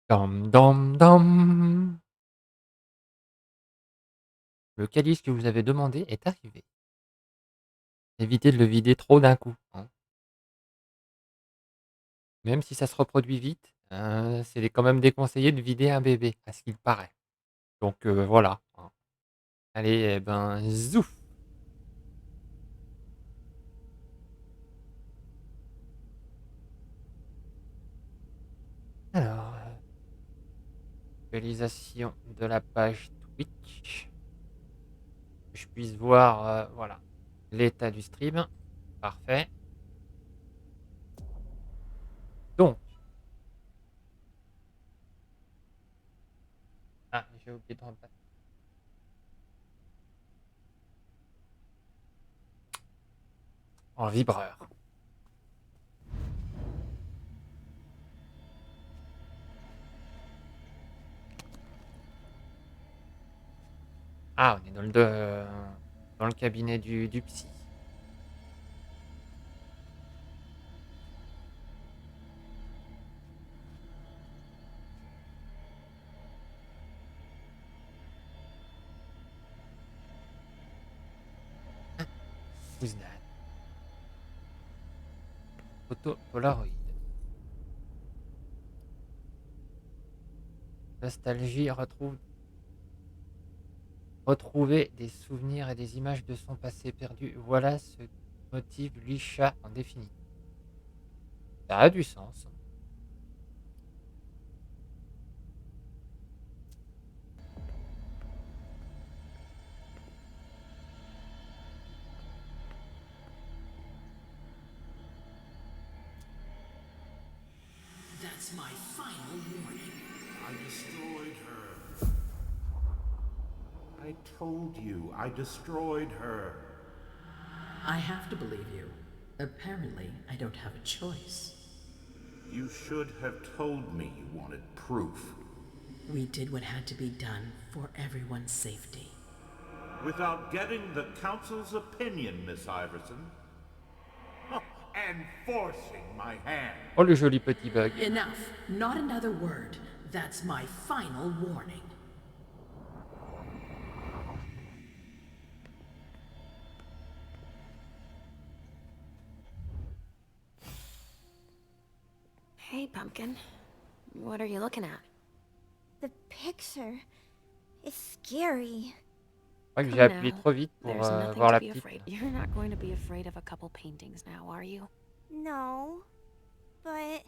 Dom dom dom. Le calice que vous avez demandé est arrivé. Évitez de le vider trop d'un coup, hein. Même si ça se reproduit vite, c'est quand même déconseillé de vider un bébé, à ce qu'il paraît. Donc voilà, hein. Allez, eh ben, zouf! Alors, actualisation de la page Twitch. Que je puisse voir, voilà, l'état du stream. Parfait. Donc ah, j'ai oublié de remettre en vibreur. Ah, on est dans le cabinet du psy. Who's that? Photo Polaroid. Nostalgie, retrouver des souvenirs et des images de son passé perdu. Voilà ce qui motive l'Isha en définitive. Ça a du sens. That's my final warning. I destroyed her. I told you, I destroyed her. I have to believe you. Apparently, I don't have a choice. You should have told me you wanted proof. We did what had to be done for everyone's safety. Without getting the Council's opinion, Miss Iverson. And forcing my hand. Oh, le joli petit bug. Enough. Not another word. That's my final warning. Hey, Pumpkin. What are you looking at? The picture is scary. Je crois que j'ai Come appuyé now. trop vite pour There's nothing voir to la be petite. afraid. You're not going to be afraid of a couple paintings now, are you? No, but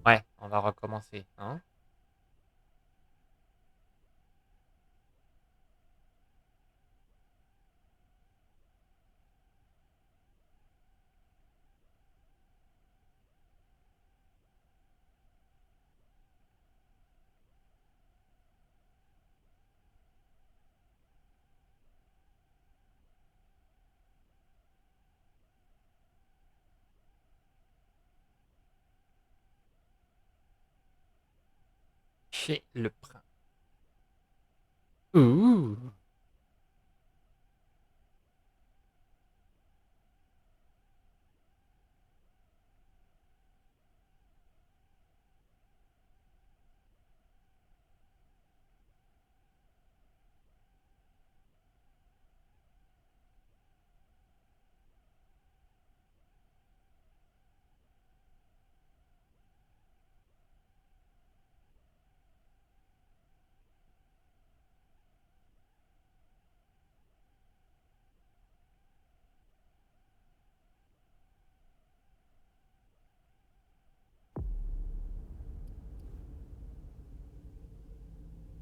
Ouais, on va recommencer, hein. Chez le prince. Ouh!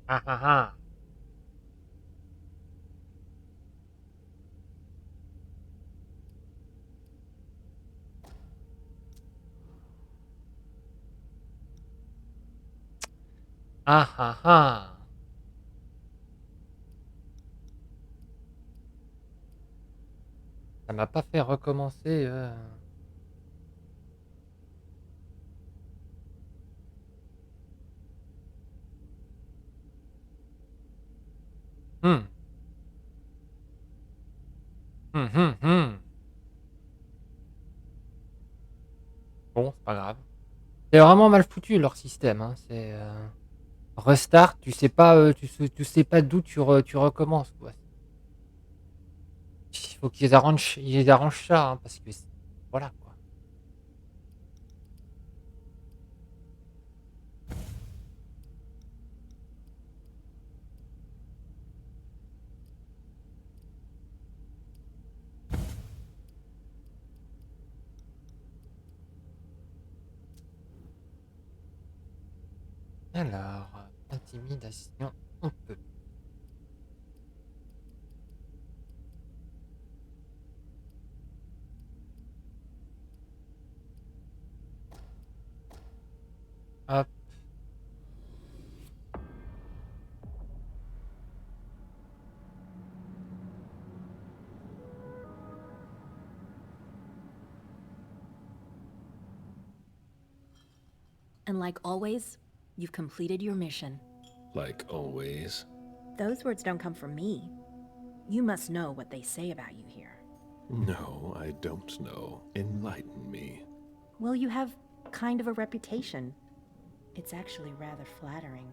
Ah, ah, ah! Ah, ah, ah! Ça m'a pas fait recommencer, Mmh. Mmh, mmh, mmh. Bon, c'est pas grave. C'est vraiment mal foutu leur système, hein. C'est, restart, tu sais pas d'où tu recommences, quoi. Il faut qu'ils arrangent ça, hein, parce que voilà, quoi. Alors, intimidation, on peut. Hop. And like always, you've completed your mission. Like always. Those words don't come from me. You must know what they say about you here. No, I don't know. Enlighten me. Well, you have kind of a reputation. It's actually rather flattering.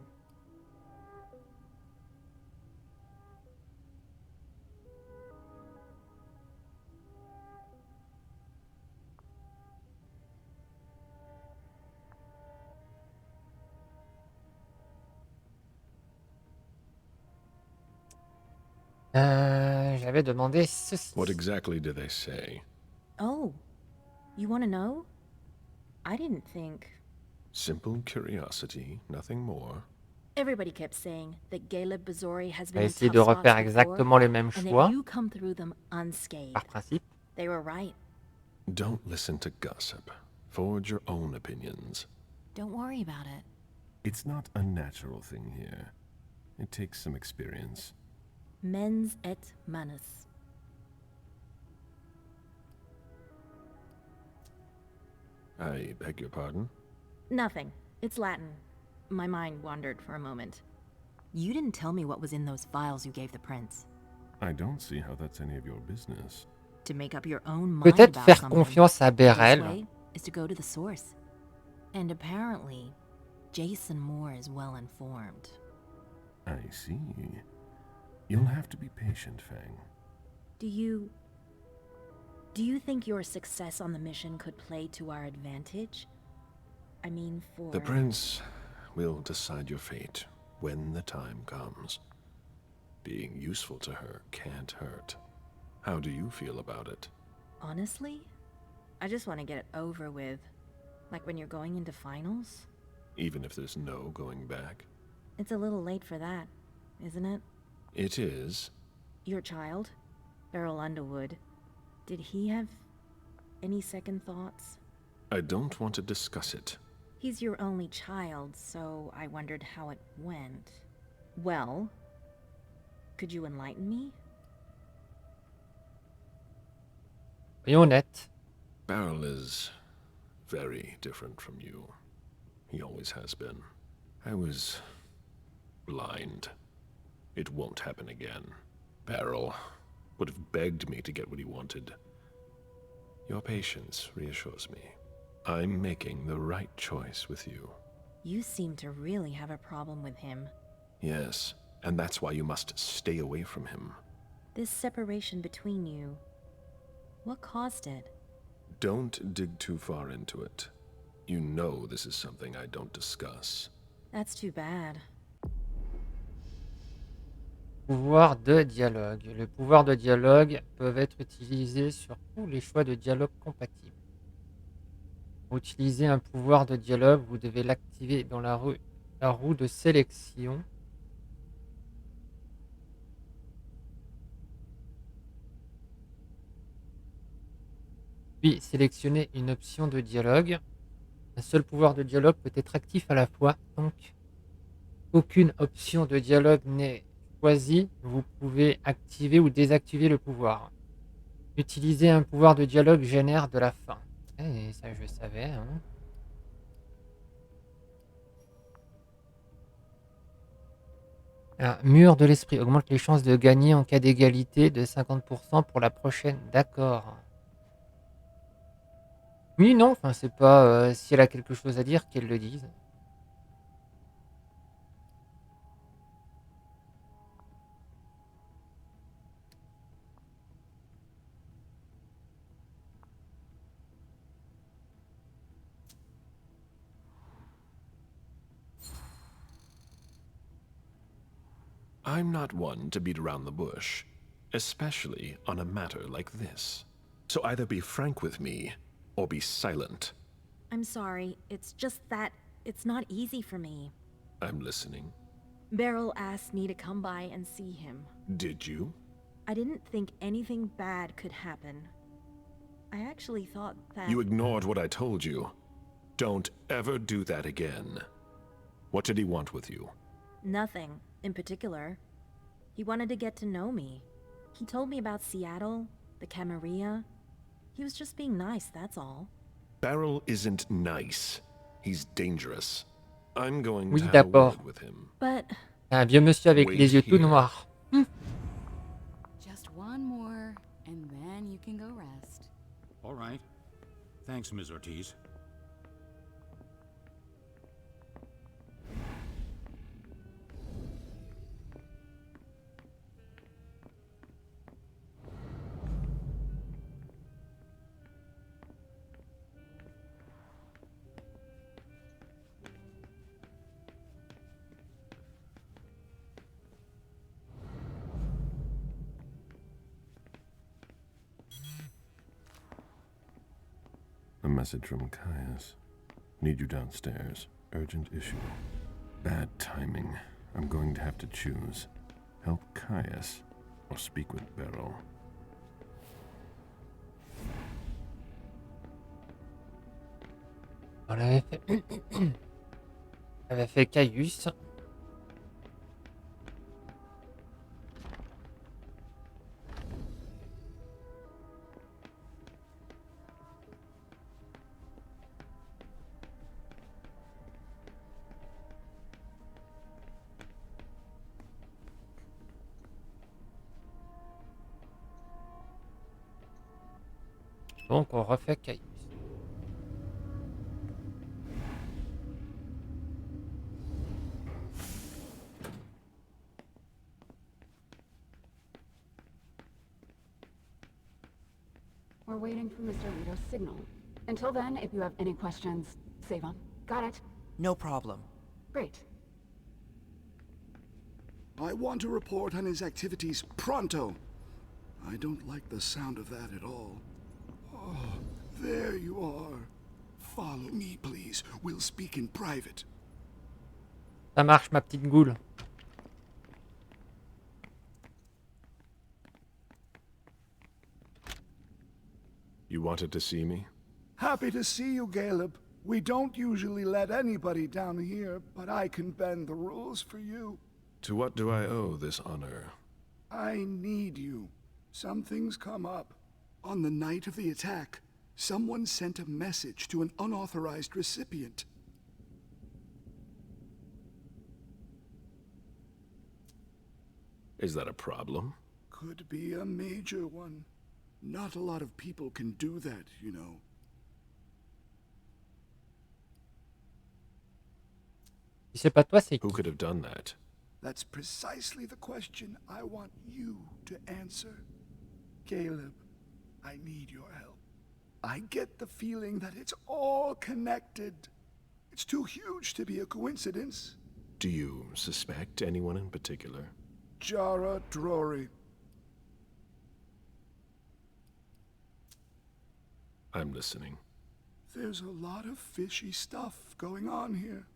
J'avais demandé ceci. What exactly do they say? Oh, you want to know? I didn't think. Simple curiosity, nothing more. Everybody kept saying that Caleb Bazori has On been va in essayer tough de spots refaire before, exactement les mêmes and that choix, you come through them par unscathed. principe. They were right. Don't listen to gossip. Forge your own opinions. Don't worry about it. It's not a natural thing here. It takes some experience. Mens et manus. I beg your pardon? Nothing. It's Latin. My mind wandered for a moment. You didn't tell me what was in those files you gave the prince. I don't see how that's any of your business. To make up your own mind Peut-être about faire something, confiance à this Beryl. way is to go to the source. And apparently, Jason Moore is well informed. I see. You'll have to be patient, Fang. Do you think your success on the mission could play to our advantage? I mean, for... The prince will decide your fate when the time comes. Being useful to her can't hurt. How do you feel about it? Honestly, I just want to get it over with. Like when you're going into finals? Even if there's no going back? It's a little late for that, isn't it? It is. Your child, Beryl Underwood, did he have any second thoughts? I don't want to discuss it. He's your only child, so I wondered how it went. Well, could you enlighten me? Soyons honnêtes. Beryl is very different from you. He always has been. I was blind. It won't happen again. Beryl would have begged me to get what he wanted. Your patience reassures me. I'm making the right choice with you. You seem to really have a problem with him. Yes, and that's why you must stay away from him. This separation between you, what caused it? Don't dig too far into it. You know this is something I don't discuss. That's too bad. Pouvoir de dialogue. Les pouvoirs de dialogue peuvent être utilisés sur tous les choix de dialogue compatibles. Pour utiliser un pouvoir de dialogue, vous devez l'activer dans la roue de sélection. Puis sélectionner une option de dialogue. Un seul pouvoir de dialogue peut être actif à la fois, donc aucune option de dialogue n'est choisie. Vous pouvez activer ou désactiver le pouvoir. Utiliser un pouvoir de dialogue génère de la faim. Et ça, je savais. Hein. Un mur de l'esprit augmente les chances de gagner en cas d'égalité de 50% pour la prochaine. D'accord. Oui, non, enfin, c'est pas, si elle a quelque chose à dire, qu'elle le dise. I'm not one to beat around the bush, especially on a matter like this. So either be frank with me, or be silent. I'm sorry, it's just that it's not easy for me. I'm listening. Beryl asked me to come by and see him. Did you? I didn't think anything bad could happen. I actually thought that... You ignored what I told you. Don't ever do that again. What did he want with you? Nothing, in particular. He wanted to get to know me. He told me about Seattle, the Camarilla. He was just being nice, that's all. Beryl isn't nice. He's dangerous. I'm going Oui, to have a d'accord. word with him. But... Un vieux monsieur avec Wait les yeux tout here. noirs. Just one more, and then you can go rest. All right. Thanks, Ms. Ortiz. A message from Caius. Need you downstairs. Urgent issue. Bad timing. I'm going to have to choose. Help Caius or speak with Beryl. On avait fait... On avait fait Caius. Donc on refait Caius. We're waiting for Mr. Lito's signal. Until then, if you have any questions, save them. Got it? No problem. Great. I want to report on his activities pronto. I don't like the sound of that at all. Oh, there you are. Follow me, please. We'll speak in private. Ça marche, ma petite goule. You wanted to see me? Happy to see you, Caleb. We don't usually let anybody down here, but I can bend the rules for you. To what do I owe this honor? I need you. Something's come up. On the night of the attack, someone sent a message to an unauthorized recipient. Is that a problem? Could be a major one. Not a lot of people can do that, you know. Si c'est pas toi, c'est Who qui? could have done that? That's precisely the question I want you to answer. Caleb, I need your help. I get the feeling that it's all connected. It's too huge to be a coincidence. Do you suspect anyone in particular? Jara Drory. I'm listening. There's a lot of fishy stuff going on here.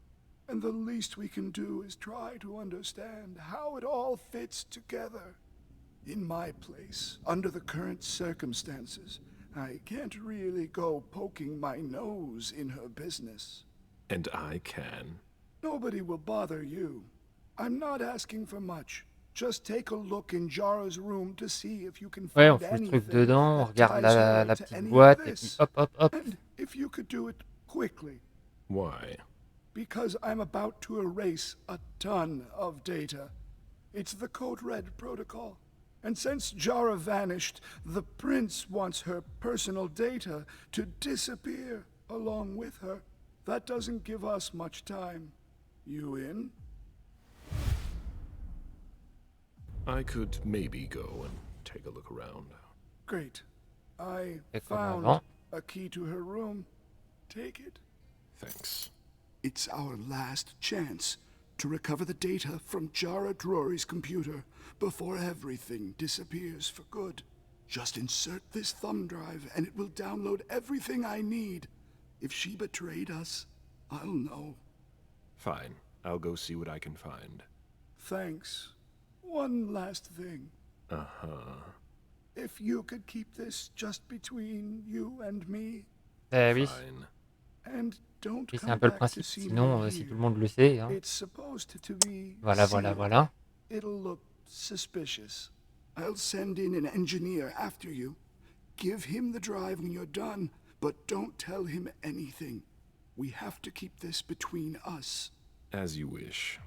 And the least we can do is try to understand how it all fits together. In my place, under the current circumstances, I can't really go poking my nose in her business. And I can. Nobody will bother you. I'm not asking for much. Just take a look in Jara's room to see if you can Ouais, on find fout le truc anything dedans, on that regarde ties la, her la to petite any of boîte, et puis this. hop, hop, hop. And if you could do it quickly. Why? Because I'm about to erase a ton of data. It's the Code Red protocol. And since Jara vanished, the prince wants her personal data to disappear along with her. That doesn't give us much time. You in? I could maybe go and take a look around. Great. I Et comme found avant. a key to her room. Take it. Thanks. It's our last chance to recover the data from Jara Drury's computer before everything disappears for good. Just insert this thumb drive and it will download everything I need. If she betrayed us, I'll know. Fine. I'll go see what I can find. Thanks. One last thing. Uh-huh. If you could keep this just between you and me, Oui. Fine. and don't Oui, c'est come un peu le back to principe. see Sinon, me si here. tout le monde le sait, hein. It's supposed to be Voilà, sealed. voilà. It'll look suspicious. I'll send in an engineer after you. Give him the drive when you're done, but don't tell him anything. We have to keep this between us. As you wish.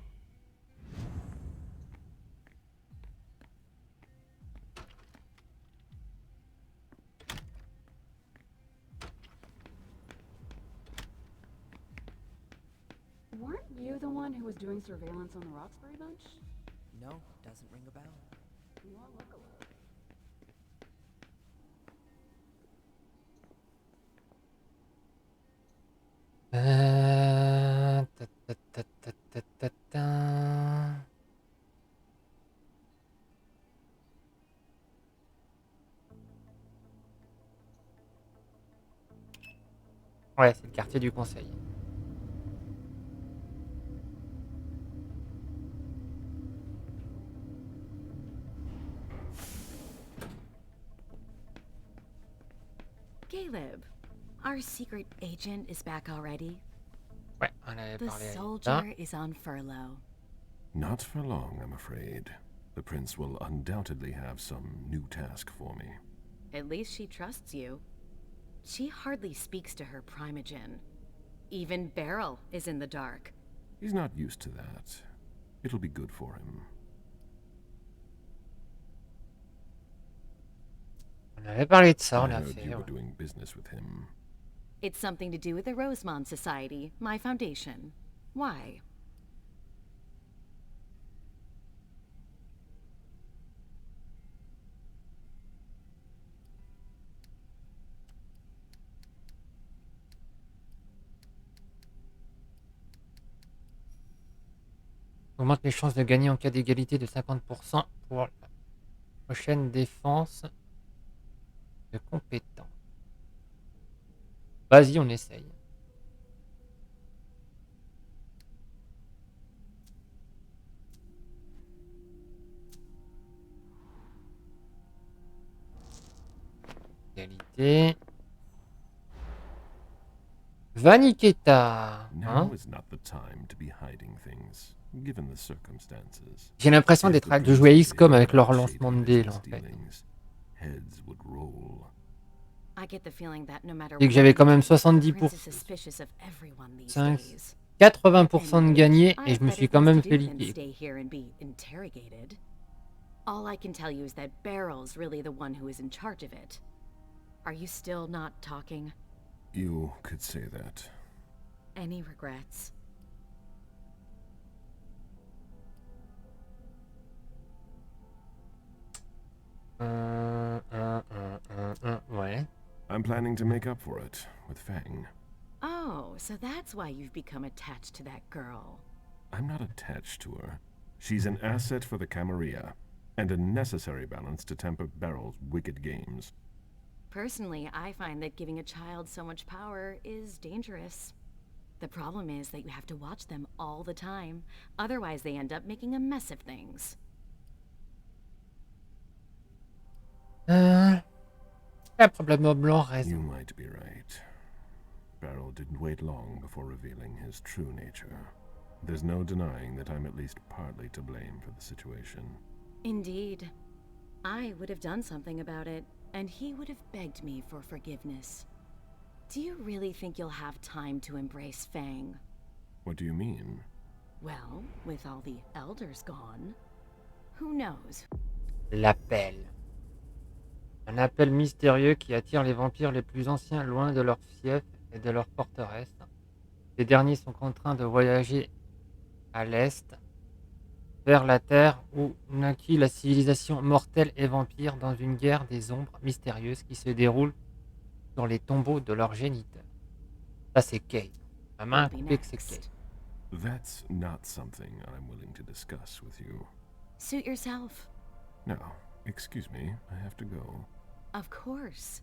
Weren't you the one who was doing surveillance on the Roxbury bunch? No, doesn't ring a bell. You all look alike. Ta. Ouais, c'est le quartier du conseil. Caleb, our secret agent is back already. Ouais, on avait The parlé à Lisa. soldier is on furlough. Not for long, I'm afraid. The prince will undoubtedly have some new task for me. At least she trusts you. She hardly speaks to her primogen. Even Beryl is in the dark. He's not used to that. It'll be good for him. On avait parlé de ça, I on l'a heard fait. you were Ouais. doing business with him. It's something to do with the Rosemont Society, my foundation. Why? Augmente les chances de gagner en cas d'égalité de 50% pour la prochaine défense de compétents. Vas-y, on essaye. Égalité. Vaniketa. Now is not the time to be hiding things, given the circumstances. J'ai l'impression If the de prince jouer à knew XCOM avec leur about lancement shady de dés, là, business en fait. dealings, heads would roll. I get the feeling that no matter Et que j'avais what quand même we do, the 70%, prince is suspicious of everyone these 5, days. 80% de gagné et I've je me suis better quand things même to fait do than liquer. stay here and be interrogated. All I can tell you is that Beryl's really the one who is in charge of it. Are you still not talking? You could say that. Any regrets? Ouais. I'm planning to make up for it with Fang. Oh, so that's why you've become attached to that girl. I'm not attached to her. She's an asset for the Camarilla, and a necessary balance to temper Beryl's wicked games. Personally, I find that giving a child so much power is dangerous. The problem is that you have to watch them all the time. Otherwise, they end up making a mess of things. Probablement blanc raison. You might be right. Beryl didn't wait long before revealing his true nature. There's no denying that I'm at least partly to blame for the situation. Indeed. I would have done something about it, and he would have begged me for forgiveness. Do you really think you'll have time to embrace Fang? What do you mean? Well, with all the elders gone, who knows? L'appel. Un appel mystérieux qui attire les vampires les plus anciens loin de leur fief et de leur forteresse. Ces derniers sont contraints de voyager à l'est, vers la Terre où naquit la civilisation mortelle et vampire dans une guerre des ombres mystérieuse qui se déroule dans les tombeaux de leurs géniteurs. Ça, c'est Kate. Ma main a Who'll be coupé que c'est next? Kate. That's not something I'm willing to discuss with you. Suit yourself. No, excuse me, I have to go. Of course.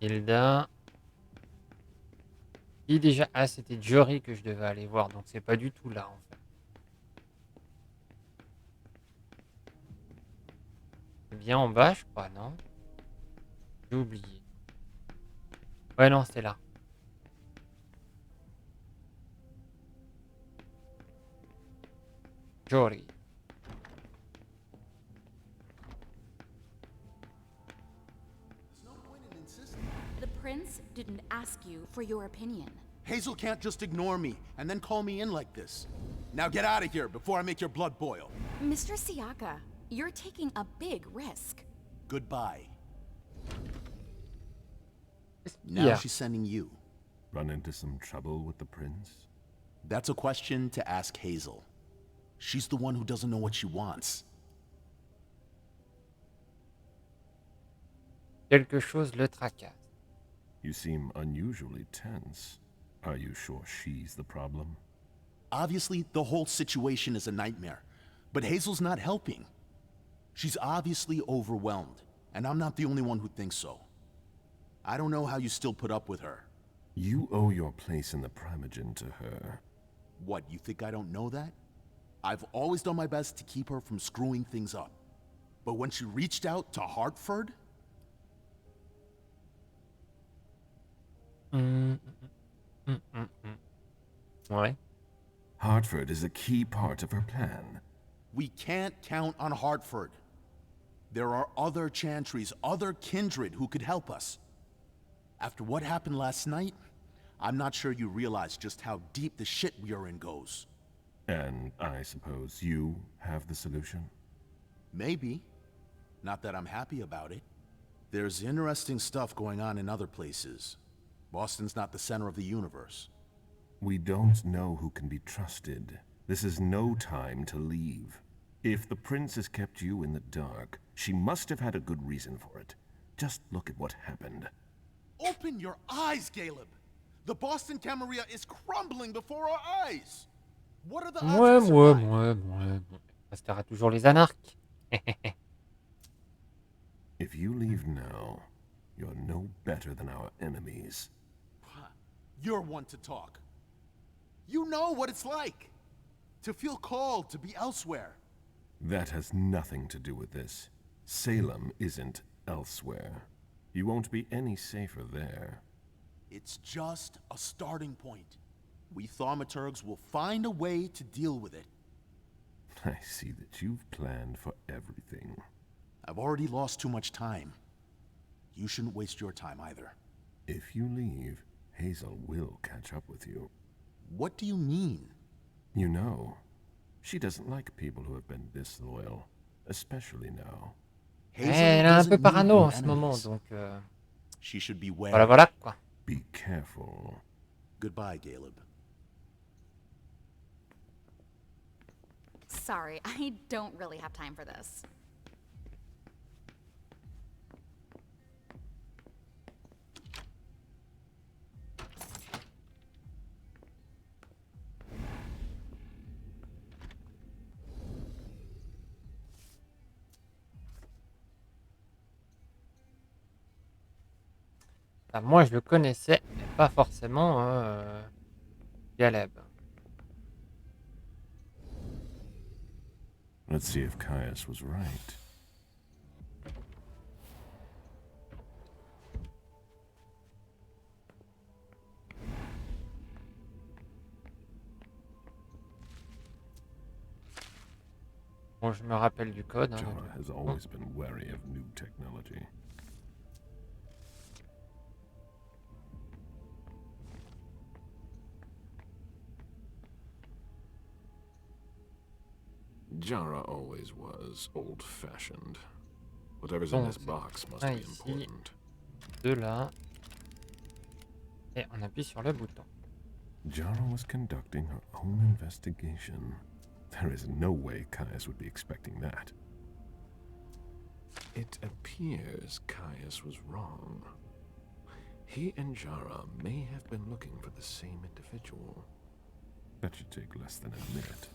Hilda. Qui déjà? Ah, c'était Jory que je devais aller voir, donc c'est pas du tout là en fait. C'est bien en bas, je crois, non? J'ai oublié. Ouais, non, c'est là. Jory. The prince didn't ask you for your opinion. Hazel can't just ignore me and then call me in like this. Now get out of here before I make your blood boil. Mr. Siaka, you're taking a big risk. Goodbye. Yeah. Now she's sending you. Run into some trouble with the prince? That's a question to ask Hazel. She's the one who doesn't know what she wants. Quelque chose le tracasse. You seem unusually tense. Are you sure she's the problem? Obviously, the whole situation is a nightmare, but Hazel's not helping. She's obviously overwhelmed, and I'm not the only one who thinks so. I don't know how you still put up with her. You owe your place in the Primogen to her. What, you think I don't know that? I've always done my best to keep her from screwing things up. But when she reached out to Hartford... Ouais. Hartford is a key part of her plan. We can't count on Hartford. There are other Chantries, other kindred who could help us. After what happened last night, I'm not sure you realize just how deep the shit we are in goes. And I suppose you have the solution? Maybe. Not that I'm happy about it. There's interesting stuff going on in other places. Boston's not the center of the universe. We don't know who can be trusted. This is no time to leave. If the prince has kept you in the dark, she must have had a good reason for it. Just look at what happened. Open your eyes, Caleb! The Boston Camarilla is crumbling before our eyes! What are the odds? Ouais. Restera toujours les anarques. If you leave now, you're no better than our enemies. You're one to talk. You know what it's like to feel called to be elsewhere. That has nothing to do with this. Salem isn't elsewhere. You won't be any safer there. It's just a starting point. We thaumaturgs will find a way to deal with it. I see that you've planned for everything. I've already lost too much time. You shouldn't waste your time either. If you leave, Hazel will catch up with you. What do you mean? You know, she doesn't like people who have been disloyal, especially now. Elle est un peu parano en ce moment, donc... She should be wary. Voilà, quoi. Be careful. Goodbye, Caleb. Sorry, I don't really have time for this. Enfin, moi, je le connaissais, mais pas forcément Caleb. Let's see if Caius was right. Bon, je me rappelle du code. Hein, Jara has always been wary of new technology. Jara always was old-fashioned. Whatever's in Donc, this box must un be ici, important. 2 là. Et on appuie sur le bouton. Jara was conducting her own investigation. There is no way Caius would be expecting that. It appears Caius was wrong. He and Jara may have been looking for the same individual. That should take less than a minute.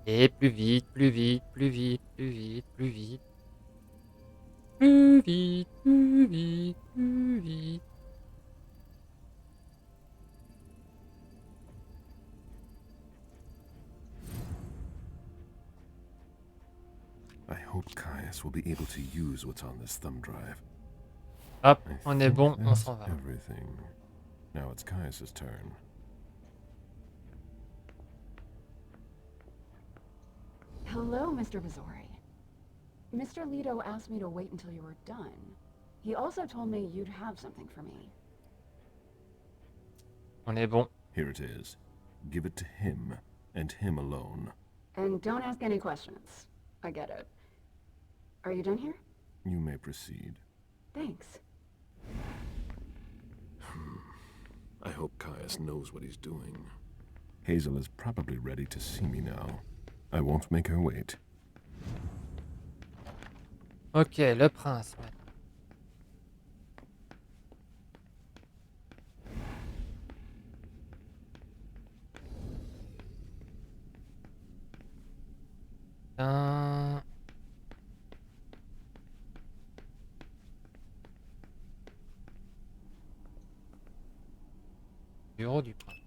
Et plus vite, plus vite, plus vite, plus vite, plus vite. Plus vite, plus vite, plus vite. I hope Caius will be able to use what's on this thumb drive. Hop, on est bon, on s'en va. Everything. Now it's Caius's turn. Hello, Mr. Missouri. Mr. Leto asked me to wait until you were done. He also told me you'd have something for me. On est bon. Here it is. Give it to him, and him alone. And don't ask any questions. I get it. Are you done here? You may proceed. Thanks. I hope Caius knows what he's doing. Hazel is probably ready to see me now. I won't make her wait. Ok, le prince. Un... Bureau du prince.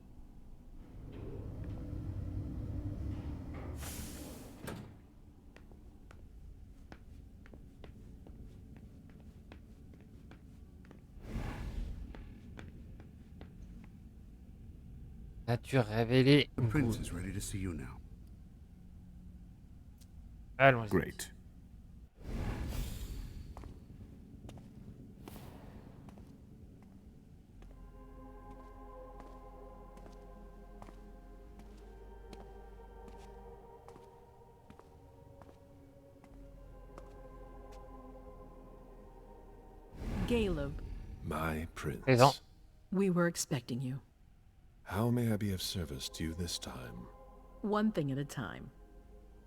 Nature révélée. The prince is ready to see you now. Allons-y. Great. Caleb, My prince. Présent. we were expecting you. How may I be of service to you this time? One thing at a time.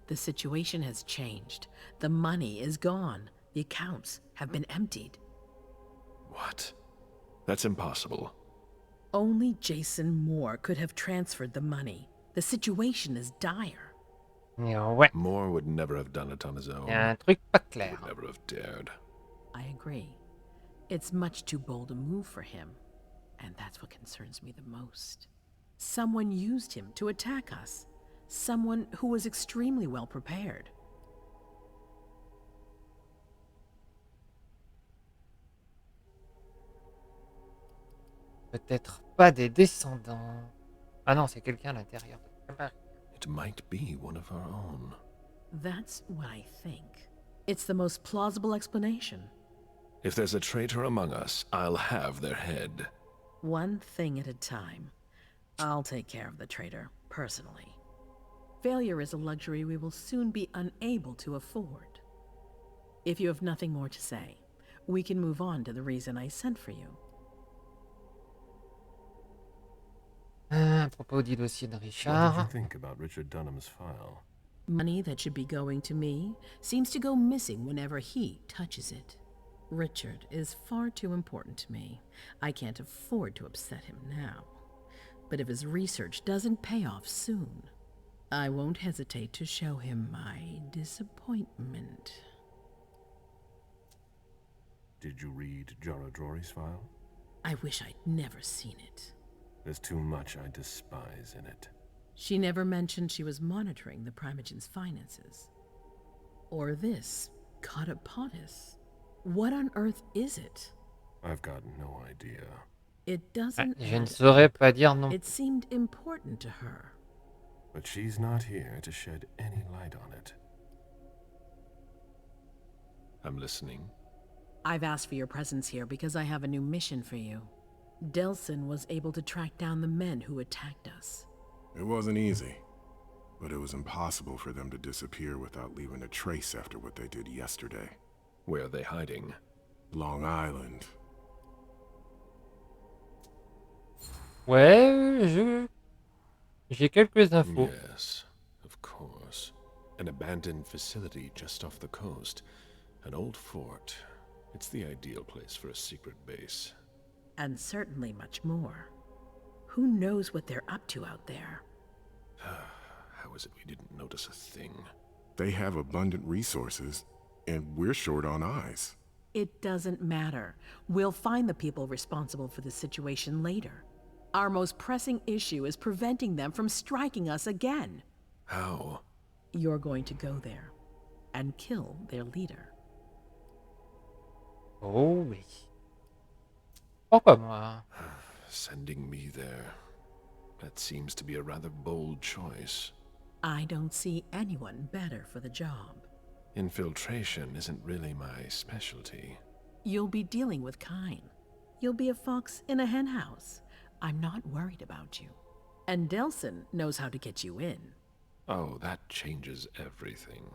The situation has changed. The money is gone. The accounts have been emptied. What? That's impossible. Only Jason Moore could have transferred the money. The situation is dire. Ouais. Moore would never have done it on his own. Il y a un truc pas clair. Would never have dared. I agree. It's much too bold a move for him. And that's what concerns me the most. Someone used him to attack us. Someone who was extremely well prepared. Peut-être pas des descendants. Ah non, c'est quelqu'un à l'intérieur. It might be one of our own. That's what I think. It's the most plausible explanation. If there's a traitor among us, I'll have their head. One thing at a time. I'll take care of the traitor, personally. Failure is a luxury we will soon be unable to afford. If you have nothing more to say, we can move on to the reason I sent for you. À propos du dossier de What did Richard. you think about Richard Dunham's file? Money that should be going to me seems to go missing whenever he touches it. Richard is far too important to me. I can't afford to upset him now. But if his research doesn't pay off soon, I won't hesitate to show him my disappointment. Did you read Jara Drory's file? I wish I'd never seen it. There's too much I despise in it. She never mentioned she was monitoring the Primogen's finances. Or this Catapotis? What on earth is it? I've got no idea. It doesn't Je ne add saurais up. pas dire non. It seemed important to her. But she's not here to shed any light on it. I'm listening. I've asked for your presence here because I have a new mission for you. Delsin was able to track down the men who attacked us. It wasn't easy, but it was impossible for them to disappear without leaving a trace after what they did yesterday. Where are they hiding? Long Island. Ouais, j'ai quelques infos. Yes, of course. An abandoned facility just off the coast. An old fort. It's the ideal place for a secret base. And certainly much more. Who knows what they're up to out there? How is it we didn't notice a thing? They have abundant resources, and we're short on eyes. It doesn't matter. We'll find the people responsible for the situation later. Our most pressing issue is preventing them from striking us again. How? You're going to go there and kill their leader. Oh oui. Pourquoi moi? Sending me there. That seems to be a rather bold choice. I don't see anyone better for the job. Infiltration isn't really my specialty. You'll be dealing with Kine. You'll be a fox in a henhouse. I'm not worried about you. And Delsin knows how to get you in. Oh, that changes everything.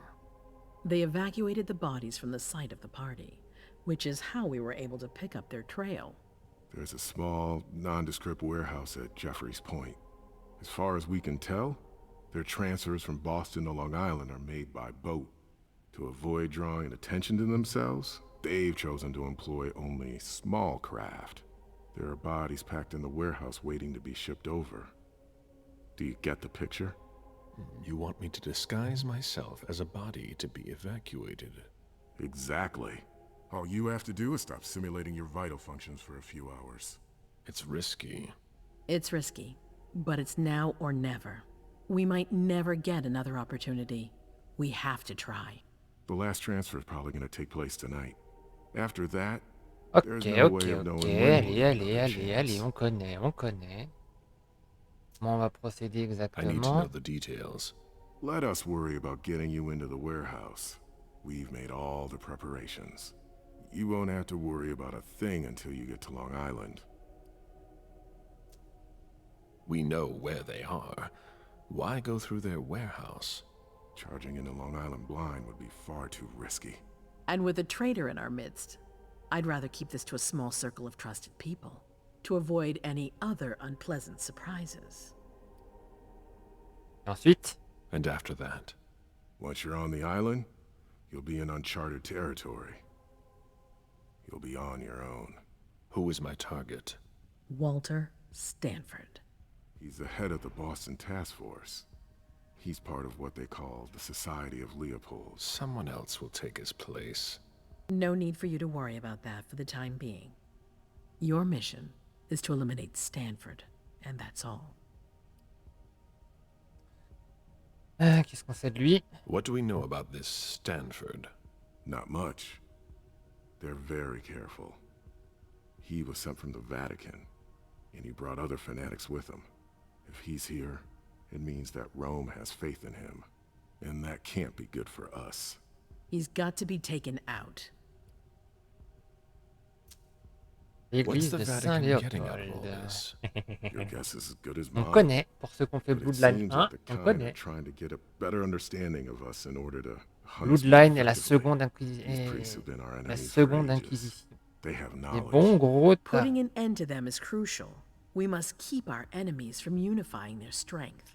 They evacuated the bodies from the site of the party, which is how we were able to pick up their trail. There's a small, nondescript warehouse at Jeffrey's Point. As far as we can tell, their transfers from Boston to Long Island are made by boat. To avoid drawing attention to themselves, they've chosen to employ only small craft. There are bodies packed in the warehouse waiting to be shipped over. Do you get the picture? You want me to disguise myself as a body to be evacuated? Exactly. All you have to do is stop simulating your vital functions for a few hours. It's risky. It's risky, but it's now or never. We might never get another opportunity. We have to try. The last transfer is probably going to take place tonight. After that, there's Ok, no ok, way of ok. knowing when we'll Allez, get allez, another allez, allez, chance. on connaît, on connaît. Comment on va procéder I need to exactement? know the details. Let us worry about getting you into the warehouse. We've made all the preparations. You won't have to worry about a thing until you get to Long Island. We know where they are. Why go through their warehouse? Charging into Long Island blind would be far too risky. And with a traitor in our midst, I'd rather keep this to a small circle of trusted people, to avoid any other unpleasant surprises. Ensuite? And after that? Once you're on the island, you'll be in uncharted territory. You'll be on your own. Who is my target? Walter Stanford. He's the head of the Boston Task Force. He's part of what they call the Society of Leopold. Someone else will take his place. No need for you to worry about that for the time being. Your mission is to eliminate Stanford, and that's all. Qu'est-ce qu'on sait de lui? What do we know about this Stanford? Not much. They're very careful. He was sent from the Vatican, and he brought other fanatics with him. If he's here, it means that Rome has faith in him, and that can't be good for us. He's got to be taken out. What's L'église the de Vatican getting out of all Saint-Léopold. this? Your guess is as good as On mine. connaît, pour ceux qui ont fait But it Bloodline seems 1, like the on kind connaît. are trying to get a better understanding of us in order to hunt us more Bloodline est la effectively. seconde, These priests have been our la enemies seconde for ages. inquisition. They have Des knowledge. bons gros tas. Putting an end to them is crucial. We must keep our enemies from unifying their strength.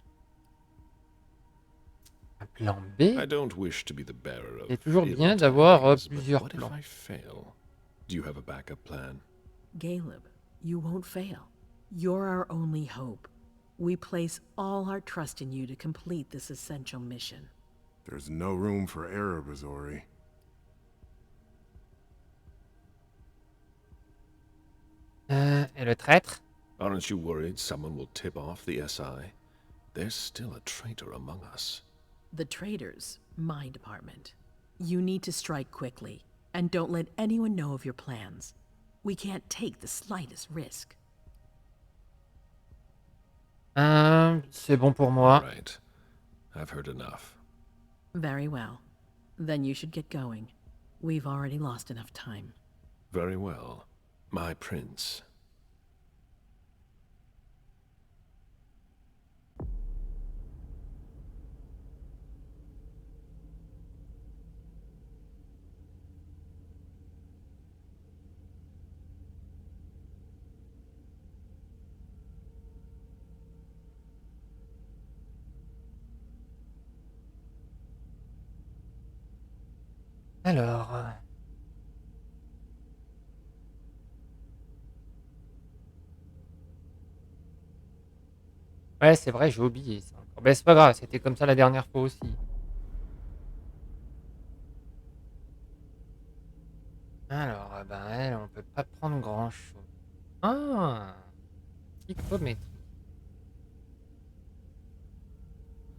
Un plan B? I don't wish to be the bearer of C'est toujours ill bien d'avoir tidings, but plusieurs what if plans. I fail? Do you have a backup plan? Caleb, you won't fail. You're our only hope. We place all our trust in you to complete this essential mission. There's no room for error, Bazori. Et le traître? Aren't you worried someone will tip off the SI? There's still a traitor among us. The traitors, my department. You need to strike quickly, and don't let anyone know of your plans. We can't take the slightest risk. C'est bon pour moi. Right. I've heard enough. Very well. Then you should get going. We've already lost enough time. Very well. My prince. Alors... Ouais, c'est vrai, j'ai oublié ça encore. Ben, c'est pas grave, c'était comme ça la dernière fois aussi. Alors, ben, elle, on peut pas prendre grand-chose. Ah! Psychométrie.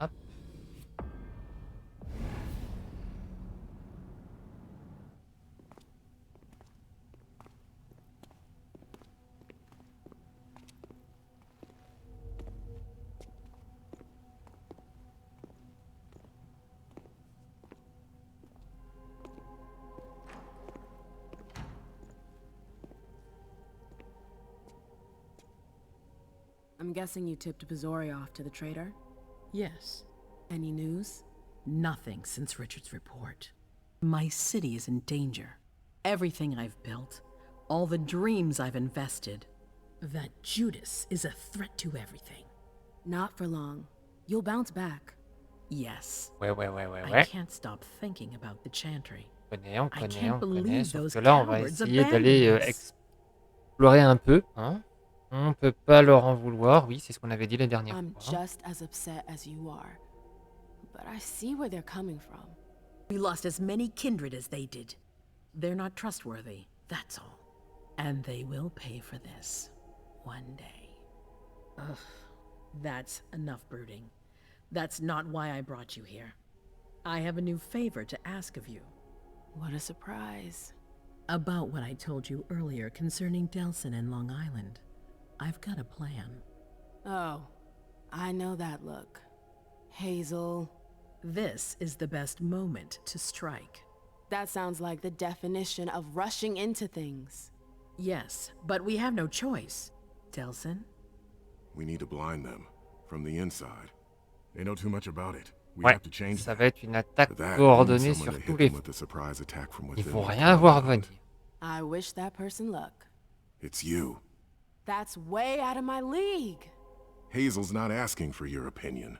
Hop. I'm guessing you tipped Bazori off to the traitor? Yes. Any news? Nothing since Richard's report. My city is in danger. Everything I've built, all the dreams I've invested. That Judas is a threat to everything. Not for long. You'll bounce back. Yes. Ouais. I can't stop thinking about the chantry. On I can't connaît. believe Sauf those que là, on va cowards essayer d'aller abandoned us. explorer un peu. Hein. On peut pas leur en vouloir. Oui, c'est ce qu'on avait dit la dernière I'm fois. just as upset as you are. But I see where they're coming from. We lost as many kindred as they did. They're not trustworthy, that's all. And they will pay for this. One day. Ugh. That's enough brooding. That's not why I brought you here. I have a new favor to ask of you. What a surprise. About what I told you earlier concerning Delson and Long Island. I've got a plan. Oh, I know that look. Hazel. This is the best moment to strike. That sounds like the definition of rushing into things. Yes, but we have no choice. Delson? We need to blind them from the inside. They know too much about it. We Ouais, have to change ça that. va être une attaque For that, we need coordonnée someone sur to tous hit les them with fronts. a surprise attack from Ils within vont their rien avoir compound. venir. I wish that person luck. It's you. That's way out of my league. Hazel's not asking for your opinion.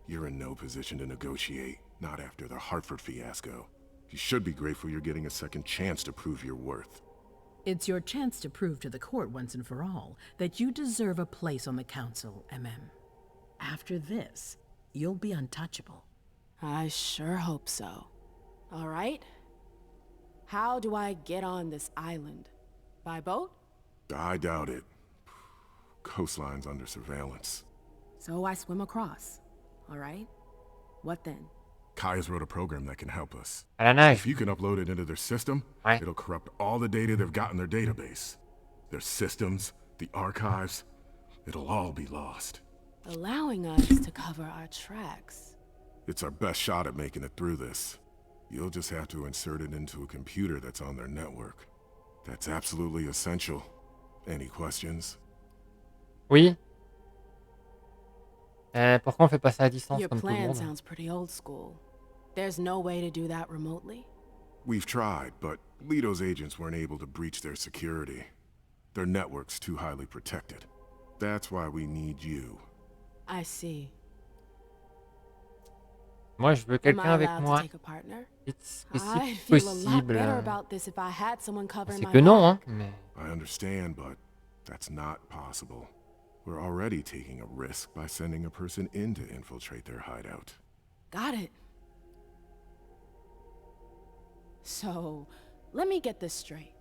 You're in no position to negotiate, not after the Hartford fiasco. You should be grateful you're getting a second chance to prove your worth. It's your chance to prove to the court once and for all that you deserve a place on the council, MM. After this, you'll be untouchable. I sure hope so. All right. How do I get on this island? By boat? I doubt it. Coastline's under surveillance. So I swim across. All right. What then? Kaya's wrote a program that can help us. À la nage. If you can upload it into their system, Ouais. it'll corrupt all the data they've got in their database. Their systems, the archives, it'll all be lost. Allowing us to cover our tracks. It's our best shot at making it through this. You'll just have to insert it into a computer that's on their network. That's absolutely essential. Any questions? Oui. Pourquoi on fait pas ça à distance Your comme tout le plan monde? sounds pretty old school. There's no way to do that remotely? We've tried, but Leto's agents weren't able to breach their security. Their network's too highly protected. That's why we need you. I see. Moi, je veux Am quelqu'un I avec allowed moi. to take a partner? Est-ce I'd que c'est feel a lot possible? better about this if I had someone covering C'est my que non, hein. back. Mais I understand, but that's not possible. We're already taking a risk by sending a person in to infiltrate their hideout. Got it. So, let me get this straight.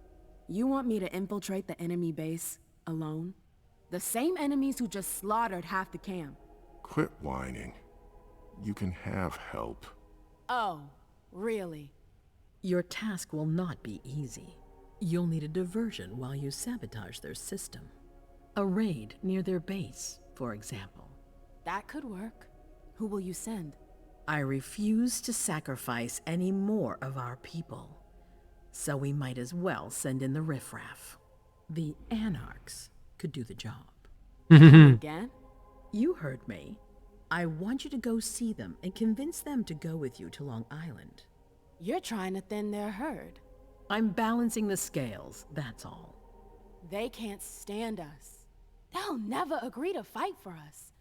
You want me to infiltrate the enemy base alone? The same enemies who just slaughtered half the camp. Quit whining. You can have help. Oh, really? Your task will not be easy. You'll need a diversion while you sabotage their system. A raid near their base, for example. That could work. Who will you send? I refuse to sacrifice any more of our people. So we might as well send in the riffraff. The Anarchs could do the job. Again? You heard me. I want you to go see them and convince them to go with you to Long Island. You're trying to thin their herd. I'm balancing the scales, that's all. They can't stand us. They'll never agree to fight for us.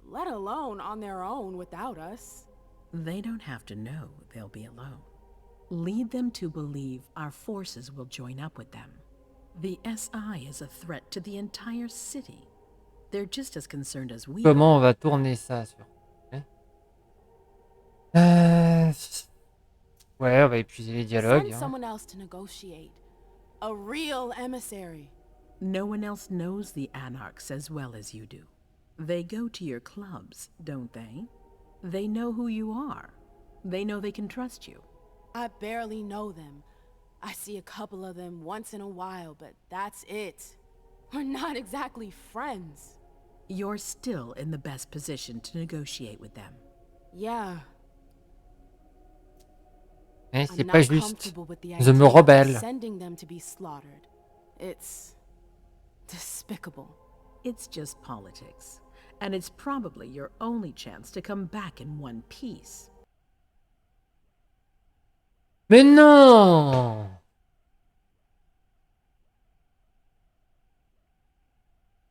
Let alone on their own without us. They don't have to know they'll be alone. Lead them to believe our forces will join up with them. The SI is a threat to the entire city. They're just as concerned as we are. Comment on va tourner ça sur... Ouais, on va épuiser les dialogues. Send someone else to negotiate. A real emissary. No one else knows the Anarchs as well as you do. They go to your clubs, don't they? They know who you are. They know they can trust you. I barely know them. I see a couple of them once in a while, but that's it. We're not exactly friends. You're still in the best position to negotiate with them. Yeah. Mais c'est I'm pas not juste. comfortable with the Je idea me of rebelle. sending them to be slaughtered. It's despicable. It's just politics. And it's probably your only chance to come back in one piece. Mais non!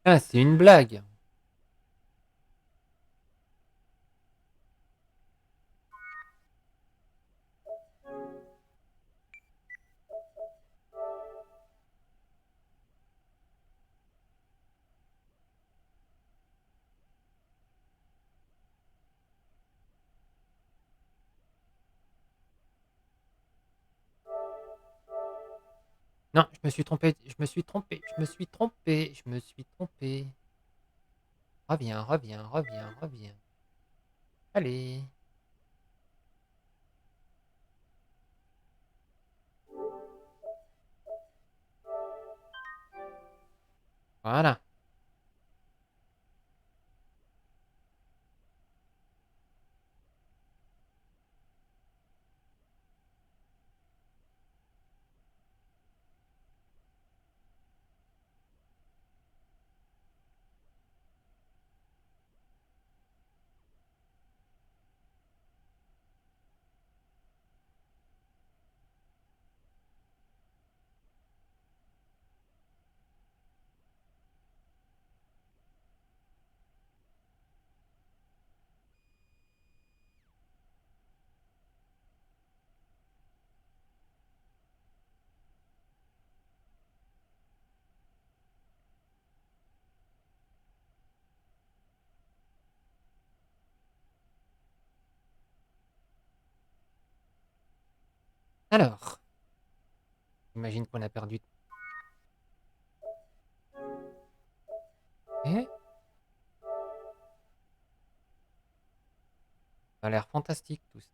Ah, c'est une blague. Non, je me suis trompé, je me suis trompé, je me suis trompé, je me suis trompé. Reviens, reviens, reviens, reviens. Allez. Voilà. Alors. J'imagine qu'on a perdu. Eh? Ça a l'air fantastique tout ça.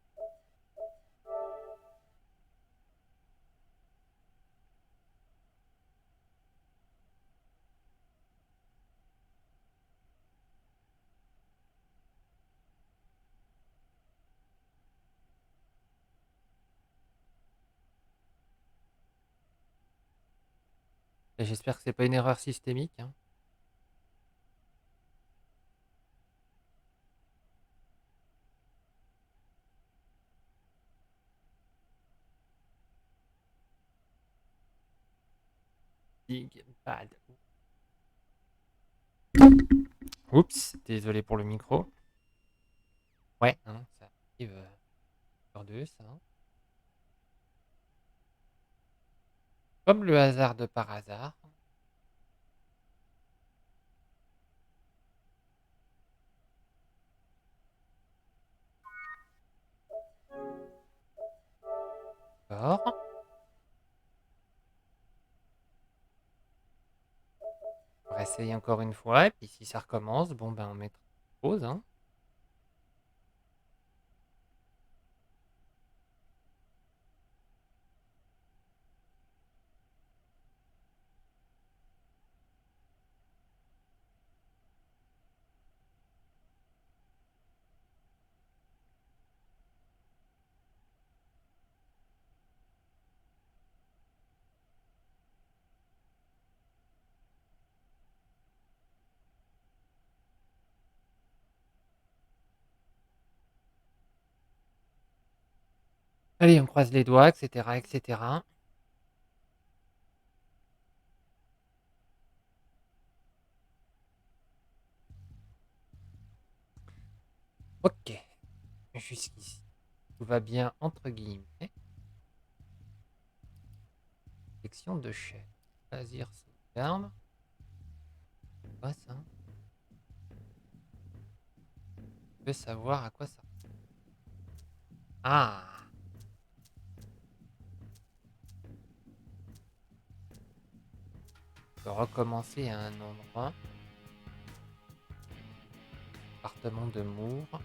Et j'espère que c'est pas une erreur systémique. Hein. Big bad. Oups, désolé pour le micro. Ouais, hein, ça arrive sur deux, ça. Comme le hasard de par hasard. D'accord. On va essayer encore une fois, et puis si ça recommence, bon ben on mettra pause. Hein. Allez, on croise les doigts, etc., etc. Ok, jusqu'ici. Tout va bien, entre guillemets. Section de chaîne. Choisir sauvegarde. C'est quoi ça? Je veux savoir à quoi ça. Ah! On peut recommencer à un endroit. Appartement de Moore.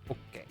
Ok.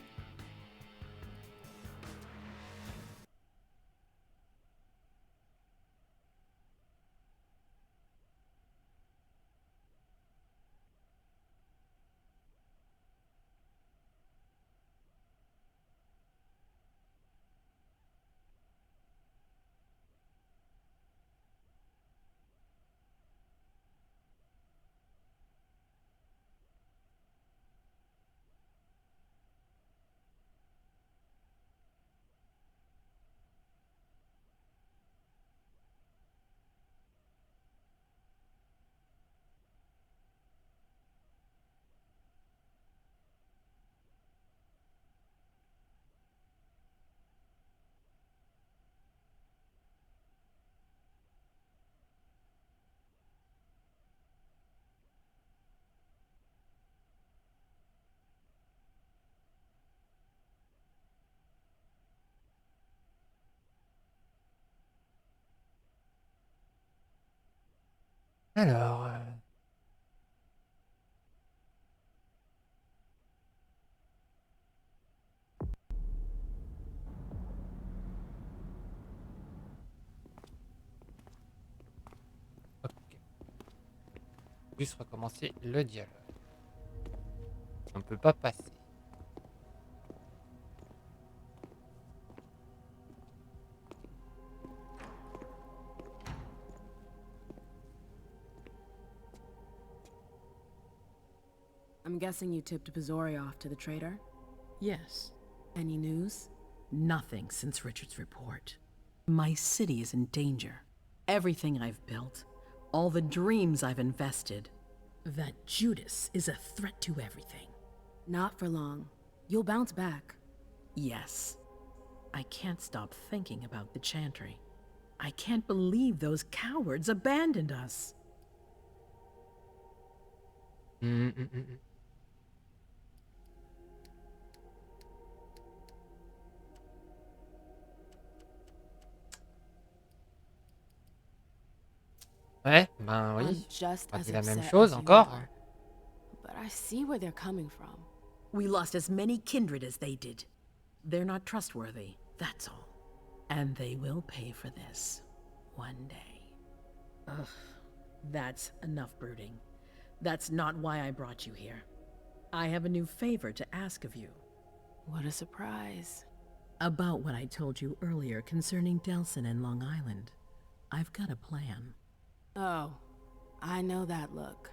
Alors, ok. Juste recommencer le dialogue. On ne peut pas passer. I'm guessing you tipped Bizori off to the traitor? Yes. Any news? Nothing since Richard's report. My city is in danger. Everything I've built, all the dreams I've invested. That Judas is a threat to everything. Not for long. You'll bounce back. Yes. I can't stop thinking about the Chantry. I can't believe those cowards abandoned us. Ouais, ben I'm oui. just On as dit la même upset chose as you encore. are. But I see where they're coming from. We lost as many kindred as they did. They're not trustworthy, that's all. And they will pay for this. One day. Ugh. That's enough brooding. That's not why I brought you here. I have a new favor to ask of you. What a surprise. About what I told you earlier concerning Delson and Long Island. I've got a plan. Oh, I know that look.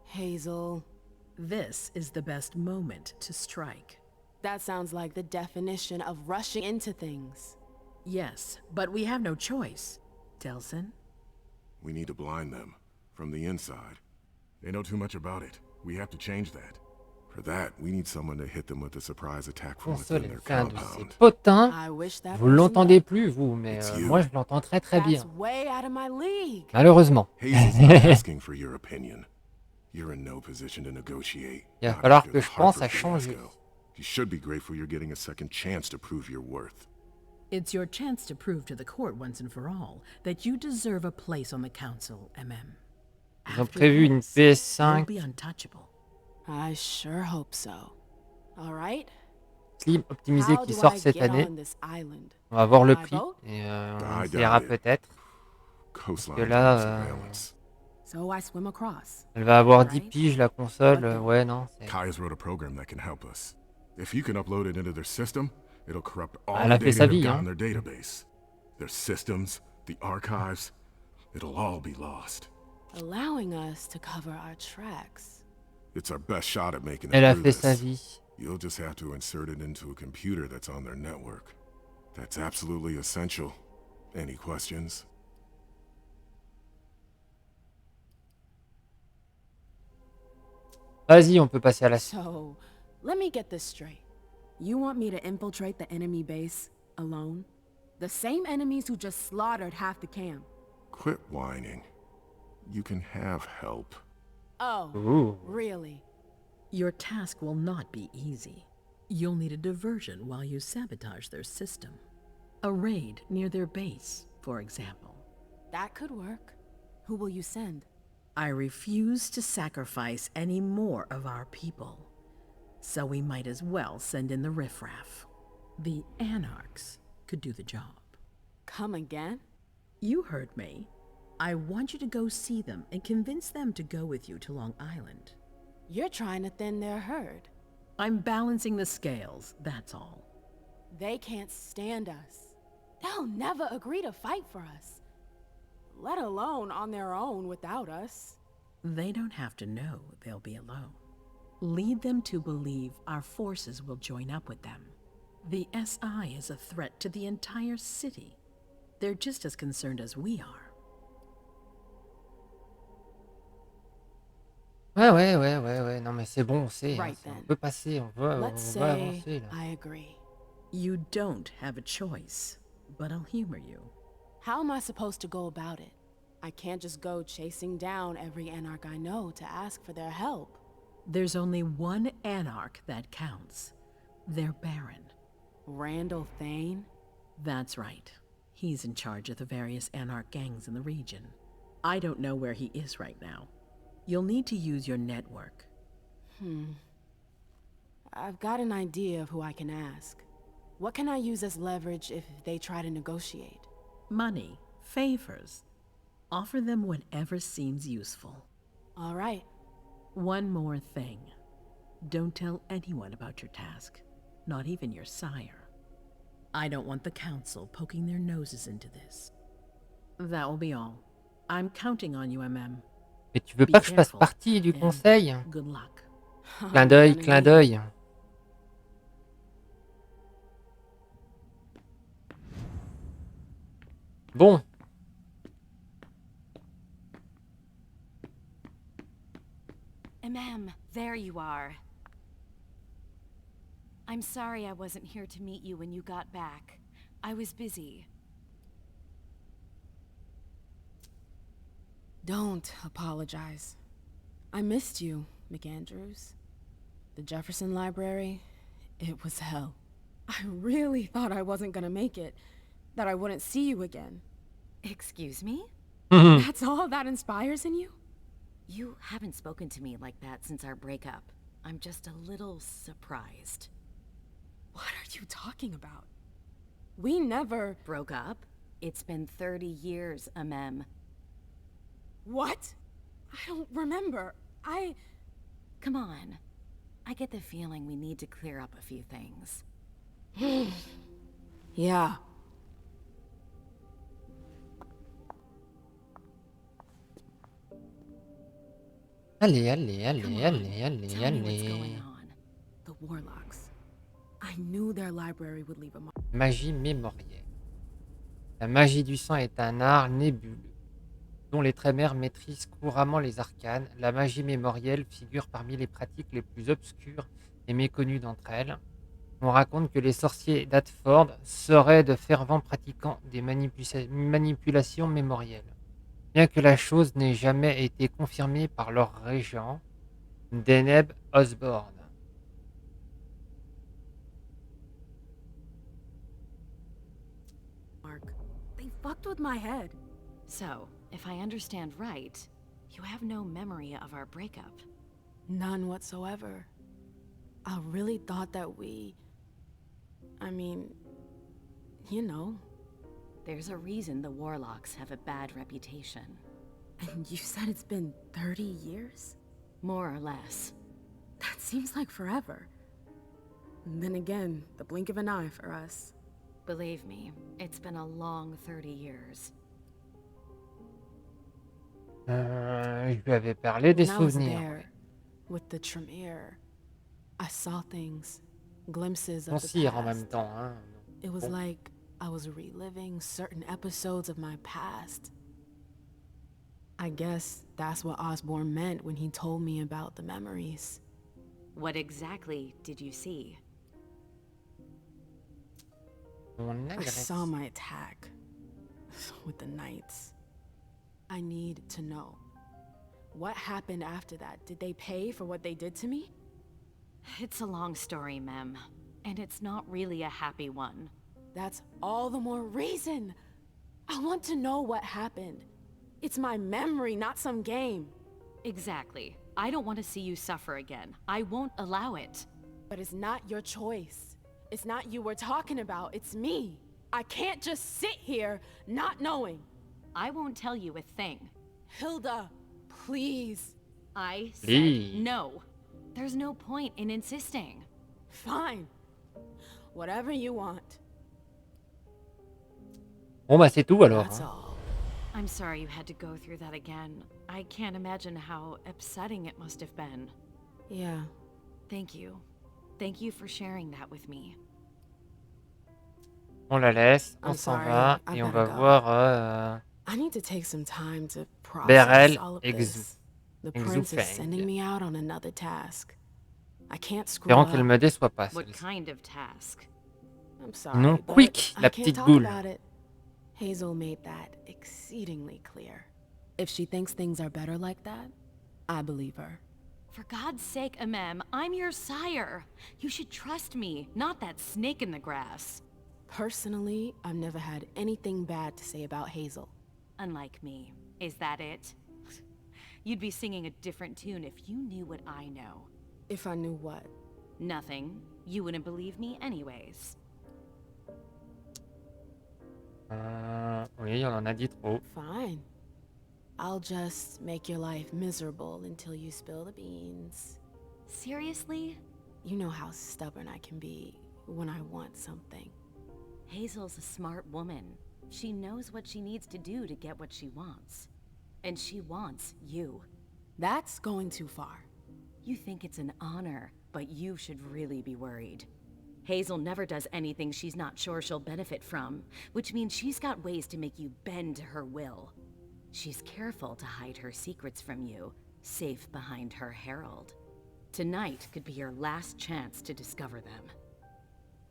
Hazel. This is the best moment to strike. That sounds like the definition of rushing into things. Yes, but we have no choice. Delson? We need to blind them. From the inside. They know too much about it. We have to change that. For that, we need someone to hit them with a surprise attack from within their Un de ces compound. potins. I wish that Vous person l'entendez luck. plus, vous, mais It's you. moi je l'entends très très That's bien. way out of my league. Malheureusement. Hazel's not asking for your opinion. You're in no position to negotiate. Il va not falloir after que the je pense Harper à changer. fiasco. You should be grateful you're getting a second chance to prove your worth. It's your chance to prove to the court once and for all that you deserve a place on the council, MM. Ils ont prévu une PS5. You'll be untouchable. I sure hope so. All right. Slim optimisé How qui do sort I cette get année. on this island? On va voir le By prix boat? et on I essaiera doubt it. peut-être. Parce Coastline que là, surveillance. So I swim across. elle va avoir 10 Right. piges la console. What then? Ouais, non. Kaya's wrote a program that can help us. If you can upload it into their system, it'll corrupt all Elle a the fait data sa they've vie, got hein. in their database. Their systems, the archives, it'll all be lost. Allowing us to cover our tracks. It's our best shot at making it Elle a through fait this. sa vie. You'll just have to insert it into a computer that's on their network. That's absolutely essential. Any questions? Vas-y, on peut passer à la suite. So, let me get this straight. You want me to infiltrate the enemy base alone? The same enemies who just slaughtered half the camp. Quit whining. You can have help. Oh, Ooh. really? Your task will not be easy. You'll need a diversion while you sabotage their system. A raid near their base, for example. That could work. Who will you send? I refuse to sacrifice any more of our people. So we might as well send in the riffraff. The Anarchs could do the job. Come again? You heard me. I want you to go see them and convince them to go with you to Long Island. You're trying to thin their herd. I'm balancing the scales, that's all. They can't stand us. They'll never agree to fight for us. Let alone on their own without us. They don't have to know they'll be alone. Lead them to believe our forces will join up with them. The SI is a threat to the entire city. They're just as concerned as we are. Ouais. Non, mais c'est bon, on sait. Right On then. peut passer, on va Let's say avancer là. I agree. You don't have a choice, but I'll humor you. How am I supposed to go about it? I can't just go chasing down every Anarch I know to ask for their help. There's only one Anarch that counts. Their Baron. Randall Thane? That's right. He's in charge of the various Anarch gangs in the region. I don't know where he is right now. You'll need to use your network. I've got an idea of who I can ask. What can I use as leverage if they try to negotiate? Money, favors. Offer them whatever seems useful. All right. One more thing. Don't tell anyone about your task, not even your sire. I don't want the council poking their noses into this. That will be all. I'm counting on you, MM. Mais tu veux Be pas que je fasse careful, partie du and conseil? good luck. Clin d'œil, clin d'œil. Bon. There you are. I'm sorry I wasn't here to meet you when you got back. I was busy. Don't apologize. I missed you, McAndrews. The Jefferson Library, it was hell. I really thought I wasn't gonna make it, that I wouldn't see you again. Excuse me? That's all that inspires in you? You haven't spoken to me like that since our breakup. I'm just a little surprised. What are you talking about? We never... Broke up? It's been 30 years, Amem. What? I don't remember. Come on. I get the feeling we need to clear up a few things. Yeah. Allez. Tell me what's going on. The Warlocks. I knew their library would leave a mark. Magie mémorielle. La magie du sang est un art nébuleux, dont les Trémères maîtrisent couramment les arcanes. La magie mémorielle figure parmi les pratiques les plus obscures et méconnues d'entre elles. On raconte que les sorciers d'Hatford seraient de fervents pratiquants des manipulations mémorielles. Bien que la chose n'ait jamais été confirmée par leur régent, Deneb Osborne. Mark, they fucked with my head. So, if I understand right, you have no memory of our breakup. None whatsoever. I really thought that I mean, you know. There's a reason the Warlocks have a bad reputation. And you said it's been 30 years? More or less. That seems like forever. And then again, the blink of an eye for us. Believe me, it's been a long 30 years. Je lui avais parlé des When I was souvenirs. there, with the Tremere, I saw things, glimpses On of the cire en même past. temps, hein. It was Bon. like I was reliving certain episodes of my past. I guess that's what Osborne meant when he told me about the memories. What exactly did you see? On I agresse. saw my attack with the Knights. I need to know. What happened after that? Did they pay for what they did to me? It's a long story, Mem. And it's not really a happy one. That's all the more reason. I want to know what happened. It's my memory, not some game. Exactly. I don't want to see you suffer again. I won't allow it. But it's not your choice. It's not you we're talking about, it's me. I can't just sit here not knowing. I won't tell you a thing. Hilda, please. I said Please. no. There's no point in insisting. Fine. Whatever you want. Bon bah c'est tout alors. That's Hein. all. I'm sorry you had to go through that again. I can't imagine how upsetting it must have been. Yeah. Thank you. Thank you for sharing that with me. On la laisse, on I'm s'en sorry, va I et on better va go. voir I need to take some time to process Beryl all of Exu. this. The prince is Exufeng. sending me out on another task. I can't screw Espérons qu'elle up. me déçoit pas. What Celle-ci. kind of task? I'm sorry, Non, but quick, I la can't petite talk boule. about it. Hazel made that exceedingly clear. If she thinks things are better like that, I believe her. For God's sake, Amem, I'm your sire. You should trust me, not that snake in the grass. Personally, I've never had anything bad to say about Hazel. Unlike me. Is that it? You'd be singing a different tune if you knew what I know. If I knew what? Nothing. You wouldn't believe me anyways. Oui, on en a dit trop. Fine. I'll just make your life miserable until you spill the beans. Seriously? You know how stubborn I can be when I want something. Hazel's a smart woman. She knows what she needs to do to get what she wants. And she wants you. That's going too far. You think it's an honor, but you should really be worried. Hazel never does anything she's not sure she'll benefit from, which means she's got ways to make you bend to her will. She's careful to hide her secrets from you, safe behind her herald. Tonight could be your last chance to discover them.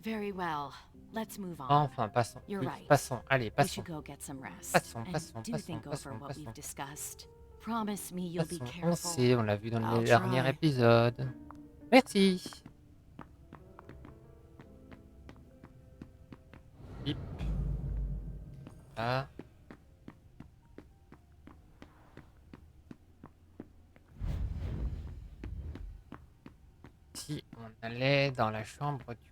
Very well. Let's move on. Enfin, passons. You're Oui, right. passons. Allez, We passons. should go get some rest. Passons, And passons, do passons, think over passons, what we've passons. discussed. Promise me you'll be Passons. On careful. sait, on l'a vu dans I'll le dernier try. épisode. Merci. Bip. Là. Si on allait dans la chambre du...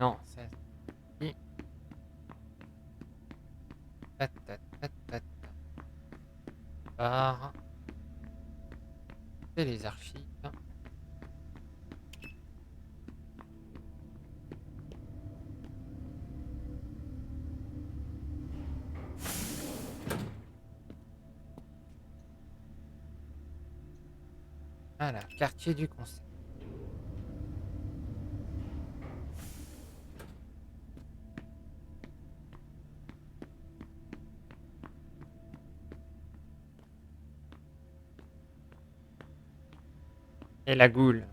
Non, c'est... Si. Ta, ta, ta, ta, ta. Par... C'est les archives. Voilà, quartier du conseil. Et la goule.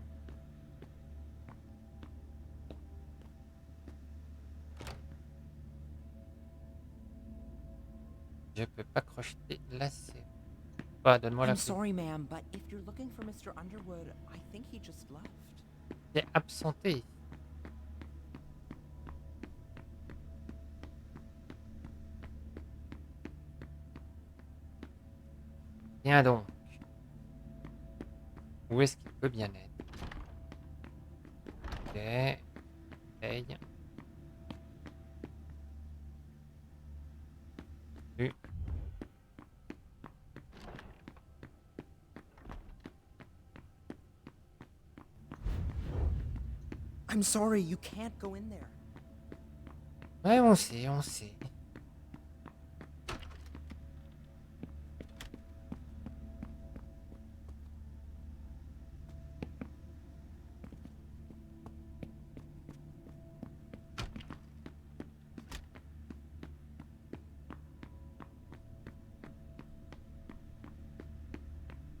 Je peux pas crocheter la serre. Bah, donne-moi la I'm clé. sorry, ma'am, but if you're looking for Mr. Underwood, I think he just left. Il est absenté. Tiens donc. Où est-ce qu'il peut bien être? Ok. Paye. U. I'm sorry, you can't go in there. Ouais, on sait, on sait.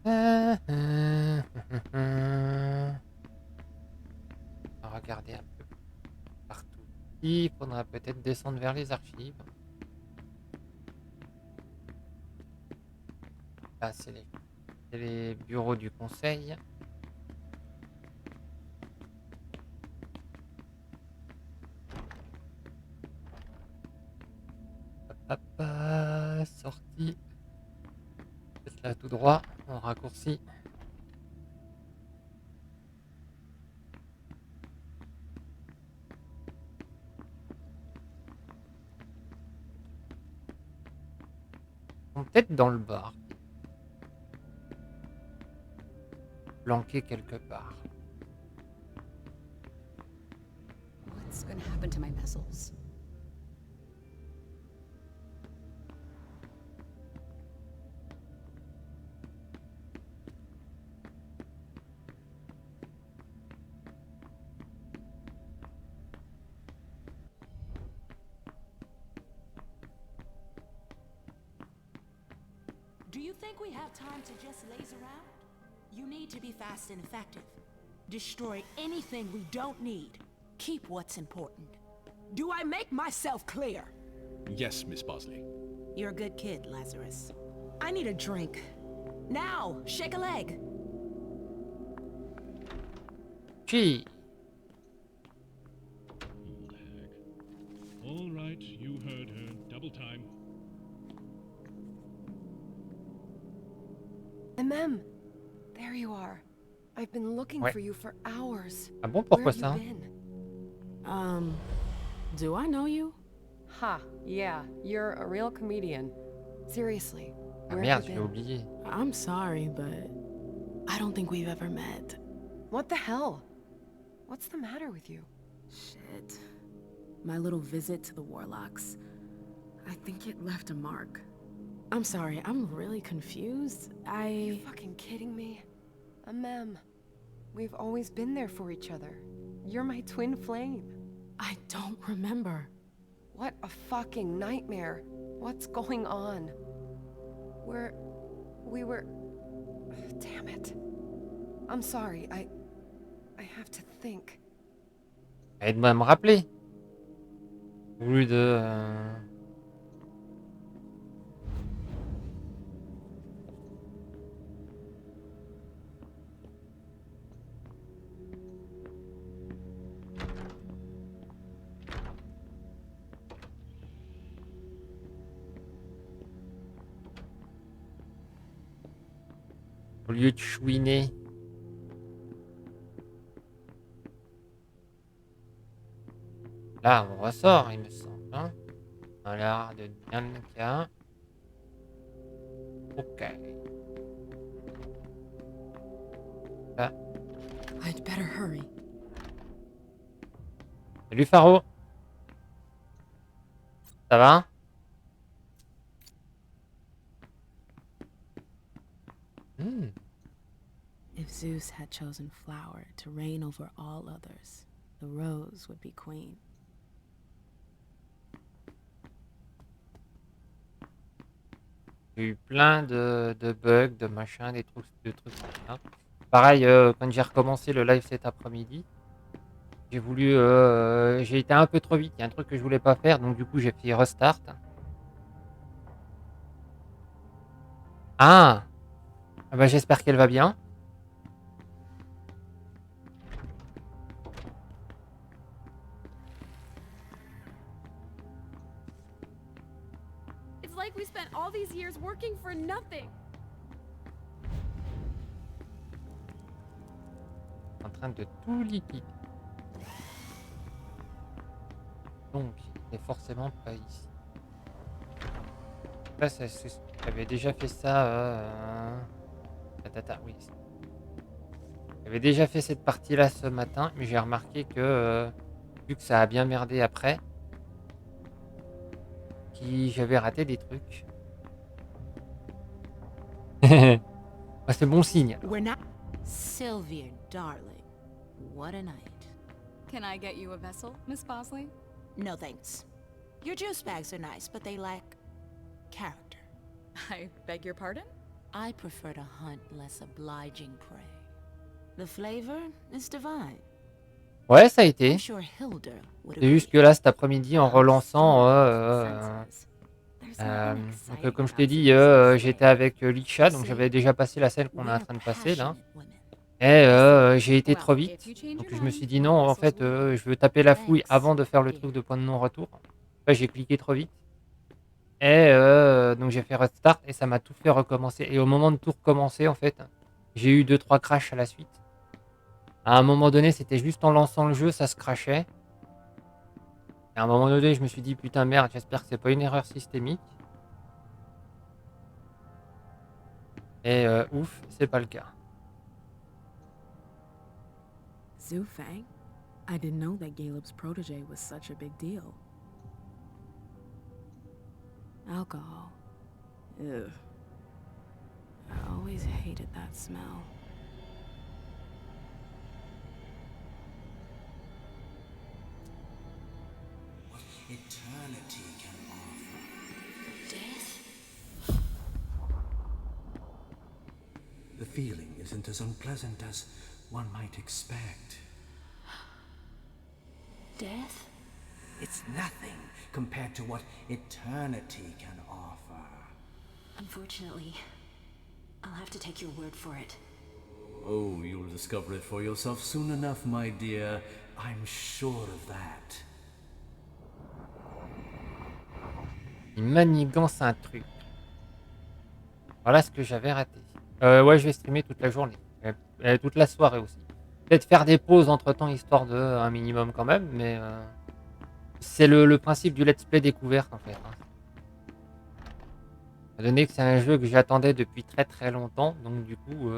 On va regarder un peu partout. Il faudra peut-être descendre vers les archives. Là, c'est les bureaux du conseil. Hop, hop, sortie. C'est là tout droit, on raccourcit. Ils sont peut-être dans le bar. Planqués quelque part. What's gonna happen to my vessels? Do you think we have time to just laze around? You need to be fast and effective. Destroy anything we don't need. Keep what's important. Do I make myself clear? Yes, Miss Bosley. You're a good kid, Lazarus. I need a drink. Now, shake a leg. Gee. All right, you heard her. Double time. MM, there you are. I've been looking Ouais. for you for hours. Ah bon, Where pourquoi have you ça? been? Do I know you? Ha, yeah, you're a real comedian. Seriously, Ah where merde, have je you l'ai been? oublié. I'm sorry, but I don't think we've ever met. What the hell? What's the matter with you? Shit. My little visit to the Warlocks. I think it left a mark. I'm sorry, I'm really confused. Are you fucking kidding me? MM, We've always been there for each other. You're my twin flame. I don't remember. What a fucking nightmare. What's going on? We were... Damn it. I'm sorry, I have to think. Aide-moi à me rappeler. Au lieu de... Au lieu de chouiner. Là, on ressort, il me semble. Hein. On a l'air de bien le cas. Ok. Là. I'd better hurry. Salut Faro. Ça va? If Zeus had chosen flower to reign over all others, the rose would be queen. J'ai eu plein de bugs, de machins, des trucs, comme ça. Pareil, quand j'ai recommencé le live cet après-midi, j'ai voulu, j'ai été un peu trop vite. Il y a un truc que je voulais pas faire, donc du coup j'ai fait restart. Ah, ah bah, j'espère qu'elle va bien. It's like we spent all these years working for nothing. En train de tout liquider. Donc, il est forcément pas ici. Là, j'avais déjà fait ça. Oui. J'avais déjà fait cette partie-là ce matin, mais j'ai remarqué que, vu que ça a bien merdé après, j'avais raté des trucs. Ah, c'est bon signe. We're not... Sylvia, darling. What a night. Can I get you a vessel, Miss Bosley? No thanks. Your juice bags are nice, but they lack character. I beg your pardon? I prefer to hunt less obliging prey. The flavor is divine. Ouais, ça a I'm été. sure Hilda would C'est juste agree. que là, cet après-midi, en relançant, There's nothing donc, exciting comme je about t'ai dit, seducing j'étais slaves. avec Lisha, donc See, j'avais déjà passé la scène qu'on est en we're train de passer là. passionate women. Et I see. j'ai été trop Well, if vite. you change Donc your je me suis mind, dit non, en whistles fait, will blow. je veux taper la fouille Thanks, avant de faire le dear. truc de point de non-retour. Après, j'ai cliqué trop vite. Et donc j'ai fait restart et ça m'a tout fait recommencer. Et au moment de tout recommencer, en fait, j'ai eu 2-3 crashs à la suite. À un moment donné, c'était juste en lançant le jeu, ça se crashait. Et à un moment donné, je me suis dit putain merde, j'espère que c'est pas une erreur systémique. Et ouf, c'est pas le cas. Zhu Fang? I didn't know that Caleb's protege was such a big deal. Alcohol. Ugh. I always hated that smell. What eternity can offer. Death? The feeling isn't as unpleasant as one might expect. Death? It's nothing compared to what eternity can offer. Unfortunately, I'll have to take your word for it. Oh, you'll discover it for yourself soon enough, my dear. I'm sure of that. Il manigance un truc. Voilà ce que j'avais raté. Ouais, je vais streamer toute la journée. Toute la soirée aussi. Peut-être faire des pauses entre-temps, histoire de un minimum quand même, mais c'est le principe du let's play découverte en fait. Hein. Étant donné que c'est un jeu que j'attendais depuis très très longtemps, donc du coup,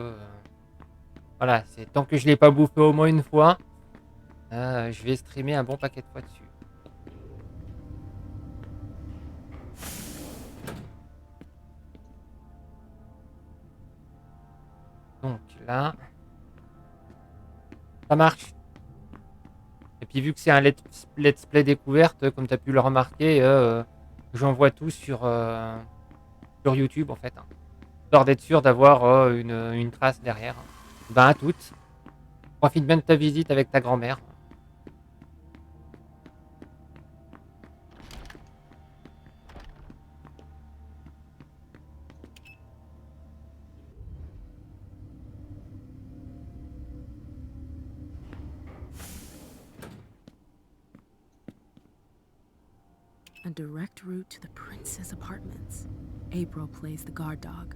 voilà, c'est tant que je l'ai pas bouffé au moins une fois, je vais streamer un bon paquet de fois dessus. Donc là, ça marche. Et puis vu que c'est un let's play découverte, comme tu as pu le remarquer, j'envoie tout sur YouTube en fait. Hein. Histoire d'être sûr d'avoir une trace derrière. Ben à toutes. Profite bien de ta visite avec ta grand-mère. A direct route to the prince's apartments. April plays the guard dog.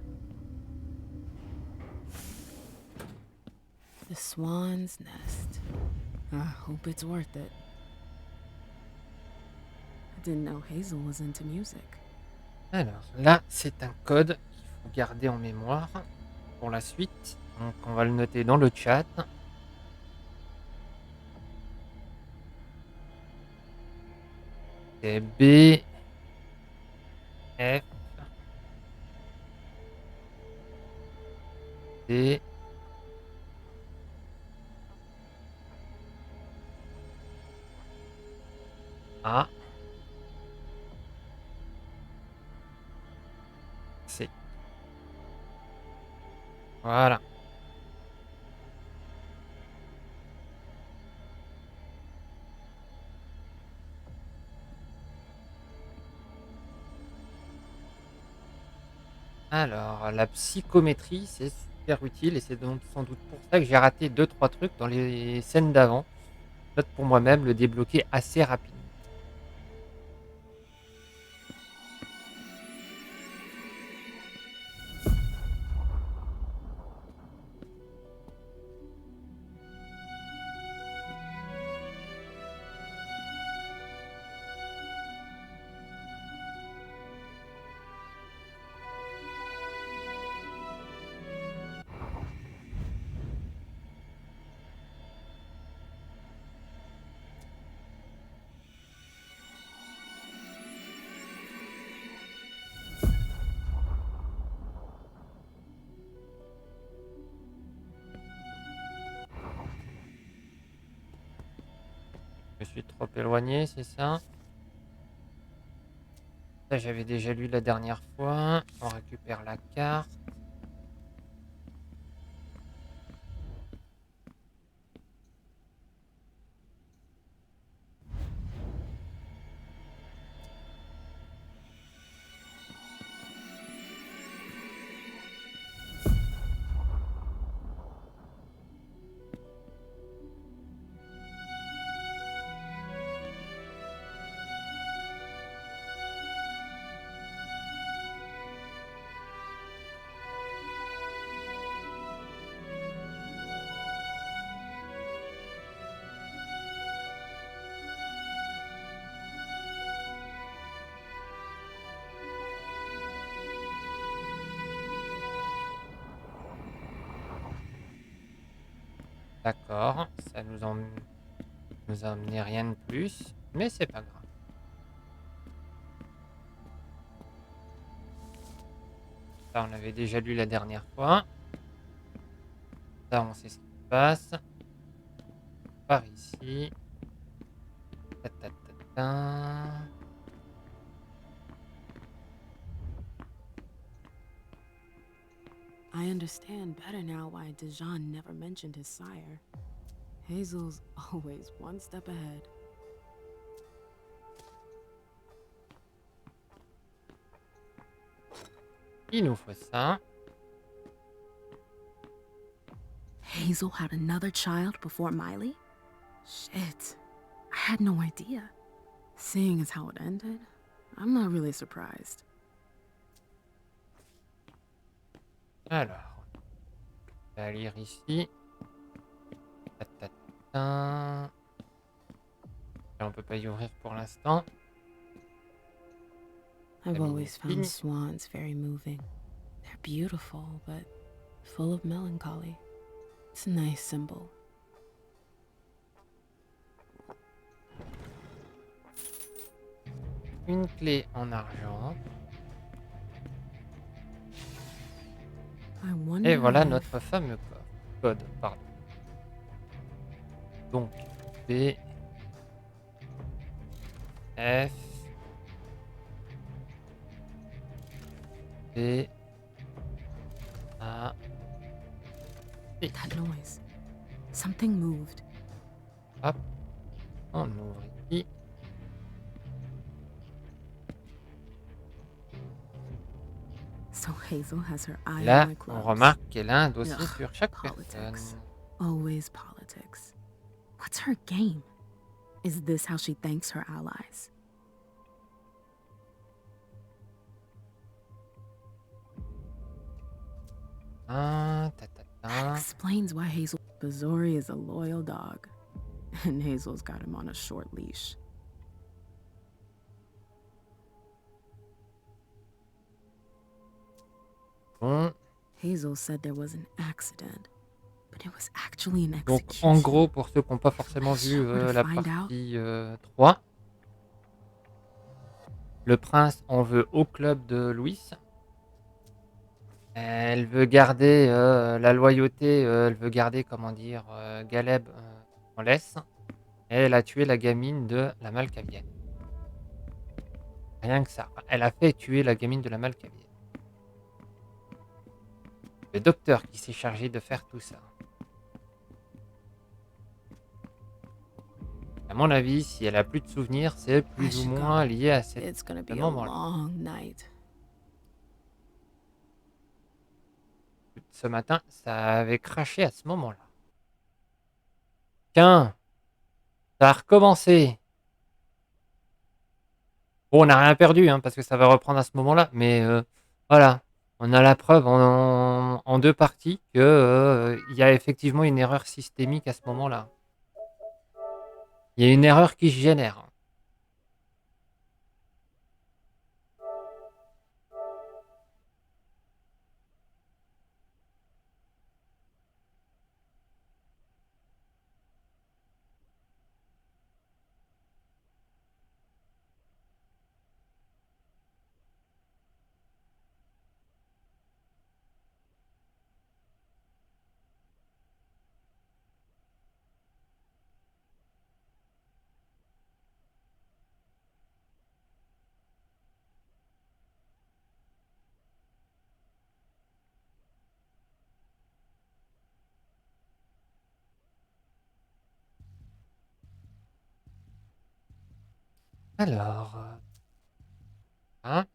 The Swan's Nest. I hope it's worth it. I didn't know Hazel was into music. Alors là, c'est un code qu'il faut garder en mémoire pour la suite. Donc on va le noter dans le chat. C'est B F D A C. Voilà. Alors, la psychométrie, c'est super utile et c'est donc sans doute pour ça que j'ai raté 2-3 trucs dans les scènes d'avant. Note pour moi-même le débloquer assez rapidement. Je suis trop éloigné, c'est ça? Ça, j'avais déjà lu la dernière fois. On récupère la carte. D'accord, ça nous a emmené rien de plus, mais c'est pas grave. Ça, on avait déjà lu la dernière fois. Ça, on sait ce qui se passe. Par ici. Ta, ta, ta, ta. I understand better now why Dijon never mentioned his sire. Hazel's always one step ahead. Il nous faut ça. Hazel had another child before Miley? Shit. I had no idea. Seeing as how it ended, I'm not really surprised. Alors, on va lire ici. Ta, ta, ta. Là, on peut pas y ouvrir pour l'instant. I've always found swans very moving. They're beautiful, but full of melancholy. It's a nice symbol. Une clé en argent. Et voilà notre fameux code. Pardon. Donc, B, F, D, A, C. That noise. Something moved. Hop, on ouvre ici. So Hazel has her eye Là, on my on clubs. remarque qu'elle a un dossier Ugh, sur chaque politics. personne. Always politics. What's her game? Is this how she thanks her allies? Ah, ta, ta, That ta. explains why Hazel Bazori is a loyal dog. And Hazel's got him on a short leash. Bon. Hazel said there was an accident, but it was actually an Donc, execution. en gros, pour ceux qui n'ont pas forcément vu la partie 3, le prince en veut au club de Louis. Elle veut garder la loyauté, elle veut garder, comment dire, Galeb en laisse. Et elle a tué la gamine de la Malkavienne. Rien que ça. Elle a fait tuer la gamine de la Malkavienne. Le docteur qui s'est chargé de faire tout ça. À mon avis, si elle a plus de souvenirs, c'est plus ou moins lié à ce moment-là. Ce matin, ça avait craché à ce moment-là. Tiens, ça a recommencé. Bon, on n'a rien perdu, hein, parce que ça va reprendre à ce moment-là. Mais voilà, on a la preuve en deux parties qu'il y a effectivement une erreur systémique à ce moment-là. Il y a une erreur qui se génère. Alors, hein?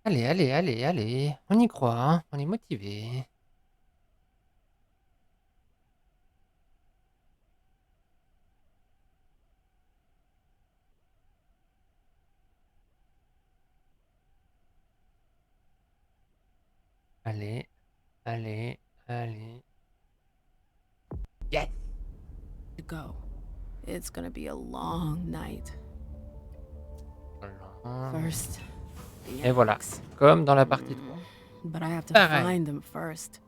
Allez, allez, allez, allez. On y croit, hein. On est motivé. Allez, allez, allez. Yes! To go. It's gonna be a long night. First, the Et voilà, eggs. comme dans la partie 3. But I have to Pareil. find them first.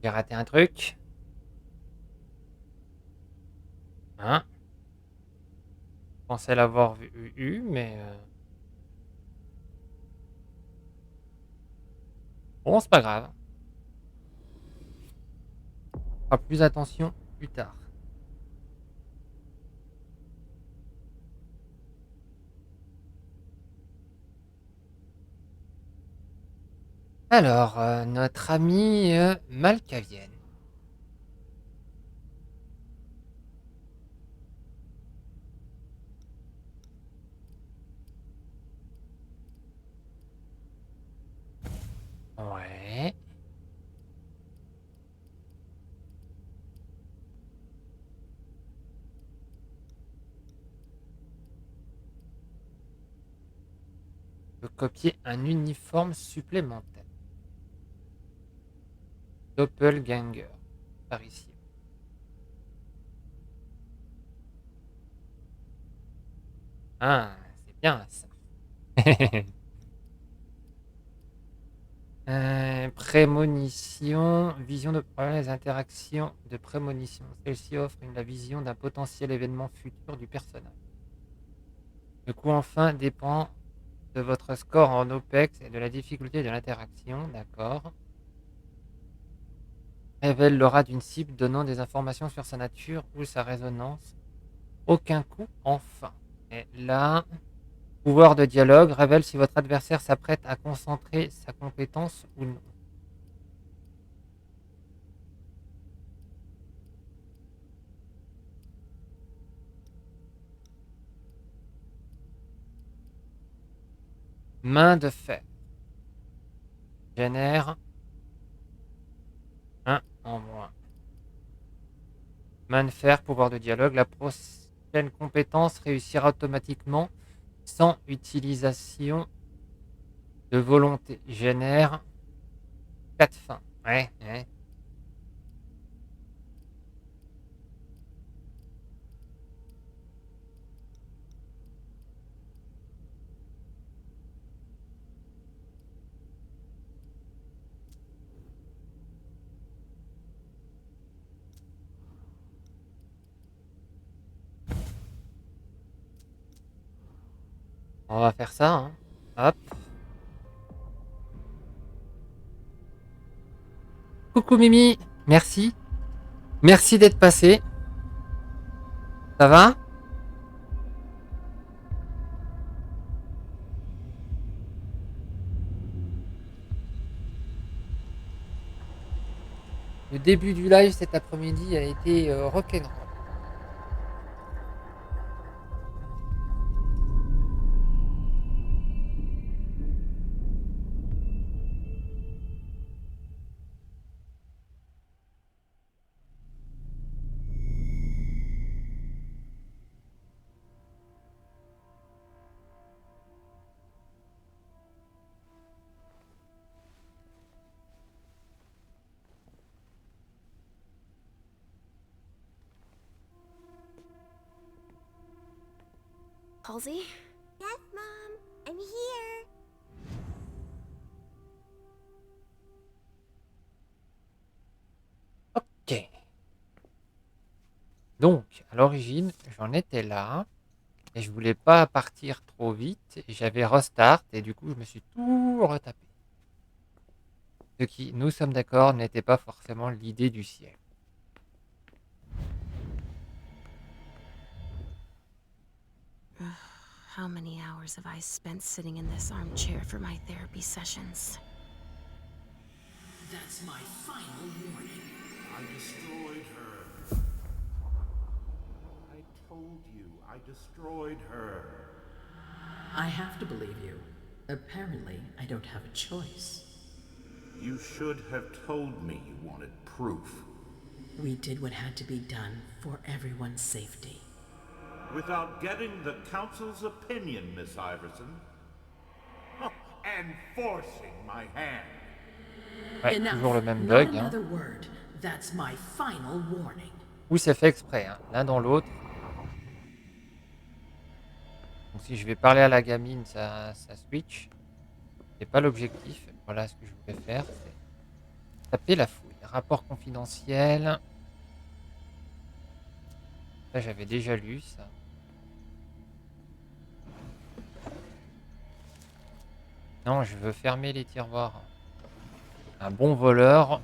J'ai raté un truc. Hein? Je pensais l'avoir vu, mais... Bon, c'est pas grave. On fera plus attention plus tard. Alors, notre ami Malkavienne. Ouais. Je peux copier un uniforme supplémentaire. Doppelganger. Par ici. Ah, c'est bien ça. Prémonition, vision de les interactions de prémonition. Celle-ci offre la vision d'un potentiel événement futur du personnage. Le coût enfin dépend de votre score en OPEX et de la difficulté de l'interaction, d'accord. Révèle l'aura d'une cible donnant des informations sur sa nature ou sa résonance. Aucun coup, enfin. Et là, pouvoir de dialogue révèle si votre adversaire s'apprête à concentrer sa compétence ou non. Main de fer. Génère 1 en moins. Main de fer, pouvoir de dialogue. La prochaine compétence réussira automatiquement sans utilisation de volonté. Génère 4 fins. Ouais, ouais. On va faire ça, hein. Hop. Coucou Mimi, merci. Merci d'être passé. Ça va? Le début du live cet après-midi a été rock'n'roll. Halsey? Yes, Mom. I'm here. Ok. Donc, à l'origine, j'en étais là. Et je voulais pas partir trop vite. Et j'avais restart. Et du coup, je me suis tout retapé. Ce qui, nous sommes d'accord, n'était pas forcément l'idée du siècle. How many hours have I spent sitting in this armchair for my therapy sessions? That's my final warning. I destroyed her. I told you I destroyed her. I have to believe you. Apparently, I don't have a choice. You should have told me you wanted proof. We did what had to be done for everyone's safety. Without getting the Council's opinion, Miss Iverson. And forcing my hand. Ouais, Enough. toujours le même Not bug. Hein. another word. That's my final warning. Ou c'est fait exprès, hein, l'un dans l'autre. Donc si je vais parler à la gamine, ça switch. C'est pas l'objectif. Voilà ce que je voulais faire, c'est taper la fouille. Rapport confidentiel. Ça, j'avais déjà lu ça. Non, je veux fermer les tiroirs. Un bon voleur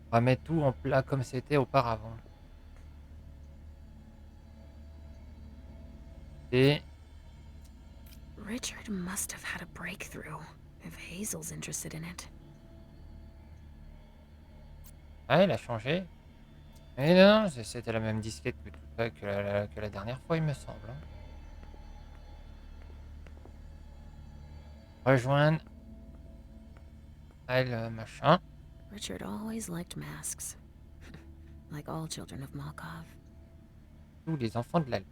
va mettre tout en plat comme c'était auparavant. Et Richard must have had a breakthrough if Hazel's interested in it. ah, il a changé. Mais non, c'était la même disquette que la dernière fois, il me semble. Hein. Rejoindre. Elle, machin. Richard always liked masks. Like all children of Malkov. Tous les enfants de la lune.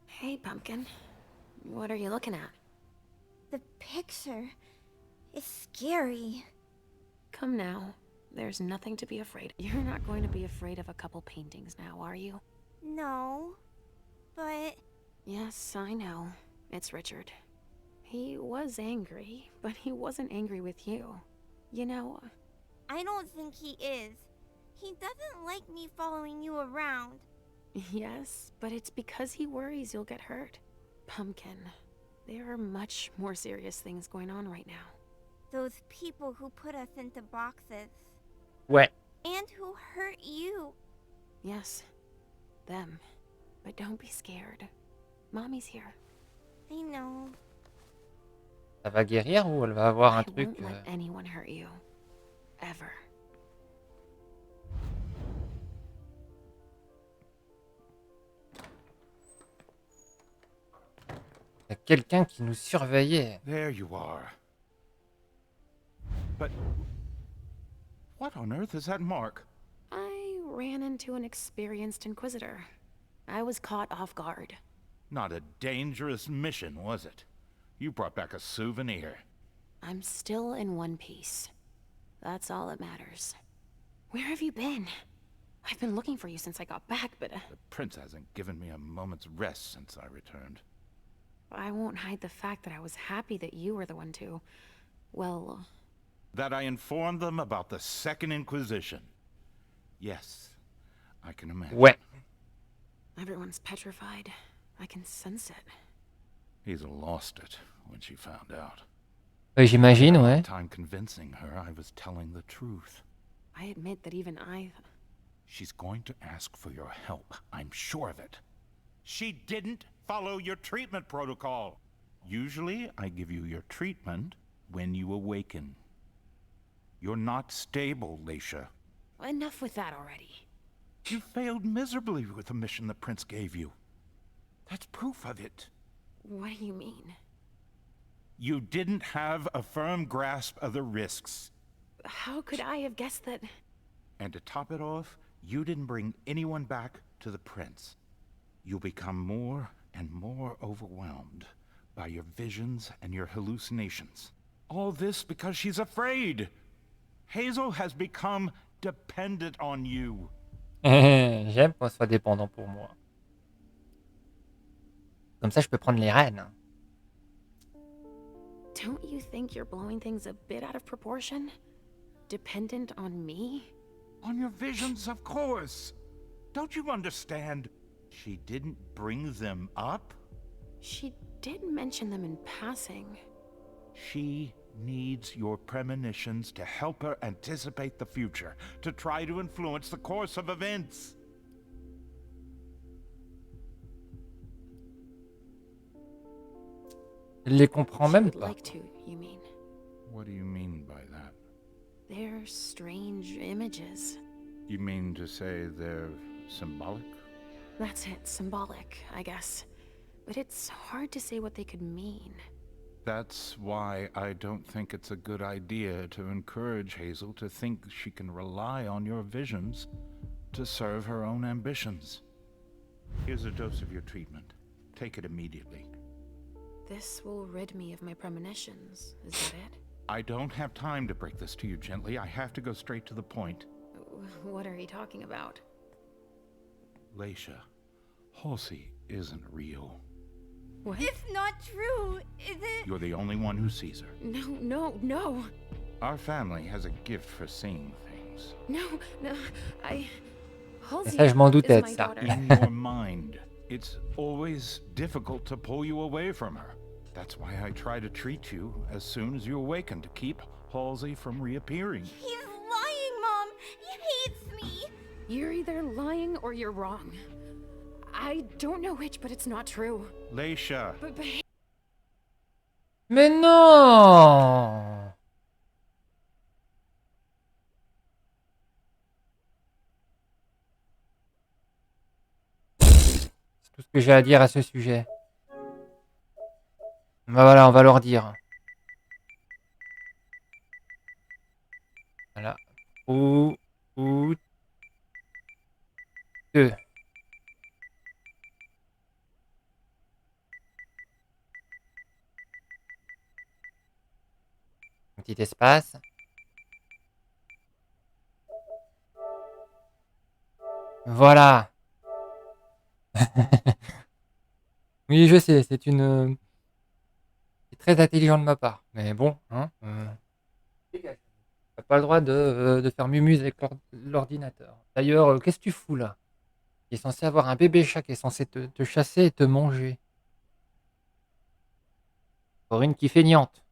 Hey, Pumpkin. What are you looking at? The picture is scary. Come now. There's nothing to be afraid of. You're not going to be afraid of a couple paintings now, are you? No, but... Yes, I know. It's Richard. He was angry, but he wasn't angry with you. You know... I don't think he is. He doesn't like me following you around. Yes, but it's because he worries you'll get hurt. Pumpkin, there are much more serious things going on right now. Those people who put us into boxes. Ouais. And who hurt you. Yes, them. But don't be scared. Mommy's here. I know. Ça va guérir ou elle va avoir un I truc won't let anyone hurt you. Ever. Il y a quelqu'un qui nous surveillait. There you are. But what on earth is that mark? I ran into an experienced Inquisitor. I was caught off guard. Not a dangerous mission, was it? You brought back a souvenir. I'm still in one piece. That's all that matters. Where have you been? I've been looking for you since I got back, but... The prince hasn't given me a moment's rest since I returned. I won't hide the fact that I was happy that you were the one to... well... That I informed them about the Second Inquisition. Yes, I can imagine. Ouais. Everyone's petrified. I can sense it. Hazel lost it when she found out. J'imagine, ouais. Time convincing her I was telling the truth. I admit that even I... She's going to ask for your help. I'm sure of it. She didn't follow your treatment protocol. Usually, I give you your treatment when you awaken. You're not stable, Leisha. Enough with that already. You failed miserably with the mission the prince gave you. That's proof of it. What do you mean? You didn't have a firm grasp of the risks. How could I have guessed that... And to top it off, you didn't bring anyone back to the prince. You'll become more and more overwhelmed by your visions and your hallucinations. All this because she's afraid. Hazel has become dependent on you. J'aime qu'on soit dépendant pour moi. Comme ça, je peux prendre les rênes. Don't you think you're blowing things a bit out of proportion? Dependent on me? On your visions, of course. Don't you understand? She didn't bring them up. She did mention them in passing. She needs your premonitions to help her anticipate the future, to try to influence the course of events. Elle les comprend même pas. Like to, you mean? What do you mean by that? They're strange images. You mean to say they're symbolic? That's it, symbolic, I guess. But it's hard to say what they could mean. That's why I don't think it's a good idea to encourage Hazel to think she can rely on your visions to serve her own ambitions. Here's a dose of your treatment. Take it immediately. This will rid me of my premonitions, is that it? I don't have time to break this to you gently. I have to go straight to the point. What are you talking about? Leisha, Halsey isn't real. What? It's not true, is it? You're the only one who sees her. No. Our family has a gift for seeing things. No, Halsey Ça, je m'en doutais is de my ça. daughter. In your mind, it's always difficult to pull you away from her. That's why I try to treat you as soon as you awaken to keep Halsey from reappearing. He's lying, Mom! He hates me! You're either lying or you're wrong. I don't know which, but it's not true. Leisha! But Mais non! C'est tout ce que j'ai à dire à ce sujet. Ben voilà, on va leur dire. Voilà. Ou deux. Un petit espace. Voilà. Oui, je sais, c'est une... C'est très intelligent de ma part. Mais bon, hein. T'as pas le droit de faire mumuse avec l'ordinateur. D'ailleurs, qu'est-ce que tu fous là? Il est censé avoir un bébé chat qui est censé te chasser et te manger. Corinne qui feignante.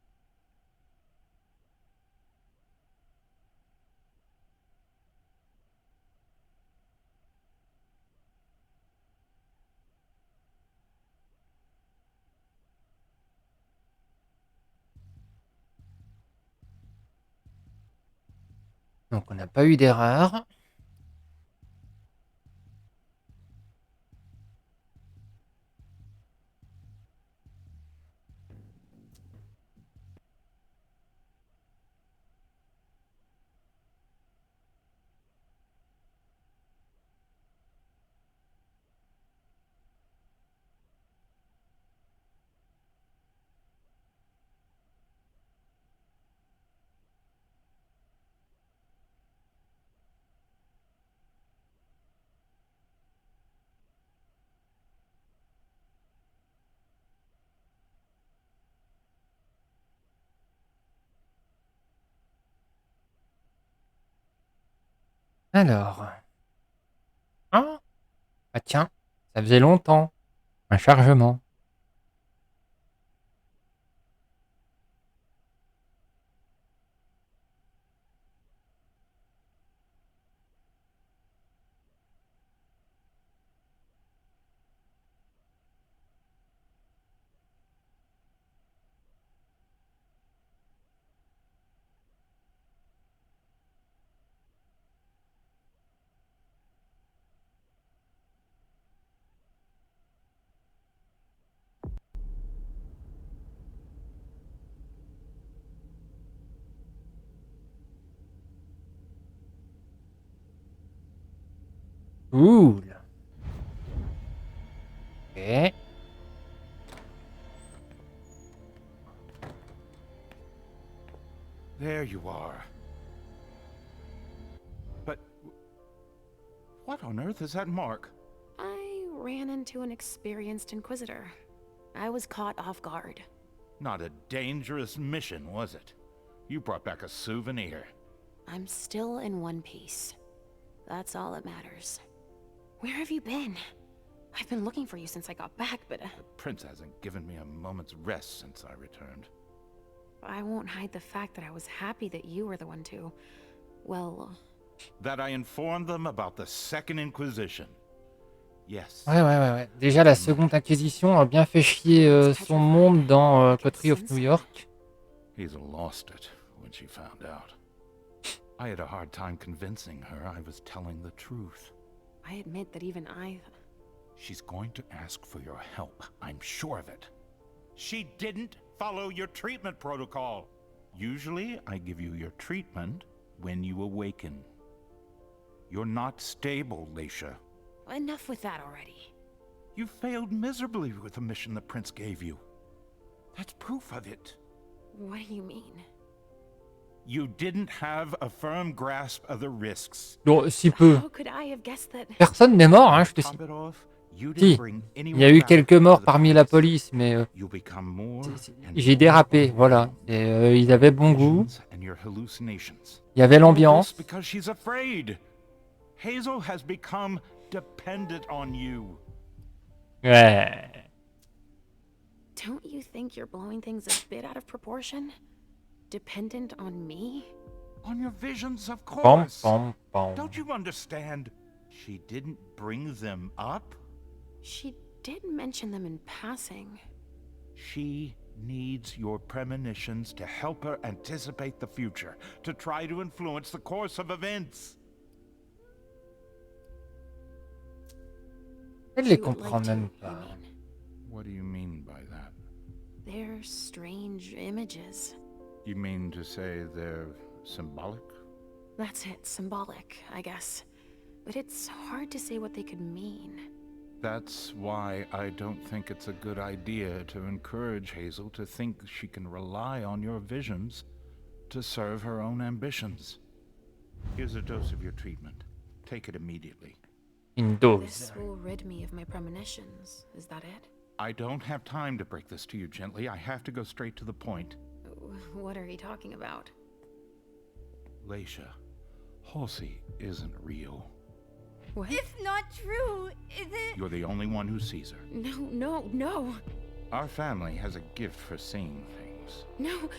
Donc on n'a pas eu d'erreur. Alors. Ah, ah tiens, ça faisait longtemps. Un chargement. Cool. Ok. There you are. But... what on earth is that mark? I ran into an experienced Inquisitor. I was caught off guard. Not a dangerous mission, was it? You brought back a souvenir. I'm still in one piece. That's all that matters. Where have you been? I've been looking for you since I got back, but... The prince hasn't given me a moment's rest since I returned. I won't hide the fact that I was happy that you were the one to... well... That I informed them about the Second Inquisition. Yes. Ouais. Déjà, la Seconde Inquisition a bien fait chier son monde dans Coterie of New York. Hazel lost it when she found out. I had a hard time convincing her I was telling the truth. I admit that even I... She's going to ask for your help, I'm sure of it. She didn't follow your treatment protocol. Usually, I give you your treatment when you awaken. You're not stable, Leisha. Enough with that already. You failed miserably with the mission the Prince gave you. That's proof of it. What do you mean? You didn't have a firm grasp of the risks. Bon, si peu. How could I have guessed that... Personne n'est mort, hein, je te cite. Si, il y a eu quelques morts parmi la police, mais j'ai dérapé, voilà. Et, ils avaient bon goût. Il y avait l'ambiance. Hazel has become dependent on you. Ouais. Don't you think you're blowing things a bit out of proportion? Dependent on me? On your visions, of Pom, course. pom, pom. Don't you understand? She didn't bring them up. She did mention them in passing. She needs your premonitions to help her anticipate the future, to try to influence the course of events. Elle les comprend même pas. What do you mean by that? They're strange images. You mean to say they're symbolic? That's it, symbolic, I guess. But it's hard to say what they could mean. That's why I don't think it's a good idea to encourage Hazel to think she can rely on your visions to serve her own ambitions. Here's a dose of your treatment. Take it immediately. Une dose. This will rid me of my premonitions. Is that it? I don't have time to break this to you gently. I have to go straight to the point. What are you talking about? Leisha, Halsey isn't real. What? It's not true, is it? You're the only one who sees her. No. Our family has a gift for seeing things. No,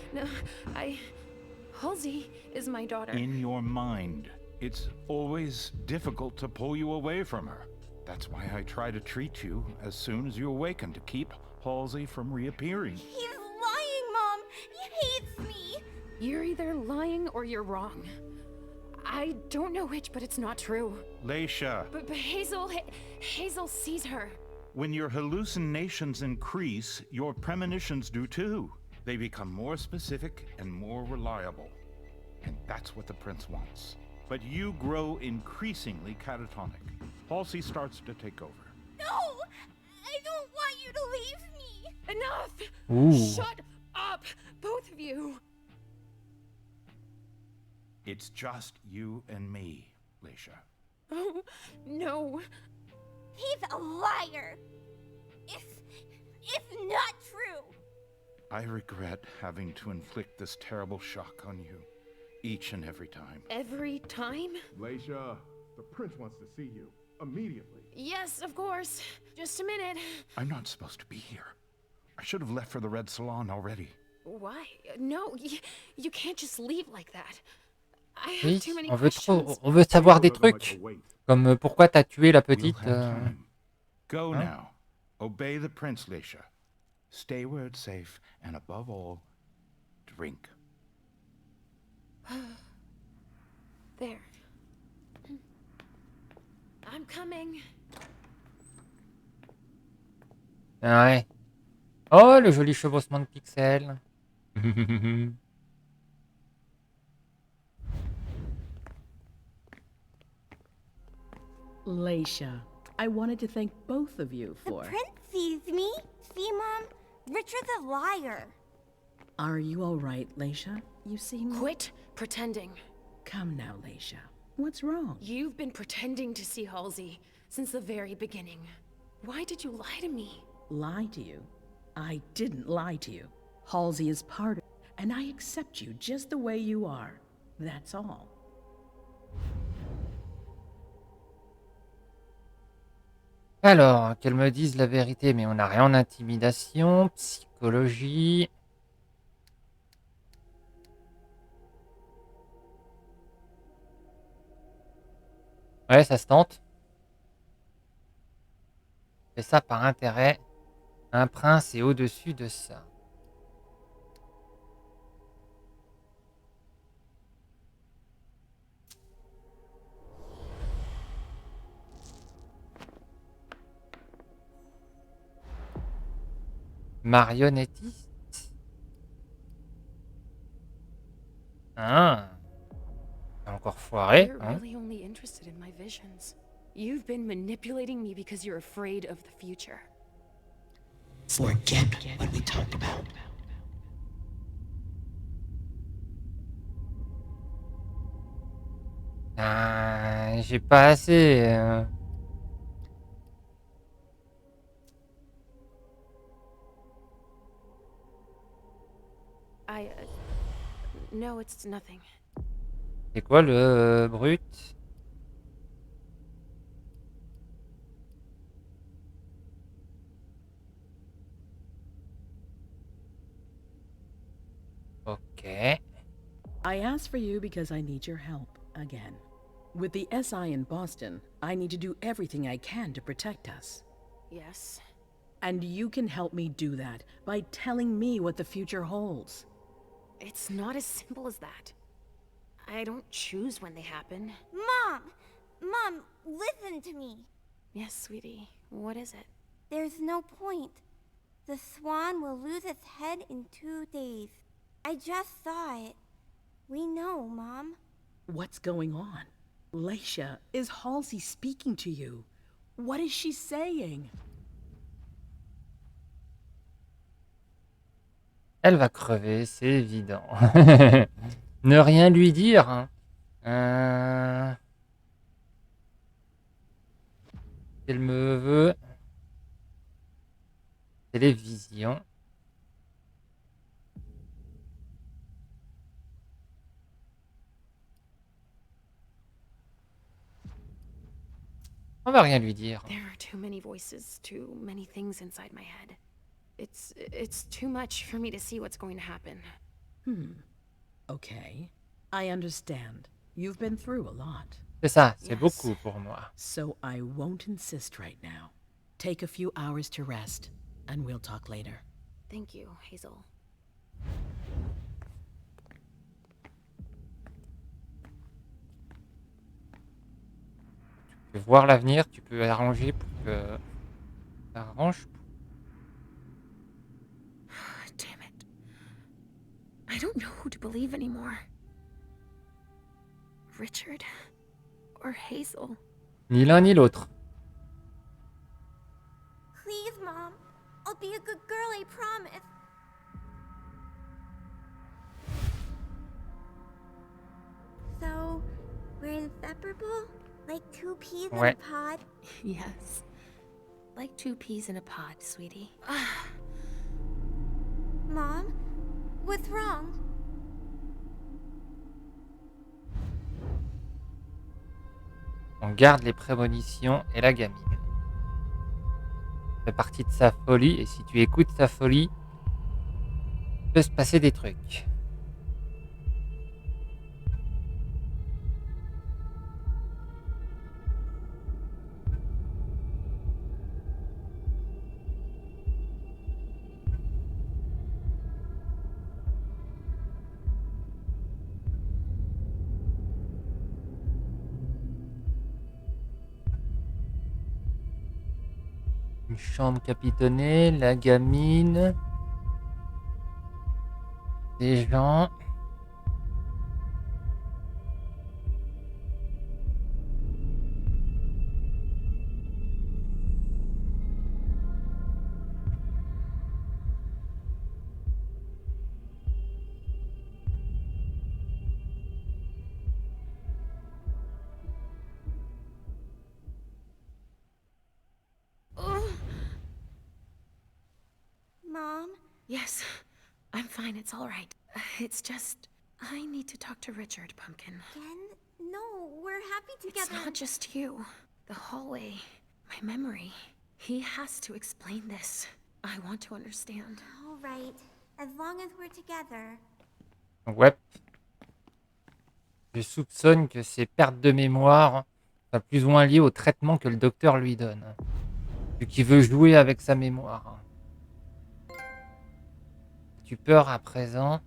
Halsey is my daughter. In your mind. It's always difficult to pull you away from her. That's why I try to treat you as soon as you awaken, to keep Halsey from reappearing. He's lying, Mom! He hates me! You're either lying or you're wrong. I don't know which, but it's not true. Leisha! But Hazel sees her. When your hallucinations increase, your premonitions do too. They become more specific and more reliable. And that's what the Prince wants. But you grow increasingly catatonic. Halsey starts to take over. No! I don't want you to leave me! Enough! Ooh. Shut up! Both of you! It's just you and me, Leisha. Oh, no. He's a liar! It's not true! I regret having to inflict this terrible shock on you. Each and every time. Every time? Leisha, the Prince wants to see you. Immediately. Yes, of course. Just a minute. I'm not supposed to be here. I should have left for the Red Salon already. Why? No, you can't just leave like that. I have Oui, too many on veut questions. on veut savoir des trucs. Comme pourquoi t'as tué la petite. Go hein? now. Obey the Prince, Leisha. Stay where it's safe, and above all, drink. There. I'm coming. Ouais. Oh, le joli chevauchement de pixels. Leisha, I wanted to thank both of you The for... Prince sees me. See, Mom? Richard's a liar. Are you all right, Leisha? You seem... Quit pretending. Come now, Leisha. What's wrong? You've been pretending to see Halsey since the very beginning. Why did you lie to me? Lie to you? I didn't lie to you. Halsey is part of it, and I accept you just the way you are. That's all. Alors, qu'elle me dise la vérité, mais on n'a rien en intimidation, psychologie. Ouais, ça se tente. Fais ça par intérêt. Un prince est au-dessus de ça. Marionnettiste? Ah, t'as encore foiré, You're hein? really only interested in my visions. You've been manipulating me because you're afraid of the future. Forget what we talked about. Ah, j'ai pas assez. No, it's nothing. C'est quoi le brut? Ok. I asked for you because I need your help again. With the SI in Boston, I need to do everything I can to protect us. Yes. And you can help me do that by telling me what the future holds. It's not as simple as that. I don't choose when they happen. Mom! Mom, listen to me. Yes, sweetie. What is it? There's no point. The swan will lose its head in 2 days. I just saw it. We know, Mom. What's going on? Leisha, is Halsey speaking to you? What is she saying? Elle va crever, c'est évident. Ne rien lui dire, hein. Elle me veut. Télévision. On va rien lui dire. There are too many voices, too many things inside my head. It's too much for me to see what's going to happen. Okay. I understand. You've been through a lot. C'est ça, c'est beaucoup pour moi. So I won't insist right now. Take a few hours to rest, and we'll talk later. Thank you, Hazel. Tu peux voir l'avenir, tu peux arranger pour que ça arrange. Damn it. I don't know who to believe anymore. Richard or Hazel. Ni l'un ni l'autre. Please, Mom. I'll be a good girl, I promise. So, we're inseparable? Like 2 peas in a Ouais. pod? Yes. Like 2 peas in a pod, sweetie. Mom? What's wrong? On garde les prémonitions et la gamine. Ça fait partie de sa folie, et si tu écoutes sa folie, il peut se passer des trucs. Une chambre capitonnée, la gamine, des gens. Mom? Yes, I'm fine. It's all right. It's just I need to talk to Richard, Pumpkin. Again? No, we're happy together. It's not just you. The hallway, my memory. He has to explain this. I want to understand. All right. As long as we're together. Ouais. Je soupçonne que ces pertes de mémoire sont plus ou moins liées au traitement que le docteur lui donne. Vu qu'il veut jouer avec sa mémoire. Tu peur à présent?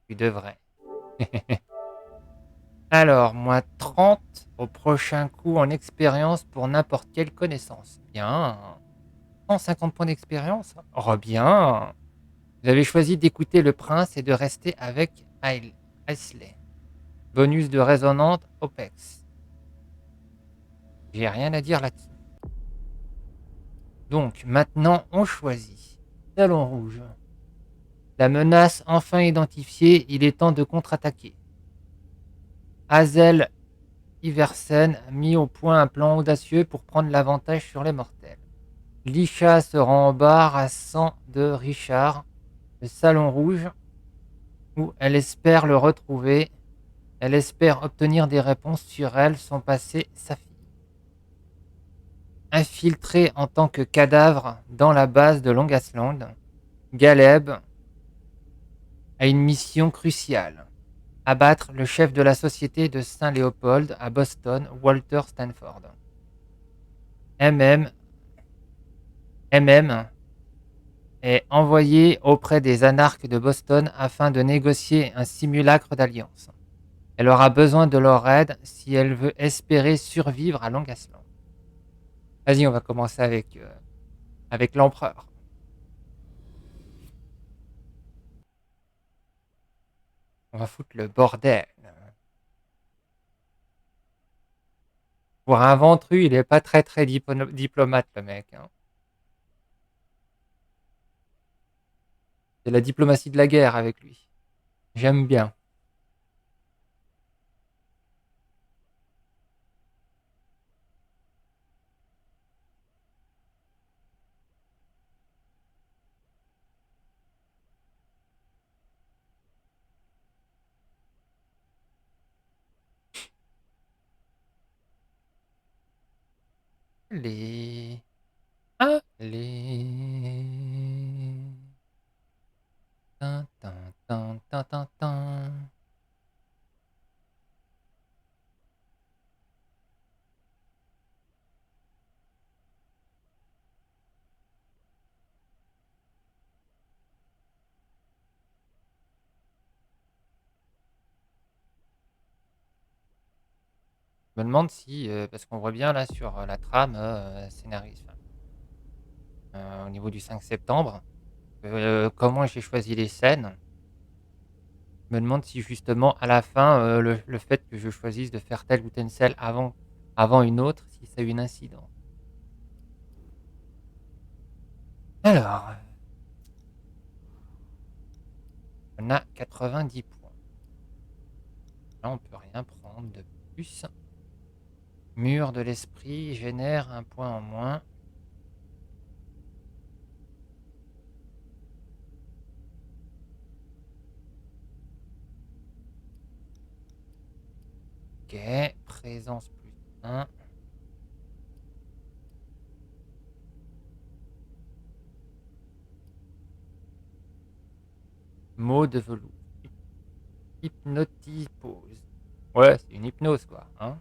Tu devrais. Alors, moi 30 au prochain coup en expérience pour n'importe quelle connaissance. Bien. 150 points d'expérience. Oh bien. Vous avez choisi d'écouter le prince et de rester avec Aisley. Bonus de résonante OPEX. J'ai rien à dire là-dessus. Donc, maintenant, on choisit. Salon rouge. La menace enfin identifiée, il est temps de contre-attaquer. Hazel Iversen a mis au point un plan audacieux pour prendre l'avantage sur les mortels. Lisha se rend au bar à 100 de Richard, le salon rouge, où elle espère le retrouver. Elle espère obtenir des réponses sur elle, son passé, sa fille. Infiltré en tant que cadavre dans la base de Longasland, Galeb a une mission cruciale. Abattre le chef de la société de Saint-Léopold à Boston, Walter Stanford. MM est envoyé auprès des anarques de Boston afin de négocier un simulacre d'alliance. Elle aura besoin de leur aide si elle veut espérer survivre à Longasland. Vas-y, on va commencer avec l'empereur. On va foutre le bordel. Pour un ventru, il est pas très diplomate, le mec. Hein. C'est la diplomatie de la guerre avec lui. J'aime bien. Allez. Allez. Tin, tin, tin, tin, tin, tin. Je me demande si, parce qu'on voit bien là sur la trame scénariste, au niveau du 5 septembre, comment j'ai choisi les scènes. Je me demande si justement à la fin, le fait que je choisisse de faire telle ou telle scène avant une autre, si ça a eu une incidence. Alors, on a 90 points. Là, on peut rien prendre de plus. Mur de l'esprit génère un point en moins. Ok, présence plus 1. Mot de velours. Hypnotipose. Ouais, c'est une hypnose, quoi. Hein,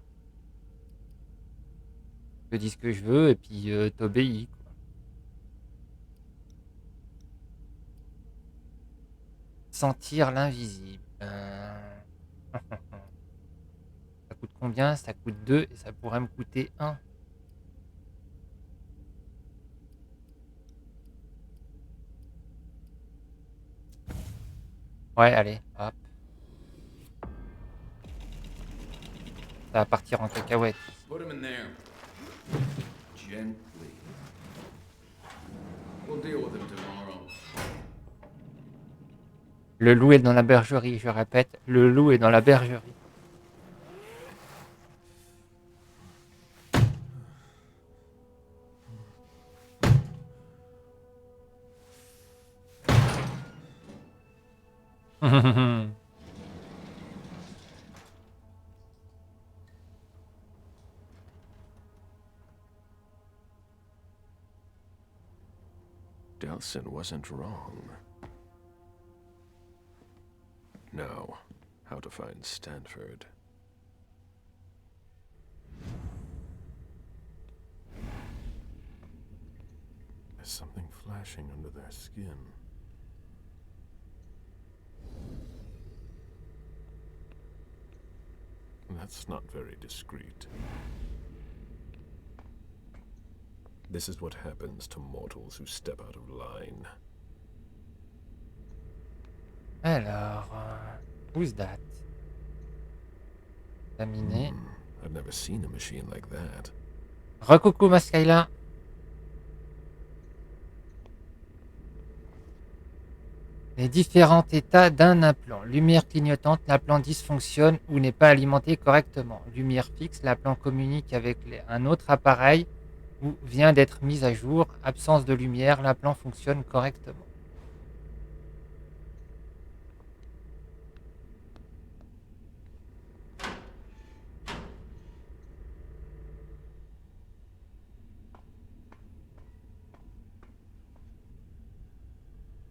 je dis ce que je veux et puis t'obéis. Sentir l'invisible. Ça coûte combien? Ça coûte 2 et ça pourrait me coûter 1. Ouais, allez, hop. Ça va partir en cacahuète. Put him in there. Gently. We'll deal with him tomorrow. Le loup est dans la bergerie, je répète, le loup est dans la bergerie. Delsin wasn't wrong. Now, how to find Stanford. There's something flashing under their skin. That's not very discreet. This is what happens to mortals who step out of line. Alors, who's that? Examiner. I've never seen a machine like that. Recoucou Mascaïla. Les différents états d'un implant. Lumière clignotante, l'implant dysfonctionne ou n'est pas alimenté correctement. Lumière fixe, l'implant communique avec un autre appareil ou vient d'être mis à jour. Absence de lumière, l'implant fonctionne correctement.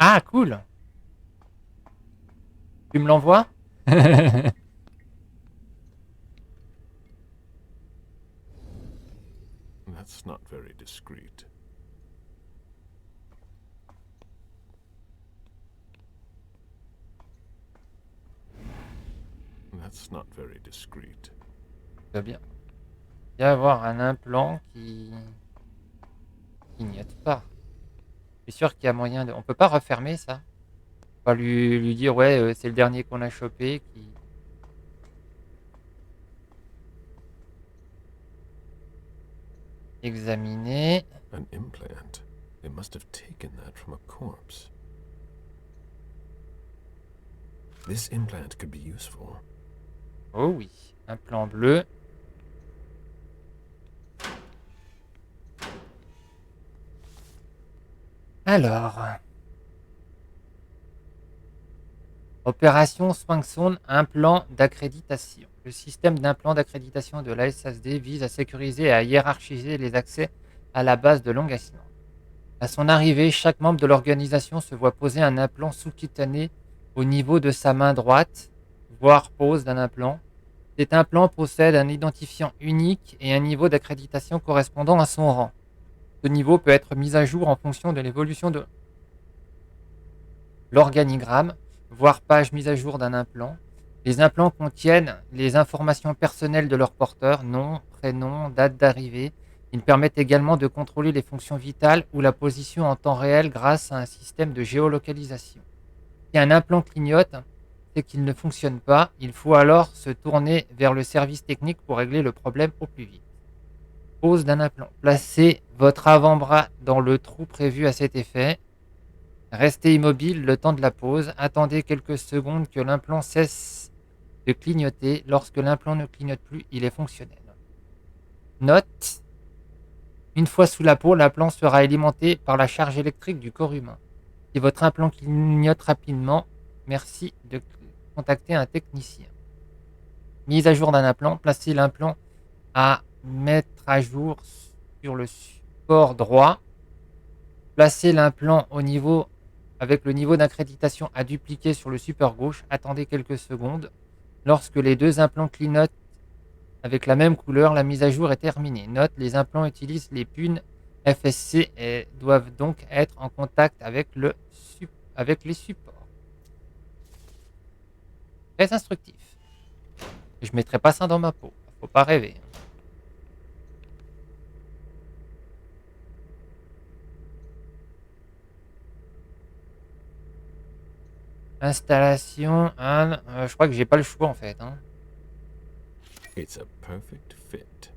Ah, cool. Tu me l'envoies? That's not very discreet. That's not very discreet. Très bien. Il y a avoir un implant qui clignote pas. Je suis sûr qu'il y a moyen de... On peut pas refermer ça? Pas lui dire, ouais, c'est le dernier qu'on a chopé. Qui... Examiner. An implant. They must have taken that from a corpse. This implant could be useful. Oh oui, implant bleu. Alors. Opération Swingson, implant d'accréditation. Le système d'implant d'accréditation de la SSD vise à sécuriser et à hiérarchiser les accès à la base de l'engagement. À son arrivée, chaque membre de l'organisation se voit poser un implant sous-cutané au niveau de sa main droite, voire pose d'un implant. Cet implant possède un identifiant unique et un niveau d'accréditation correspondant à son rang. Ce niveau peut être mis à jour en fonction de l'évolution de l'organigramme, voire page mise à jour d'un implant. Les implants contiennent les informations personnelles de leur porteur, nom, prénom, date d'arrivée. Ils permettent également de contrôler les fonctions vitales ou la position en temps réel grâce à un système de géolocalisation. Si un implant clignote, c'est qu'il ne fonctionne pas. Il faut alors se tourner vers le service technique pour régler le problème au plus vite. Pose d'un implant. Placez votre avant-bras dans le trou prévu à cet effet. Restez immobile le temps de la pause. Attendez quelques secondes que l'implant cesse de clignoter. Lorsque l'implant ne clignote plus, il est fonctionnel. Note: une fois sous la peau, l'implant sera alimenté par la charge électrique du corps humain. Si votre implant clignote rapidement, merci de contacter un technicien. Mise à jour d'un implant. Placez l'implant à mettre à jour sur le support droit. Placez l'implant avec le niveau d'accréditation à dupliquer sur le support gauche. Attendez quelques secondes. Lorsque les deux implants clignotent avec la même couleur, la mise à jour est terminée. Note: les implants utilisent les punes FSC et doivent donc être en contact avec les supports. Très instructif. Je ne mettrai pas ça dans ma peau. Faut pas rêver. Installation, je crois que j'ai pas le choix en fait. It's a perfect fit.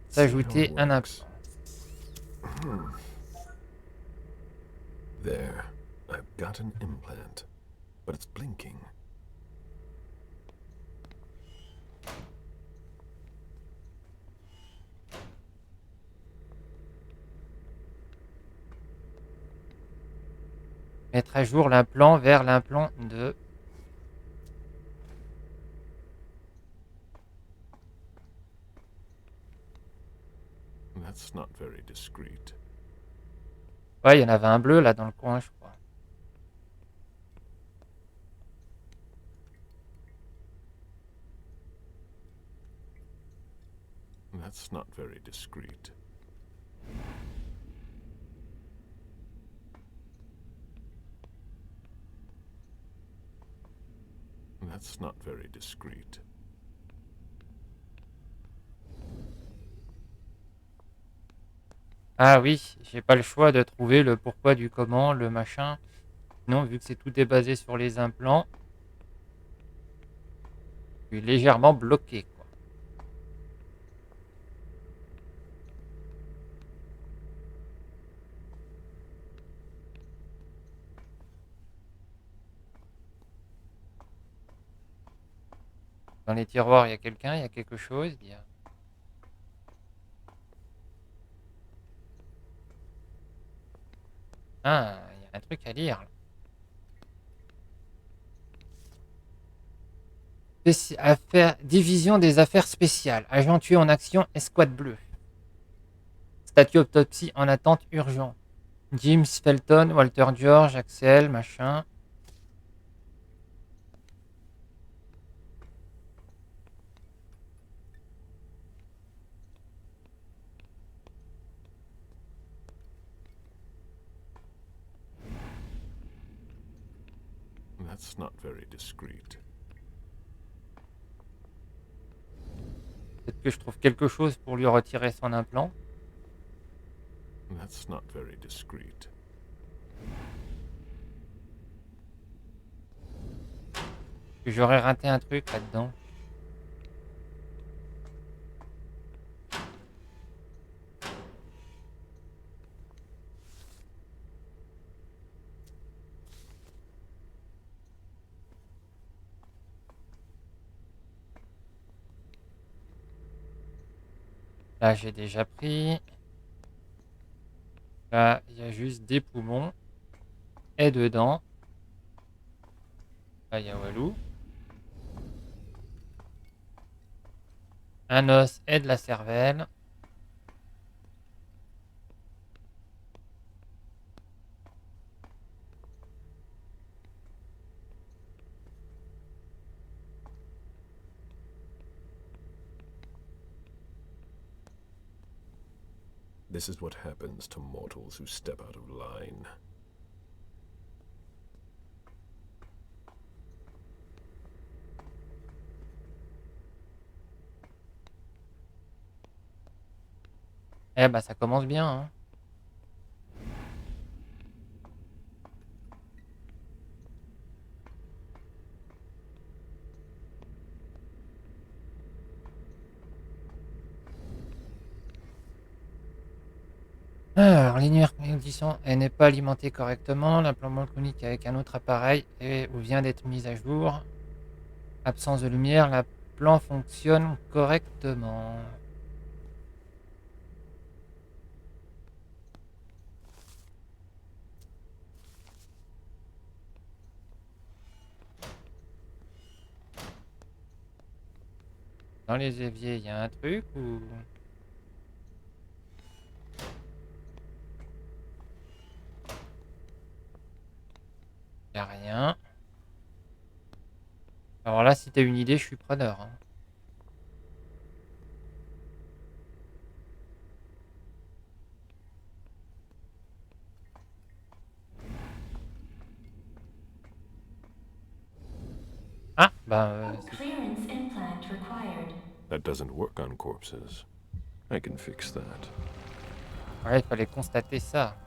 S'ajouter un implant. There, I've got an implant, but it's blinking. Mettre à jour l'implant vers l'implant de... That's not very discreet. Ouais, il y en avait un bleu là dans le coin, je crois. That's not very discreet. That's not very discreet. Ah oui, j'ai pas le choix de trouver le pourquoi du comment, le machin. Non, vu que c'est tout est basé sur les implants, je suis légèrement bloqué, quoi. Dans les tiroirs, il y a quelqu'un, il y a quelque chose, il y a... Ah, il y a un truc à lire, là. Division des affaires spéciales. Agent tué en action, escouade bleue. Statut autopsie en attente urgent. James Felton, Walter George, Axel, machin. That's not very discreet. Peut-être que je trouve quelque chose pour lui retirer son implant. That's not very discreet. Que j'aurais raté un truc là-dedans. Là, j'ai déjà pris. Là, il y a juste des poumons. Et dedans. Là, il y a Walou. Un os et de la cervelle. This is what happens to mortals who step out of line. Eh bah, ça commence bien, hein. Alors, l'énergie elle n'est pas alimentée correctement. L'implant communique avec un autre appareil et ou vient d'être mise à jour. Absence de lumière, l'implant fonctionne correctement. Dans les éviers, il y a un truc ou... Il n'y a rien. Alors là, si t'as une idée, je suis preneur, hein. Ah, bah... Clearance implant required. That doesn't work on corpses. I can fix that. Ouais, il fallait constater ça.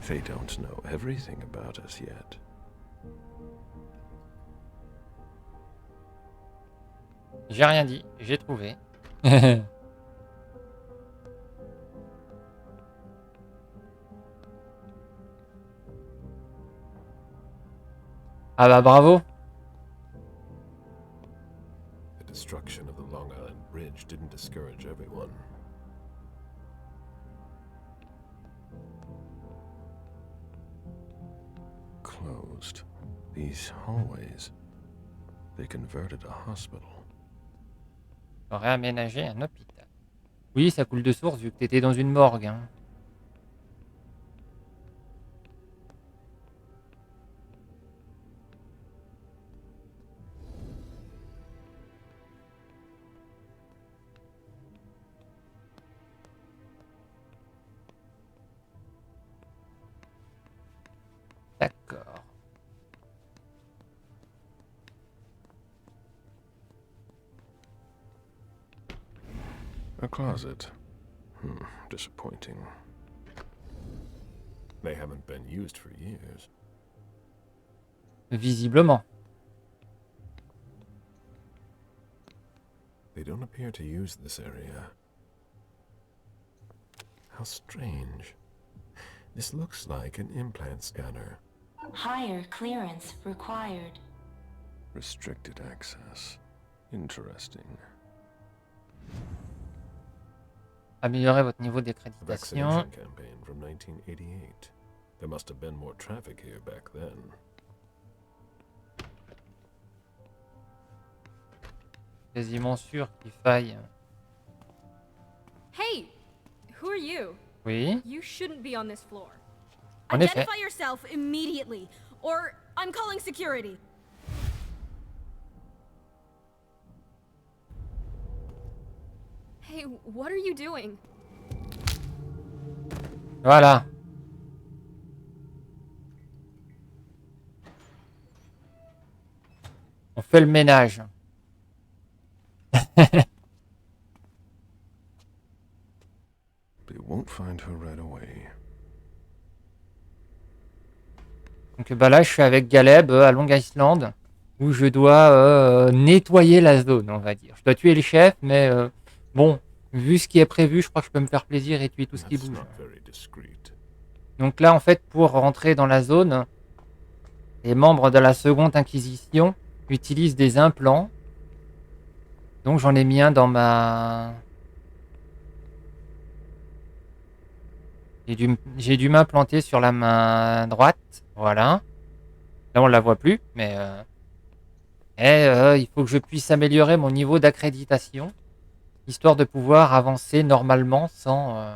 They don't know everything about us yet. J'ai rien dit, j'ai trouvé. Ah bah bravo. The destruction of the Long Island Bridge didn't discourage everyone. Closed. These hallways. They converted a hospital. Réaménager un hôpital. Oui, ça coule de source vu que t'étais dans une morgue, hein. D'accord. A closet. Disappointing. They haven't been used for years. Visiblement. They don't appear to use this area. How strange. This looks like an implant scanner. Higher clearance required. Restricted access. Interesting. Améliorer votre niveau A d'accréditation. vaccination campaign from 1988. There must have been more traffic here back then. Quasiment sûr qu'il faille. Hey! Who are you? Oui. You shouldn't be on this floor. En effet. Identify yourself immediately, or I'm calling security. Hey, what are you doing? Voilà. On fait le ménage. They won't find her right away. Donc bah là, je suis avec Galeb à Long Island, où je dois nettoyer la zone, on va dire. Je dois tuer les chefs, mais bon, vu ce qui est prévu, je crois que je peux me faire plaisir et tuer tout ce qui bouge. Donc là, en fait, pour rentrer dans la zone, les membres de la Seconde Inquisition utilisent des implants. Donc j'en ai mis un dans ma... J'ai dû m'implanter sur la main droite. Voilà. Là, on ne la voit plus, mais... il faut que je puisse améliorer mon niveau d'accréditation, histoire de pouvoir avancer normalement sans...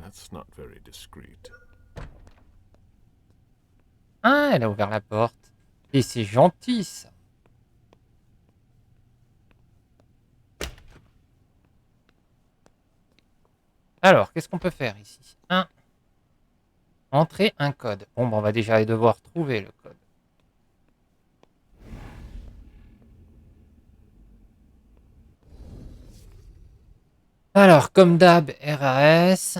That's not very discreet. Ah, elle a ouvert la porte. Et c'est gentil, ça. Alors, qu'est-ce qu'on peut faire ici? Entrer un code. Bon, on va déjà devoir trouver le code. Alors, comme d'hab, RAS.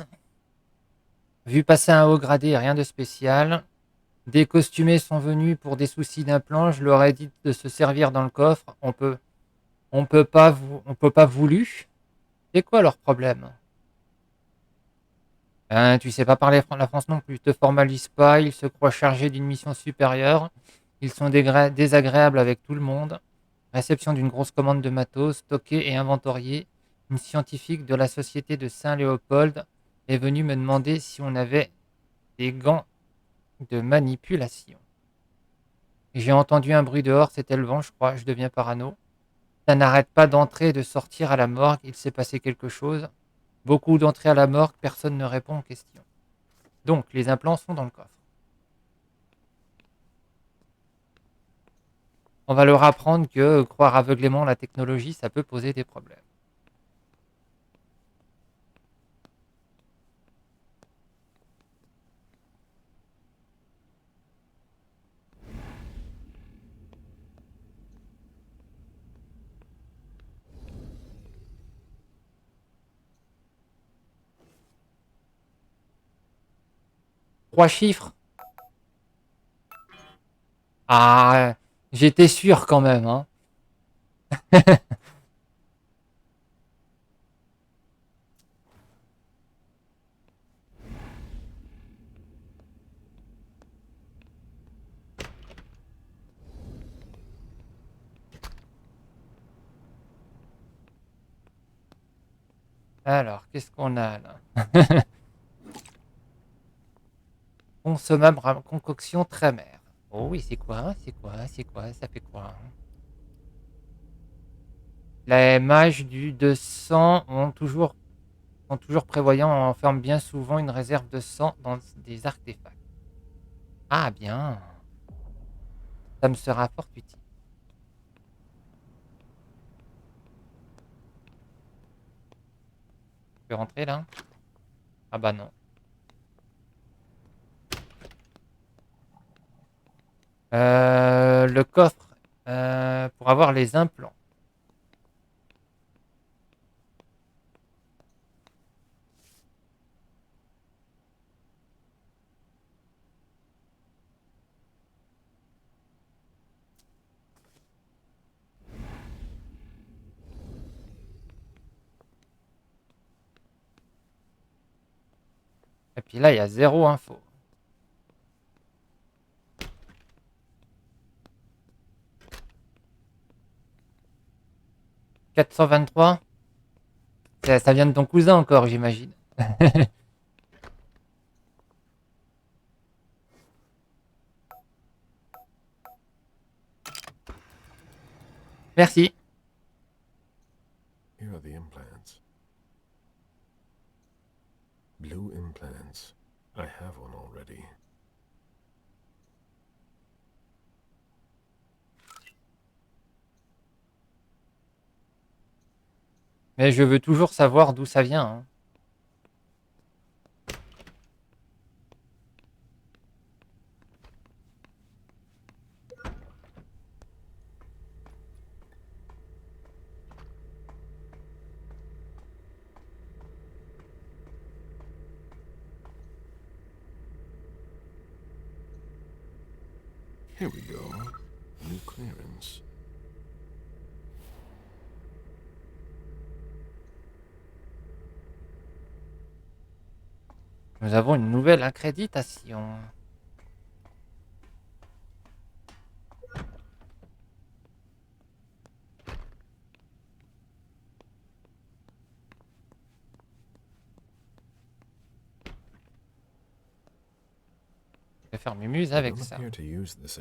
Vu passer un haut gradé, rien de spécial. Des costumés sont venus pour des soucis d'implant. Je leur ai dit de se servir dans le coffre. On peut pas voulu. C'est quoi leur problème? Tu sais pas parler la France non plus. Te formalise pas. Ils se croient chargés d'une mission supérieure. Ils sont désagréables avec tout le monde. Réception d'une grosse commande de matos, stockée et inventoriée. Une scientifique de la société de Saint-Léopold est venue me demander si on avait des gants de manipulation. J'ai entendu un bruit dehors, c'était le vent, je crois, je deviens parano. Ça n'arrête pas d'entrer et de sortir à la morgue, il s'est passé quelque chose. Beaucoup d'entrées à la morgue, personne ne répond aux questions. Donc, les implants sont dans le coffre. On va leur apprendre que croire aveuglément la technologie, ça peut poser des problèmes. Trois chiffres. Ah, j'étais sûr quand même, hein. Alors, qu'est-ce qu'on a là? Consommable concoction très mère. Oh oui, c'est quoi? C'est quoi? C'est quoi? Ça fait quoi? Les mages du 200 sont toujours prévoyants, enferment bien souvent une réserve de sang dans des artefacts. Ah bien. Ça me sera fort utile. Je peux rentrer là? Ah bah non. Le coffre pour avoir les implants. Et puis là, il y a 0 info. « 423 » ça vient de ton cousin encore, j'imagine. Merci. Here are the implants. Blue implants. I have one already. Mais je veux toujours savoir d'où ça vient. Hein. Here we go. New clearance. Nous avons une nouvelle accréditation. Je vais faire mes muses avec ça.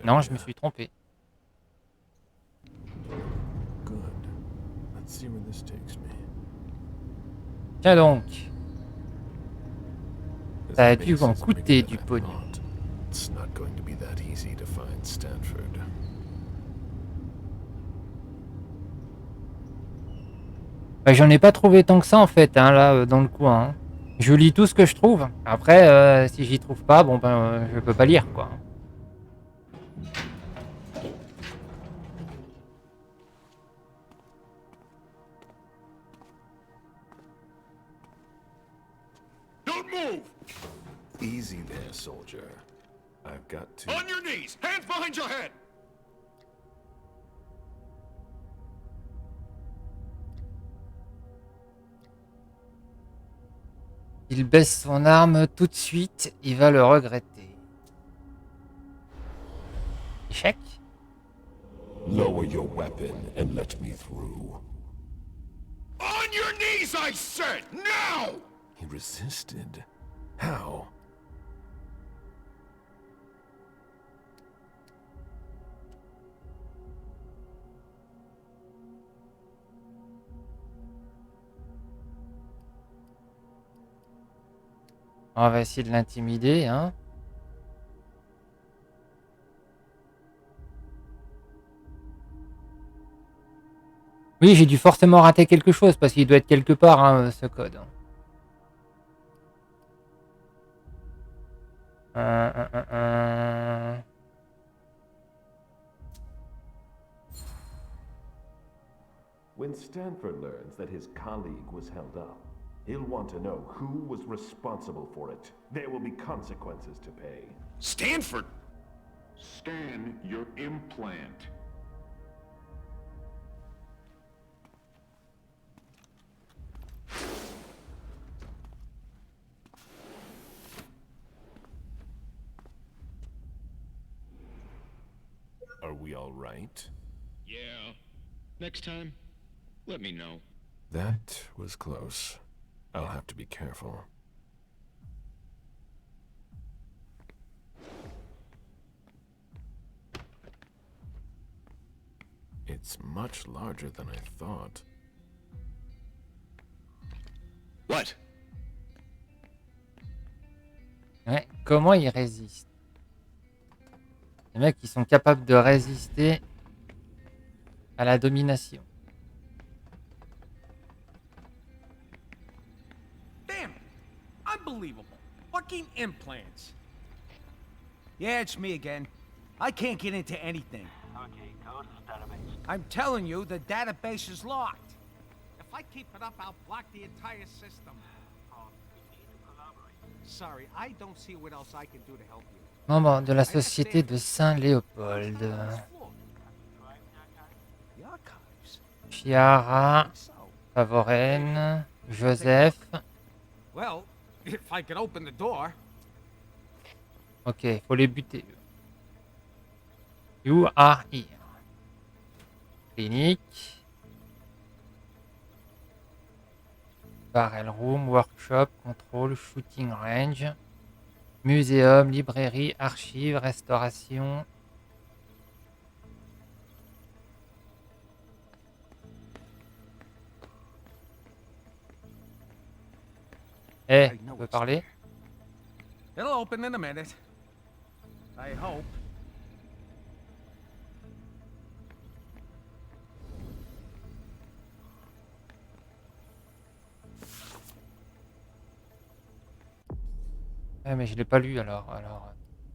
Non, je me suis trompé. Good. Let's see where this takes me. Tiens donc. Ça a dû en coûter du pognon. It's not going to be that easy to find Stanford. Bah, j'en ai pas trouvé tant que ça en fait, hein, là, dans le coin. Hein. Je lis tout ce que je trouve. Après, si j'y trouve pas, bon ben, je peux pas lire, quoi. Don't move! Easy there, soldier. I've got to... On your knees! Hands behind your head! Il baisse son arme tout de suite, il va le regretter. Échec. Lower your weapon and let me through. On your knees, I said! Now! He resisted. How? On va essayer de l'intimider, hein. Oui, j'ai dû forcément rater quelque chose parce qu'il doit être quelque part, hein, ce code. When Stanford learns that his colleague was held up, he'll want to know who was responsible for it. There will be consequences to pay. Stanford! Scan your implant. Are we all right? Yeah. Next time, let me know. That was close. I'll have to be careful. It's much larger than I thought. What? Ouais, comment ils résistent? Les mecs qui sont capables de résister à la domination. Damn it! Unbelievable. Fucking implants. Yeah, it's me again. I can't get into anything. Okay, go to the database. I'm telling you, the database is locked. If I keep it up, I'll block the entire system. Sorry, I don't see what else I can do to help you. Membre de la Société de Saint-Léopold. The archives. Chiara, Favoren, Joseph. Well, if I could open the door. Ok, faut les buter. You are here. Clinique. Barrel room, workshop, contrôle, shooting range. Muséum, librairie, archives, restauration. Eh, on peut parler? It'll open in a minute. I hope. Ouais, mais je l'ai pas lu alors.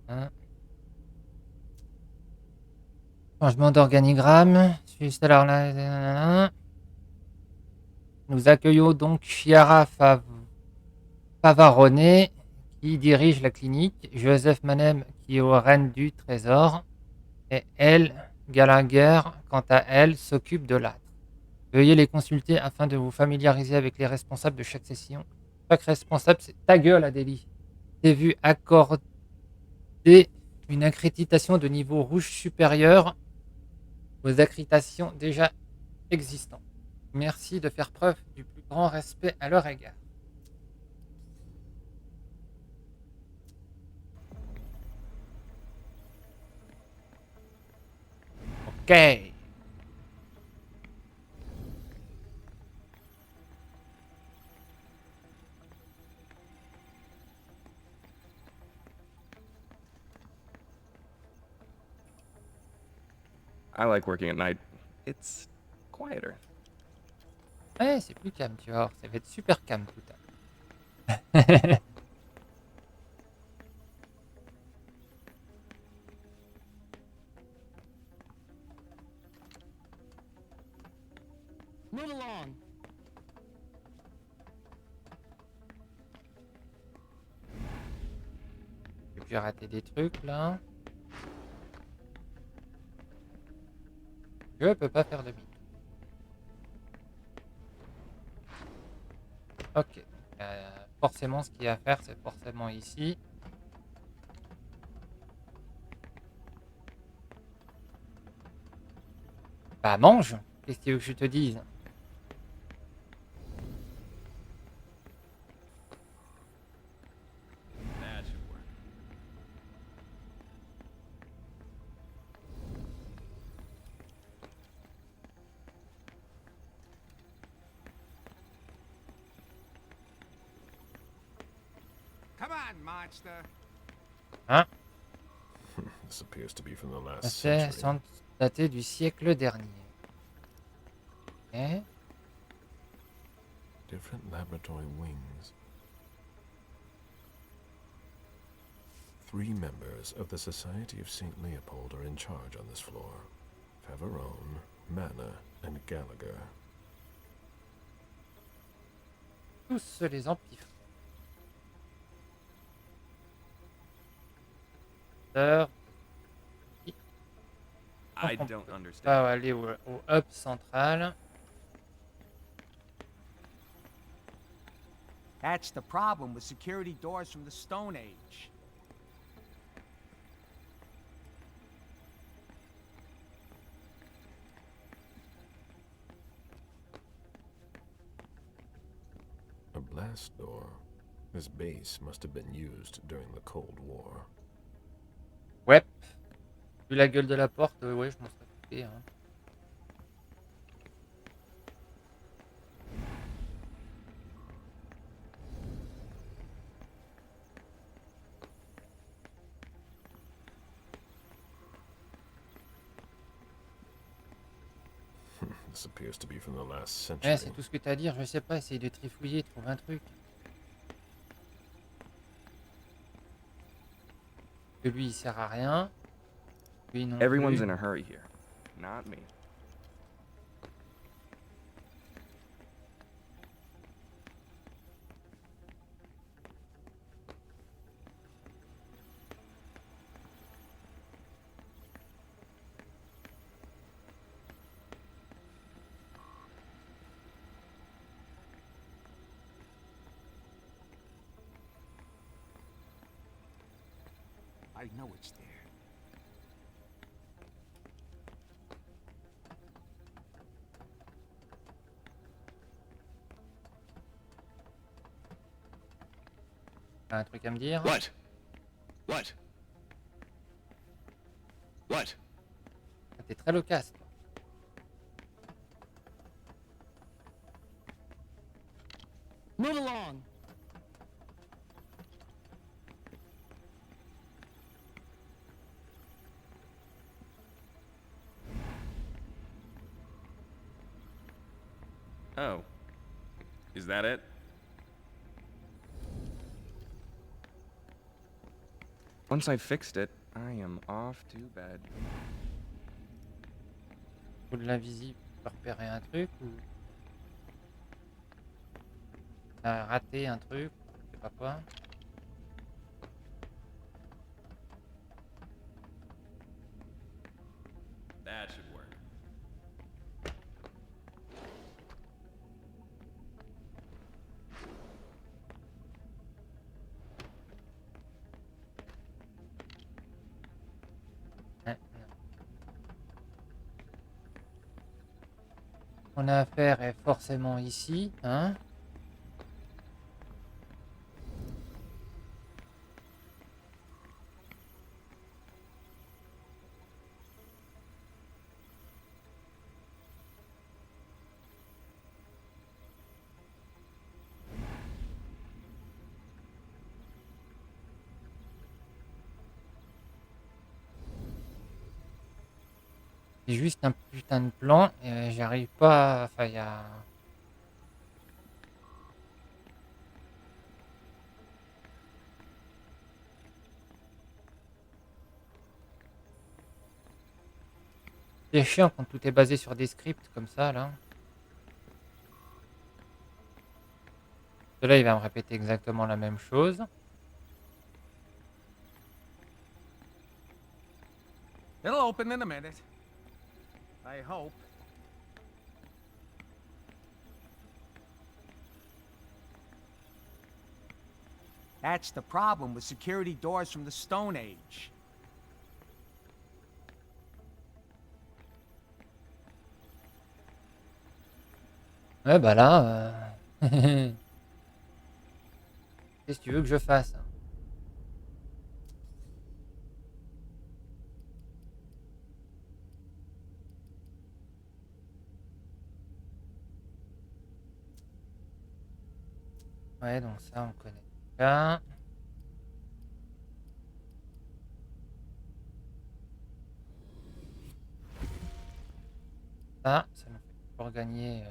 Hein. Changement d'organigramme. Alors là. Nous accueillons donc Chiara Favarone qui dirige la clinique, Joseph Manem qui est au règne du trésor, et elle, Gallagher, quant à elle, s'occupe de l'âtre. Veuillez les consulter afin de vous familiariser avec les responsables de chaque session. Chaque responsable, c'est ta gueule, Adélie. T'es vu accorder une accréditation de niveau rouge supérieur aux accréditations déjà existantes. Merci de faire preuve du plus grand respect à leur égard. Ok. I like working at night. It's quieter. Ouais, c'est plus calme, tu vois. Ça va être super calme tout à l'heure. Move along. J'ai raté des trucs là. Je peux pas faire de mine. Ok. Forcément, ce qu'il y a à faire, c'est forcément ici. Bah, mange! Qu'est-ce que tu veux que je te dise? That should work. Come on, monster. Hein? This appears to be from the last C'est century. daté du siècle dernier. Ok. Different laboratory wings. 3 members of the Society of St. Leopold are in charge on this floor. Favarone, Mana, and Gallagher. Tous les amplifs. I don't understand. On va aller au hub central. That's the problem with security doors from the Stone Age. A blast door. This base must have been used during the Cold War. Ouais. Vu la gueule de la porte, ouais, je m'en serais douté. Hein. This appears to be from the last century. Ouais, c'est tout ce que t'as à dire, je sais pas, essaye de trifouiller, trouve un truc. Que lui, il sert à rien. Lui non Everyone's plus. in a hurry here, not me. I know it's there. T'as un truc à me dire? What? What? What? T'es très loquace, toi. Move along. Oh. Is that it? Once I fixed it, I am off to bed. Ou de l'invisible pour repérer un truc ou t'as raté un truc, je sais pas quoi. That should work. Non. Mon affaire est forcément ici, hein? C'est juste un putain de plan et j'arrive pas. Enfin, il y a. C'est chiant quand tout est basé sur des scripts comme ça, là. Là, il va me répéter exactement la même chose. It'll open in a minute. I hope. That's the problem with security doors from the Stone Age. Ouais, bah là. Qu'est-ce que tu veux que je fasse? Ouais, donc ça, on connaît déjà. Ça nous fait toujours gagner.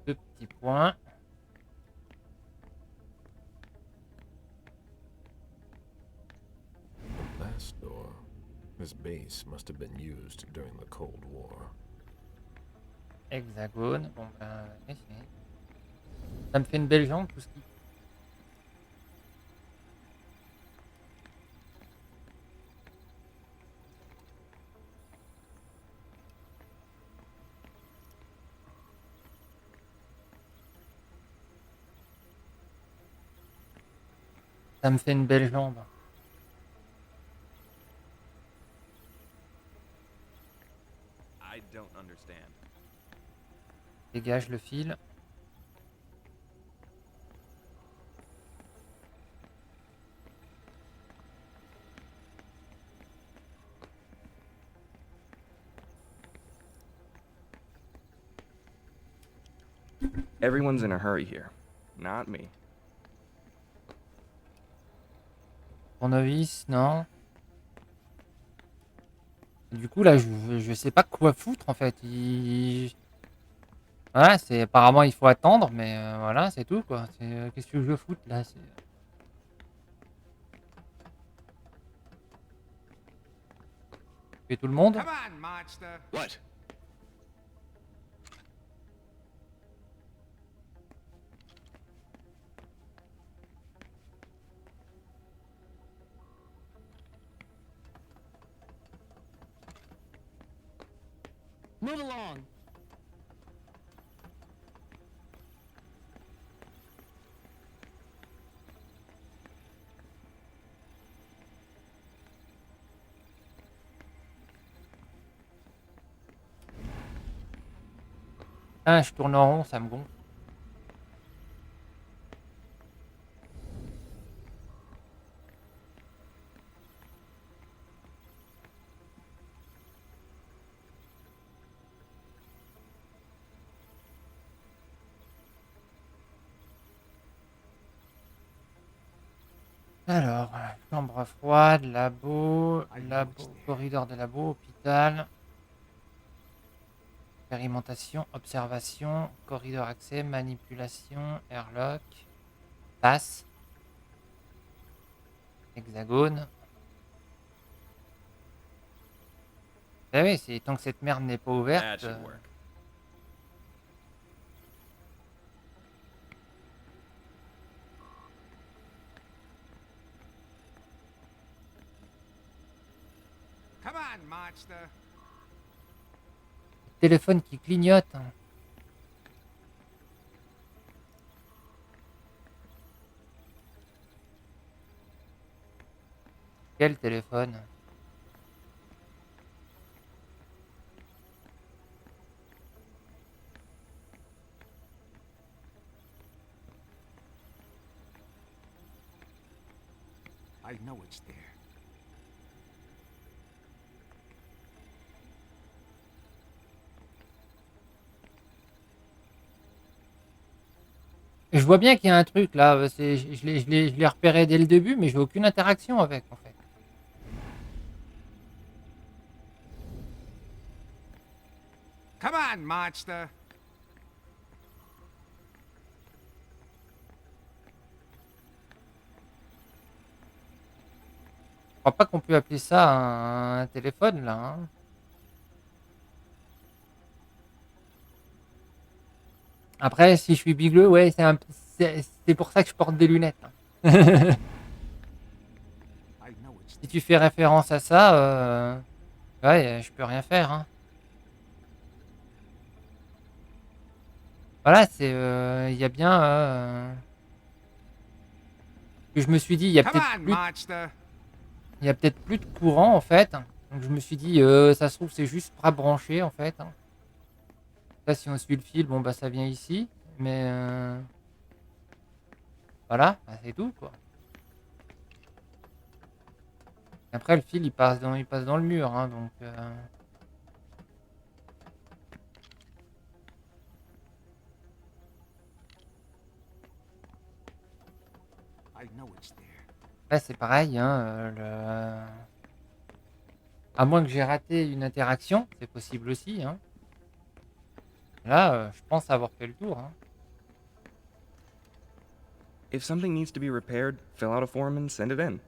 Deux petits points. The last door. This base must have been used during the Cold War. Hexagone. Bon, ben, ça me fait une belle jambe, tout ce qui. Ça me fait une belle jambe. I don't understand. Dégage le fil. Everyone's in a hurry here, not me. Tournevis, non. Du coup, là, je sais pas quoi foutre, en fait. Voilà, c'est apparemment, il faut attendre, mais voilà, c'est tout, quoi. Qu'est-ce que je veux foutre, là? tuer tout le monde. Come on, monster. What? Move along. Ah, je tourne en rond, ça me gonfle. Alors, chambre froide, labo, corridor de labo, hôpital, expérimentation, observation, corridor accès, manipulation, airlock, passe, hexagone. Eh oui, c'est tant que cette merde n'est pas ouverte. Come on, monster. Téléphone qui clignote. Quel téléphone? I know it's there. Je vois bien qu'il y a un truc là, je l'ai repéré dès le début, mais j'ai aucune interaction avec en fait. Come on, monster. Je crois pas qu'on peut appeler ça un téléphone là. Hein. Après, si je suis bigleux, ouais, c'est pour ça que je porte des lunettes. Hein. Si tu fais référence à ça, ouais, je peux rien faire. Hein. Voilà, il y a bien. Que je me suis dit, il y a peut-être plus de courant en fait. Donc je me suis dit, ça se trouve, c'est juste pas branché en fait. Hein. Là, si on suit le fil, bon bah ça vient ici, mais voilà, bah, c'est tout quoi. Après, le fil il passe dans le mur, hein, donc. Là, c'est pareil, hein, à moins que j'ai raté une interaction, c'est possible aussi. Hein. Là, je pense avoir fait le tour. Hein. If something needs to be repaired, fill out a form and send it in.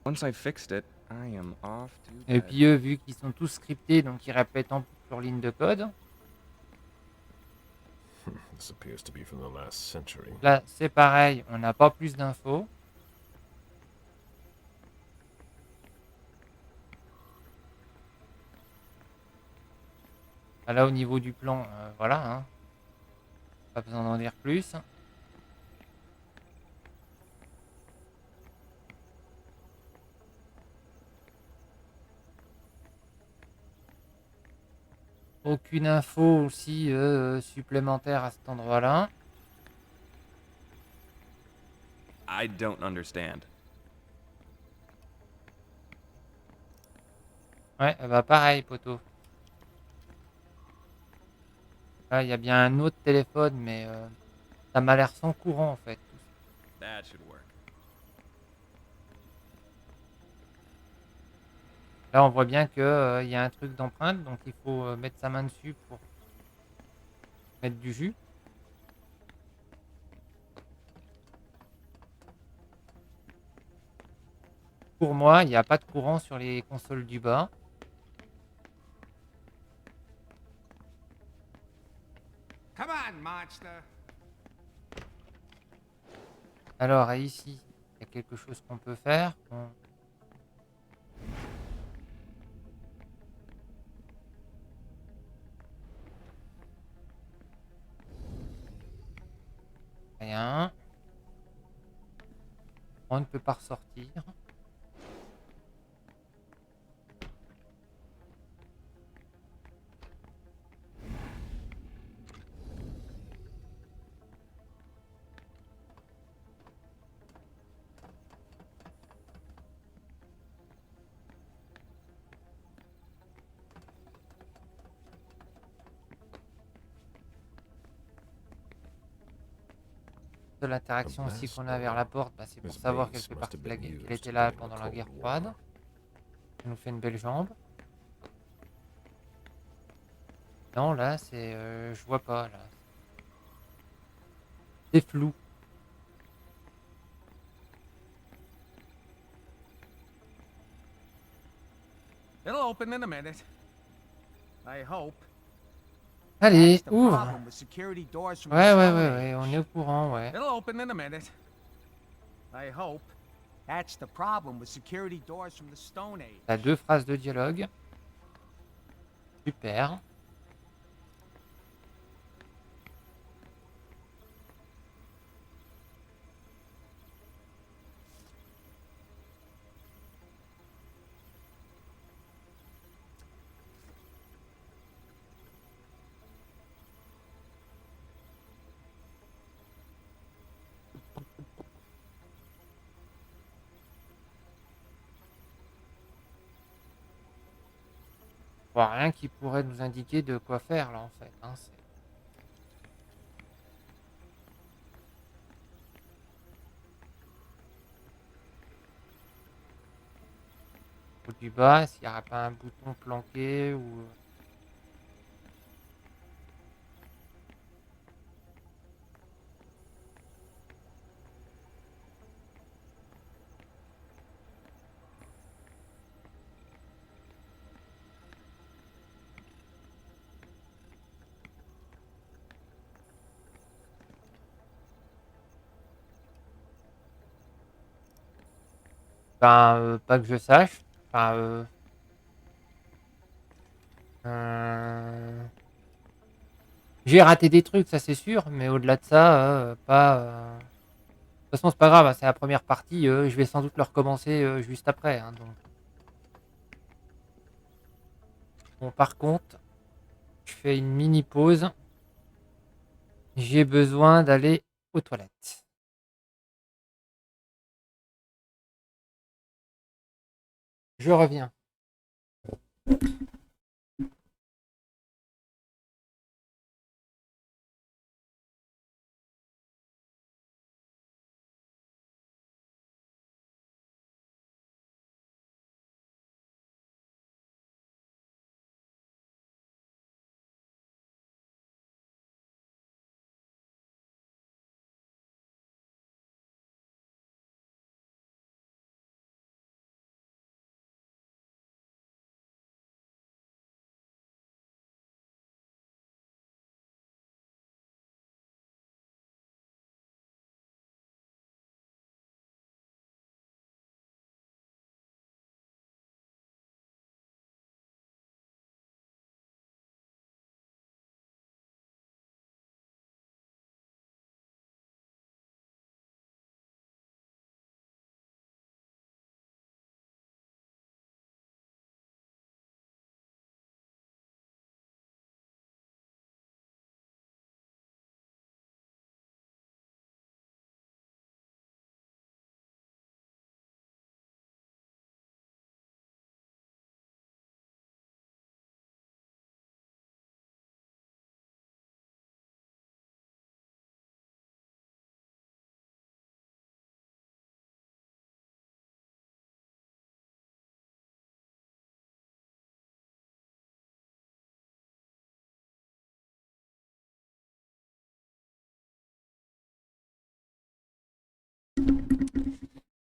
Once I've fixed it, I am off to Et bed. puis eux, vu qu'ils sont tous scriptés, donc ils répètent en leur ligne de code. This appears to be from the last century. Là, c'est pareil, on n'a pas plus d'infos. Là, au niveau du plan, voilà. Hein. Pas besoin d'en dire plus. Aucune info aussi supplémentaire à cet endroit-là. I don't understand. Ouais, bah pareil, poteau. Là, il y a bien un autre téléphone, mais ça m'a l'air sans courant en fait. That should work. Là, on voit bien que y a un truc d'empreinte, donc il faut mettre sa main dessus pour mettre du jus. Pour moi, il n'y a pas de courant sur les consoles du bas. Come on, monster. Alors, et ici, il y a quelque chose qu'on peut faire. Rien. On ne peut pas ressortir. De l'interaction aussi qu'on a vers la porte, bah, c'est pour savoir qu'elle fait partie de qu'elle était là pendant la guerre froide. Ça nous fait une belle jambe. Non, là, c'est... je vois pas, là. C'est flou. It'll open in a minute. I hope. Allez, That's the ouvre. problem with security doors from the Ouais, Stone ouais, Age. on est au courant, ouais. It'll open in a minute. I hope. That's the problem with security doors from the Stone Age. T'as 2 phrases de dialogue. Super. Bon, rien qui pourrait nous indiquer de quoi faire, là, en fait. Hein, au du bas, s'il n'y aura pas un bouton planqué ou... Ben, pas que je sache. Enfin, j'ai raté des trucs, ça c'est sûr, mais au-delà de ça, pas... De toute façon, c'est pas grave, hein, c'est la première partie, je vais sans doute le recommencer juste après. Hein, donc. Bon, par contre, je fais une mini pause. J'ai besoin d'aller aux toilettes. Je reviens.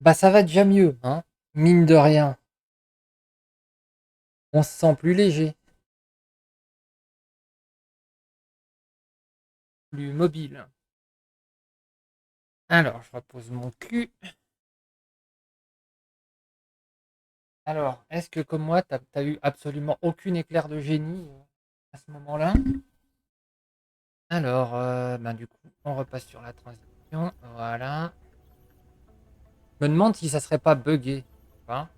Bah ça va déjà mieux, hein. Mine de rien. On se sent plus léger. plus mobile. Alors, je repose mon cul. Alors, est-ce que comme moi, t'as eu absolument aucune éclair de génie à ce moment-là? Alors, ben, du coup, on repasse sur la transition. Voilà. Je me demande si ça serait pas buggé. Hein.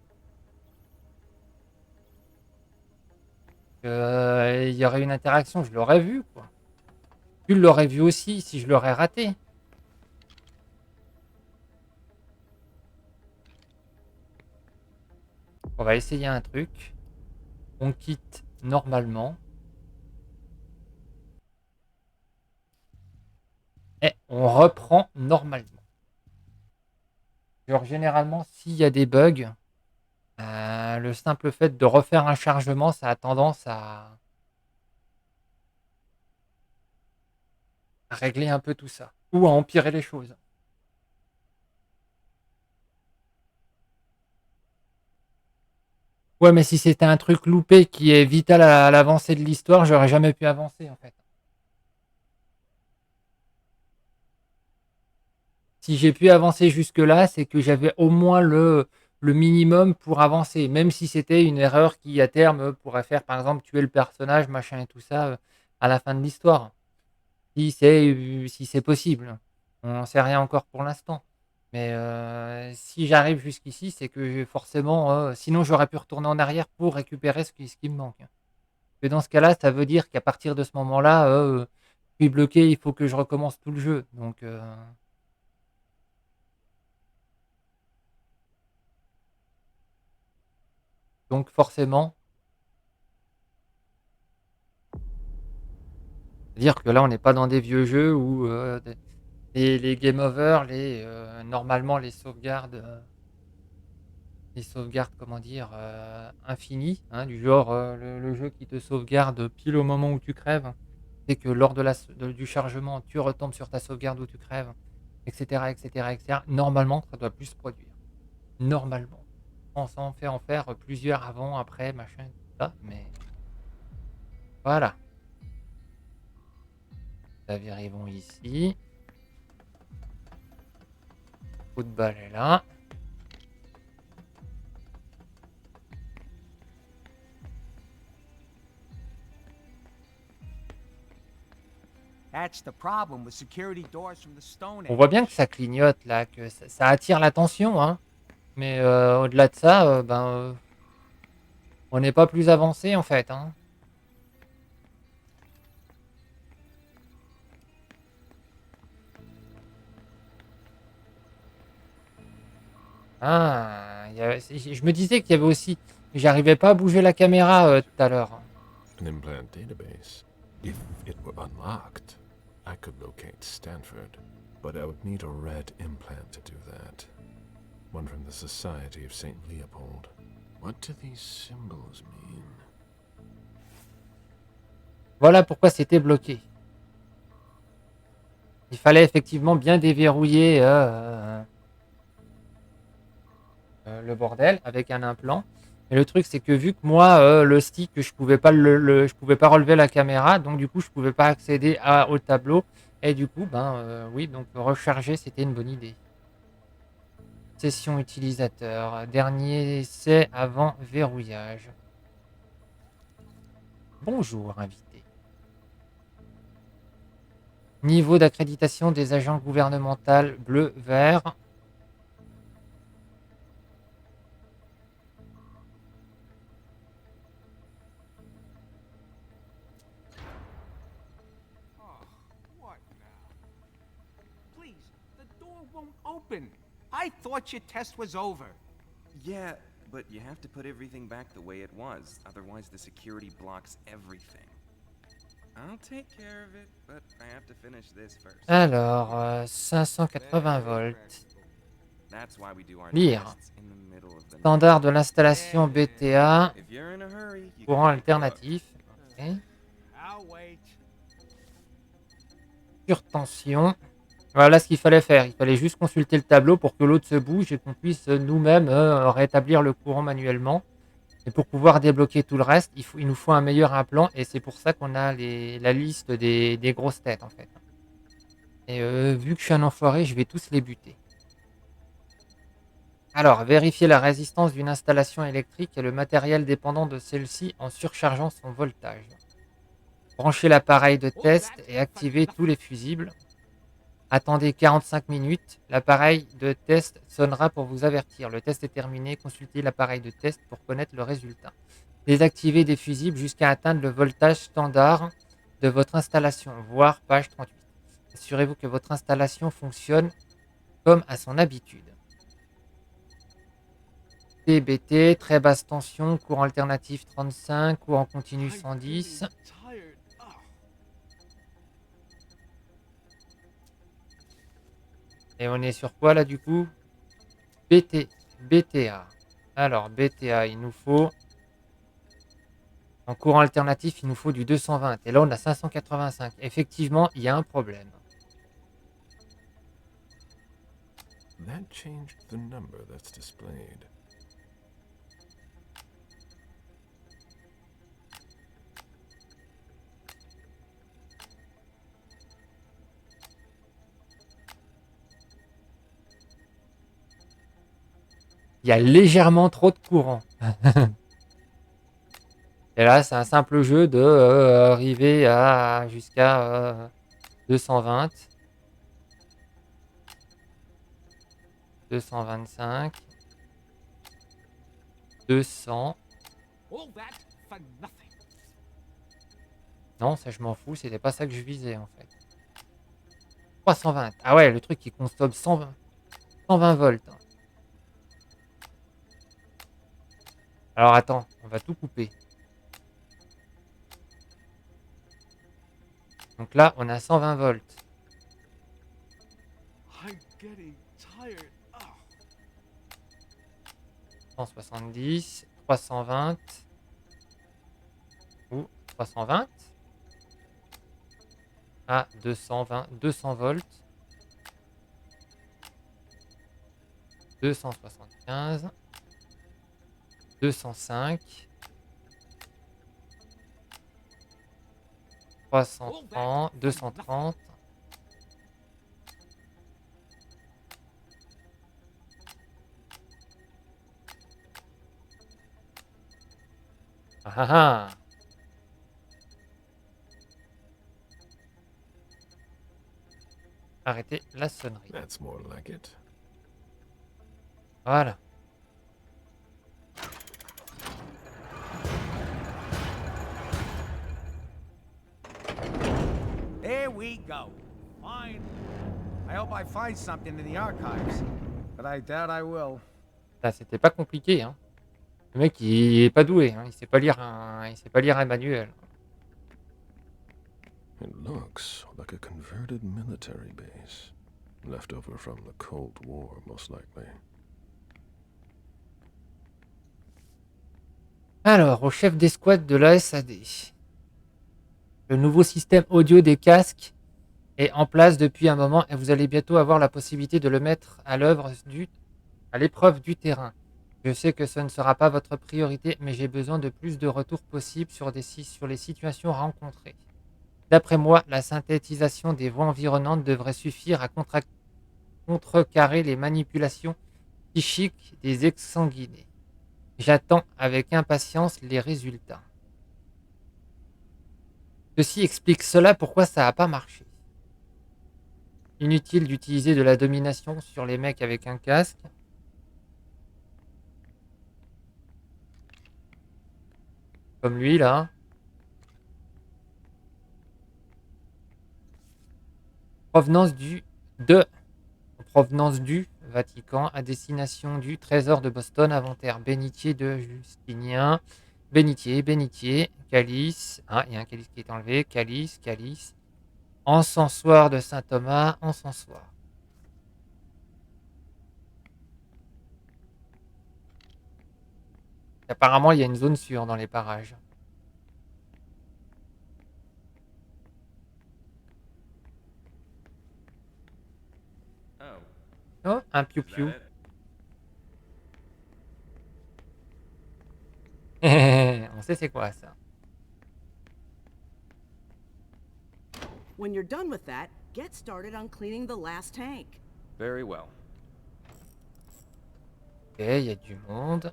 Il y aurait une interaction, je l'aurais vu, quoi. Tu l'aurais vu aussi si je l'aurais raté. On va essayer un truc. On quitte normalement. Et on reprend normalement. Genre, généralement, s'il y a des bugs, le simple fait de refaire un chargement, ça a tendance à régler un peu tout ça. Ou à empirer les choses. Ouais, mais si c'était un truc loupé qui est vital à l'avancée de l'histoire, j'aurais jamais pu avancer, en fait. Si j'ai pu avancer jusque-là, c'est que j'avais au moins le minimum pour avancer. Même si c'était une erreur qui, à terme, pourrait faire, par exemple, tuer le personnage, machin et tout ça, à la fin de l'histoire. Si c'est possible. On n'en sait rien encore pour l'instant. Mais si j'arrive jusqu'ici, c'est que forcément, sinon j'aurais pu retourner en arrière pour récupérer ce qui me manque. Et dans ce cas-là, ça veut dire qu'à partir de ce moment-là, je suis bloqué, il faut que je recommence tout le jeu. Donc forcément, c'est-à-dire que là, on n'est pas dans des vieux jeux où les game over, normalement les sauvegardes, comment dire, infinies, hein, du genre le jeu qui te sauvegarde pile au moment où tu crèves, c'est que lors du chargement, tu retombes sur ta sauvegarde où tu crèves, etc., etc., etc. Normalement, ça doit plus se produire. Normalement. On s'en fait en faire plusieurs avant, après, machin, tout ça, mais voilà. Arrivons ici. Football est là. On voit bien que ça clignote là, que ça attire l'attention, hein. Mais au-delà de ça, on n'est pas plus avancé en fait, hein. Ah, je me disais qu'il y avait aussi, j'arrivais pas à bouger la caméra tout à l'heure. An implant database. If it were unlocked, I could locate Stanford, but I would need a red implant to do that. One from the Society of St. Leopold. What do these symbols mean? Voilà pourquoi c'était bloqué. Il fallait effectivement bien déverrouiller le bordel avec un implant. Et le truc, c'est que vu que moi, le stick, je pouvais pas je pouvais pas relever la caméra, donc du coup, je pouvais pas accéder au tableau. Et du coup, oui, donc recharger, c'était une bonne idée. Session utilisateur. Dernier essai avant verrouillage. Bonjour, invité. Niveau d'accréditation des agents gouvernementaux bleu-vert. Open. I thought your test was over. Yeah, but you have to put everything back the way it was, otherwise the security blocks everything. I'll take care of it, but I have to finish this first. Alors, 580 volts. Lire. Standard de l'installation BTA. Courant alternatif. Okay. Surtension. Voilà ce qu'il fallait faire. Il fallait juste consulter le tableau pour que l'autre se bouge et qu'on puisse nous-mêmes rétablir le courant manuellement. Et pour pouvoir débloquer tout le reste, il nous faut un meilleur implant. Et c'est pour ça qu'on a la liste des grosses têtes, en fait. Et vu que je suis un enfoiré, je vais tous les buter. Alors, vérifier la résistance d'une installation électrique et le matériel dépendant de celle-ci en surchargeant son voltage. Branchez l'appareil de test et activez tous les fusibles. Attendez 45 minutes. L'appareil de test sonnera pour vous avertir. Le test est terminé. Consultez l'appareil de test pour connaître le résultat. Désactivez des fusibles jusqu'à atteindre le voltage standard de votre installation, voire page 38. Assurez-vous que votre installation fonctionne comme à son habitude. TBT, très basse tension, courant alternatif 35, courant continu 110. Et on est sur quoi là du coup? BTA. Alors BTA, il nous faut... En courant alternatif, il nous faut du 220. Et là, on a 585. Effectivement, il y a un problème. That changed the number that's displayed. Il y a légèrement trop de courant. Et là, c'est un simple jeu de arriver à jusqu'à 220. 225. 200. Non, ça je m'en fous, c'était pas ça que je visais en fait. 320. Ah ouais, le truc qui consomme 120 volts. Alors attends, on va tout couper. Donc là, on a 120 volts. 170, 320 ou 320. Ah, 220, 200 volts. 275. 205. 330, 230. Ah ah ah. Arrêtez la sonnerie. That's more like it. Voilà. There we go. Fine. I hope I find something in the archives, but I doubt I will. C'était pas compliqué, hein. Le mec, il est pas doué, hein. Il sait pas lire un manuel. It looks like a converted military base. Left over from the Cold War, most likely. Alors, au chef d'escouade de l'ASAD. Le nouveau système audio des casques est en place depuis un moment et vous allez bientôt avoir la possibilité de le mettre à l'épreuve du terrain. Je sais que ce ne sera pas votre priorité, mais j'ai besoin de plus de retours possibles sur les situations rencontrées. D'après moi, la synthétisation des voix environnantes devrait suffire à contrecarrer les manipulations psychiques des exsanguinés. J'attends avec impatience les résultats. Ceci explique pourquoi ça n'a pas marché. Inutile d'utiliser de la domination sur les mecs avec un casque. Comme lui là. Provenance du Vatican à destination du Trésor de Boston, inventaire bénitier de Justinien. Bénitier, calice. Ah, il y a un calice qui est enlevé. Calice. Encensoir de Saint Thomas, encensoir. Apparemment, il y a une zone sûre dans les parages. Oh, un piou-piou. On sait c'est quoi ça. When you're done with that, get started on cleaning the last tank. Very well. Ok, il y a du monde.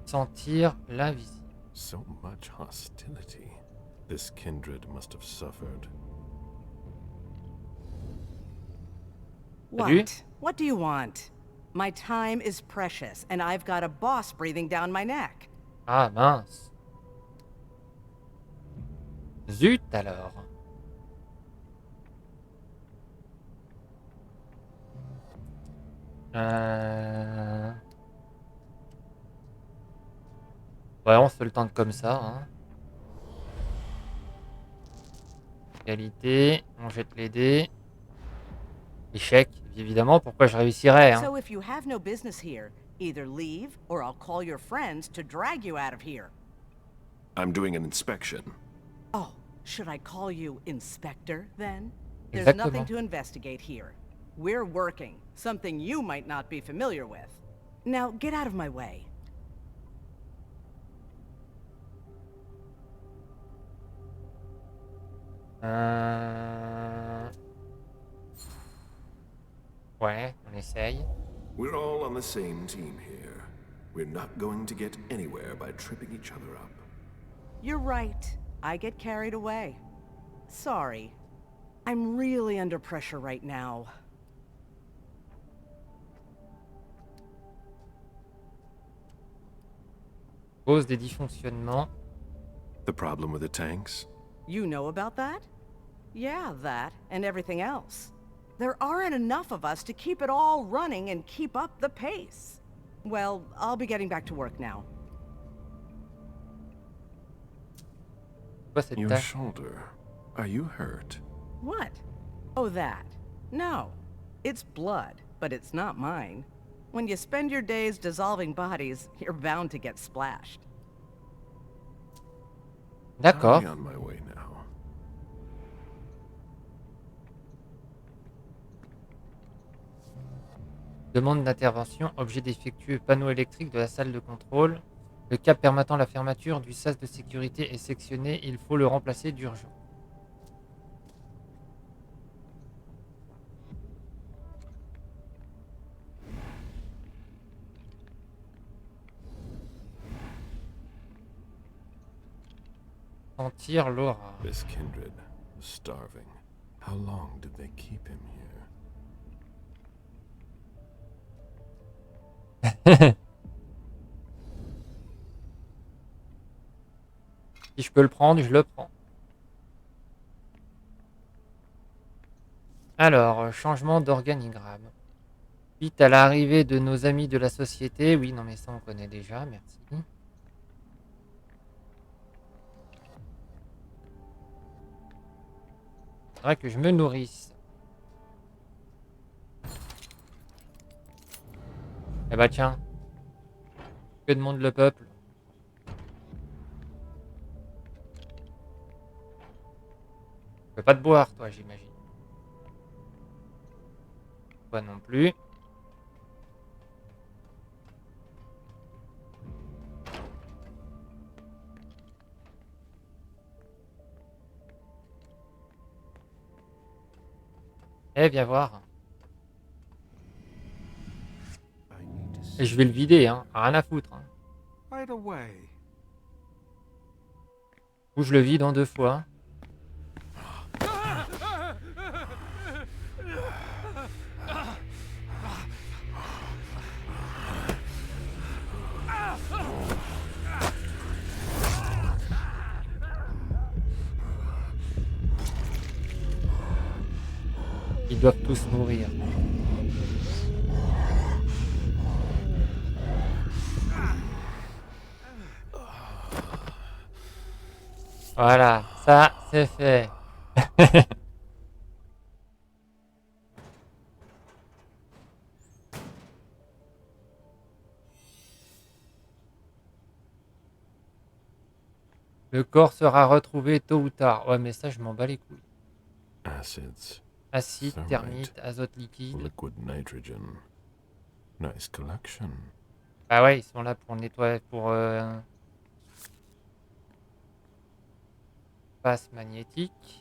Sentir l'invisible. So much hostility. This kindred must have suffered. Salut. What do you want? My time is precious, and I've got a boss breathing down my neck. Ah mince. Zut alors. Ouais, on se le tente comme ça. Hein. Qualité, on jette les dés. Échec, évidemment, pourquoi je réussirais hein. So if you have no business here, either leave or I'll call your friends to drag you out of here. I'm doing an inspection. Oh, should I call you Inspector then? There's Exactement. nothing to investigate here. We're working, something you might not be familiar with. Now get out of my way. Ouais, on essaye. We're all on the same team here. We're not going to get anywhere by tripping each other up. You're right. I get carried away. Sorry. I'm really under pressure right now. Cause des dysfonctionnements. The problem with the tanks? You know about that? Yeah, that, and everything else. There aren't enough of us to keep it all running and keep up the pace. Well, I'll be getting back to work now. Your shoulder. Are you hurt? What? Oh, that. No. It's blood, but it's not mine. When you spend your days dissolving bodies, you're bound to get splashed. D'accord. I'll be on my way now. Demande d'intervention, objet défectueux, panneau électrique de la salle de contrôle. Le câble permettant la fermeture du sas de sécurité est sectionné, il faut le remplacer d'urgence. Sentir l'aura. This kindred was starving. How long did they keep him here? Si je peux le prendre, je le prends. Alors, changement d'organigramme. Suite à l'arrivée de nos amis de la société. Oui, non mais ça on connaît déjà, merci. Faudrait que je me nourrisse. Eh bah tiens. Que demande le peuple? Tu peux pas te boire, toi, j'imagine. Toi non plus. Eh, viens voir. Et je vais le vider, hein. Rien à foutre. Hein. Right away. Ou je le vide en 2 fois. Ils doivent tous mourir. Voilà, ça c'est fait. Le corps sera retrouvé tôt ou tard. Ouais, mais ça, je m'en bats les couilles. Acids. Acide, Thermite, thermite, azote liquide. Liquid nitrogen. Nice collection. Ah ouais, ils sont là pour nettoyer, pour passe magnétique.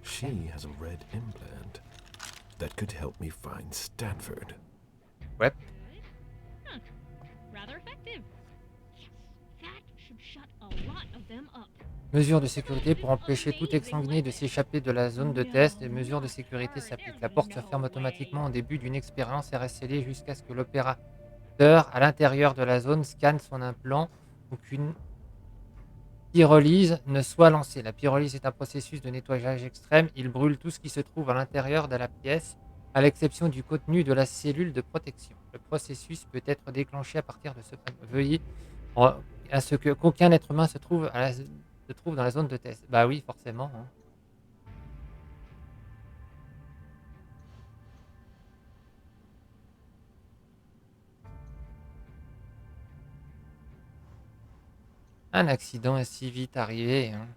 She has a red implant that could help me find Stanford. Ouais. Huh. Rather effective. Yes, that should shut a lot of them up. Mesures de sécurité pour empêcher tout exsanguiné de s'échapper de la zone de test. Les mesures de sécurité s'appliquent. La porte se ferme automatiquement au début d'une expérience et reste scellée jusqu'à ce que l'opérateur à l'intérieur de la zone scanne son implant ou qu'une pyrolyse ne soit lancée. La pyrolyse est un processus de nettoyage extrême. Il brûle tout ce qui se trouve à l'intérieur de la pièce, à l'exception du contenu de la cellule de protection. Le processus peut être déclenché à partir de ce panneau. Veuillez à ce qu'aucun être humain se trouve dans la zone de test. Bah oui, forcément, hein. Un accident est si vite arrivé, hein.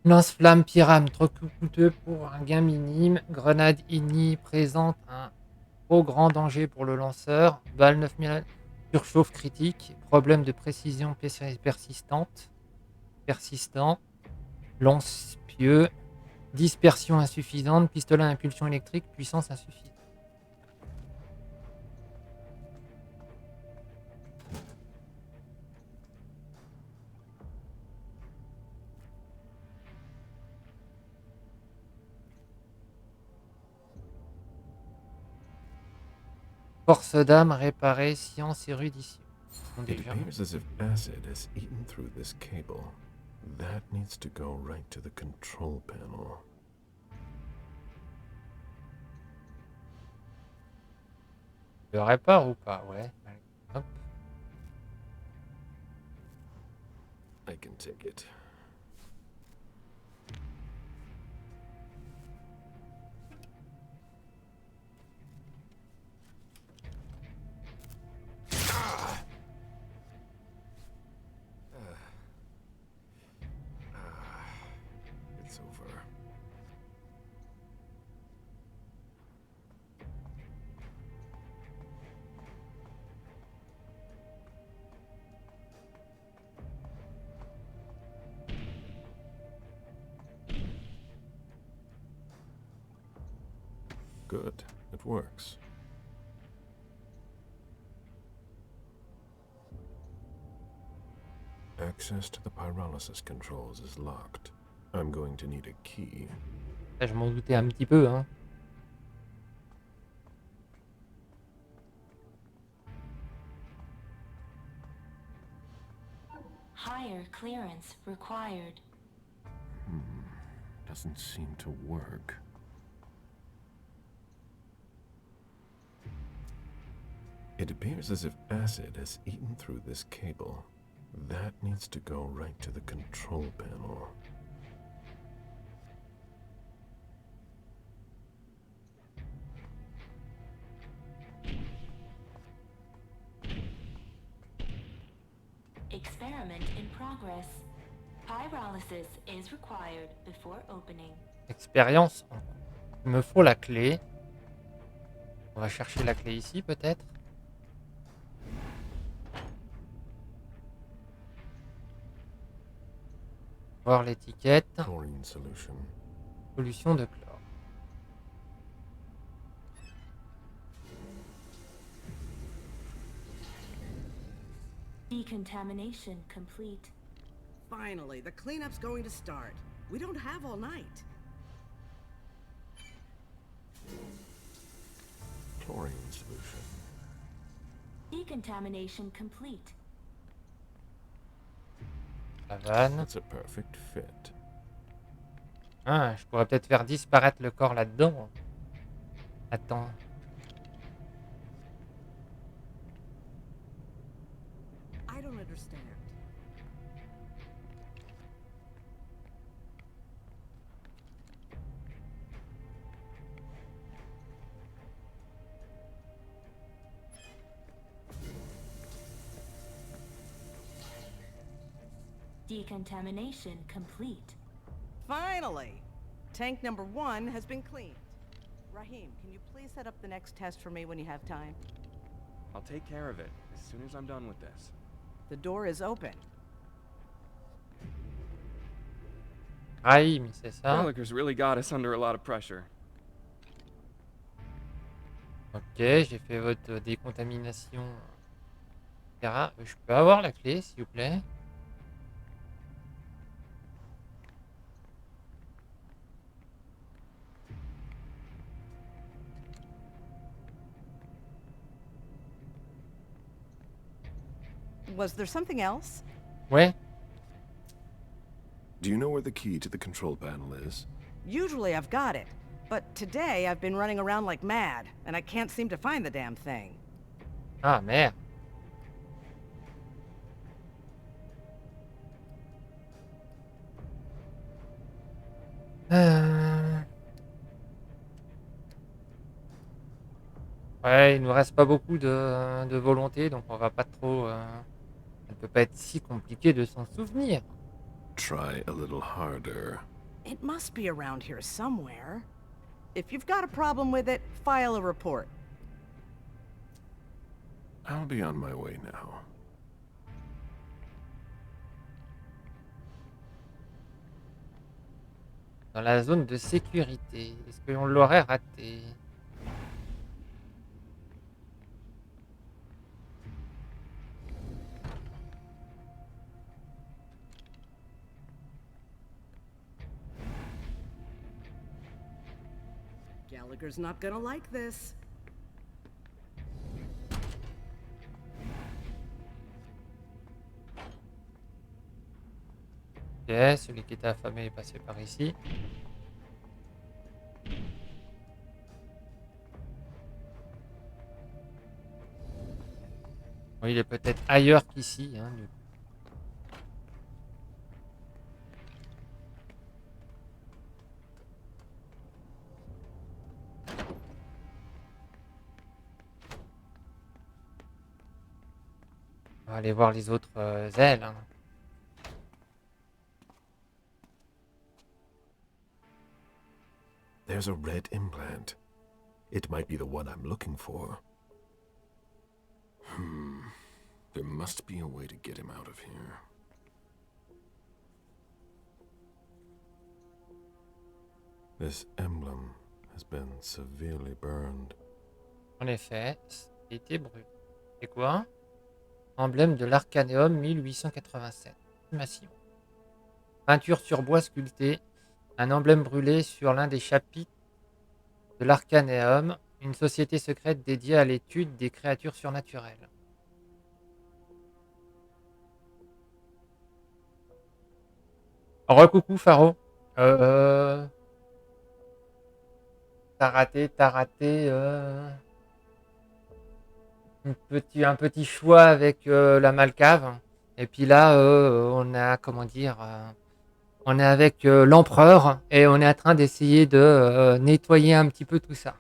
Lance-flamme pyram, trop coûteux pour un gain minime. Grenade INI présente un trop grand danger pour le lanceur. Balle 9000, surchauffe critique. Problème de précision persistant. Lance pieux. Dispersion insuffisante. Pistolet à impulsion électrique. Puissance insuffisante. Force d'âme réparée, science érudition. It appears as if acid has eaten through this cable. That needs to go right to the control panel. Je répare ou pas? Ouais. Hop. I can take it. It's over. Good. It works. Access to the pyrolysis controls is locked. I'm going to need a key. Je m'en doutais un petit peu, hein. Higher clearance required. Doesn't seem to work. It appears as if acid has eaten through this cable. That needs to go right to the control panel. Experiment in progress. Pyrolysis is required before opening. Expérience. Il me faut la clé. On va chercher la clé ici, peut-être. Voir l'étiquette. Chlorine solution. Solution de chlore. Decontamination complete. Finally, the cleanup's going to start. We don't have all night. Chlorine solution. Decontamination complete. La vanne. That's a perfect fit. Ah, je pourrais peut-être faire disparaître le corps là-dedans. Attends. understand. Decontamination complete. Finally! Tank number 1 has been cleaned. Rahim, can you please set up the next test for me when you have time? I'll take care of it as soon as I'm done with this. The door is open. Rahim, c'est ça? Gallagher's really got us under a lot of pressure. Ok, j'ai fait votre décontamination, etc. Je peux avoir la clé, s'il vous plaît? Was there something else? Ouais. Do you know where the key to the control panel is? Usually I've got it, but today I've been running around like mad, and I can't seem to find the damn thing. Ah, merde. Ouais, il nous reste pas beaucoup de volonté, donc on va pas trop... Ça ne peut pas être si compliqué de s'en souvenir. Try a little harder. It must be around here somewhere. If you've got a problem with it, file a report. I'll be on my way now. Dans la zone de sécurité. Est-ce qu'on l'aurait raté? Gallagher's not gonna like this. Ok, celui qui était affamé est passé par ici. Bon, il est peut-être ailleurs qu'ici, hein, du coup. On va aller voir les autres ailes, hein. There's a red implant. It might be the one I'm looking for. There must be a way to get him out of here. This emblem has been severely burned. En effet, il était brûlé. C'est quoi? Emblème de l'Arcanéum 1887. Massif. Peinture sur bois sculpté. Un emblème brûlé sur l'un des chapitres de l'Arcanéum, une société secrète dédiée à l'étude des créatures surnaturelles. Recoucou Faro. T'as raté un petit choix avec la Malcave. Et puis là, on a, comment dire, on est avec l'empereur et on est en train d'essayer de nettoyer un petit peu tout ça.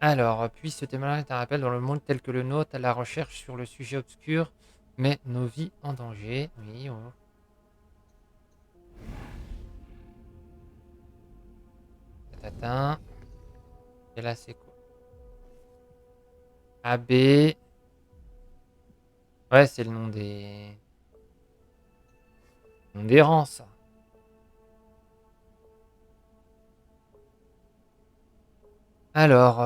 Alors, puis ce témoignage est un rappel dans le monde tel que le nôtre à la recherche sur le sujet obscur met nos vies en danger. Oui, on... Tatatin. Et là, c'est quoi? AB. Ouais, c'est le nom des... nom des rangs, ça. Alors,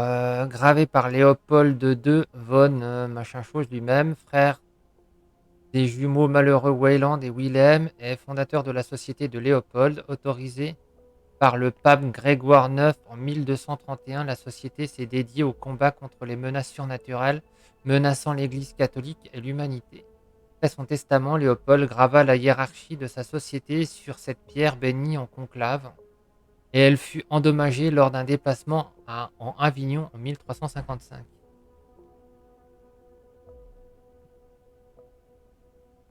gravé par Léopold II von machin chose lui-même, frère des jumeaux malheureux Wayland et Willem, et fondateur de la société de Léopold, autorisé par le pape Grégoire IX en 1231, la société s'est dédiée au combat contre les menaces surnaturelles menaçant l'Église catholique et l'humanité. Après son testament, Léopold grava la hiérarchie de sa société sur cette pierre bénie en conclave, et elle fut endommagée lors d'un déplacement en Avignon en 1355.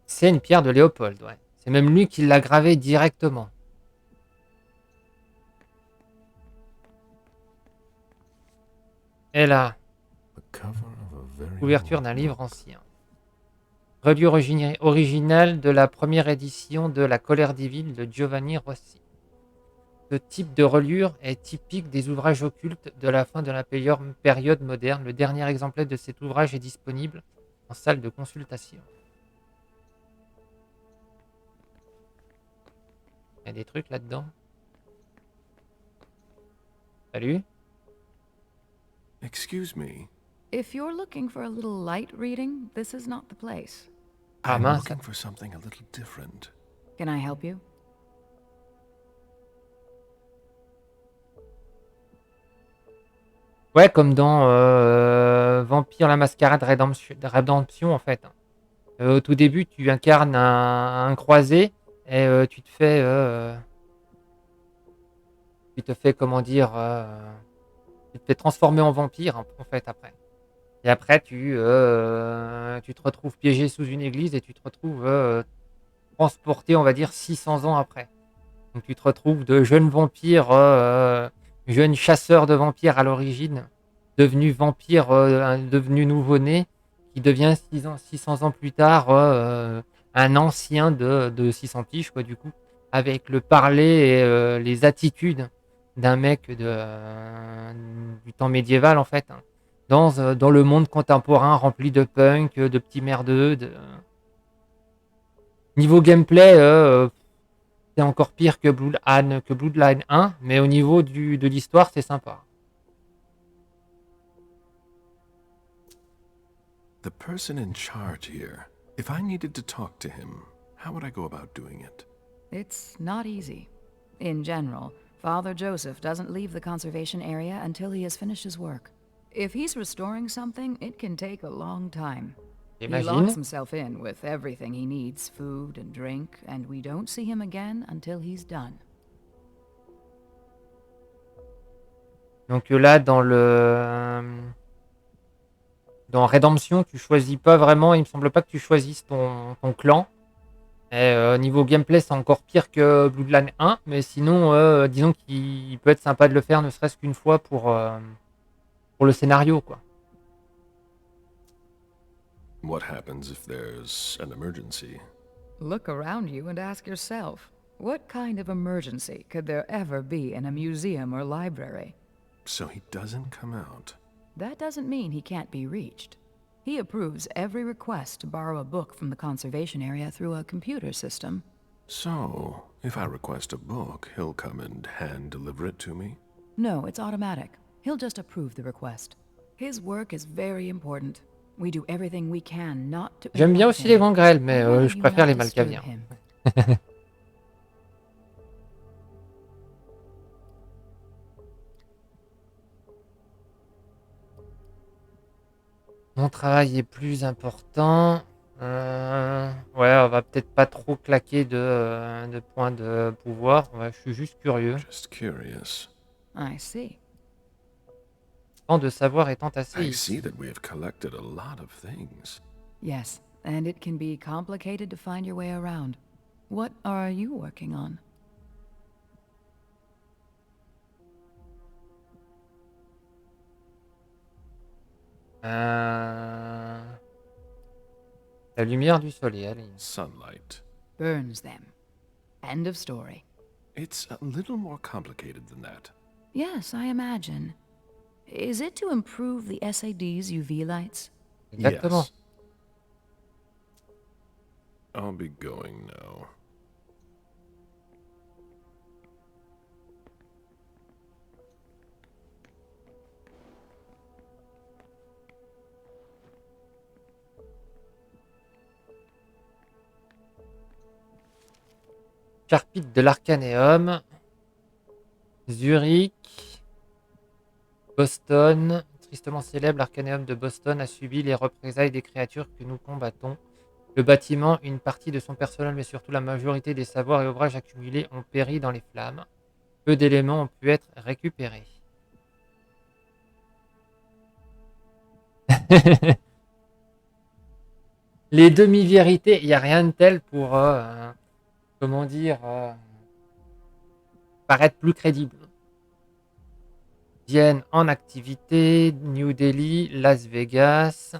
C'est une pierre de Léopold, ouais. C'est même lui qui l'a gravée directement. Et là, couverture d'un livre ancien. Reliure originale de la première édition de La colère divine de Giovanni Rossi. Ce type de reliure est typique des ouvrages occultes de la fin de la période moderne. Le dernier exemplaire de cet ouvrage est disponible en salle de consultation. Il y a des trucs là-dedans. Salut. Excuse me. If you're looking for a little light reading, this is not the place. Ah I'm mince. looking for something a little different. Can I help you? Ouais, comme dans Vampire la Mascarade Rédemption en fait. Au tout début, tu incarnes un croisé et tu te fais comment dire, tu te fais transformer en vampire en fait après. Et après, tu te retrouves piégé sous une église et tu te retrouves transporté, on va dire, 600 ans après. Donc tu te retrouves de jeune vampire, jeune chasseur de vampires à l'origine, devenu vampire, devenu nouveau-né, qui devient 600 ans plus tard un ancien de 600 piges, quoi, du coup, avec le parler et les attitudes d'un mec du temps médiéval, en fait, hein, dans le monde contemporain rempli de punk, de petits merdeux. Niveau gameplay, c'est encore pire que Bloodline 1, mais au niveau de l'histoire, c'est sympa. The person in charge here. If I needed to talk to him, how would I go about doing it? It's not easy. In general, Father Joseph doesn't leave the conservation area until he has finished his work. If he's restoring something, it can take a long time. He locks himself in with everything he needs, food and drink, and we don't see him again until he's done. Donc là, dans Rédemption, tu choisis pas vraiment, il me semble pas que tu choisisses ton clan. Et niveau gameplay, c'est encore pire que Bloodline 1, mais sinon, disons qu'il peut être sympa de le faire, ne serait-ce qu'une fois pour le scénario, quoi. What happens if there's an emergency? Look around you and ask yourself, what kind of emergency could there ever be in a museum or library? So he doesn't come out. That doesn't mean he can't be reached. He approves every request to borrow a book from the conservation area through a computer system. So, if I request a book, he'll come and hand-deliver it to me? No, it's automatic. He'll just approve the request. His work is very important. We do everything we can not to. J'aime bien aussi les gangrels, mais je préfère les malkaviens. Mon travail est plus important. Ouais, on va peut-être pas trop claquer de points de pouvoir. Ouais, je suis juste curieux. Just curious. I see. Tant de savoir étant assez I ici. see that we have collected a lot of things. Yes, and it can be complicated to find your way around. What are you working on? La lumière du soleil, allez. Sunlight. Burns them. End of story. It's a little more complicated than that. Yes, I imagine. Is it to improve the SAD's UV lights? Exactement. Yes. I'll be going now. Chapitre de l'Arcanéum. Zurich. Boston. Tristement célèbre, l'Arcanéum de Boston a subi les représailles des créatures que nous combattons. Le bâtiment, une partie de son personnel, mais surtout la majorité des savoirs et ouvrages accumulés ont péri dans les flammes. Peu d'éléments ont pu être récupérés. Les demi-vérités, il n'y a rien de tel pour, comment dire, paraître plus crédible. Vienne en activité, New Delhi, Las Vegas.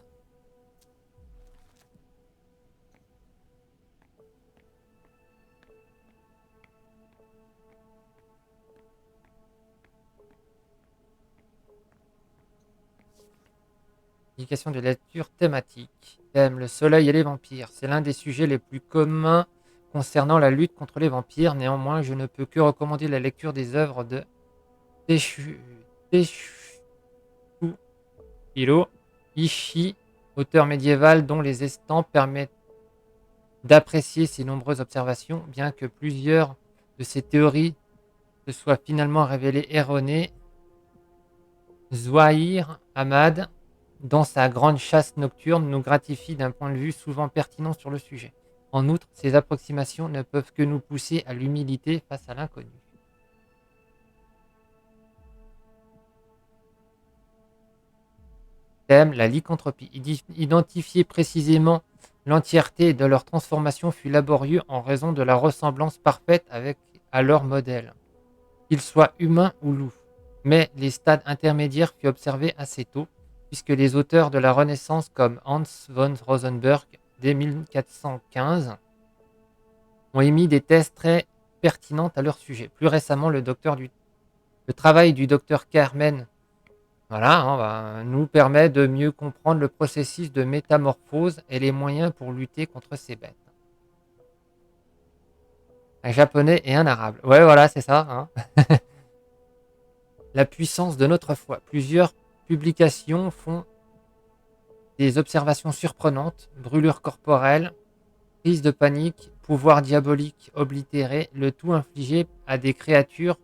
Indication de lecture thématique. Thème, le soleil et les vampires. C'est l'un des sujets les plus communs concernant la lutte contre les vampires. Néanmoins, je ne peux que recommander la lecture des œuvres de Teshuhiro Ishii, auteur médiéval dont les estampes permettent d'apprécier ses nombreuses observations, bien que plusieurs de ses théories se soient finalement révélées erronées. Zouhair Ahmad, dans sa grande chasse nocturne, nous gratifie d'un point de vue souvent pertinent sur le sujet. En outre, ces approximations ne peuvent que nous pousser à l'humilité face à l'inconnu. Thème, la lycanthropie. Identifier précisément l'entièreté de leur transformation fut laborieux en raison de la ressemblance parfaite à leur modèle, qu'ils soient humains ou loups. Mais les stades intermédiaires furent observés assez tôt, puisque les auteurs de la Renaissance comme Hans von Rosenberg, dès 1415, ont émis des thèses très pertinentes à leur sujet. Plus récemment, le travail du docteur Carmen nous permet de mieux comprendre le processus de métamorphose et les moyens pour lutter contre ces bêtes. Un japonais et un arabe. Ouais, voilà, c'est ça. Hein. La puissance de notre foi. Plusieurs publications font des observations surprenantes, brûlures corporelles, crise de panique, pouvoir diabolique oblitéré, le tout infligé à des créatures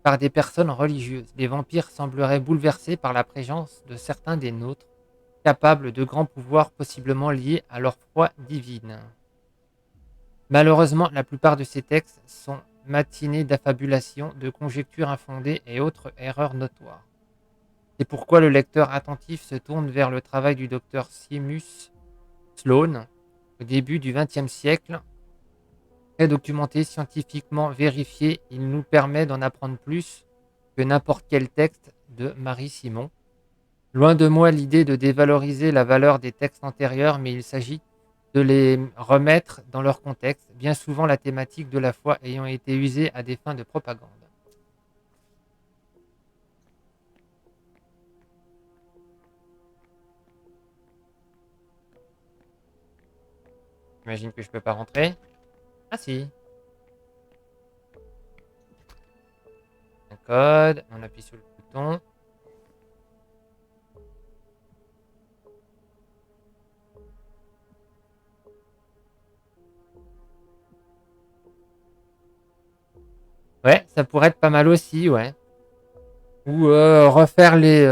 par des personnes religieuses. Les vampires sembleraient bouleversés par la présence de certains des nôtres, capables de grands pouvoirs possiblement liés à leur foi divine. Malheureusement, la plupart de ces textes sont matinés d'affabulations, de conjectures infondées et autres erreurs notoires. C'est pourquoi le lecteur attentif se tourne vers le travail du docteur Seamus Sloan au début du XXe siècle. Très documenté, scientifiquement vérifié, il nous permet d'en apprendre plus que n'importe quel texte de Marie Simon. Loin de moi l'idée de dévaloriser la valeur des textes antérieurs, mais il s'agit de les remettre dans leur contexte, bien souvent la thématique de la foi ayant été usée à des fins de propagande. J'imagine que je peux pas rentrer. Ah si. Un code, on appuie sur le bouton. Ouais, ça pourrait être pas mal aussi, ouais. Ou refaire les...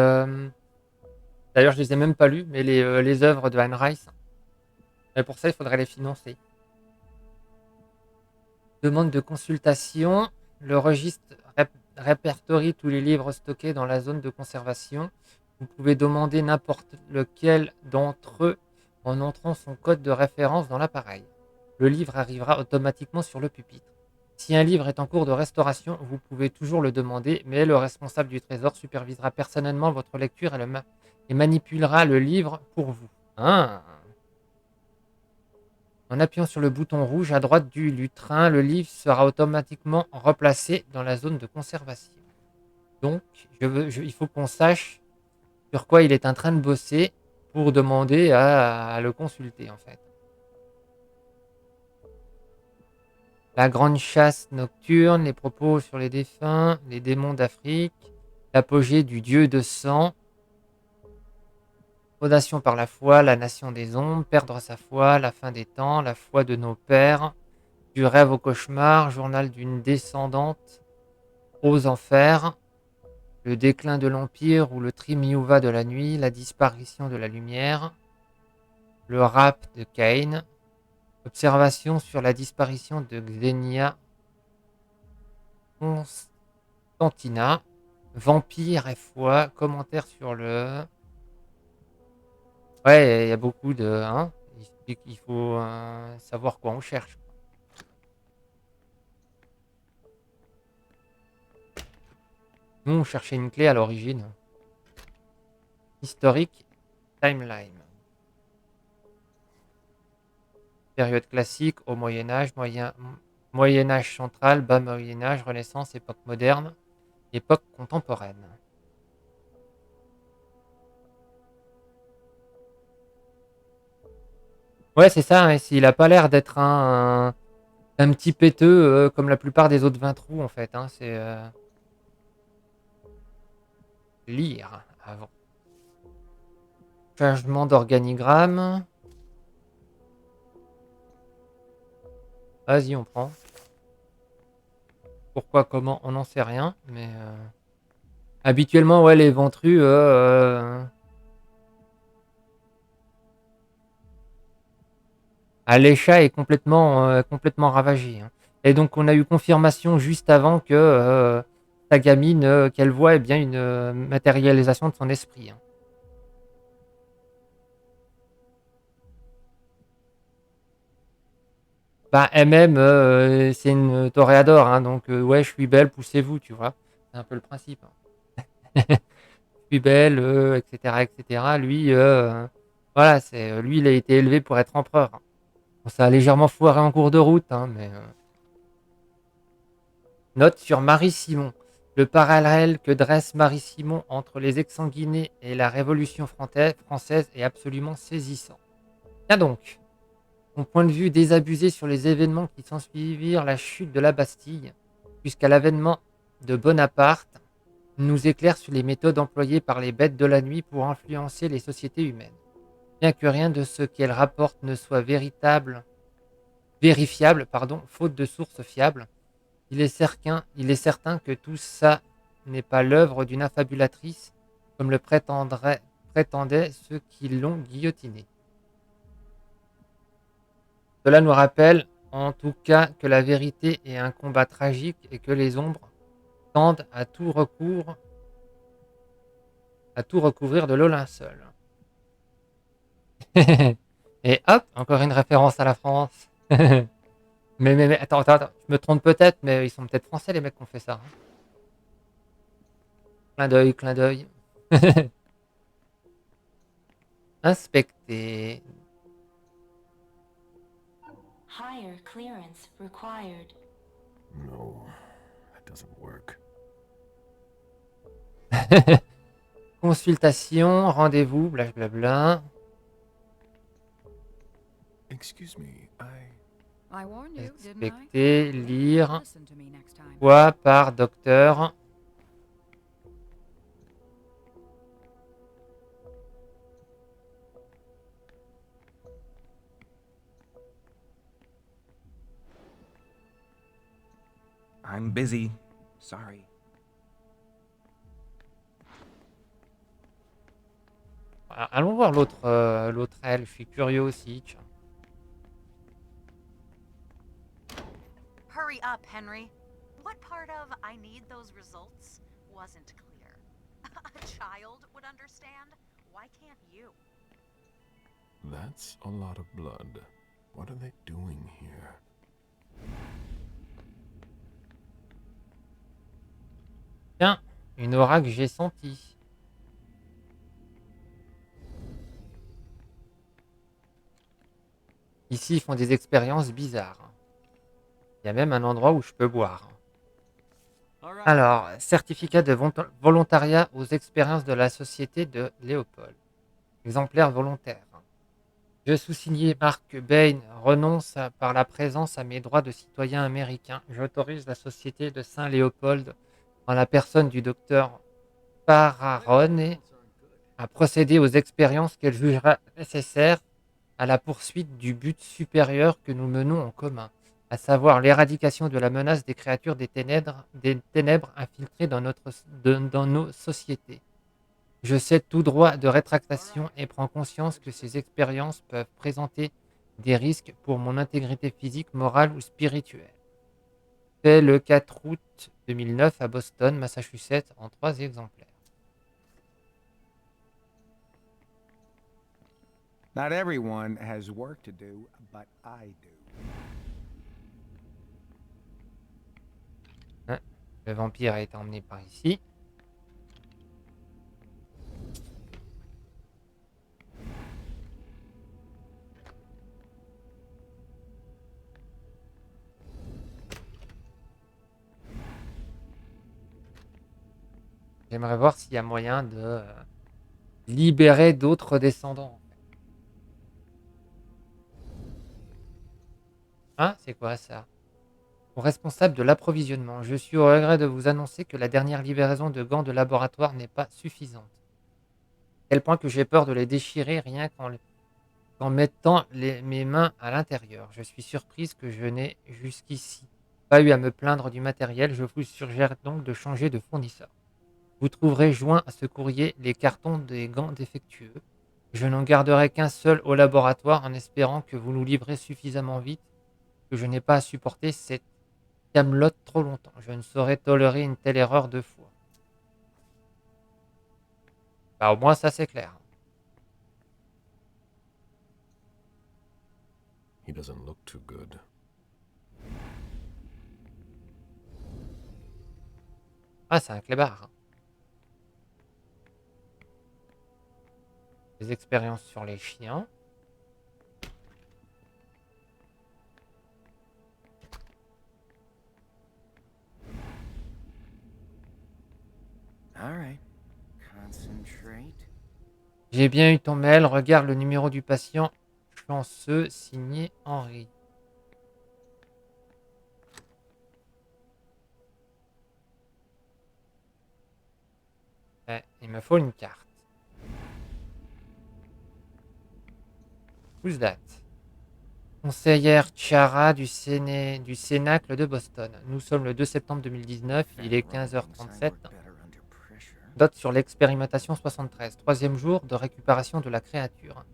D'ailleurs, je les ai même pas lus, mais les œuvres de Anne Rice. Mais pour ça, il faudrait les financer. Demande de consultation. Le registre répertorie tous les livres stockés dans la zone de conservation. Vous pouvez demander n'importe lequel d'entre eux en entrant son code de référence dans l'appareil. Le livre arrivera automatiquement sur le pupitre. Si un livre est en cours de restauration, vous pouvez toujours le demander, mais le responsable du trésor supervisera personnellement votre lecture et manipulera le livre pour vous. Ah. En appuyant sur le bouton rouge à droite du lutrin, le livre sera automatiquement replacé dans la zone de conservation. Donc, il faut qu'on sache sur quoi il est en train de bosser pour demander à le consulter, en fait. La grande chasse nocturne, les propos sur les défunts, les démons d'Afrique, l'apogée du dieu de sang, fondation par la foi, la nation des ombres, perdre sa foi, la fin des temps, la foi de nos pères, du rêve au cauchemar, journal d'une descendante aux enfers, le déclin de l'Empire ou le Trimiuva de la nuit, la disparition de la lumière, Le rap de Kane. Observation sur la disparition de Xenia Constantina. Vampire et foi. Commentaire sur le... Ouais, il y a beaucoup de... Hein, il faut savoir quoi on cherche. Nous, on cherchait une clé à l'origine. Historique, timeline. Période classique, au Moyen-Âge, Moyen-Âge central, bas Moyen-Âge, Renaissance, époque moderne, époque contemporaine. Ouais, c'est ça, hein, il a pas l'air d'être un petit péteux comme la plupart des autres 20 trous, en fait. Hein, c'est lire avant. Changement d'organigramme. Vas-y, on prend. Pourquoi, comment, on n'en sait rien, mais habituellement, ouais, les ventrus, Alécha est complètement ravagée. Hein. Et donc, on a eu confirmation juste avant que sa gamine qu'elle voit est bien une matérialisation de son esprit. Hein. Bah, elle-même, c'est une toréador, hein, donc ouais, je suis belle, poussez-vous, tu vois. C'est un peu le principe. Hein. Je suis belle, etc., etc. Lui, voilà, lui, il a été élevé pour être empereur. Hein. Bon, ça a légèrement foiré en cours de route, hein, mais... Note sur Marie-Simon. Le parallèle que dresse Marie-Simon entre les exsanguinés et la Révolution française est absolument saisissant. Tiens donc, mon point de vue désabusé sur les événements qui s'ensuivirent la chute de la Bastille, jusqu'à l'avènement de Bonaparte, nous éclaire sur les méthodes employées par les bêtes de la nuit pour influencer les sociétés humaines. Bien que rien de ce qu'elles rapportent ne soit vérifiable, faute de sources fiables, il est certain que tout ça n'est pas l'œuvre d'une affabulatrice, comme le prétendaient ceux qui l'ont guillotiné. Cela nous rappelle, en tout cas, que la vérité est un combat tragique et que les ombres tendent à tout recouvrir de l'eau linceul. Et hop, encore une référence à la France. mais attends, je me trompe peut-être, mais ils sont peut-être français les mecs qui ont fait ça. Hein. Clin d'œil, clin d'œil. Inspecter. Higher clearance required. No, that doesn't work. Consultation, rendez-vous, blablabla. Excuse me, Inspecter, lire. Quoi par docteur. I'm busy. Sorry. Allons voir l'autre elle, je suis curieux aussi. Tiens. Hurry up, Henry. What part of I need those results wasn't clear? A child would understand. Why can't you? That's a lot of blood. What are they doing here? Tiens, une aura que j'ai sentie. Ici, ils font des expériences bizarres. Il y a même un endroit où je peux boire. Alors, certificat de volontariat aux expériences de la société de Léopold. Exemplaire volontaire. Je sous-signé Mark Bain renonce par la présence à mes droits de citoyen américain. J'autorise la société de Saint-Léopold, en la personne du docteur Pararone, à procéder aux expériences qu'elle jugera nécessaires à la poursuite du but supérieur que nous menons en commun, à savoir l'éradication de la menace des créatures des ténèbres infiltrées dans nos sociétés. Je cède tout droit de rétractation et prends conscience que ces expériences peuvent présenter des risques pour mon intégrité physique, morale ou spirituelle. Fait le 4 août 2009 à Boston, Massachusetts, en 3 exemplaires. Not everyone has work to do, but I do. Hein, le vampire a été emmené par ici. J'aimerais voir s'il y a moyen de libérer d'autres descendants. Hein, c'est quoi ça? Au responsable de l'approvisionnement, je suis au regret de vous annoncer que la dernière livraison de gants de laboratoire n'est pas suffisante. À tel point que j'ai peur de les déchirer rien qu'en mettant mes mains à l'intérieur. Je suis surprise que je n'ai jusqu'ici pas eu à me plaindre du matériel. Je vous suggère donc de changer de fournisseur. Vous trouverez joint à ce courrier les cartons des gants défectueux. Je n'en garderai qu'un seul au laboratoire en espérant que vous nous livrez suffisamment vite, que je n'ai pas à supporter cette camelote trop longtemps. Je ne saurais tolérer une telle erreur 2 fois. Bah, au moins ça c'est clair. He doesn't look too good. Ah, c'est un clébard. Des expériences sur les chiens. All right. Concentrate. J'ai bien eu ton mail. Regarde le numéro du patient chanceux signé Henri. Il me faut une carte. Who's that? Conseillère Chiara du Cénacle de Boston. Nous sommes le 2 septembre 2019, il est 15h37. Note sur l'expérimentation 73. 3e jour de récupération de la créature.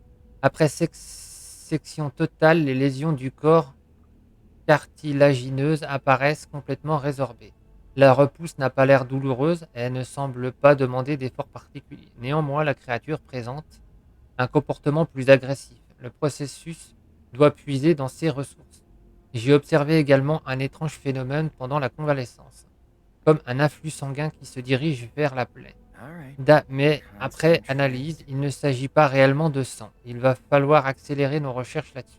Après section totale, les lésions du corps cartilagineuses apparaissent complètement résorbées. La repousse n'a pas l'air douloureuse et elle ne semble pas demander d'efforts particuliers. Néanmoins, la créature présente un comportement plus agressif. Le processus doit puiser dans ses ressources. J'ai observé également un étrange phénomène pendant la convalescence, comme un afflux sanguin qui se dirige vers la plaie. Mais après analyse, il ne s'agit pas réellement de sang. Il va falloir accélérer nos recherches là-dessus.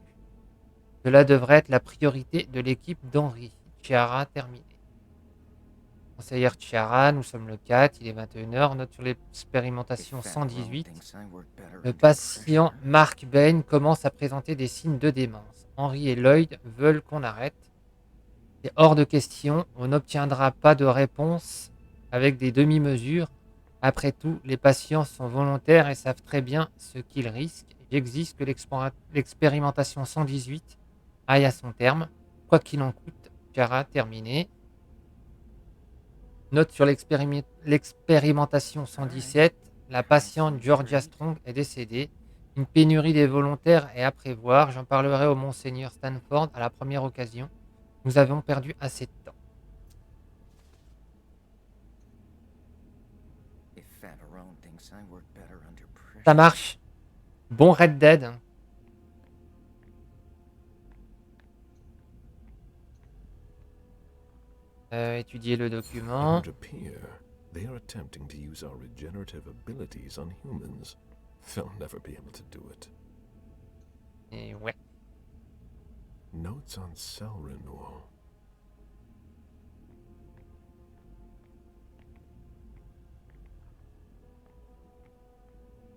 Cela devrait être la priorité de l'équipe d'Henri. Chiara terminé. Conseillère Chiara, nous sommes le 4, il est 21h, note sur l'expérimentation 118. Le patient Mark Bain commence à présenter des signes de démence. Henry et Lloyd veulent qu'on arrête. C'est hors de question, on n'obtiendra pas de réponse avec des demi-mesures. Après tout, les patients sont volontaires et savent très bien ce qu'ils risquent. J'exige que l'expérimentation 118 aille à son terme, quoi qu'il en coûte. Chiara terminé. Note sur l'expérimentation 117, la patiente Georgia Strong est décédée. Une pénurie des volontaires est à prévoir. J'en parlerai au Monseigneur Stanford à la première occasion. Nous avons perdu assez de temps. Ça marche. Bon Red Dead. Étudier le document. It would appear they are attempting to use our regenerative abilities on humans. They'll never be able to do it. Et ouais. Notes on cell renewal.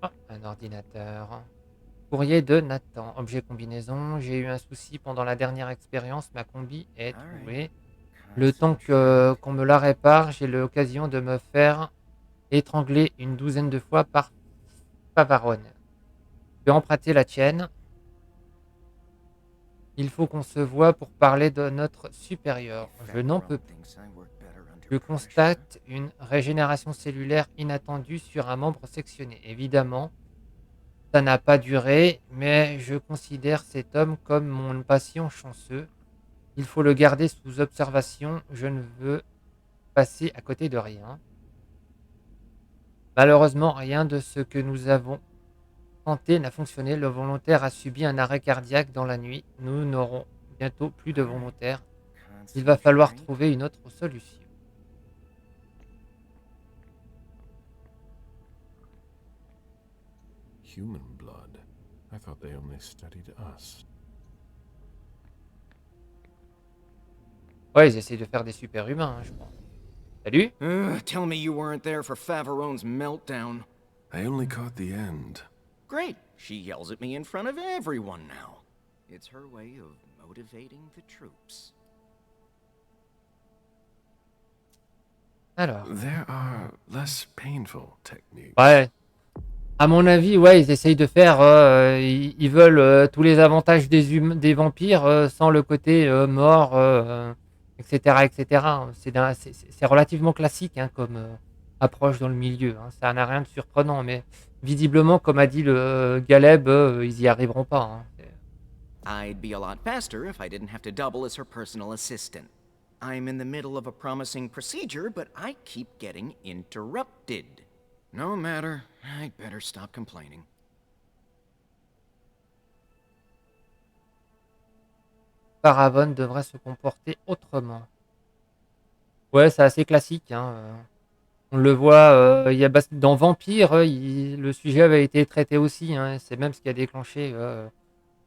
Oh, un ordinateur. Courrier de Nathan. Objet combinaison. J'ai eu un souci pendant la dernière expérience. Ma combi est trouvée. Le temps qu'on me la répare, j'ai l'occasion de me faire étrangler une douzaine de fois par Favarone. Je vais emprunter la tienne. Il faut qu'on se voie pour parler de notre supérieur. Je n'en peux plus. Je constate une régénération cellulaire inattendue sur un membre sectionné. Évidemment, ça n'a pas duré, mais je considère cet homme comme mon patient chanceux. Il faut le garder sous observation. Je ne veux passer à côté de rien. Malheureusement, rien de ce que nous avons tenté n'a fonctionné. Le volontaire a subi un arrêt cardiaque dans la nuit. Nous n'aurons bientôt plus de volontaires. Il va falloir trouver une autre solution. Human blood? I thought they only studied us. Ouais, ils essayent de faire des super-humains, hein, je crois. Salut. Tell me you weren't there for Faverone's meltdown. I only caught the end. Great. She yells at me in front of everyone now. It's her way of motivating the troops. Alors. There are less painful techniques. Ouais. À mon avis, ouais, ils essayent de faire. Ils veulent tous les avantages des vampires sans le côté mort, etc., etc. C'est relativement classique hein, comme approche dans le milieu. Hein. Ça n'a rien de surprenant, mais visiblement, comme a dit le Galeb, ils y arriveront pas. Hein. I'd be a lot faster if I didn't have to double as her personal assistant. I'm in the middle of a promising procedure, but I keep getting interrupted. No matter. I'd better stop complaining. Paravon devrait se comporter autrement. Ouais, c'est assez classique. Hein. On le voit, dans Vampire, le sujet avait été traité aussi. Hein. C'est même ce qui a déclenché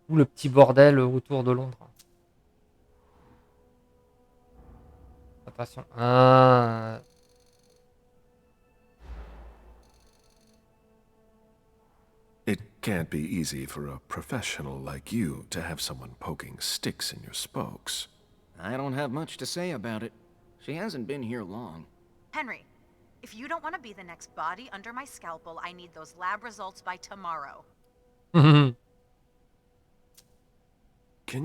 tout le petit bordel autour de Londres. Attention. It can't be easy for a professional like you to have someone poking sticks in your spokes. I don't have much to say about it. She hasn't been here long. Henry, if you don't want to be the next body under my scalpel, I need those lab results by tomorrow. Can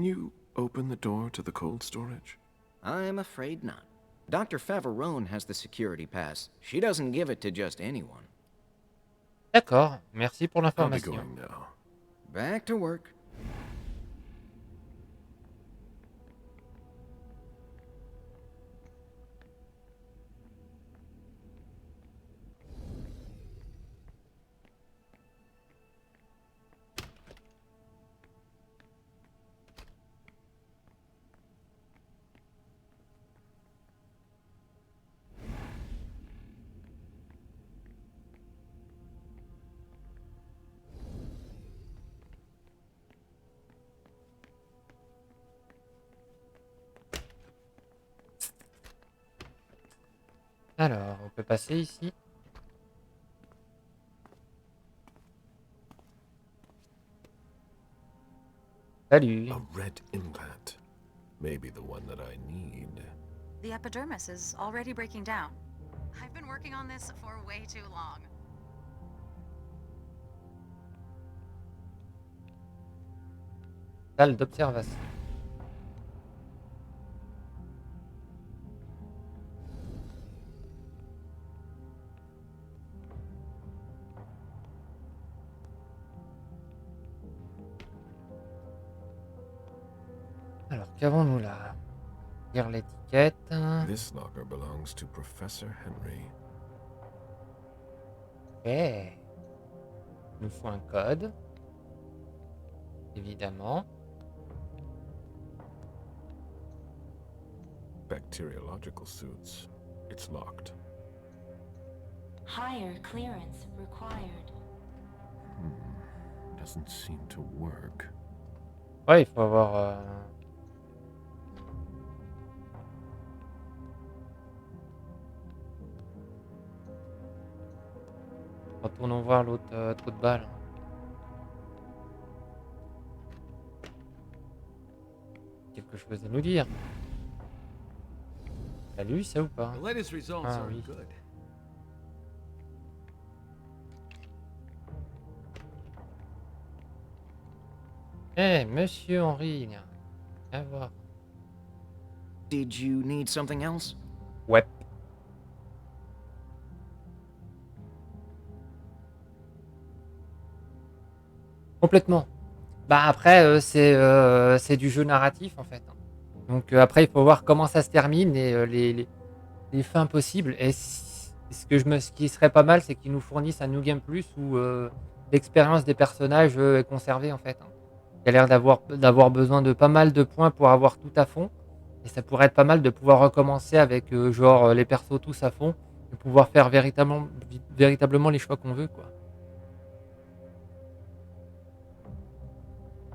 you open the door to the cold storage? I'm afraid not. Dr. Faverone has the security pass. She doesn't give it to just anyone. D'accord, merci pour I'll be l'information. going now. Back to work. Alors, on peut passer ici. Salut. A red implant. Maybe the one that I need. The epidermis is already breaking down. I've been working on this for way too long. Salle d'observation. Alors, qu'avons-nous là? Lire l'étiquette. This locker belongs to Professor Henry. Ok. Il nous faut un code. Évidemment. Bacteriological suits. It's locked. Higher clearance required. Doesn't seem to work. Ouais, il faut avoir... Retournons voir l'autre trou de balle. Quelque chose à nous dire. T'as lu ça ou pas? The latest results Ah, are oui. good. Monsieur Henry, viens voir. Did you need something else? Ouais. Complètement. Bah, après, c'est du jeu narratif, en fait, hein. Donc après, il faut voir comment ça se termine et les fins possibles et ce qui serait pas mal, c'est qu'ils nous fournissent un New Game Plus où, l'expérience des personnages, est conservée, en fait, hein. Il y a l'air d'avoir besoin de pas mal de points pour avoir tout à fond et ça pourrait être pas mal de pouvoir recommencer avec, genre, les persos tous à fond et pouvoir faire véritablement les choix qu'on veut, quoi.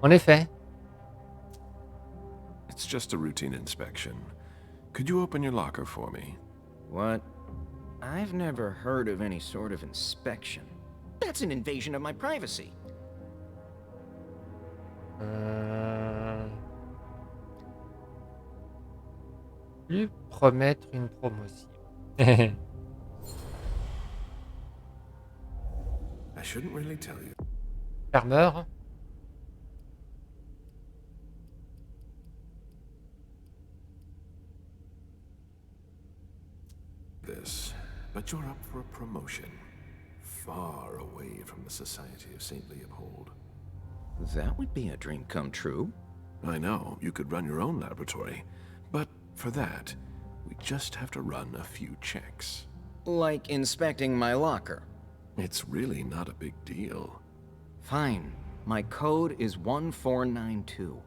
En effet. It's just a routine inspection. Could you open your locker for me? What? I've never heard of any sort of inspection. That's an invasion of my privacy. Lui promettre une promotion. I shouldn't really tell you. Fermeur. This, but you're up for a promotion. Far away from the Society of St. Leopold. That would be a dream come true. I know, you could run your own laboratory. But for that, we just have to run a few checks. Like inspecting my locker. It's really not a big deal. Fine. My code is 1492.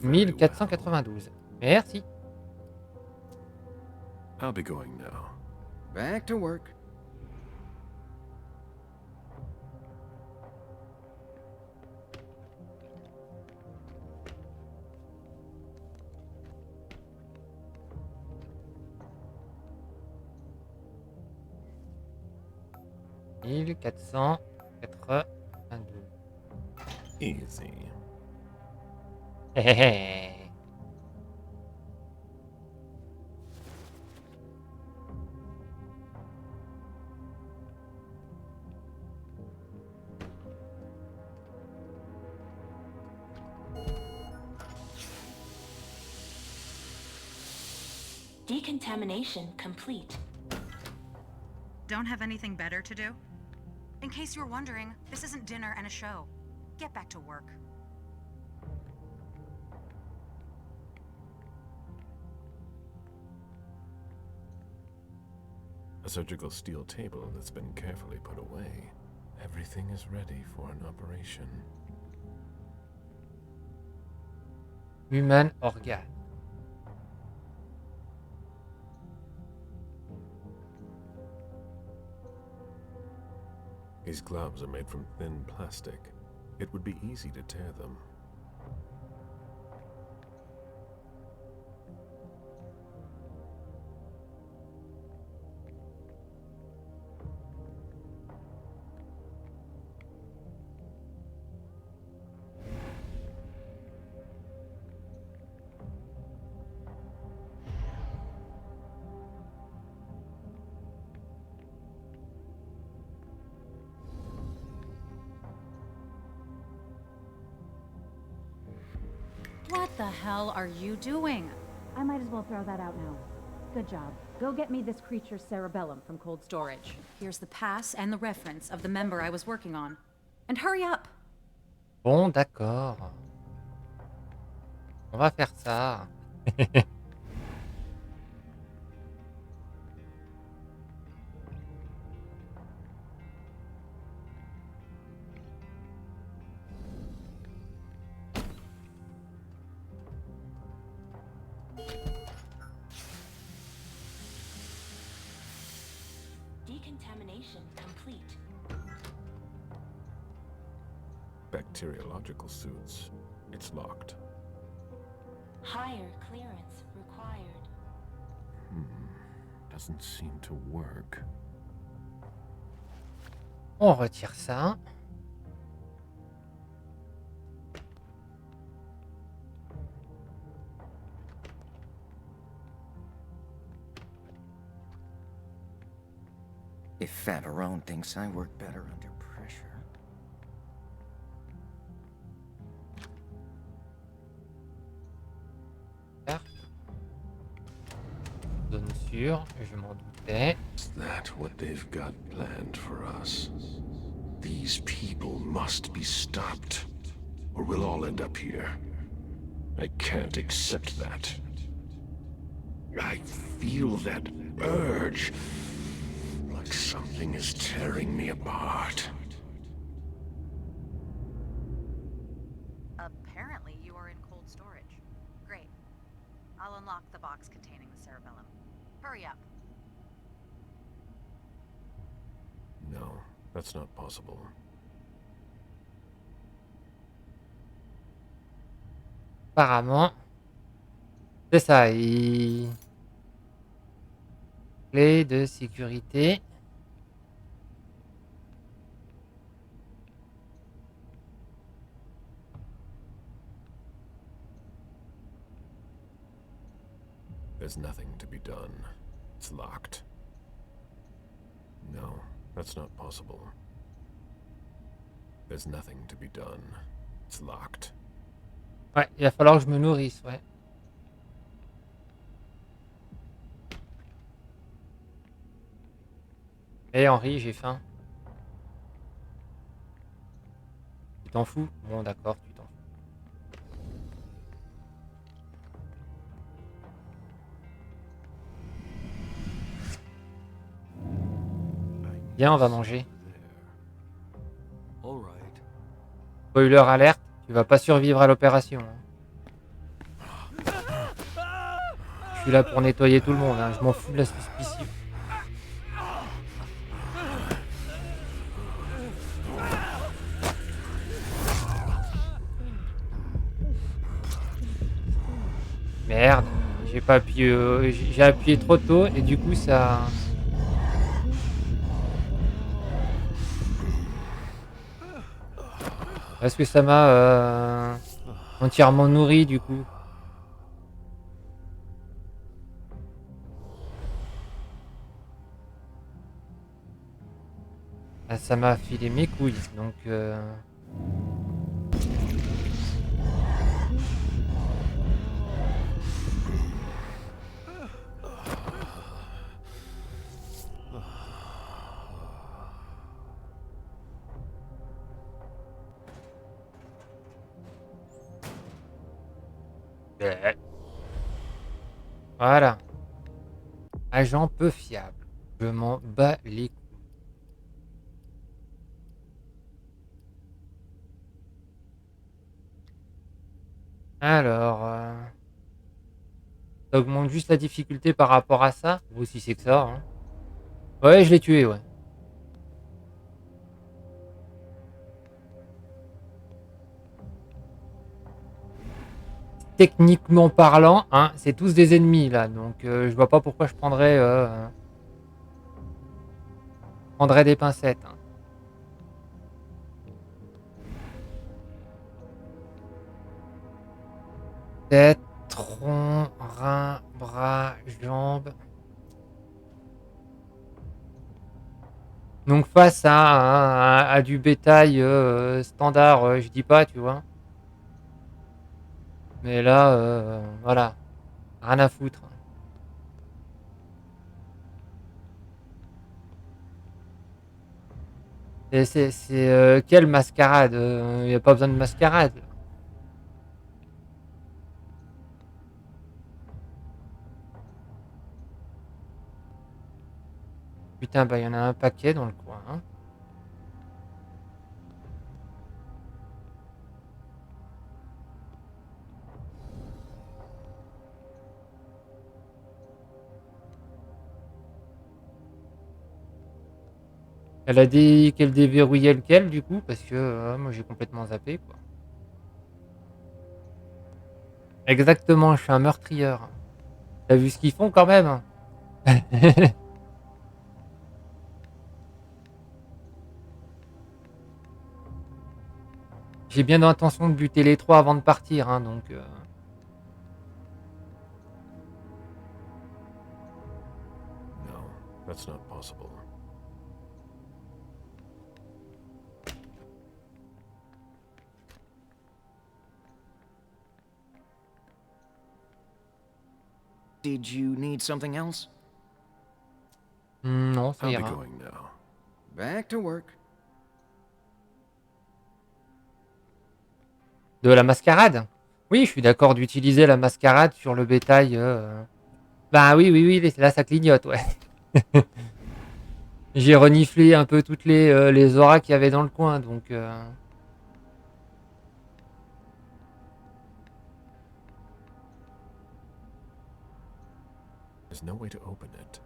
1492. Merci. I'll be going now. Back to work. Easy. Decontamination complete. Don't have anything better to do? In case you were wondering, this isn't dinner and a show. Get back to work. A surgical steel table that's been carefully put away. Everything is ready for an operation. Human organ. These gloves are made from thin plastic. It would be easy to tear them. What the hell are you doing? I might as well throw that out now. Good job. Go get me this creature's cerebellum from cold storage. Here's the pass and the reference of the member I was working on. And hurry up! Bon, d'accord. On va faire ça. Decontamination complete. Bacteriological suits. It's locked. Higher clearance required. Doesn't seem to work. On retire ça. If Favarone thinks I work better under pressure. Zone sûre, je m'en doutais. Is that what they've got planned for us? These people must be stopped. or we'll all end up here. I can't accept that. I feel that urge, like something is tearing me apart. Apparently you are in cold storage. Great. I'll unlock the box containing the cerebellum. Hurry up. No, that's not possible. Apparemment, c'est ça. Clé de sécurité. There's nothing to be done. It's locked. No, that's not possible. There's nothing to be done. It's locked. Ouais, il va falloir que je me nourrisse, ouais. Eh Henri, j'ai faim. Tu t'en fous? Bon, d'accord, tu t'en fous. Viens, on va manger. Spoiler alerte, tu vas pas survivre à l'opération. Je suis là pour nettoyer tout le monde, hein. Je m'en fous de la suspicion. Merde, j'ai pas appuyé, j'ai appuyé trop tôt et du coup ça... Parce que ça m'a entièrement nourri du coup. Ah, ça m'a filé mes couilles, donc... Voilà. Agent peu fiable. Je m'en bats les couilles. Alors... Ça augmente juste la difficulté par rapport à ça. Ou si c'est que ça, hein. Ouais, je l'ai tué, ouais. Techniquement parlant, hein, c'est tous des ennemis là, donc je vois pas pourquoi je prendrais des pincettes. Hein. Tête, tronc, rein, bras, jambes. Donc face à du bétail standard, je dis pas, tu vois. Mais là, voilà, rien à foutre. C'est quelle mascarade? Y a pas besoin de mascarade. Putain, bah y en a un paquet dans le coin. Hein. Elle a dit qu'elle déverrouillait lequel du coup parce que moi j'ai complètement zappé quoi. Exactement, je suis un meurtrieur. T'as vu ce qu'ils font quand même? J'ai bien l'intention de buter les trois avant de partir, hein, donc... No, that's not possible. Did you need something else? Non, ça I'll be ira. going now. Back to work. De la mascarade? Oui, je suis d'accord d'utiliser la mascarade sur le bétail. Bah oui, oui, oui, là ça clignote, ouais. J'ai reniflé un peu toutes les auras qu'il y avait dans le coin, donc... There's no way to open it.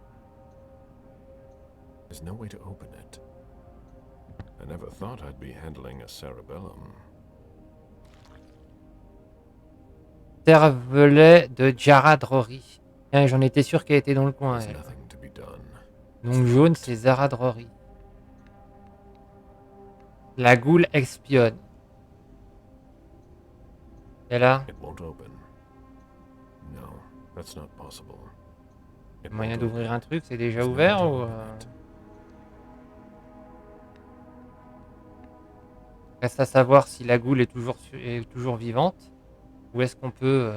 There's no way to open it. I never thought I'd be handling a cerebellum. Cervelet de Jara Drory. J'en étais sûr qu'elle était dans le coin, elle. Donc jaune, c'est Zara Drory. La goule expionne. Et là? It won't open. No, that's not possible. Moyen d'ouvrir un truc, c'est déjà ouvert ou... Reste à savoir si la goule est toujours vivante. Ou est-ce qu'on peut...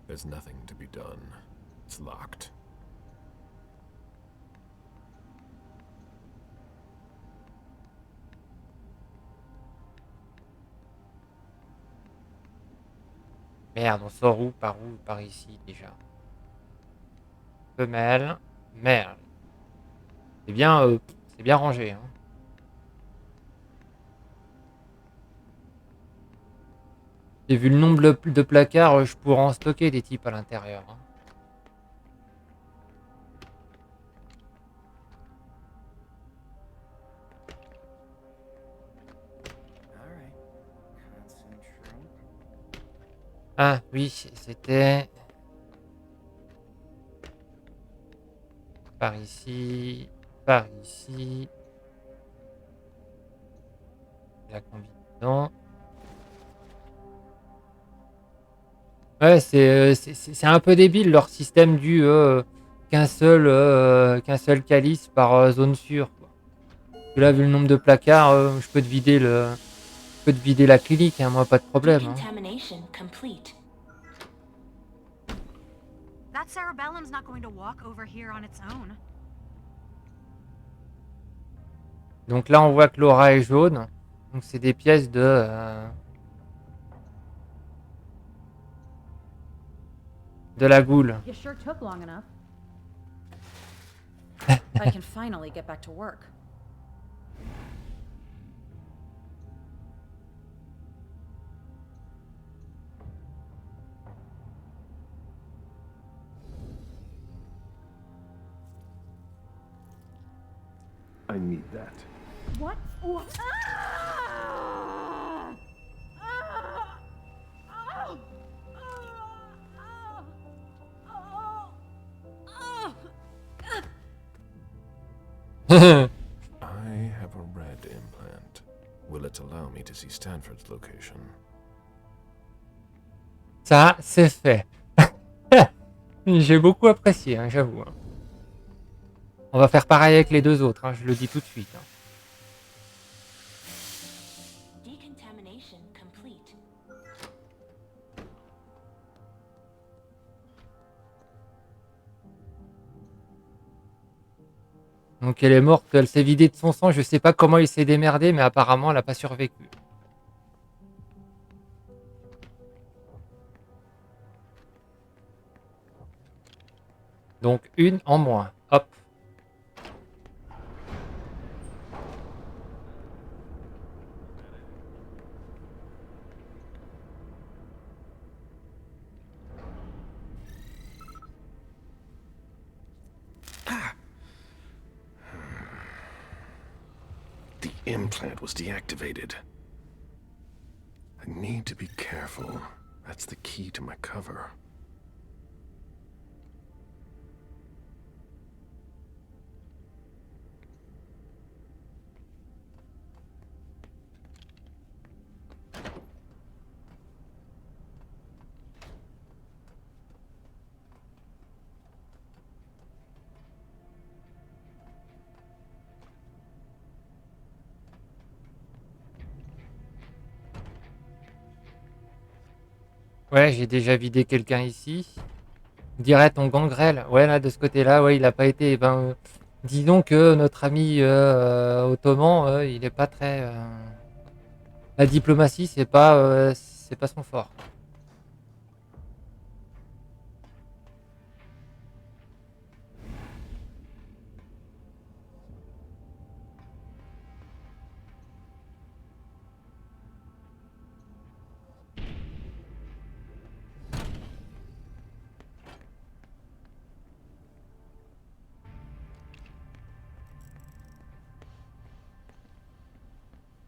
There's nothing to be done. It's locked. Merde, on sort où? Par ici déjà. Femelle. Merde. C'est bien rangé. Hein. Et vu le nombre de placards, je pourrais en stocker des types à l'intérieur. Hein. Ah oui, c'était... Par ici... Par ici... La combinaison... Ouais, c'est un peu débile leur système du qu'un seul calice par zone sûre. Quoi. Là, vu le nombre de placards, je peux te vider la clinique, hein, moi pas de problème. Hein. That cerebellum's not going to walk over here on its own. Donc là, on voit que l'aura est jaune. Donc c'est des pièces de la goule. You sure took long enough. I can finally get back to work. I need that. What? I have a red implant. Will it allow me to see Stanford's location? Ça, c'est fait. J'ai beaucoup apprécié, hein, j'avoue. Hein. On va faire pareil avec les deux autres, hein, je le dis tout de suite. Hein. Donc elle est morte, elle s'est vidée de son sang, je sais pas comment il s'est démerdé, mais apparemment elle n'a pas survécu. Donc une en moins, hop. The implant was deactivated. I need to be careful. That's the key to my cover. Ouais, j'ai déjà vidé quelqu'un ici. Dirait ton gangrel. Ouais, là, de ce côté-là, ouais, il a pas été... Ben, disons que notre ami ottoman, il est pas très... La diplomatie, c'est pas son fort.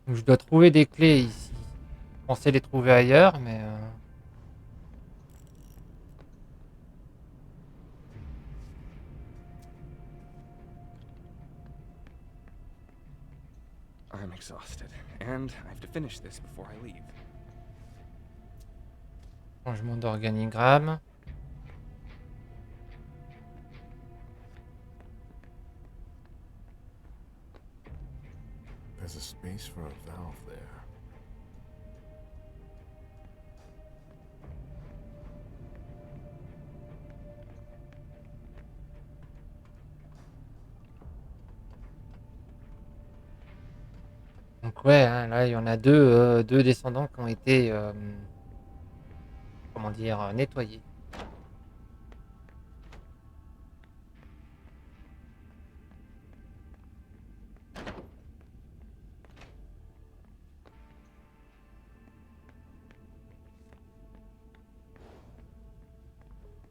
Donc, je dois trouver des clés ici. Je pensais les trouver ailleurs, mais... I'm exhausted, and I have to finish this before I leave. Changement d'organigramme. There's a space for a valve there. Donc ouais, hein, là, il y en a deux descendants qui ont été, comment dire, nettoyés.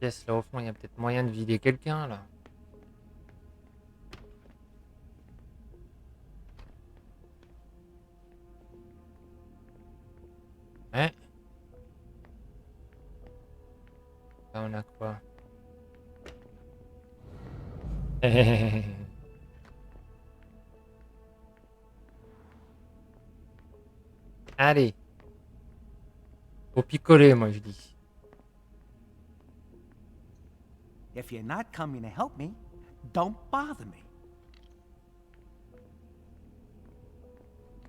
Yes, là, au fond, il y a peut-être moyen de vider quelqu'un, là. Ouais. Là, on a quoi? Allez. Faut picoler, moi, je dis. If you're not coming to help me, don't bother me.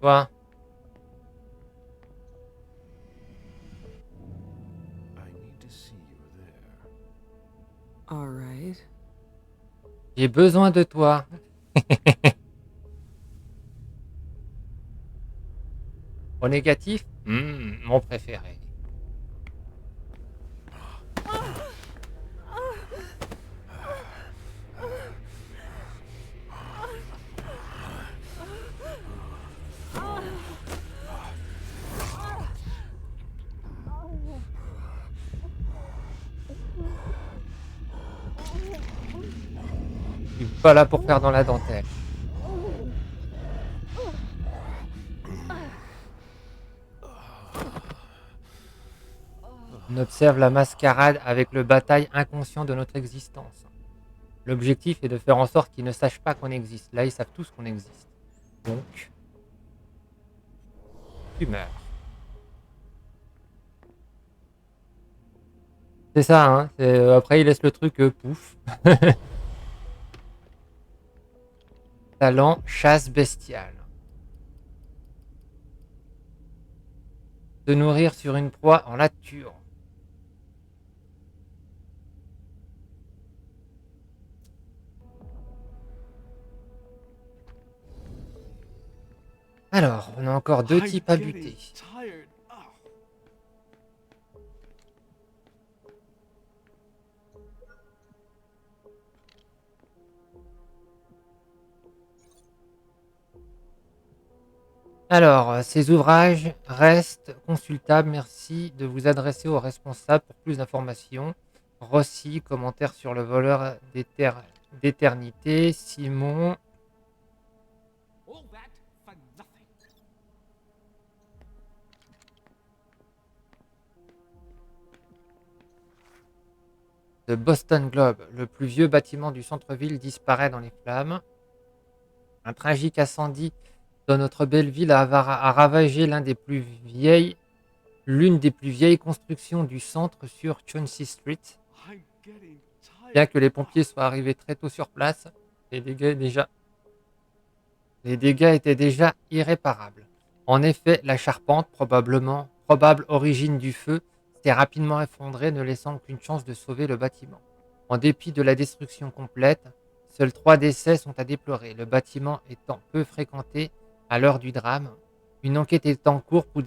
Toi. I need to see you there. All right. J'ai besoin de toi. Au négatif, mon préféré. Je suis pas là pour faire dans la dentelle. On observe la mascarade avec le bataille inconscient de notre existence. L'objectif est de faire en sorte qu'ils ne sachent pas qu'on existe. Là, ils savent tous qu'on existe. Donc, tu meurs. C'est ça, hein. Après, il laisse le truc pouf. Talent chasse bestiale. Se nourrir sur une proie en la tuant. Alors, on a encore deux types à buter. Alors, ces ouvrages restent consultables. Merci de vous adresser aux responsables pour plus d'informations. Rossi, commentaire sur le voleur d'éternité. Simon. All that for nothing. The Boston Globe, le plus vieux bâtiment du centre-ville, disparaît dans les flammes. Un tragique incendie dans notre belle ville a ravagé l'une des plus vieilles constructions du centre sur Chauncey Street. Bien que les pompiers soient arrivés très tôt sur place, les dégâts étaient déjà irréparables. En effet, la charpente, probable origine du feu, s'est rapidement effondrée, ne laissant aucune chance de sauver le bâtiment. En dépit de la destruction complète, seuls 3 décès sont à déplorer, le bâtiment étant peu fréquenté à l'heure du drame. Une enquête est en cours pour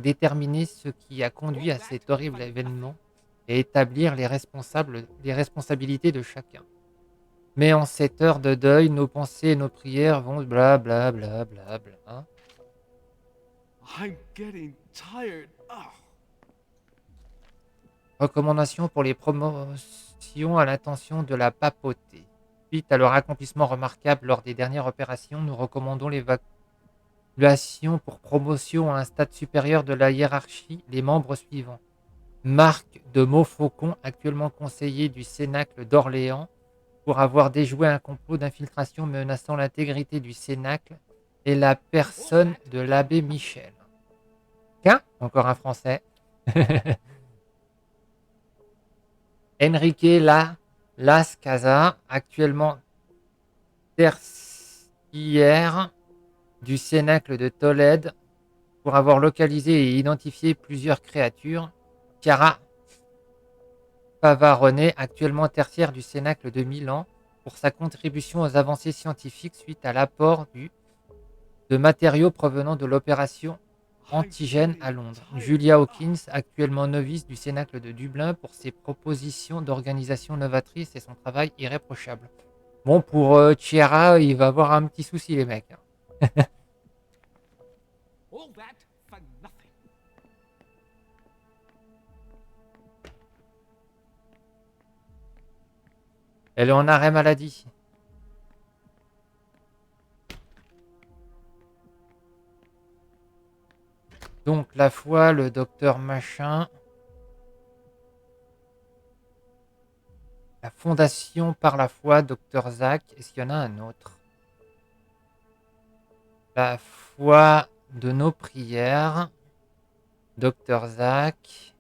déterminer ce qui a conduit à cet horrible événement et établir les responsabilités de chacun. Mais en cette heure de deuil, nos pensées et nos prières vont bla bla bla bla bla. I'm getting tired. Ugh. Recommandations pour les promotions à l'intention de la papauté. Suite à leur accomplissement remarquable lors des dernières opérations, nous recommandons l'évaluation pour promotion à un stade supérieur de la hiérarchie les membres suivants. Marc de Montfaucon, actuellement conseiller du Cénacle d'Orléans, pour avoir déjoué un complot d'infiltration menaçant l'intégrité du Cénacle et la personne de l'abbé Michel. Tiens, encore un français. Enrique Las Casas, actuellement tertiaire du Cénacle de Tolède, pour avoir localisé et identifié plusieurs créatures. Chiara Pavarone, actuellement tertiaire du Cénacle de Milan, pour sa contribution aux avancées scientifiques suite à l'apport de matériaux provenant de l'opération Antigène à Londres. Julia Hawkins, actuellement novice du Cénacle de Dublin, pour ses propositions d'organisation novatrice et son travail irréprochable. Bon, pour Chiara, il va avoir un petit souci, les mecs. All that for nothing. Elle est en arrêt maladie. Donc, la foi, le docteur machin. La fondation par la foi, docteur Zach. Est-ce qu'il y en a un autre? La foi de nos prières, docteur Zach.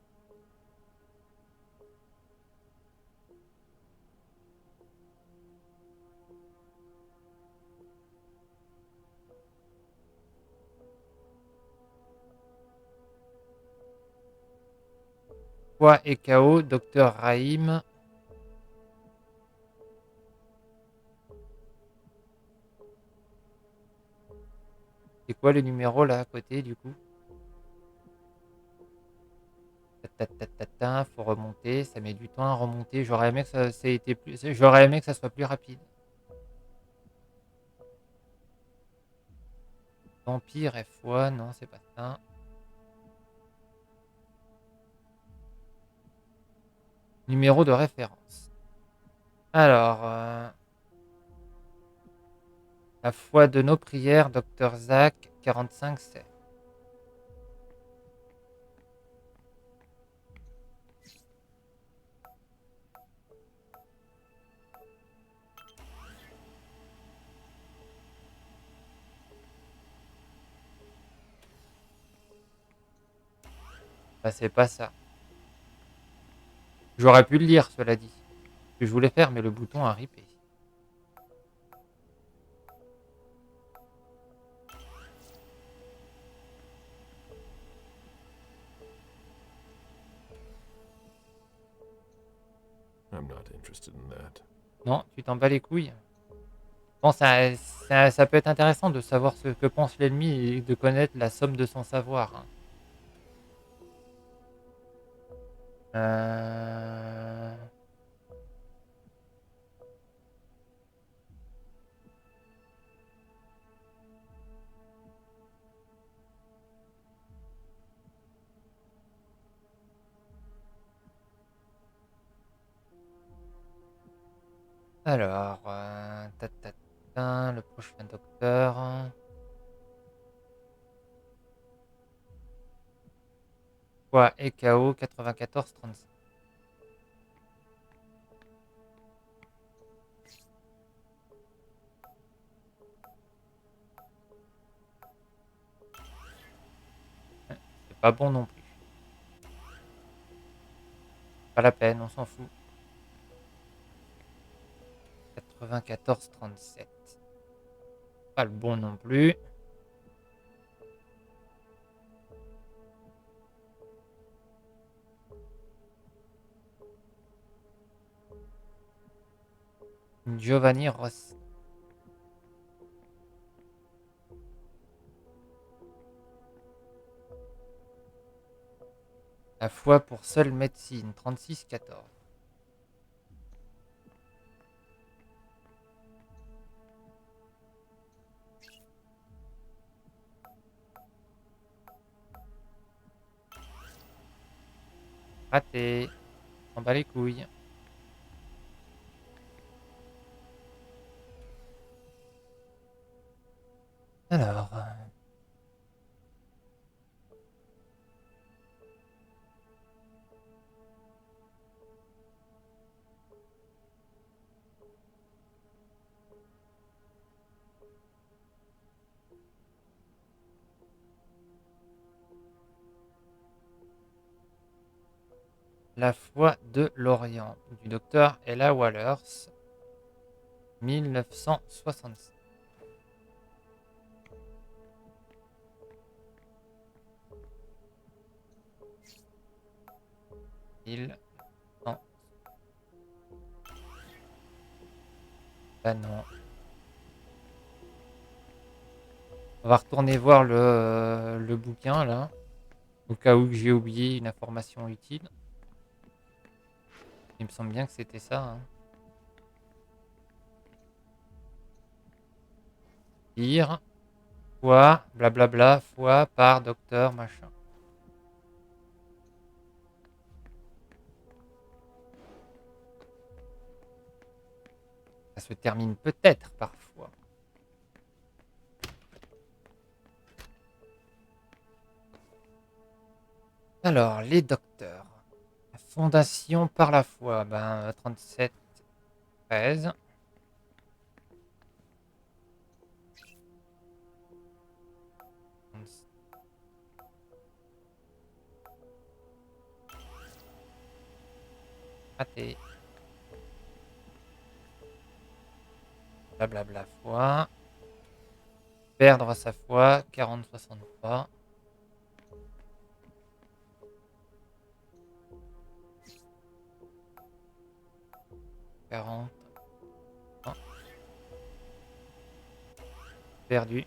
Foi et chaos, docteur Raïm. C'est quoi le numéro là à côté du coup? Faut remonter, ça met du temps à remonter. J'aurais aimé que j'aurais aimé que ça soit plus rapide. Vampire et foi, non, c'est pas ça. Numéro de référence. Alors, la foi de nos prières, docteur Zach, 45-7. Bah, c'est pas ça. J'aurais pu le lire, cela dit. Ce que je voulais faire, mais le bouton a ripé. I'm not interested in that. Non, tu t'en bats les couilles. Bon, ça peut être intéressant de savoir ce que pense l'ennemi et de connaître la somme de son savoir. Hein. Alors, le prochain docteur. Quoi, EKO 94-35. C'est pas bon non plus. Pas la peine, on s'en fout. 94-37. Pas le bon non plus. Giovanni Rossi. La foi pour seule médecine, 36-14. Raté. On bat les couilles. Alors. La foi de l'Orient, du docteur Ella Wallers, 1966. Non. Bah non. On va retourner voir le bouquin là, au cas où j'ai oublié une information utile. Il me semble bien que c'était ça. Hein. Lire, foi, blablabla, foi par docteur machin. Ça se termine peut-être parfois. Alors, les docteurs. La fondation par la foi, ben 37, 13. Raté. Blablabla foi. Perdre sa foi, 40-63. Perdu.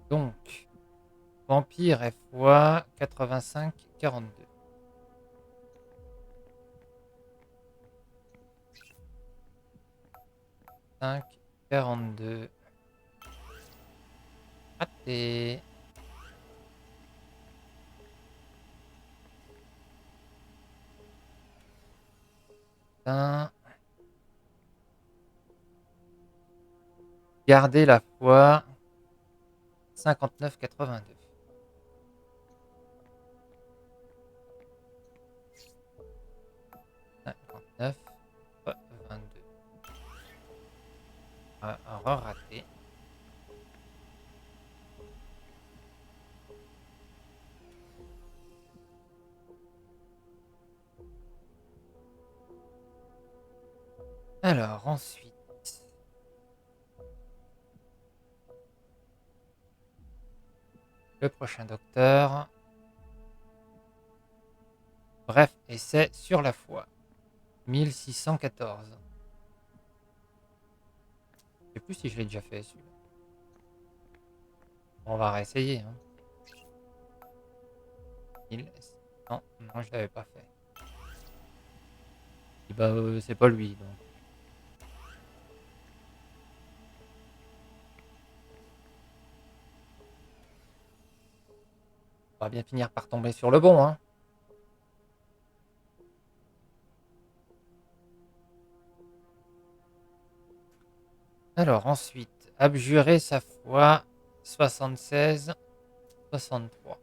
Donc, vampire et foi, 85-42. 42. Raté. Garder la foi. 59-82. Raté. Alors, ensuite. Le prochain docteur. Bref, essai sur la foi. 1614. Je sais plus si je l'ai déjà fait celui-là. On va réessayer. Hein. Non, non, je l'avais pas fait. Et bah, c'est pas lui donc. On va bien finir par tomber sur le bon, hein. Alors ensuite, abjurer sa foi, 76, 63.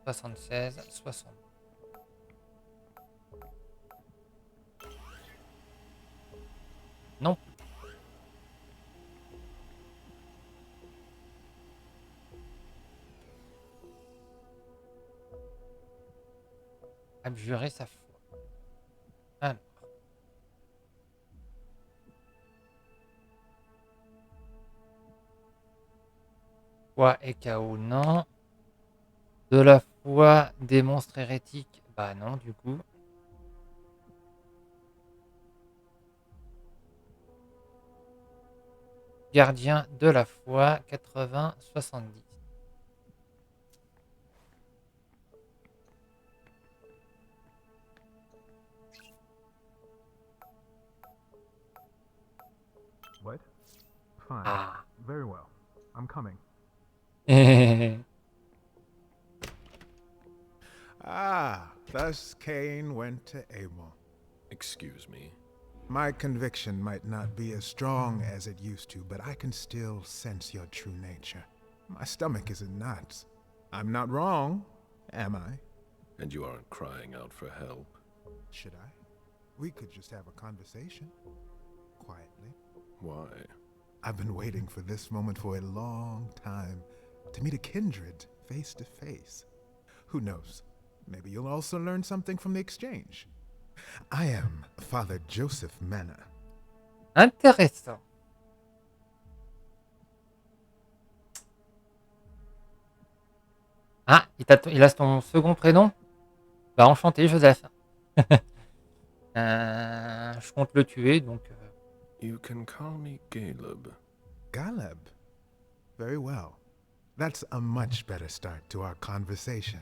76, 60. Non plus. Abjurer sa foi. Alors. Foi et KO, non. De la foi des monstres hérétiques, bah non, du coup. Gardien de la foi, 80-70. What? Fine. Ah. Very well. I'm coming. Ah, thus Cain went to Abel. Excuse me. My conviction might not be as strong as it used to, but I can still sense your true nature. My stomach is in knots. I'm not wrong, am I? And you aren't crying out for help. Should I? We could just have a conversation. Quietly. Why? I've been waiting for this moment for a long time. To meet a kindred, face to face. Who knows? Maybe you'll also learn something from the exchange. I am Father Joseph Manna. Intéressant. Ah, il a ton second prénom? Bah enchanté, Joseph. Je compte le tuer, donc... You can call me Caleb. Caleb? Very well. That's a much better start to our conversation.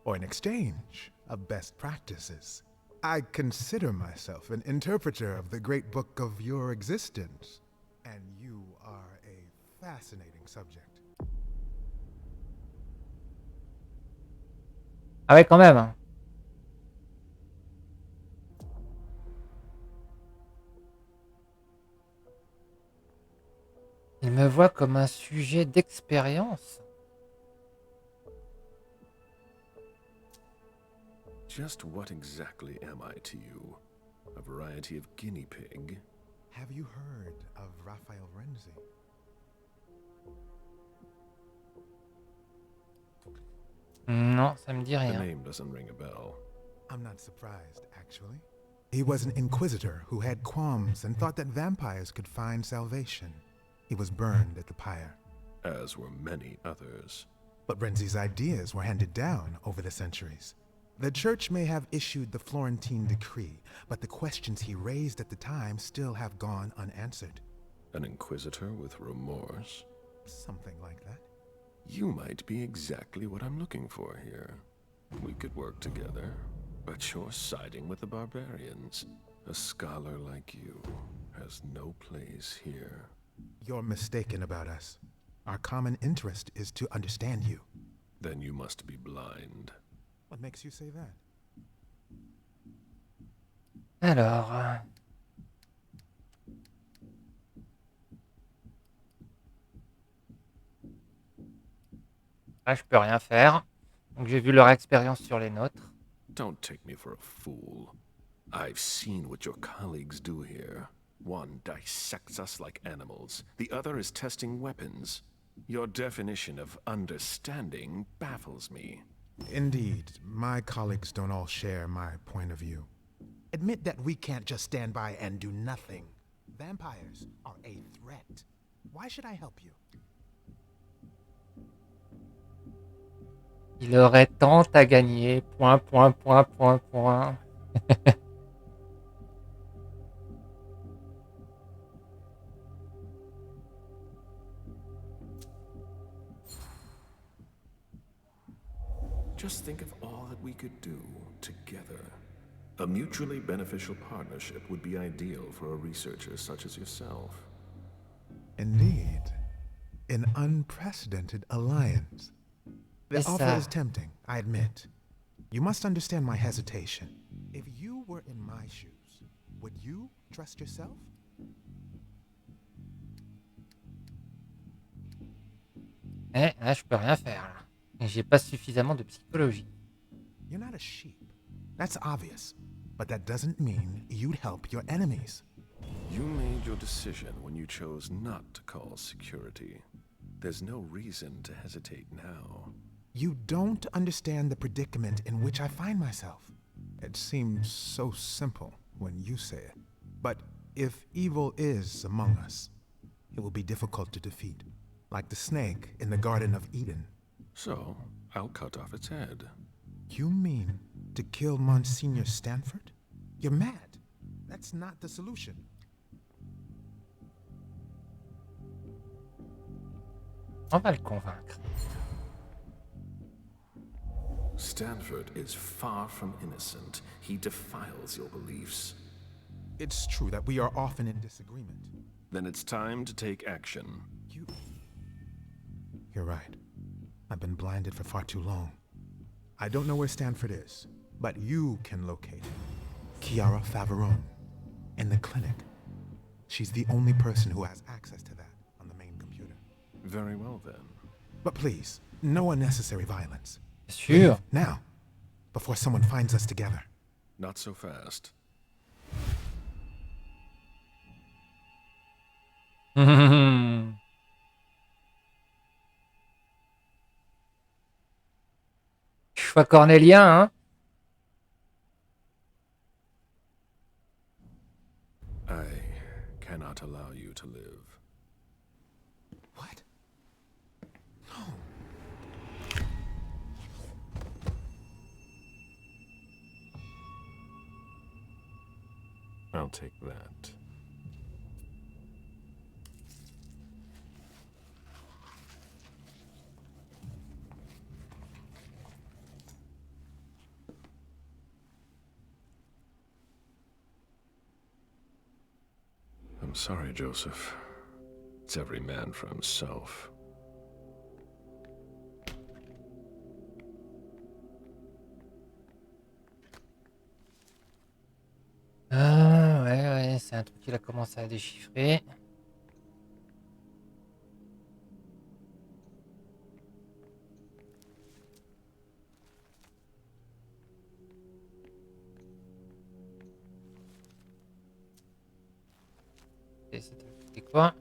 Or an exchange of best practices. I consider myself an interpreter of the great book of your existence. And you are a fascinating subject. Ah ouais, quand même. Hein. Il me voit comme un sujet d'expérience. Just what exactly am I to you? A variety of guinea pig? Have you heard of Raphael Renzi? Non, ça me dit The rien. name doesn't ring a bell. I'm not surprised, actually. He was an inquisitor who had qualms and thought that vampires could find salvation. He was burned at the pyre. As were many others. But Renzi's ideas were handed down over the centuries. The church may have issued the Florentine decree, but the questions he raised at the time still have gone unanswered. An inquisitor with remorse? Something like that. You might be exactly what I'm looking for here. We could work together, but you're siding with the barbarians. A scholar like you has no place here. You're mistaken about us. Our common interest is to understand you. Then you must be blind. What makes you say that? Alors... Là, je peux rien faire. Donc j'ai vu leur expérience sur les nôtres. Don't take me for a fool. I've seen what your colleagues do here. One dissects us like animals. The other is testing weapons. Your definition of understanding baffles me. Indeed, my colleagues don't all share my point of view. Admit that we can't just stand by and do nothing. Vampires are a threat. Why should I help you? Il aurait tant à gagner. Point, point, point, point, point. Just think of all that we could do together. A mutually beneficial partnership would be ideal for a researcher such as yourself. Indeed. An unprecedented alliance. The offer is tempting, I admit. You must understand my hesitation. If you were in my shoes, would you trust yourself? Là, je peux rien faire. Là. J'ai pas suffisamment de psychologie. You're not a sheep. That's obvious. But that doesn't mean you'd help your enemies. You made your decision when you chose not to call security. There's no reason to hesitate now. You don't understand the predicament in which I find myself. It seems so simple when you say it. But if evil is among us, it will be difficult to defeat. Like the snake in the Garden of Eden. So, I'll cut off its head. You mean to kill Monsignor Stanford? You're mad. That's not the solution. On va le convaincre. Stanford is far from innocent. He defiles your beliefs. It's true that we are often in disagreement. Then it's time to take action. You're right. I've been blinded for far too long. I don't know where Stanford is, but you can locate him. Chiara Favarone, in the clinic. She's the only person who has access to that on the main computer. Very well, then. But please, no unnecessary violence. Sure. Leave now, before someone finds us together. Not so fast. Choix cornélien, hein? I cannot allow you to live. What? No. I'll take that. I'm sorry, Joseph. It's every man for himself. Ah, ouais, c'est un truc qu'il a commencé à déchiffrer. Et c'était quoi?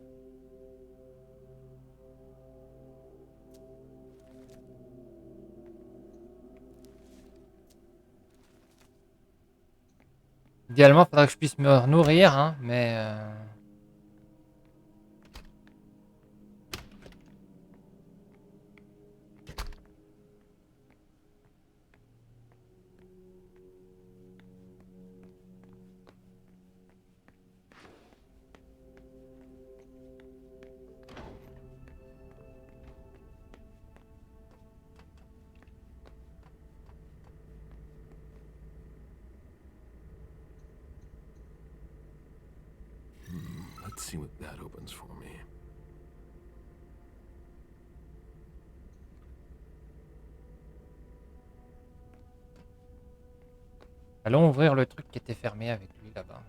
Idéalement, il faudrait que je puisse me nourrir, hein, mais... Let's see what that opens for me. Allons ouvrir le truc qui était fermé avec lui là-bas.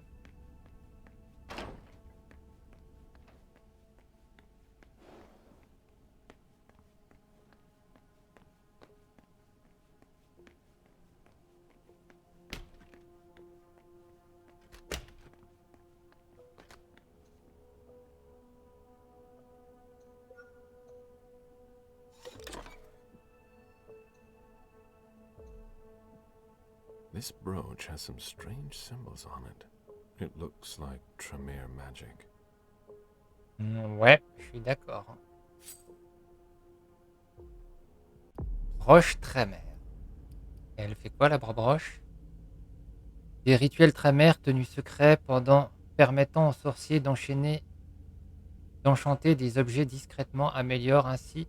This brooch has some strange symbols on it. It looks like Tremere magic. Ouais, je suis d'accord. Broche Tremere. Et elle fait quoi la broche? Des rituels Tremere tenus secrets permettant aux sorciers d'enchanter des objets discrètement améliorent ainsi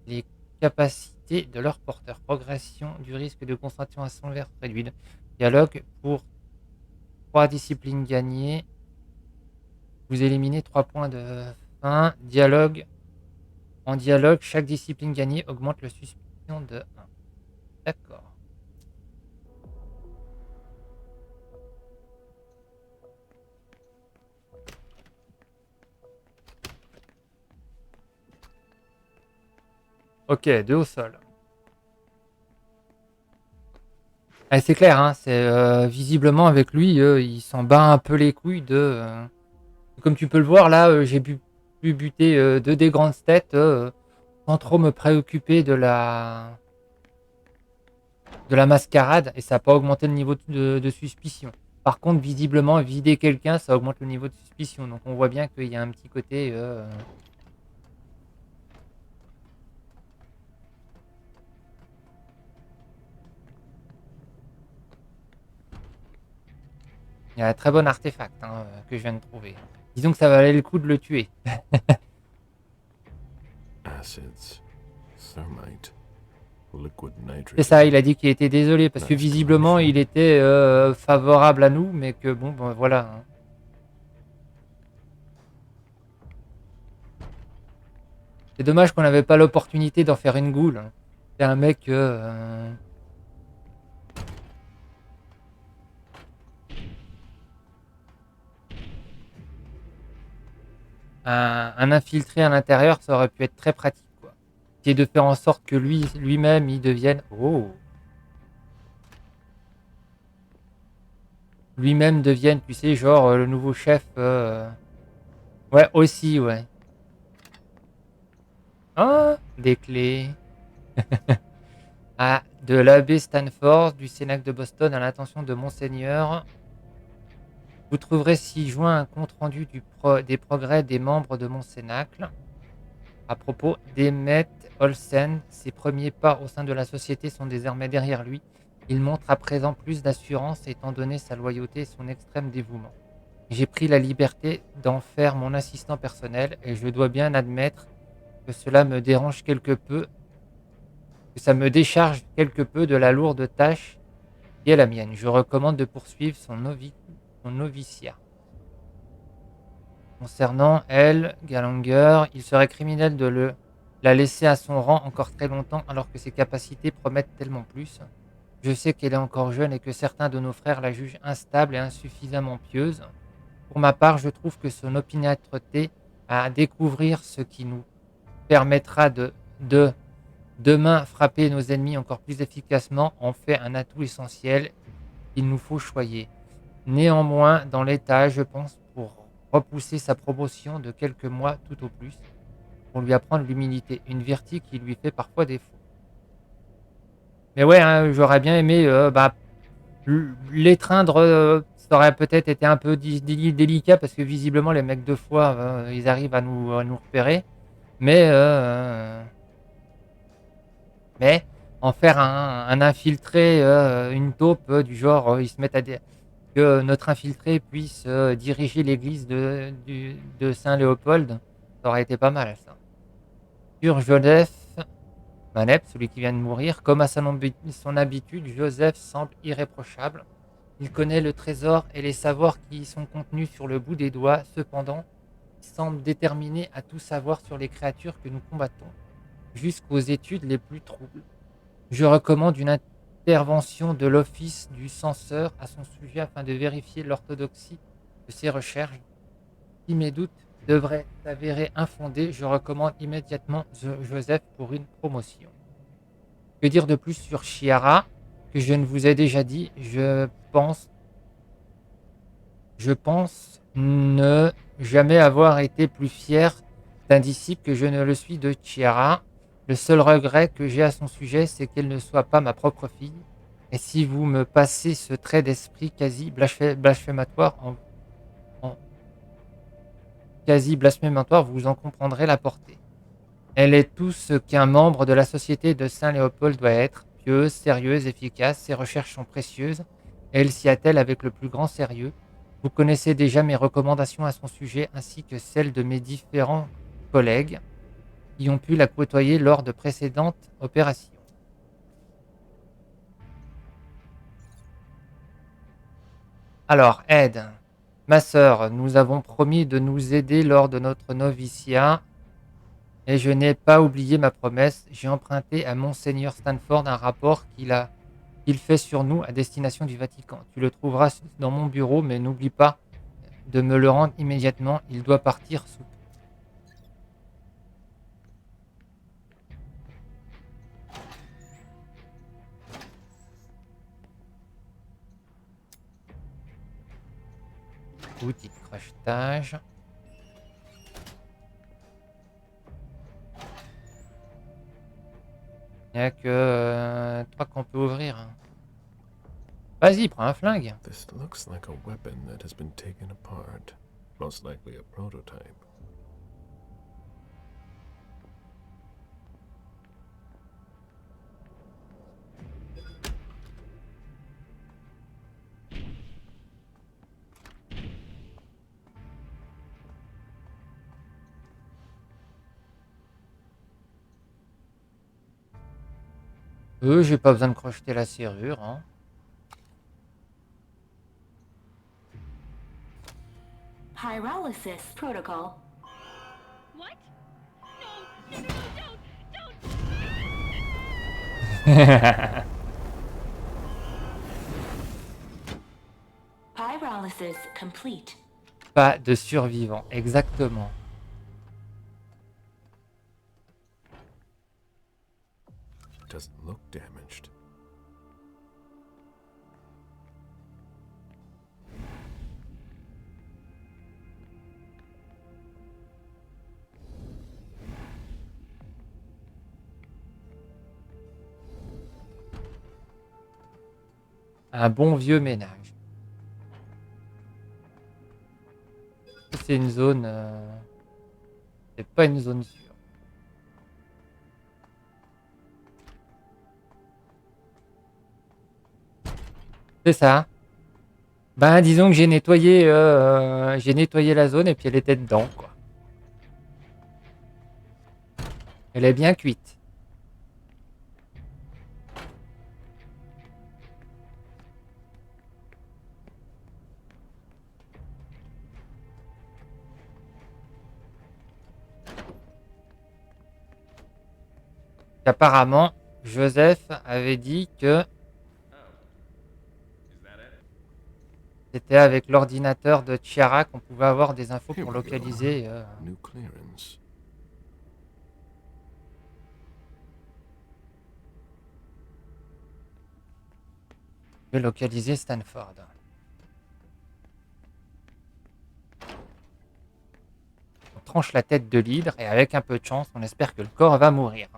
les capacités de leur porteur. Progression du risque de concentration réduite. Dialogue pour 3 disciplines gagnées. Vous éliminez 3 points de fin. Dialogue. En dialogue, chaque discipline gagnée augmente le suspicion de 1. D'accord. Ok, 2 au sol. Ah, c'est clair, hein, c'est visiblement avec lui, il s'en bat un peu les couilles de... comme tu peux le voir là, j'ai pu buter 2 des grandes têtes sans trop me préoccuper de la mascarade et ça n'a pas augmenté le niveau de suspicion. Par contre, visiblement, vider quelqu'un, ça augmente le niveau de suspicion. Donc on voit bien qu'il y a un petit côté... Il y a un très bon artefact hein, que je viens de trouver. Disons que ça valait le coup de le tuer. Acids, thermite, liquid C'est ça, nitrogen. il a dit qu'il était désolé parce que Nice visiblement commotion. il était favorable à nous, mais que bon, voilà. Hein. C'est dommage qu'on n'avait pas l'opportunité d'en faire une goule. Hein. C'est un mec... un infiltré à l'intérieur, ça aurait pu être très pratique. Quoi. C'est de faire en sorte que lui-même, il devienne... Oh, lui-même devienne, tu sais, genre le nouveau chef. Ouais, aussi, ouais. Oh, des clés. Ah, de l'abbé Stanford, du Cénacle de Boston, à l'intention de Monseigneur. Vous trouverez ci-joint un compte-rendu des progrès des membres de mon Cénacle. À propos d'Emmet Olsen, ses premiers pas au sein de la société sont désormais derrière lui. Il montre à présent plus d'assurance étant donné sa loyauté et son extrême dévouement. J'ai pris la liberté d'en faire mon assistant personnel et je dois bien admettre que cela me dérange quelque peu, que ça me décharge quelque peu de la lourde tâche qui est la mienne. Je recommande de poursuivre son noviciat. Concernant elle, Gallagher, il serait criminel de la laisser à son rang encore très longtemps alors que ses capacités promettent tellement plus. Je sais qu'elle est encore jeune et que certains de nos frères la jugent instable et insuffisamment pieuse. Pour ma part, je trouve que son opiniâtreté à découvrir ce qui nous permettra de demain frapper nos ennemis encore plus efficacement en fait un atout essentiel qu'il nous faut choyer. Néanmoins, dans l'état, je pense, pour repousser sa promotion de quelques mois tout au plus, pour lui apprendre l'humilité, une vertu qui lui fait parfois défaut. Mais ouais, hein, j'aurais bien aimé l'étreindre, ça aurait peut-être été un peu délicat parce que visiblement les mecs de foi, ils arrivent à nous repérer. Mais, mais en faire un infiltré, une taupe du genre, ils se mettent à que notre infiltré puisse diriger l'église de Saint-Léopold, ça aurait été pas mal ça. Sur Joseph Manep, celui qui vient de mourir, comme à son habitude, Joseph semble irréprochable. Il connaît le trésor et les savoirs qui y sont contenus sur le bout des doigts. Cependant, il semble déterminé à tout savoir sur les créatures que nous combattons, jusqu'aux études les plus troubles. Je recommande une intervention de l'office du censeur à son sujet afin de vérifier l'orthodoxie de ses recherches. Si mes doutes devraient s'avérer infondés, je recommande immédiatement Joseph pour une promotion. Que dire de plus sur Chiara, que je ne vous ai déjà dit, je pense ne jamais avoir été plus fier d'un disciple que je ne le suis de Chiara. Le seul regret que j'ai à son sujet, c'est qu'elle ne soit pas ma propre fille. Et si vous me passez ce trait d'esprit quasi blasphématoire, quasi blasphématoire, vous en comprendrez la portée. Elle est tout ce qu'un membre de la société de Saint-Léopold doit être, pieuse, sérieuse, efficace, ses recherches sont précieuses, et elle s'y attelle avec le plus grand sérieux. Vous connaissez déjà mes recommandations à son sujet, ainsi que celles de mes différents collègues qui ont pu la côtoyer lors de précédentes opérations. Alors, Ed, ma sœur, nous avons promis de nous aider lors de notre noviciat. Et je n'ai pas oublié ma promesse, j'ai emprunté à Monseigneur Stanford un rapport qu'il fait sur nous à destination du Vatican. Tu le trouveras dans mon bureau, mais n'oublie pas de me le rendre immédiatement, il doit partir sous peu. Outil de crochetage. Il n'y a que 3 qu'on peut ouvrir. Vas-y, prends un flingue. This looks like a weapon that has been taken apart. Most likely a prototype. J'ai pas besoin de crocheter la serrure, hein. Pyrolysis protocol. What? No, no, no, don't! Pyrolysis complete. Pas de survivants, exactement. Doesn't look damaged. Un bon vieux ménage. C'est une zone... C'est pas une zone sûre. C'est ça. Ben, disons que j'ai nettoyé la zone et puis elle était dedans, quoi. Elle est bien cuite. Apparemment, Joseph avait dit que c'était avec l'ordinateur de Chiara qu'on pouvait avoir des infos pour localiser... New clearance. localiser Stanford. On tranche la tête de l'hydre et avec un peu de chance, on espère que le corps va mourir.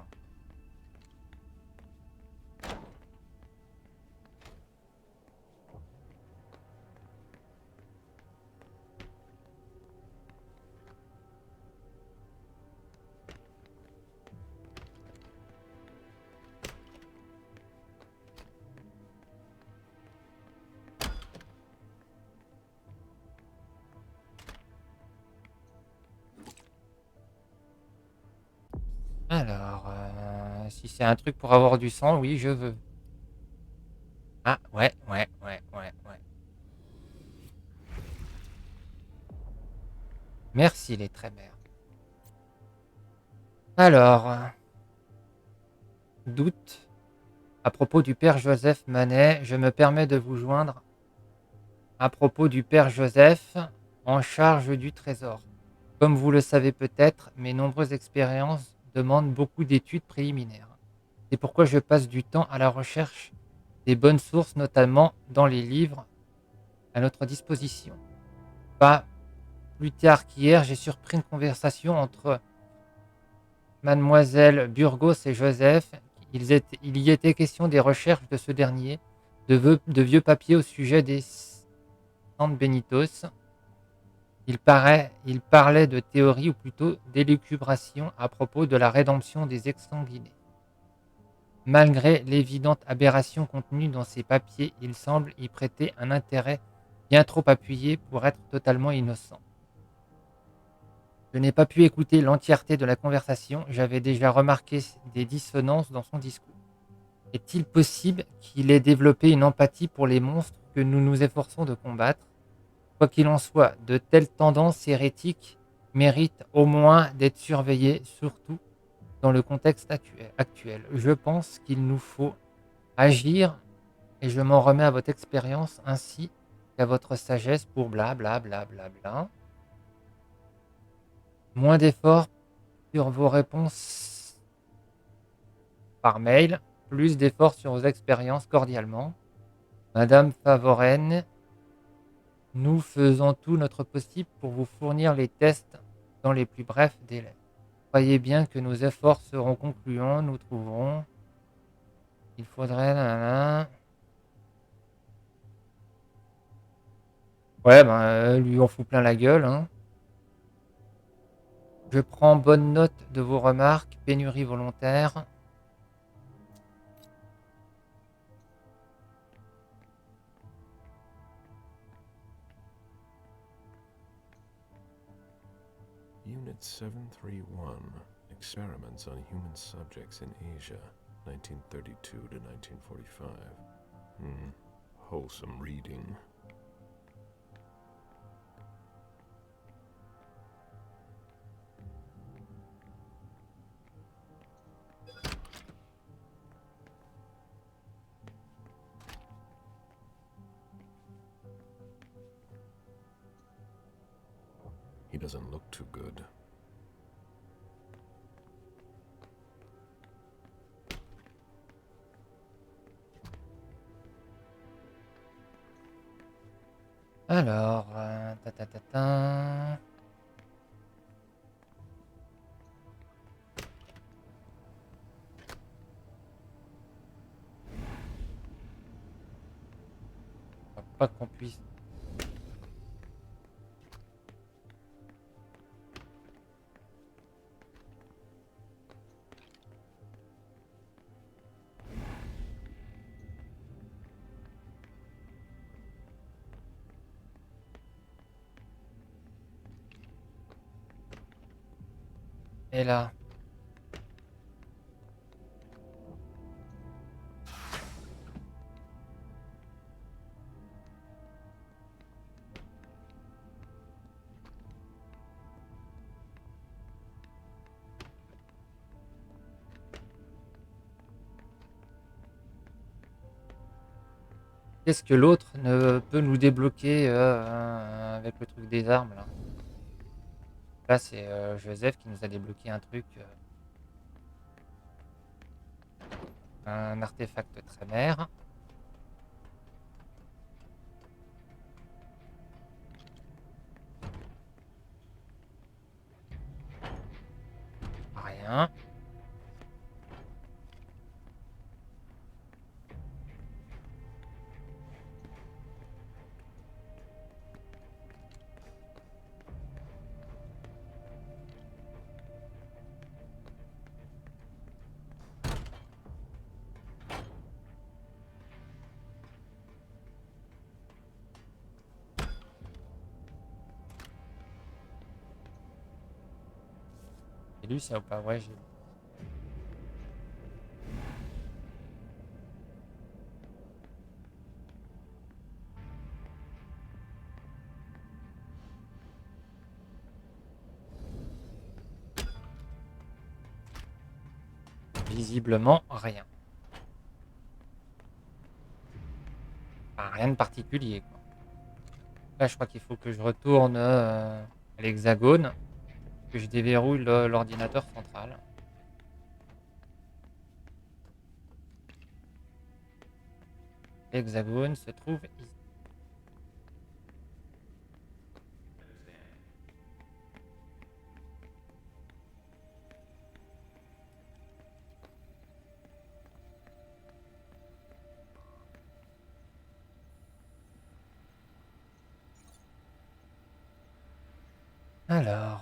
Alors, si c'est un truc pour avoir du sang, oui, je veux. Ah, ouais. Merci les trémères. Alors, doute. À propos du père Joseph Manet, je me permets de vous joindre à propos du père Joseph en charge du trésor. Comme vous le savez peut-être, mes nombreuses expériences demandent beaucoup d'études préliminaires. C'est pourquoi je passe du temps à la recherche des bonnes sources, notamment dans les livres à notre disposition. Pas plus tard qu'hier, j'ai surpris une conversation entre Mademoiselle Burgos et Joseph. Il y était question des recherches de ce dernier, de vieux papiers au sujet des San Benitos. Il parlait de théorie ou plutôt d'élucubration à propos de la rédemption des exsanguinés. Malgré l'évidente aberration contenue dans ces papiers, il semble y prêter un intérêt bien trop appuyé pour être totalement innocent. Je n'ai pas pu écouter l'entièreté de la conversation, j'avais déjà remarqué des dissonances dans son discours. Est-il possible qu'il ait développé une empathie pour les monstres que nous nous efforçons de combattre? Quoi qu'il en soit, de telles tendances hérétiques méritent au moins d'être surveillées, surtout dans le contexte actuel. Je pense qu'il nous faut agir et je m'en remets à votre expérience ainsi qu'à votre sagesse pour bla. Moins d'efforts sur vos réponses par mail, plus d'efforts sur vos expériences cordialement. Madame Favoren, nous faisons tout notre possible pour vous fournir les tests dans les plus brefs délais. Croyez bien que nos efforts seront concluants, nous trouverons. Il faudrait... Ouais, lui on fout plein la gueule, hein. Je prends bonne note de vos remarques, pénurie volontaire. Unit 731. Experiments on human subjects in Asia. 1932 to 1945. Wholesome reading. He doesn't look too good. Alors, ta ta ta ta. Faut pas qu'on puisse. Et là. Qu'est-ce que l'autre ne peut nous débloquer avec le truc des armes là? Là, c'est Joseph qui nous a débloqué un truc, un artefact très mère. Rien. Et lui, ça ou pas? Ouais, j'ai. Visiblement, rien. Enfin, rien de particulier, quoi. Là, je crois qu'il faut que je retourne à l'hexagone, que je déverrouille l'ordinateur central. L'hexagone se trouve ici. Alors,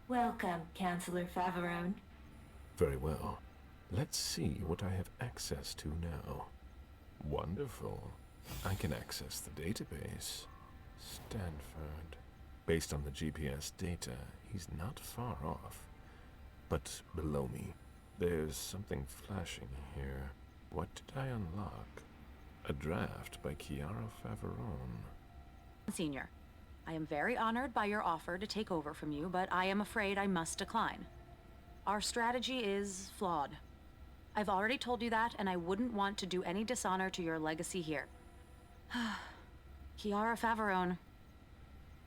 Welcome, Counselor Faverone. Very well. Let's see what I have access to now. Wonderful. I can access the database. Stanford. Based on the GPS data, he's not far off. But below me, there's something flashing here. What did I unlock? A draft by Chiara Faverone. Senior, I am very honored by your offer to take over from you, but I am afraid I must decline. Our strategy is flawed. I've already told you that, and I wouldn't want to do any dishonor to your legacy here. Chiara Faverone.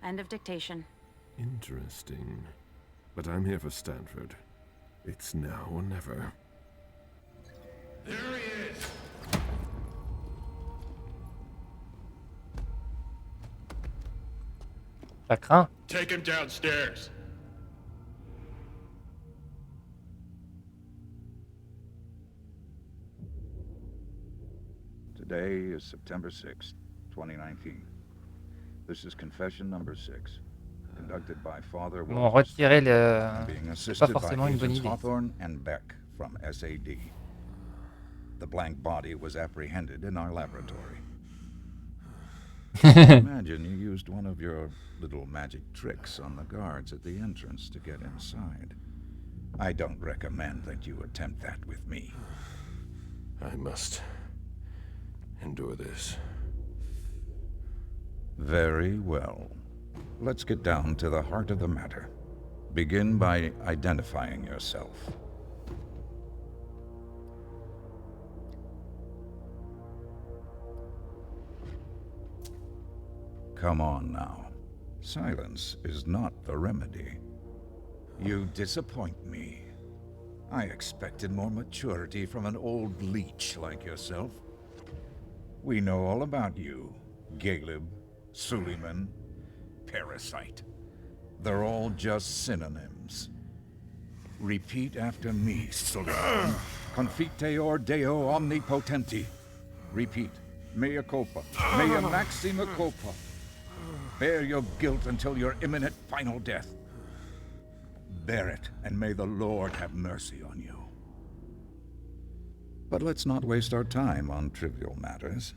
End of dictation. Interesting. But I'm here for Stanford. It's now or never. There he is! ça craint. Take him downstairs. Today is September 6th, 2019. This is confession number 6, conducted by Father Bon, retirer le... being c'est pas assisted forcément by une bonne agents idée. Hawthorne and Beck from SAD. The blank body was apprehended in our laboratory. Imagine you used one of your little magic tricks on the guards at the entrance to get inside. I don't recommend that you attempt that with me. I must endure this. Very well. Let's get down to the heart of the matter. Begin by identifying yourself. Come on now. Silence is not the remedy. You disappoint me. I expected more maturity from an old leech like yourself. We know all about you. Caleb, Suleiman, Parasite. They're all just synonyms. Repeat after me, Suleiman. Confiteor Deo omnipotenti. Repeat. Mea culpa. Mea maxima culpa. Bear your guilt until your imminent final death. Bear it, and may the Lord have mercy on you. But let's not waste our time on trivial matters.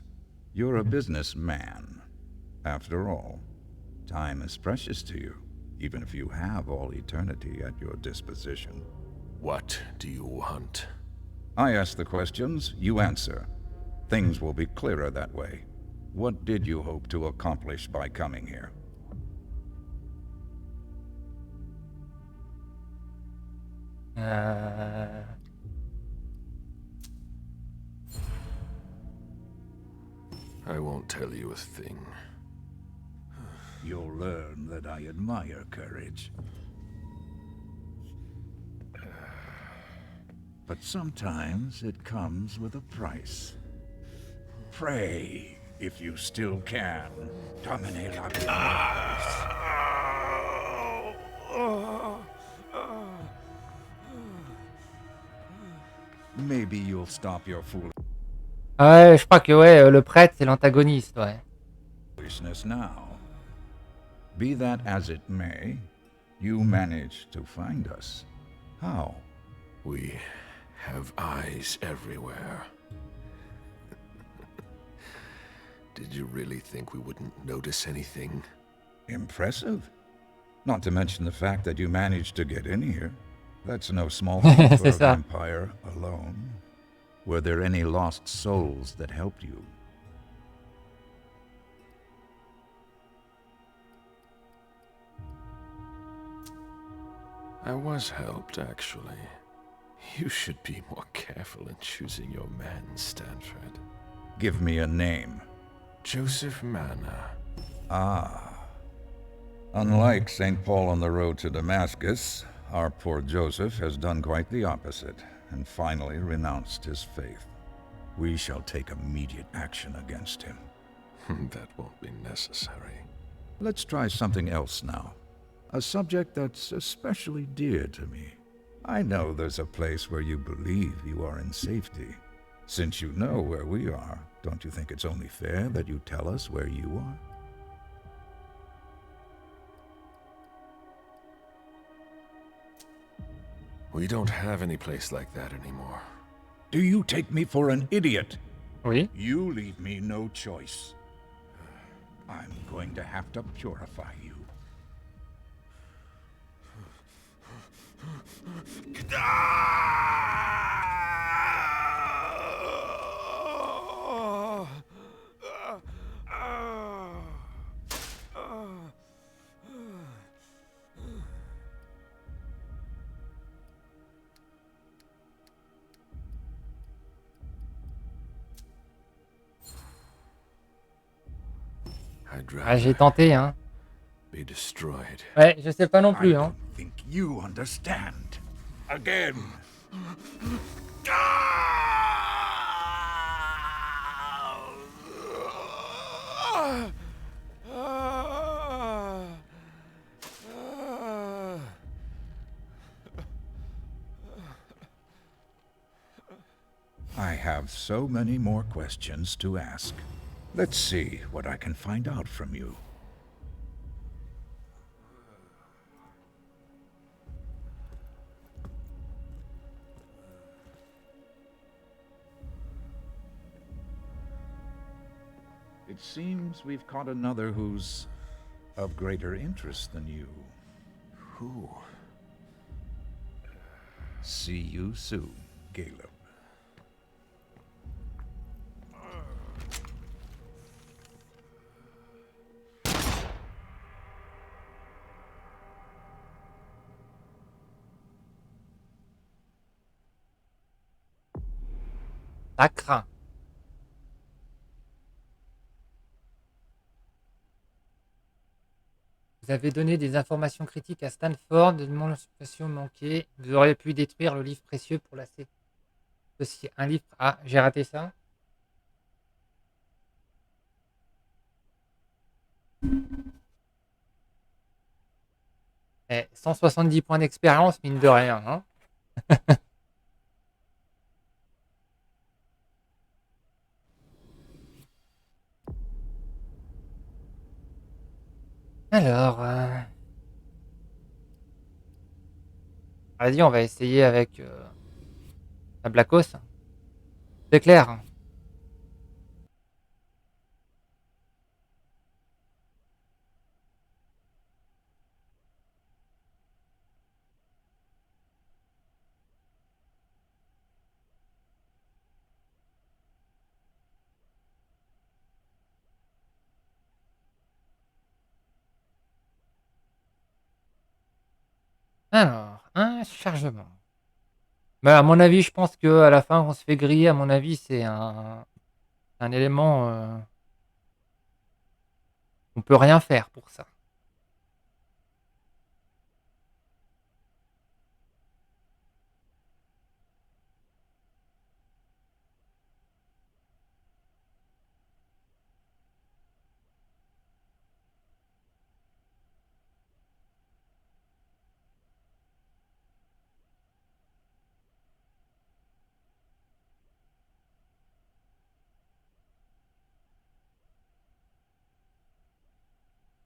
You're a businessman. After all, time is precious to you, even if you have all eternity at your disposition. What do you want? I ask the questions, you answer. Things will be clearer that way. What did you hope to accomplish by coming here? I won't tell you a thing. You'll learn that I admire courage. But sometimes it comes with a price. Pray, if you still can. Domine labios. Maybe you'll stop your Ouais, je crois que ouais, le prêtre c'est l'antagoniste, ouais. foolishness now. Be that as it may, you managed to find us. How? We have eyes everywhere. Did you really think we wouldn't notice anything? Impressive. Not to mention the fact that you managed to get in here. That's no small feat for a vampire alone. Were there any lost souls that helped you? I was helped, actually. You should be more careful in choosing your man, Stanford. Give me a name. Joseph Manna. Ah. Unlike St. Paul on the road to Damascus, our poor Joseph has done quite the opposite, and finally renounced his faith. We shall take immediate action against him. That won't be necessary. Let's try something else now. A subject that's especially dear to me. I know there's a place where you believe you are in safety. Since you know where we are, don't you think it's only fair that you tell us where you are? We don't have any place like that anymore. Do you take me for an idiot? Oui. You leave me no choice. I'm going to have to purify you. Ah, j'ai tenté, hein. Be destroyed. Ouais, je sais pas non plus, hein. I think you understand. Again. I have so many more questions to ask. Let's see what I can find out from you. It seems we've caught another who's of greater interest than you. Who? See you soon, Caleb. Ça craint. Vous avez donné des informations critiques à Stanford, de démonstration manquée. Vous auriez pu détruire le livre précieux pour la ceci. Un livre. Ah, j'ai raté ça. Eh, 170 points d'expérience, mine de rien. Hein. Alors, vas-y, on va essayer avec la Blackos. C'est clair. Alors, un chargement. Bah, à mon avis, je pense que à la fin, on se fait griller. À mon avis, c'est un élément. On peut rien faire pour ça.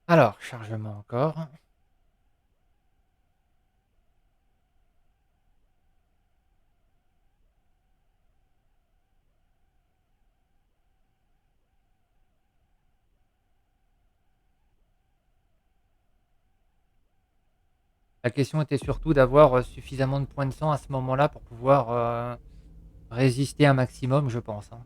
Alors, chargement encore. La question était surtout d'avoir suffisamment de points de sang à ce moment-là pour pouvoir résister un maximum, je pense. Hein.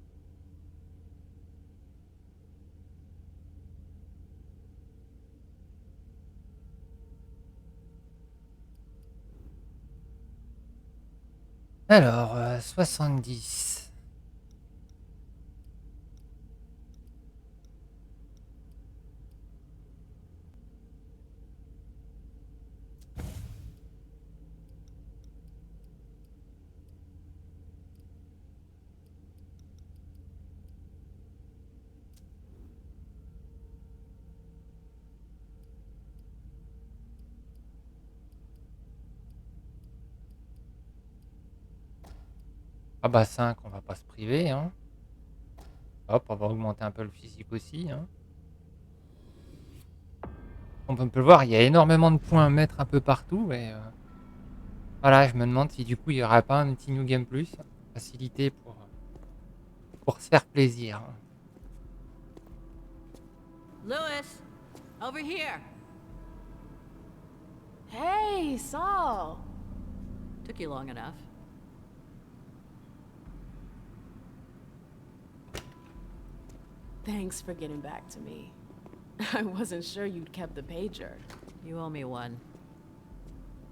Alors, 70. Ah bah 5, on va pas se priver. Hein. Hop, on va augmenter un peu le physique aussi. Hein. Comme on peut le voir, il y a énormément de points à mettre un peu partout. Et voilà, je me demande si du coup, il n'y aurait pas un petit New Game Plus. Facilité pour se faire plaisir. Hein. Lewis, over here. Hey, Saul. Took you long enough. Thanks for getting back to me. I wasn't sure you'd kept the pager. You owe me one.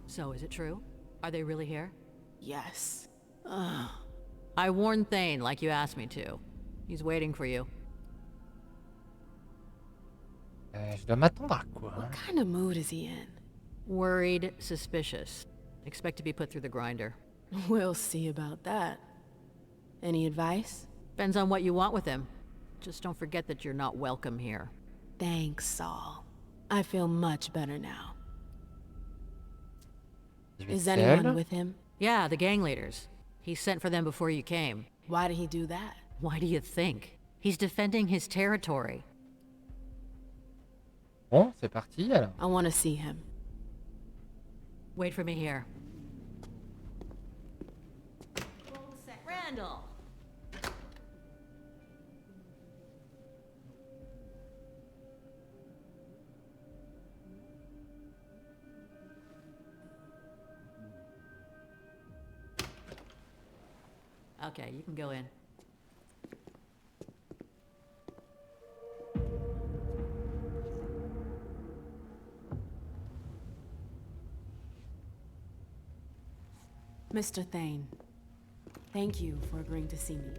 So, is it true? Are they really here? Yes. Ugh. I warned Thane like you asked me to. He's waiting for you. Je dois m'attendre à quoi? What kind of mood is he in? Worried, suspicious. Expect to be put through the grinder. We'll see about that. Any advice? Depends on what you want with him. Just don't forget that you're not welcome here. Thanks, Saul. I feel much better now. Is anyone with him? Yeah, the gang leaders. He sent for them before you came. Why did he do that? Why do you think? He's defending his territory. Bon, c'est parti alors. I want to see him. Wait for me here. Randall! Okay, you can go in. Mr. Thane, thank you for agreeing to see me.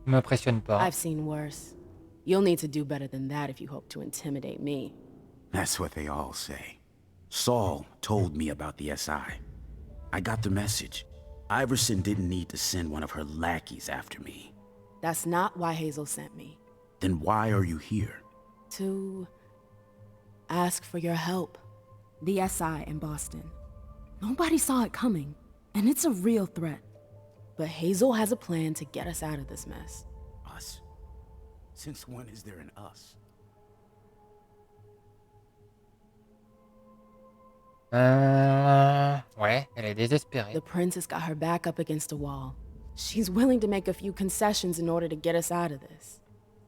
M'impressionne pas. I've seen worse. You'll need to do better than that if you hope to intimidate me. That's what they all say. Saul told me about the SI. I got the message. Iverson didn't need to send one of her lackeys after me. That's not why Hazel sent me. Then why are you here? To ask for your help. The SI in Boston. Nobody saw it coming, and it's a real threat. But Hazel has a plan to get us out of this mess. Us? Since when is there an us? Ouais, elle est désespérée. The princess got her back up against a wall. She's willing to make a few concessions in order to get us out of this.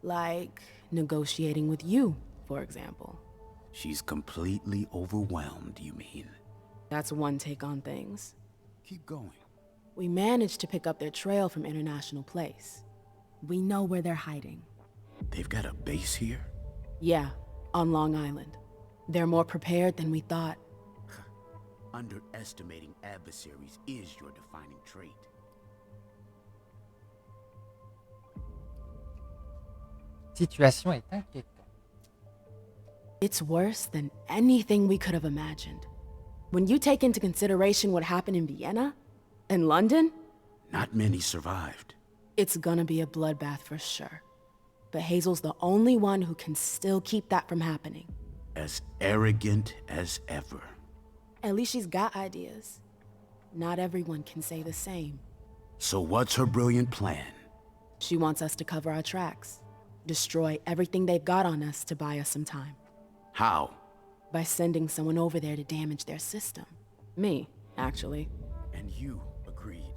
Like negotiating with you, for example. She's completely overwhelmed, you mean? That's one take on things. Keep going. We managed to pick up their trail from International Place. We know where they're hiding. They've got a base here? Yeah, on Long Island. They're more prepared than we thought. Underestimating adversaries is your defining trait. Situation est inquiétante. It's worse than anything we could have imagined. When you take into consideration what happened in Vienna and London, not many survived. It's gonna be a bloodbath for sure. But Hazel's the only one who can still keep that from happening. As arrogant as ever. At least she's got ideas. Not everyone can say the same. So what's her brilliant plan? She wants us to cover our tracks. Destroy everything they've got on us to buy us some time. How? By sending someone over there to damage their system. Me, actually. And you agreed.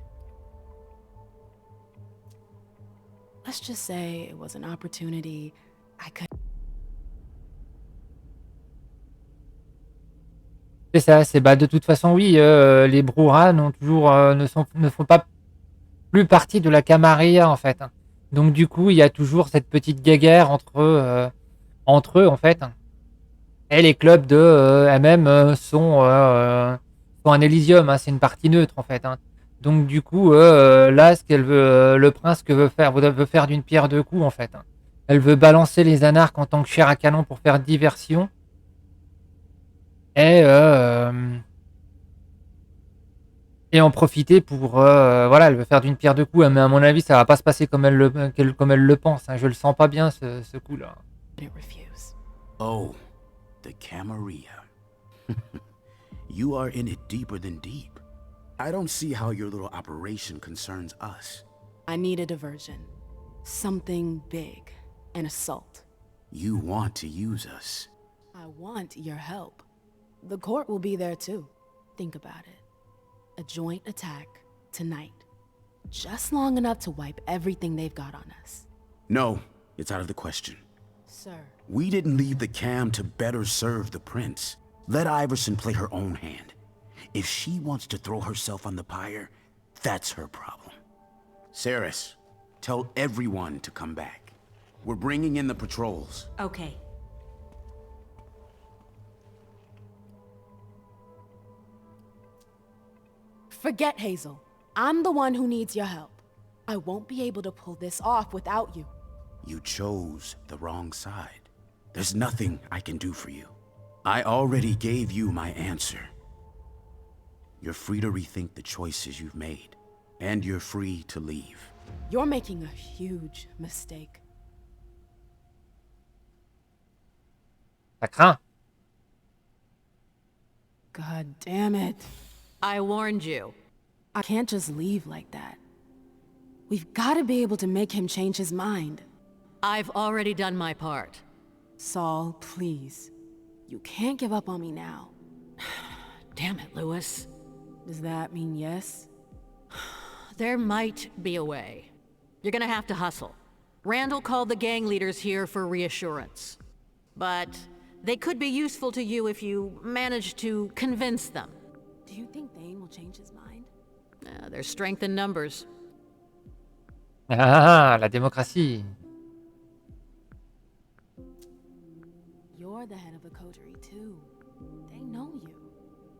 Let's just say it was an opportunity I could... C'est ça, c'est bah de toute façon oui, les brouhahas ne font pas plus partie de la camarilla en fait. Donc du coup, il y a toujours cette petite guéguerre entre eux en fait. Et les clubs de MM sont un Elysium, hein, c'est une partie neutre en fait. Hein. Donc du coup, là, ce qu'elle veut, le prince veut faire d'une pierre deux coups en fait. Hein. Elle veut balancer les anarques en tant que chair à canon pour faire diversion. Et en profiter pour voilà, elle veut faire d'une pierre deux coups, mais à mon avis ça va pas se passer comme elle le pense, hein. Je le sens pas bien ce coup là. Oh, the Camarilla. You are in it deeper than deep. I don't see how your little operation concerns us. I need a diversion. Something big. An assault. You want to use us. I want your help. The court will be there too. Think about it. A joint attack tonight. Just long enough to wipe everything they've got on us. No, it's out of the question. Sir. We didn't leave the Cam to better serve the prince. Let Iverson play her own hand. If she wants to throw herself on the pyre, that's her problem. Saris, tell everyone to come back. We're bringing in the patrols. Okay. Forget Hazel. I'm the one who needs your help. I won't be able to pull this off without you. You chose the wrong side. There's nothing I can do for you. I already gave you my answer. You're free to rethink the choices you've made. And you're free to leave. You're making a huge mistake. Ça craint. God damn it. I warned you. I can't just leave like that. We've got to be able to make him change his mind. I've already done my part. Saul, please. You can't give up on me now. Damn it, Lewis. Does that mean yes? There might be a way. You're gonna have to hustle. Randall called the gang leaders here for reassurance. But they could be useful to you if you manage to convince them. Do you think Thane will change his mind? There's strength in numbers. Ah, la démocratie. You're the head of the coterie, too. They know you.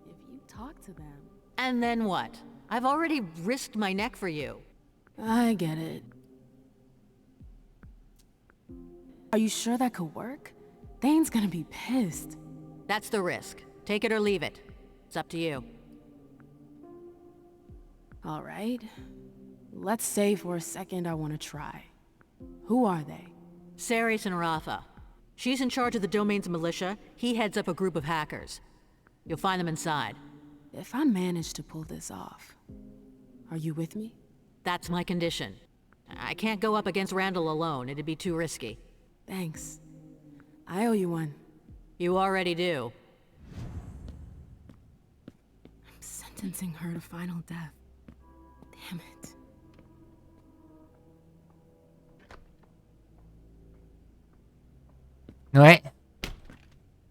If you talk to them... And then what? I've already risked my neck for you. I get it. Are you sure that could work? Thane's gonna be pissed. That's the risk. Take it or leave it. It's up to you. All right. Let's say for a second I want to try. Who are they? Ceres and Rafa. She's in charge of the domain's militia. He heads up a group of hackers. You'll find them inside. If I manage to pull this off, are you with me? That's my condition. I can't go up against Randall alone. It'd be too risky. Thanks. I owe you one. You already do. I'm sentencing her to final death. Damn it. Ouais.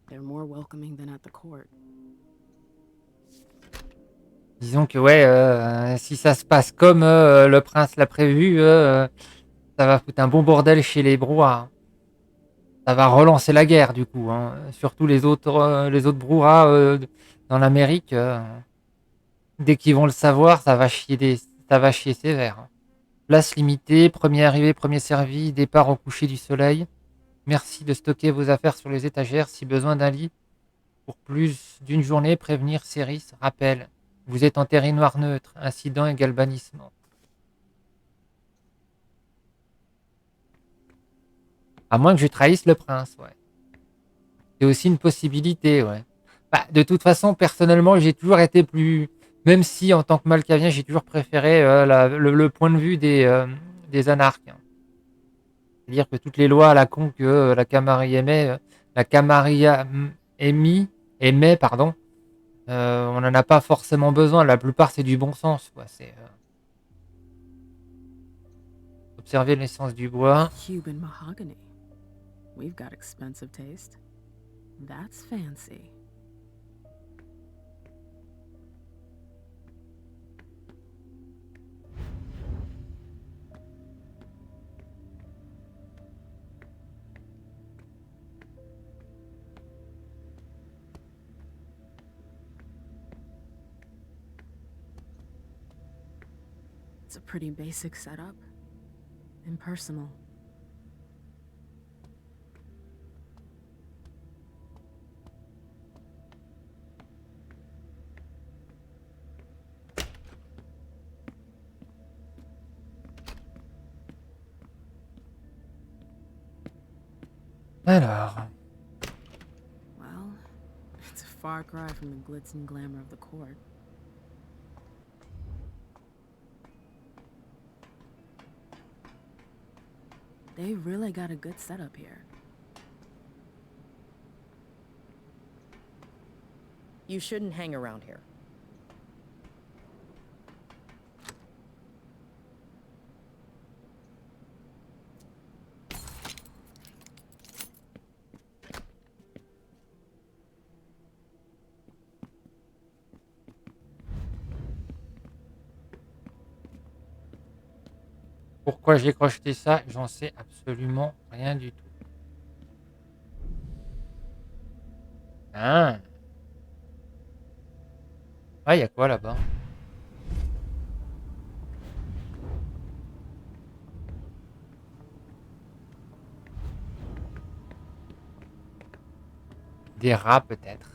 They're more welcoming than at the court. Disons que ouais, si ça se passe comme le prince l'a prévu, ça va foutre un bon bordel chez les brouhahs. Ça va relancer la guerre du coup, hein. Surtout les autres brouhahs dans l'Amérique. Dès qu'ils vont le savoir, ça va chier sévère. Place limitée, premier arrivé, premier servi, départ au coucher du soleil. Merci de stocker vos affaires sur les étagères. Si besoin d'un lit pour plus d'une journée, prévenir Céris. Rappel, vous êtes en territoire neutre. Incident et galvanisement. À moins que je trahisse le prince, ouais. C'est aussi une possibilité, ouais. Bah, de toute façon, personnellement, j'ai toujours été plus... Même si, en tant que Malkavien, j'ai toujours préféré le point de vue des anarches. C'est-à-dire que toutes les lois à la con que la Camarilla émet, pardon, on n'en a pas forcément besoin. La plupart, c'est du bon sens, quoi. C'est observer l'essence du bois. Cuban mahogany. We've got expensive taste. That's fancy. It's a pretty basic setup. Impersonal. Alors. Well, it's a far cry from the glitz and glamour of the court. They really got a good setup here. You shouldn't hang around here. Pourquoi j'ai crocheté ça, j'en sais absolument rien du tout. Ah. Ah, il y a quoi là-bas? Des rats peut-être.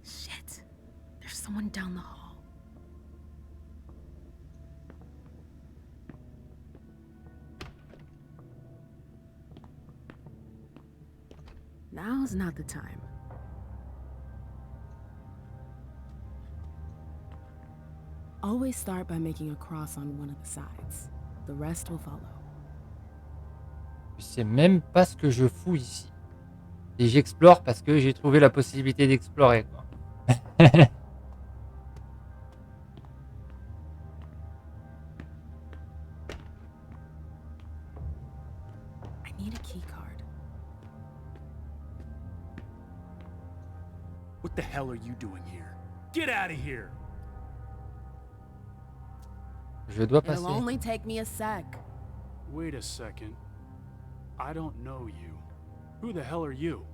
Shit. There's someone down the hall. now's not the time. Always start by making a cross on one of the sides. The rest will follow. Je sais même pas ce que je fous ici. Et j'explore parce que j'ai trouvé la possibilité d'explorer, quoi. I need a key card. What the hell are you doing here? Get out of here! Je dois It'll passer. only take me a sec. Wait a second. I don't know you. Who the hell are you?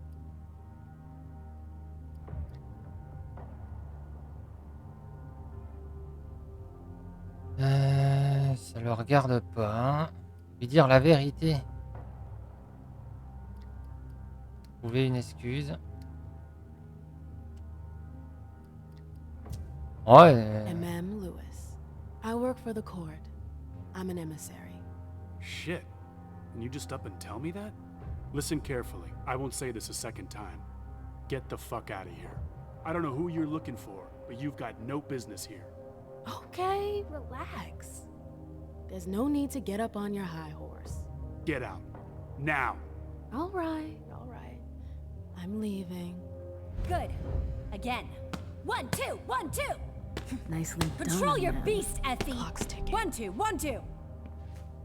Ça le regarde pas. Hein. Lui dire la vérité. Trouver une excuse. Ouais. MM Lewis. I work for the court. I'm an emissary. Shit. Can you just up and tell me that? Listen carefully. I won't say this a second time. Get the fuck out of here. I don't know who you're looking for, but you've got no business here. Okay, relax. There's no need to get up on your high horse. Get out. Now. All right, all right. I'm leaving. Good. Again. 1, 2, 1, 2. Nicely done. Patrol your ma'am. beast, Effie. Clock's ticking. 1, 2, 1, 2.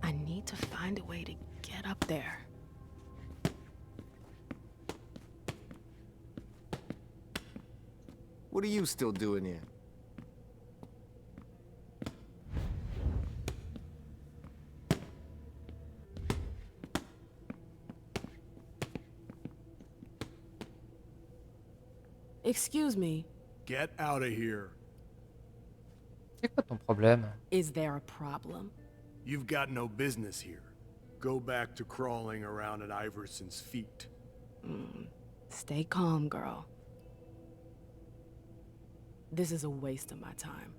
I need to find a way to get up there. What are you still doing here? Excuse me. Get out of here. C'est quoi ton problème? Is there a problem? You've got no business here. Go back to crawling around at Iverson's feet. Stay calm, girl. This is a waste of my time.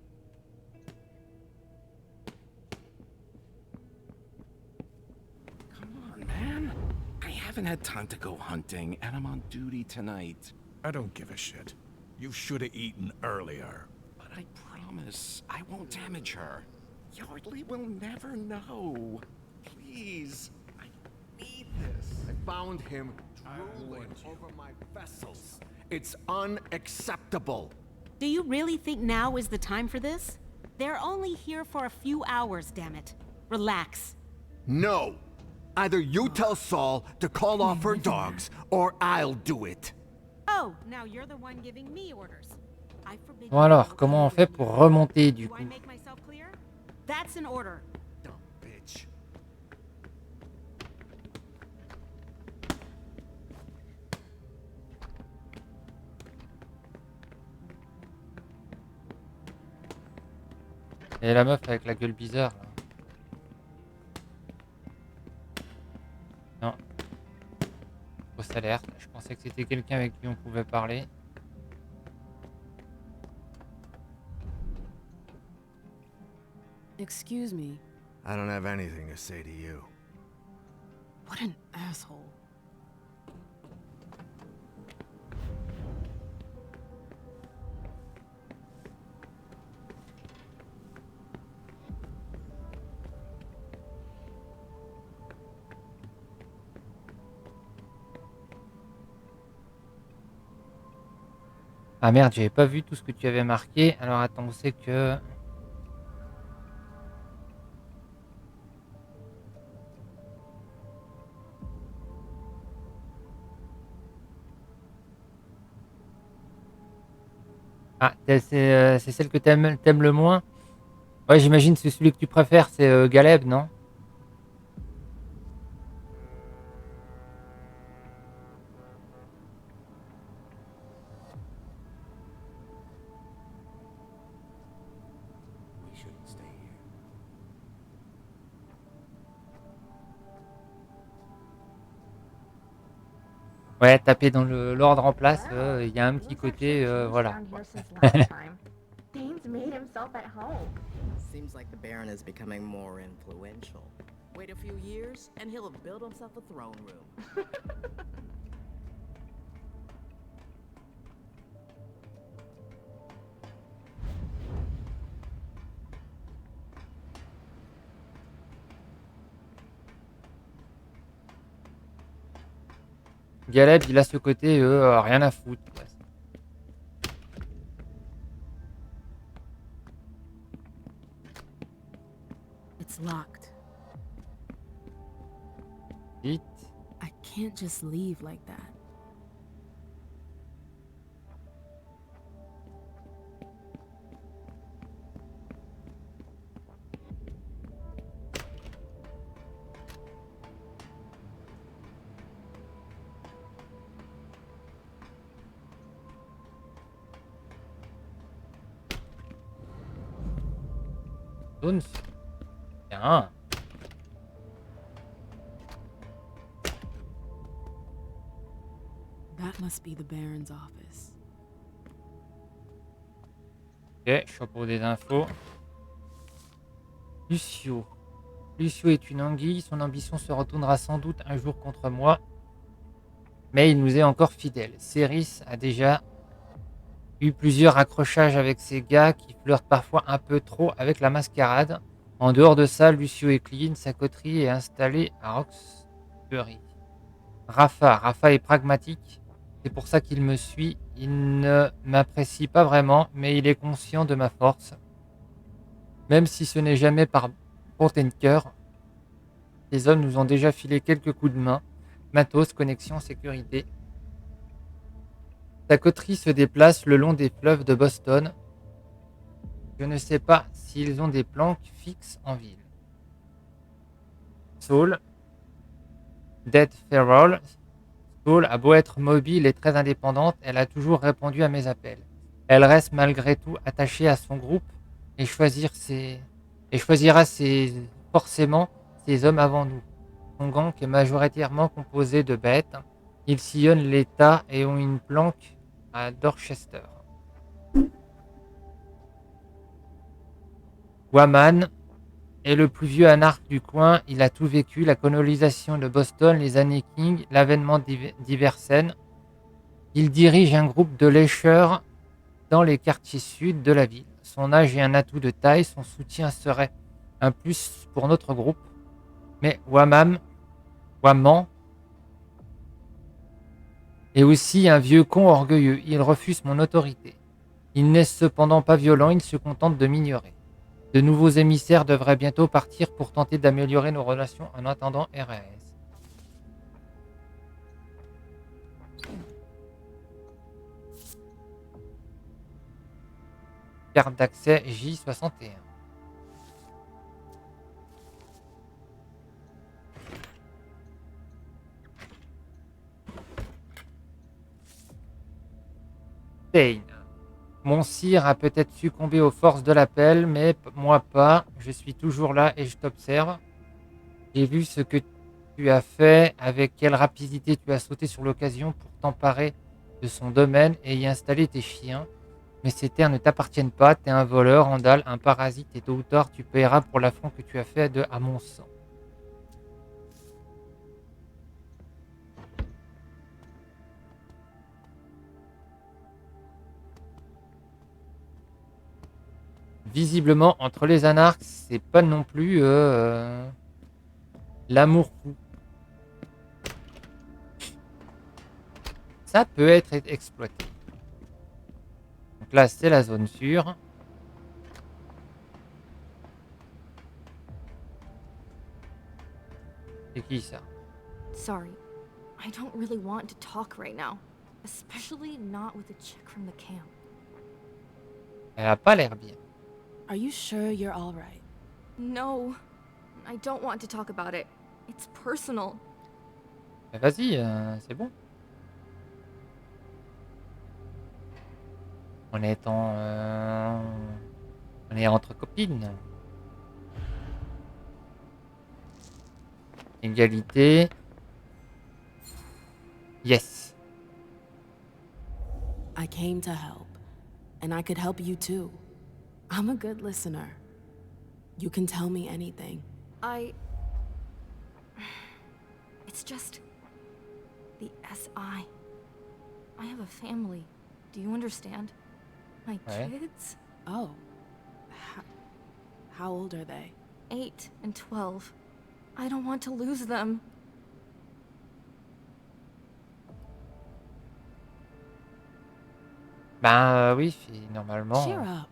Come on, man. I haven't had time to go hunting, and I'm on duty tonight. I don't give a shit. You should have eaten earlier. But I promise I won't damage her. Yardley will never know. Please, I need this. I found him drooling over my vessels. It's unacceptable. Do you really think now is the time for this? They're only here for a few hours, damn it. Relax. No. Either you tell Saul to call off her dogs, or I'll do it. Oh, now you're the one giving me orders. I forbid Bon alors, comment on fait pour remonter du Do I coup? make myself clear? That's an order. Dumb bitch. Et la meuf avec la gueule bizarre là. Non. Fausse alerte. Je pensais que c'était quelqu'un avec qui on pouvait parler. Excuse me. I don't have anything to say to you. What an asshole. Ah merde, j'avais pas vu tout ce que tu avais marqué. Alors attends, c'est que... Ah, c'est celle que t'aimes le moins? Ouais, j'imagine que c'est celui que tu préfères, c'est Galeb, non? We shouldn't stay here. Ouais, taper dans l'ordre en place, il y a un petit côté, voilà. Dane's made himself at home. Seems like the Baron is becoming more influential. Wait a few years, and he'll have built himself a throne room. Galeb, il a ce côté rien à foutre, quoi. It's locked. Vite. I can't just leave like that. Zone. Bien. That must be the Baron's office. Ok, je suis pour des infos. Lucio. Lucio est une anguille, son ambition se retournera sans doute un jour contre moi. Mais il nous est encore fidèle. Céris a déjà eu plusieurs accrochages avec ces gars qui flirtent parfois un peu trop avec la mascarade. En dehors de ça, Lucio est clean, sa coterie est installée à Roxbury. Rafa est pragmatique, c'est pour ça qu'il me suit. Il ne m'apprécie pas vraiment, mais il est conscient de ma force. Même si ce n'est jamais par bonté de cœur, les hommes nous ont déjà filé quelques coups de main. Matos, connexion, sécurité. Sa coterie se déplace le long des fleuves de Boston. Je ne sais pas s'ils ont des planques fixes en ville. Saul. Dead Feral. Saul a beau être mobile et très indépendante, elle a toujours répondu à mes appels. Elle reste malgré tout attachée à son groupe et choisira forcément ses hommes avant nous. Son gang est majoritairement composé de bêtes. Ils sillonnent l'État et ont une planque à Dorchester. Waman est le plus vieux anarque du coin. Il a tout vécu, la colonisation de Boston, les années King, l'avènement d'Iversen. Il dirige un groupe de lécheurs dans les quartiers sud de la ville. Son âge est un atout de taille, son soutien serait un plus pour notre groupe. Mais Waman est aussi un vieux con orgueilleux. Il refuse mon autorité. Il n'est cependant pas violent, il se contente de m'ignorer. De nouveaux émissaires devraient bientôt partir pour tenter d'améliorer nos relations en attendant RRS. Carte d'accès J61. Tain. Mon sire a peut-être succombé aux forces de l'appel, mais moi pas. Je suis toujours là et je t'observe. J'ai vu ce que tu as fait, avec quelle rapidité tu as sauté sur l'occasion pour t'emparer de son domaine et y installer tes chiens. Mais ces terres ne t'appartiennent pas, t'es un voleur, andale, un parasite, et tôt ou tard tu paieras pour l'affront que tu as fait à mon sang. Visiblement, entre les anarches, c'est pas non plus l'amour fou. Ça peut être exploité. Donc là, c'est la zone sûre. C'est qui ça? Sorry, I don't really want to talk right now, especially not with a chick from the camp. Elle a pas l'air bien. Are you sure you're all right? No, I don't want to talk about it. It's personal. Vas-y, c'est bon. On est on est entre copines. Égalité. Yes. I came to help, and I could help you too. I'm a good listener. You can tell me anything. It's just... the SI. I have a family. Do you understand? My kids? Oh. How old are they? 8 and 12. I don't want to lose them. Ben oui, normalement. Cheer up.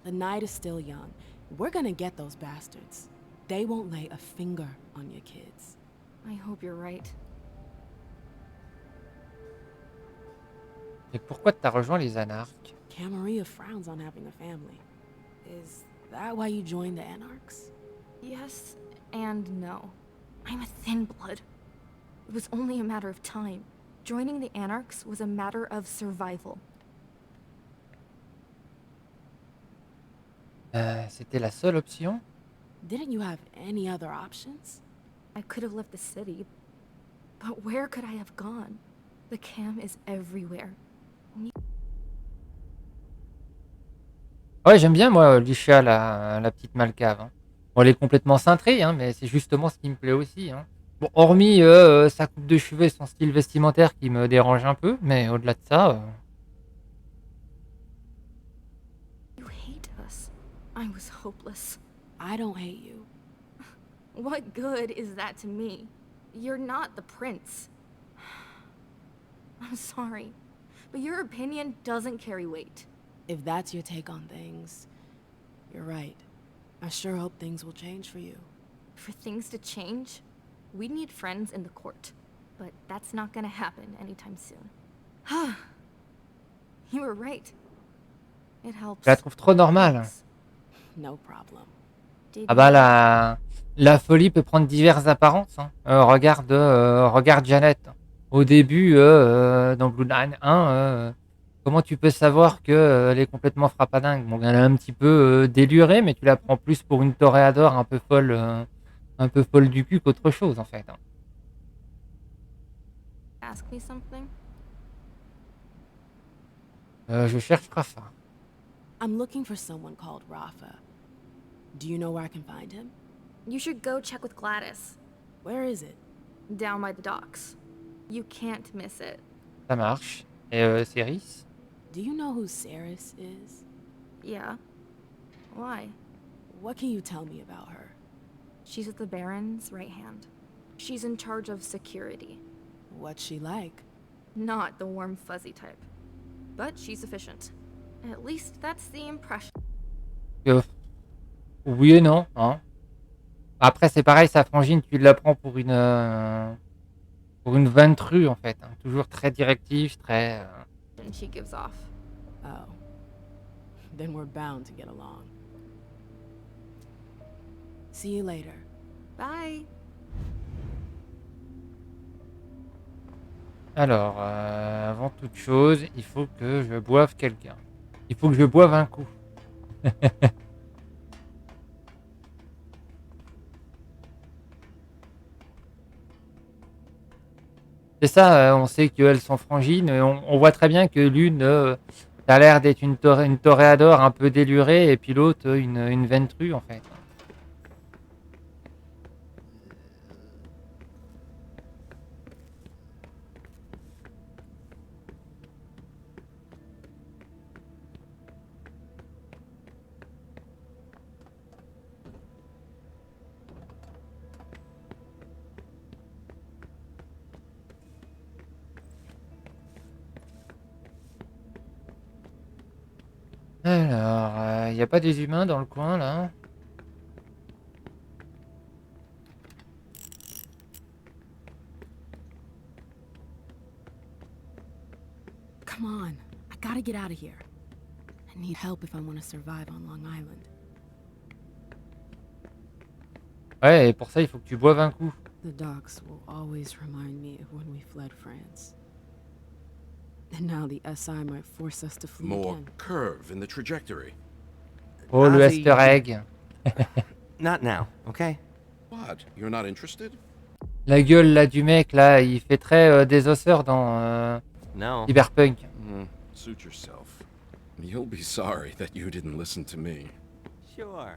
The night is still young. We're gonna get those bastards. They won't lay a finger on your kids. I hope you're right. Et pourquoi t'as rejoint les anarques? Camarilla frowns on having a family. Is that why you joined the Anarchs? Yes and no. I'm a thin blood. It was only a matter of time. Joining the Anarchs was a matter of survival. C'était la seule option? Didn't you have any other options? I could have left the city, but where could I have gone? The cam is everywhere. Ouais, j'aime bien, moi, Lisha, la petite Malcave. Hein. Bon, elle est complètement cintrée, hein, mais c'est justement ce qui me plaît aussi. Hein. Bon, hormis sa coupe de cheveux et son style vestimentaire qui me dérange un peu, mais au-delà de ça... You hate us. I was hopeless. I don't hate you. What good is that to me? You're not the prince. I'm sorry, but your opinion doesn't carry weight. If that's your take on things, you're right. I sure hope things will change for you. For things to change, we need friends in the court. But that's not gonna happen anytime soon. You were right. It helps. Je la trouve trop normale. No problem. Ah bah la folie peut prendre diverses apparences. Hein. Regarde Janet. Au début, dans Bloodline 1, comment tu peux savoir qu'elle est complètement frappadingue? Bon, elle est un petit peu délurée, mais tu la prends plus pour une toréador un peu folle du cul qu'autre chose, en fait. Hein. Ask me something? Je cherche Rafa. I'm looking for someone called Rafa. Do you know where I can find him? You should go check with Gladys. Where is it? Down by the docks. You can't miss it. Ça marche. Et Céris? Do you know who Ceres is? Yeah. Why? What can you tell me about her? She's at the Baron's right hand. She's in charge of security. What's she like? Not the warm, fuzzy type. But she's efficient. At least that's the impression. Oui et non. Hein. Après, c'est pareil, sa frangine, tu la prends pour une ventrue, en fait. Hein. Toujours très directive, très... And she gives off. Oh. Then we're bound to get along. See you later. Bye. Alors, avant toute chose, il faut que je boive quelqu'un. Il faut que je boive un coup. C'est ça, on sait qu'elles sont frangines. On voit très bien que l'une a l'air d'être une toréador un peu délurée et puis l'autre une ventrue en fait. Alors, il n'y a pas des humains dans le coin là? Come on, I gotta get out of here. I need help if I want to survive on Long Island. Ouais, et pour ça il faut que tu boives un coup. The docks will always remind me of when we fled France. And now the SI might force us to flee More again. curve in the trajectory. Oh, le Easter egg. Not now, okay? What? You're not interested? La gueule là du mec là, il fait très désosseur dans No. Cyberpunk. Suit yourself. You'll be sorry that you didn't listen to me. Sure.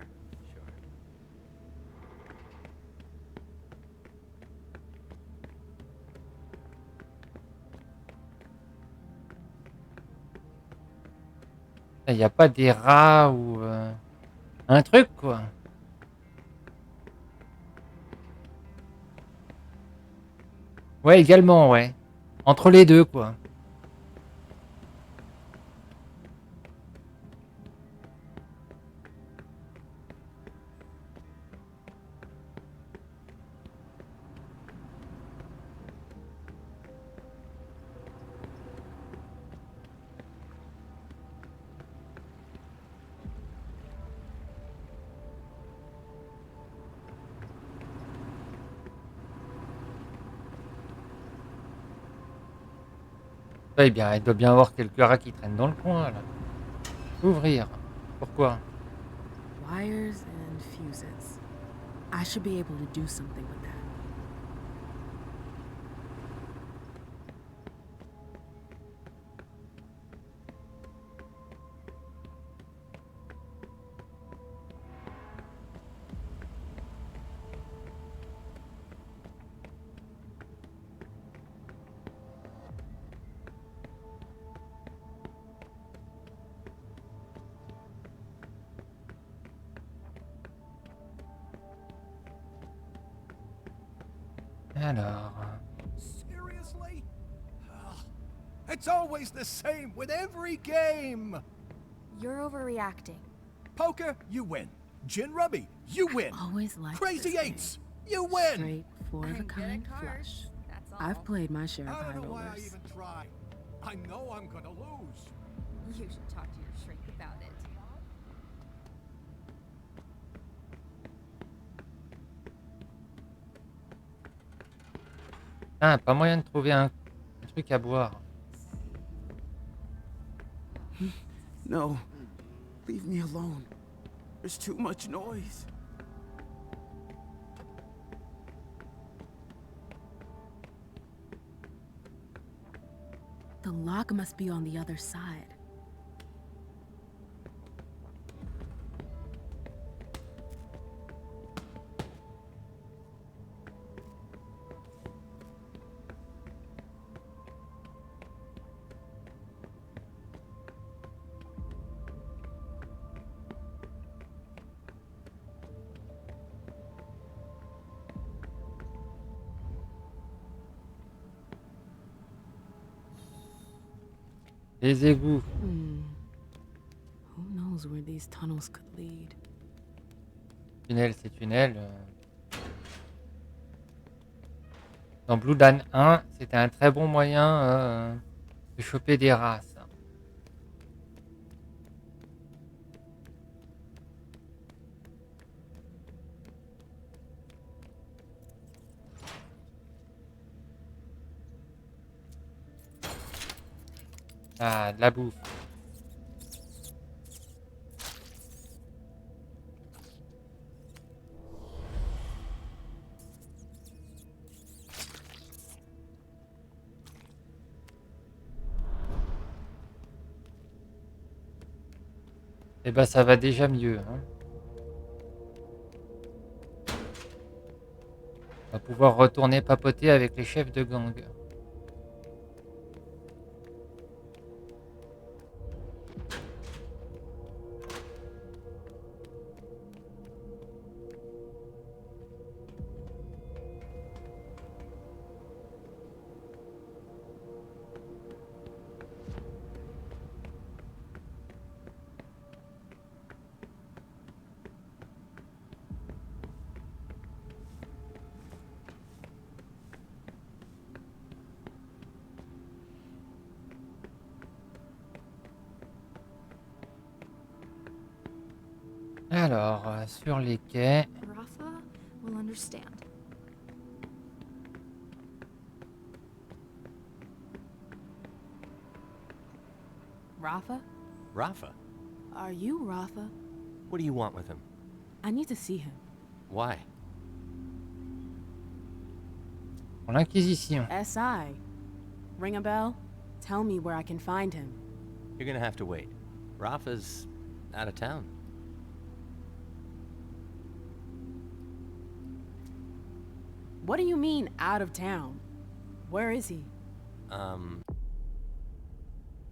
Il n'y a pas des rats ou un truc quoi. Ouais, également, ouais. Entre les deux quoi. Ouais, bien, il doit bien avoir quelques rats qui traînent dans le coin, là. Ouvrir. Pourquoi? Wires and fuses. I should be able to do something with that. Alors... Seriously? It's always the same with every game. You're overreacting. Poker, you win. Gin Rummy, you win. Always like Crazy Eights, you win. Straight, four-of-a-kind flush. I've played my share of I high don't know why I rollers. even try. I know I'm gonna lose. You should talk to your shrink about it. Ah, pas moyen de trouver un truc à boire. No. Leave me alone. There's too much noise. The lock must be on the other side. Les égouts. Who knows where these tunnels could lead? Tunnel, c'est tunnel. Dans Blue Dan 1, c'était un très bon moyen de choper des rats. Ça. Ah, de la bouffe. Eh ben, ça va déjà mieux. Hein. On va pouvoir retourner papoter avec les chefs de gang. Alors, sur les quais. Rafa will understand. Rafa? Rafa? Are you Rafa? What do you want with him? I need to see him. Why? Pour l'Inquisition. SI. Ring a bell? Tell me where I can find him. You're gonna have to wait. Rafa's out of town. What do you mean, out of town? Where is he?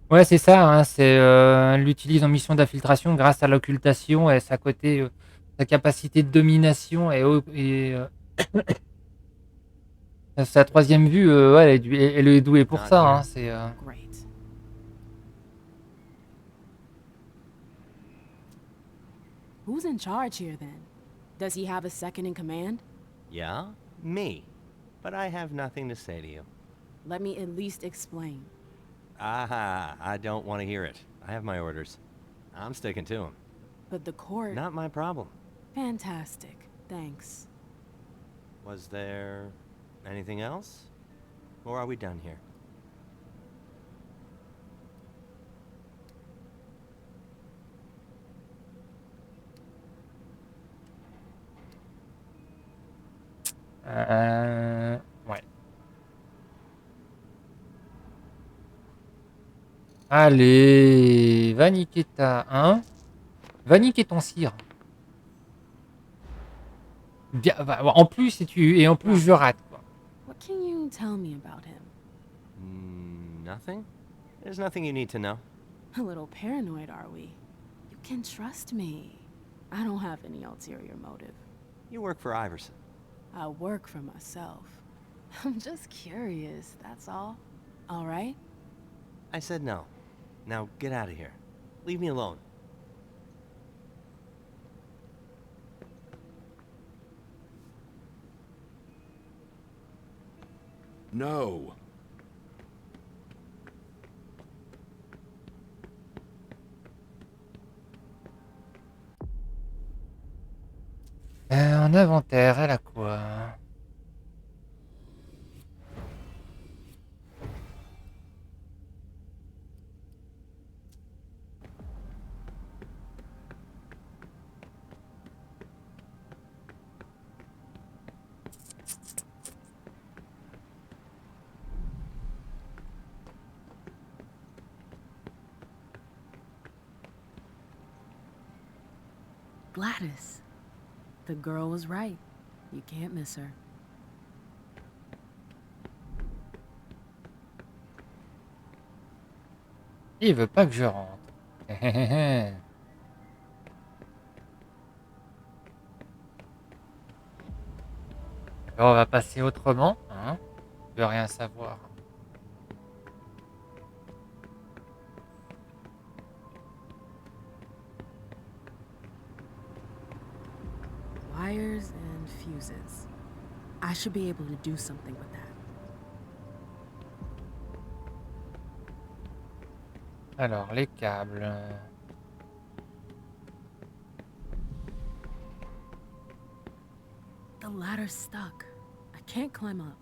Ouais, c'est ça. Hein, c'est l'utilise en mission d'infiltration grâce à l'occultation et sa côté, sa capacité de domination et sa troisième vue. Ouais, elle est douée pour ça. Hein, c'est. Great. Who's in charge here then? Does he have a second in command? Yeah? Me. But I have nothing to say to you. Let me at least explain. Aha, I don't want to hear it. I have my orders. I'm sticking to them. But the court... Not my problem. Fantastic. Thanks. Was there anything else? Or are we done here? Ouais. Allez, va niquer ta... Hein? Va niquer ton cire. Bien, bah, en plus, et en plus, je rate, quoi. What can you tell me about him? Nothing? There's nothing you need to know. A little paranoid, are we? You can trust me. I don't have any ulterior motive. You work for Iverson. I work for myself. I'm just curious, that's all. All right? I said no. Now get out of here. Leave me alone. No. En inventaire, elle a quoi? Gladys. The girl was right. You can't miss her. Il veut pas que je rentre. Alors, on va passer autrement, hein? Je veux rien savoir. Wires and fuses. I should be able to do something with that. Alors, les câbles. The ladder's stuck. I can't climb up.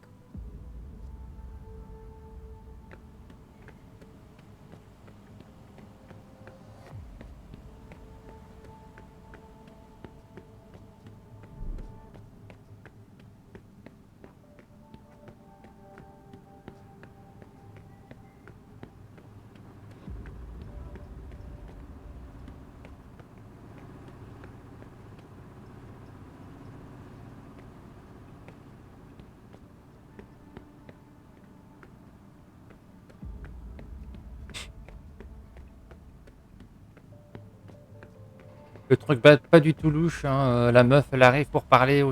Le truc pas du tout louche, hein. La meuf, elle arrive pour parler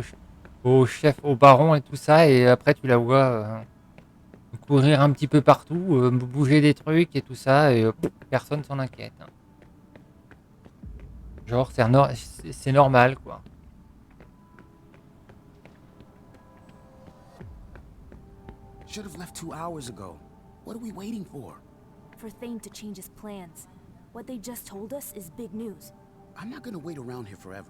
au chef, au baron et tout ça, et après tu la vois courir un petit peu partout, bouger des trucs et tout ça, et personne s'en inquiète, hein. Genre, c'est normal, quoi. Should have left 2 hours ago. What are we waiting for? For Thane to change his plans. What they just told us is big news. I'm not gonna wait around here forever.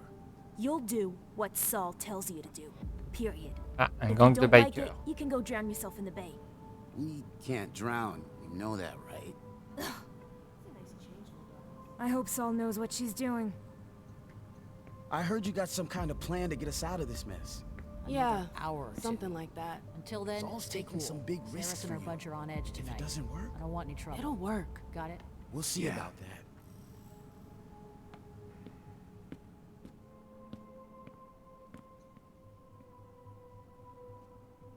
You'll do what Saul tells you to do. Period. Ah, un If gang you de don't like bikers. it, you can go drown yourself in the bay. We can't drown. You know that, right? I hope Saul knows what she's doing. I heard you got some kind of plan to get us out of this mess. Yeah, hour or something two. like that. Until then, Saul's stay taking cool. some big risks Sarah for and her you. bunch are on edge If tonight. it doesn't work, I don't want any trouble. It'll work. Got it? we'll see about that.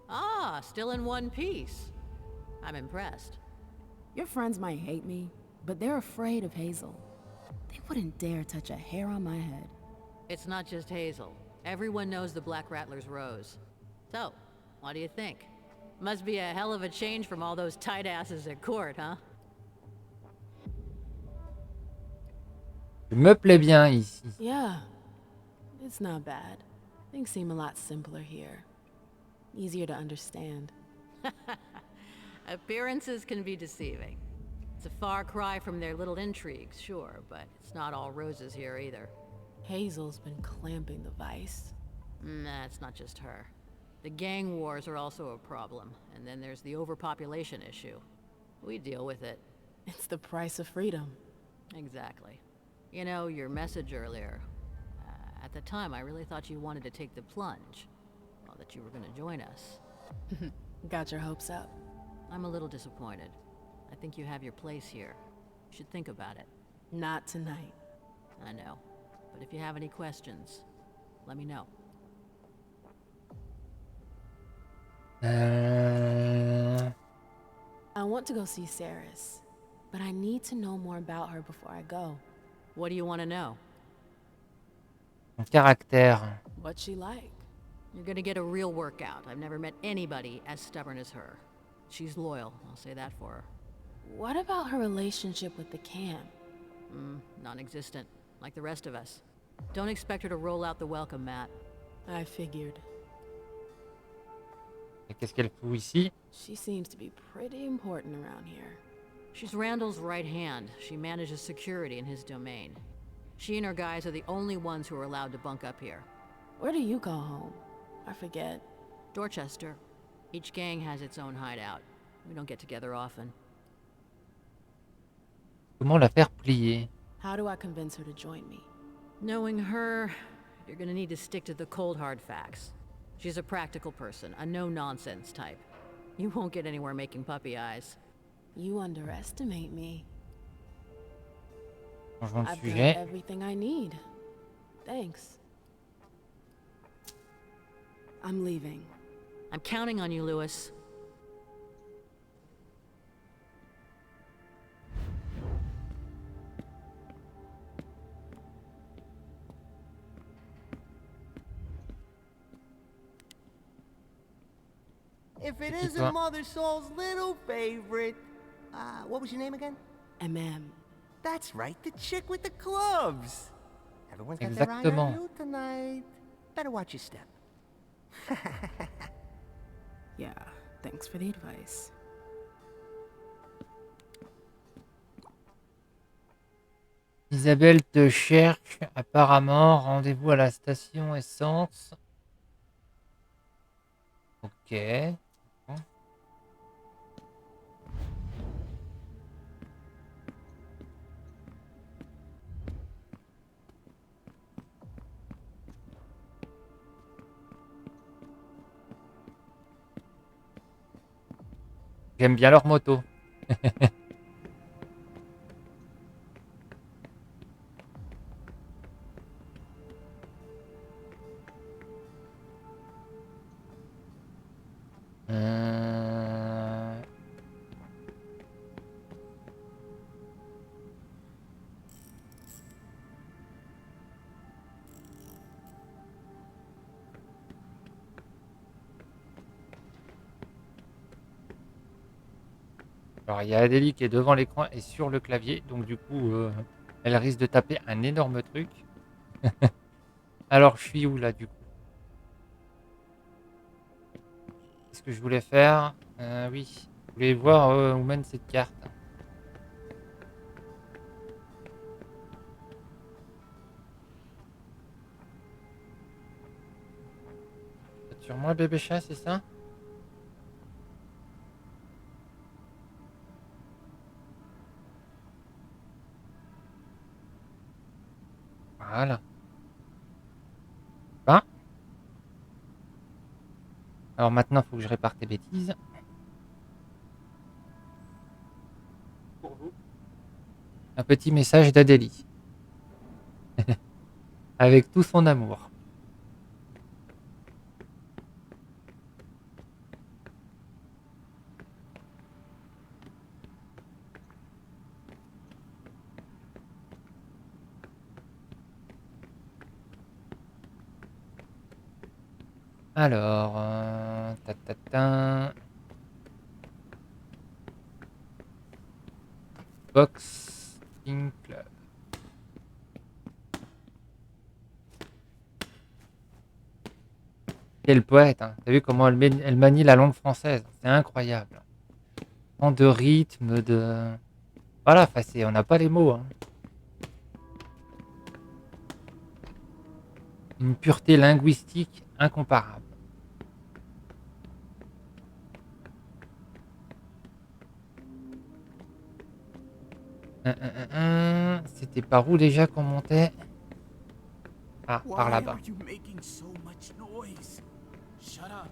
Ah, still in one piece. I'm impressed. Your friends might hate me, but they're afraid of Hazel. They wouldn't dare touch a hair on my head. It's not just Hazel. Everyone knows the Black Rattler's Rose. So, what do you think? Must be a hell of a change from all those tight asses at court, huh? Je me plais bien ici. Yeah, it's not bad. Things seem a lot simpler here. Easier to understand. Appearances can be deceiving. It's a far cry from their little intrigues, sure, but it's not all roses here either. Hazel's been clamping the vice. Nah, it's not just her. The gang wars are also a problem, and then there's the overpopulation issue. We deal with it. It's the price of freedom. Exactly. You know, your message earlier. At the time, I really thought you wanted to take the plunge. Well, that you were gonna join us. Got your hopes up. I'm a little disappointed. I think you have your place here. You should think about it. Not tonight. I know. But if you have any questions, let me know. I want to go see Saris, but I need to know more about her before I go. What do you want to know? Son caractère. What's she like? You're gonna get a real workout. I've never met anybody as stubborn as her. She's loyal, I'll say that for her. What about her relationship with the camp? Non-existent, like the rest of us. Don't expect her to roll out the welcome mat. I figured. Et qu'est-ce qu'elle fout ici? She seems to be pretty important around here. She's Randall's right hand. She manages security in his domain. She and her guys are the only ones who are allowed to bunk up here. Where do you call home? I forget. Dorchester. Each gang has its own hideout. We don't get together often. Comment la faire plier? How do I convince her to join me? Knowing her, you're gonna need to stick to the cold hard facts. She's a practical person, a no-nonsense type. You won't get anywhere making puppy eyes. You underestimate me. Changeons de I've got sujet. everything I need. Thanks. I'm leaving. I'm counting on you, Lewis. If it C'est qui, isn't toi? Mother Saul's little favorite. What was your name again? MM. That's right, the chick with the gloves. Everyone's got their eye on Exactement. you tonight. Better watch your step. Yeah, thanks for the advice. Isabelle te cherche, apparemment. Rendez-vous à la station essence. Ok. J'aime bien leur moto. Alors, il y a Adélie qui est devant l'écran et sur le clavier. Donc, du coup, elle risque de taper un énorme truc. Alors, je suis où, là, du coup? Qu'est-ce que je voulais faire? Oui. Je voulais voir où mène cette carte. Sur moi, bébé chat, c'est ça? Voilà. Ben. Alors maintenant, il faut que je répare tes bêtises. Pour vous. Un petit message d'Adélie. Avec tout son amour. Alors, Boxing Club. Quel poète, hein. T'as vu comment elle manie la langue française? C'est incroyable. Tant de rythme, de... Voilà, on n'a pas les mots, hein. Une pureté linguistique incomparable. C'était par où déjà qu'on montait? Ah, par là-bas. Shut up.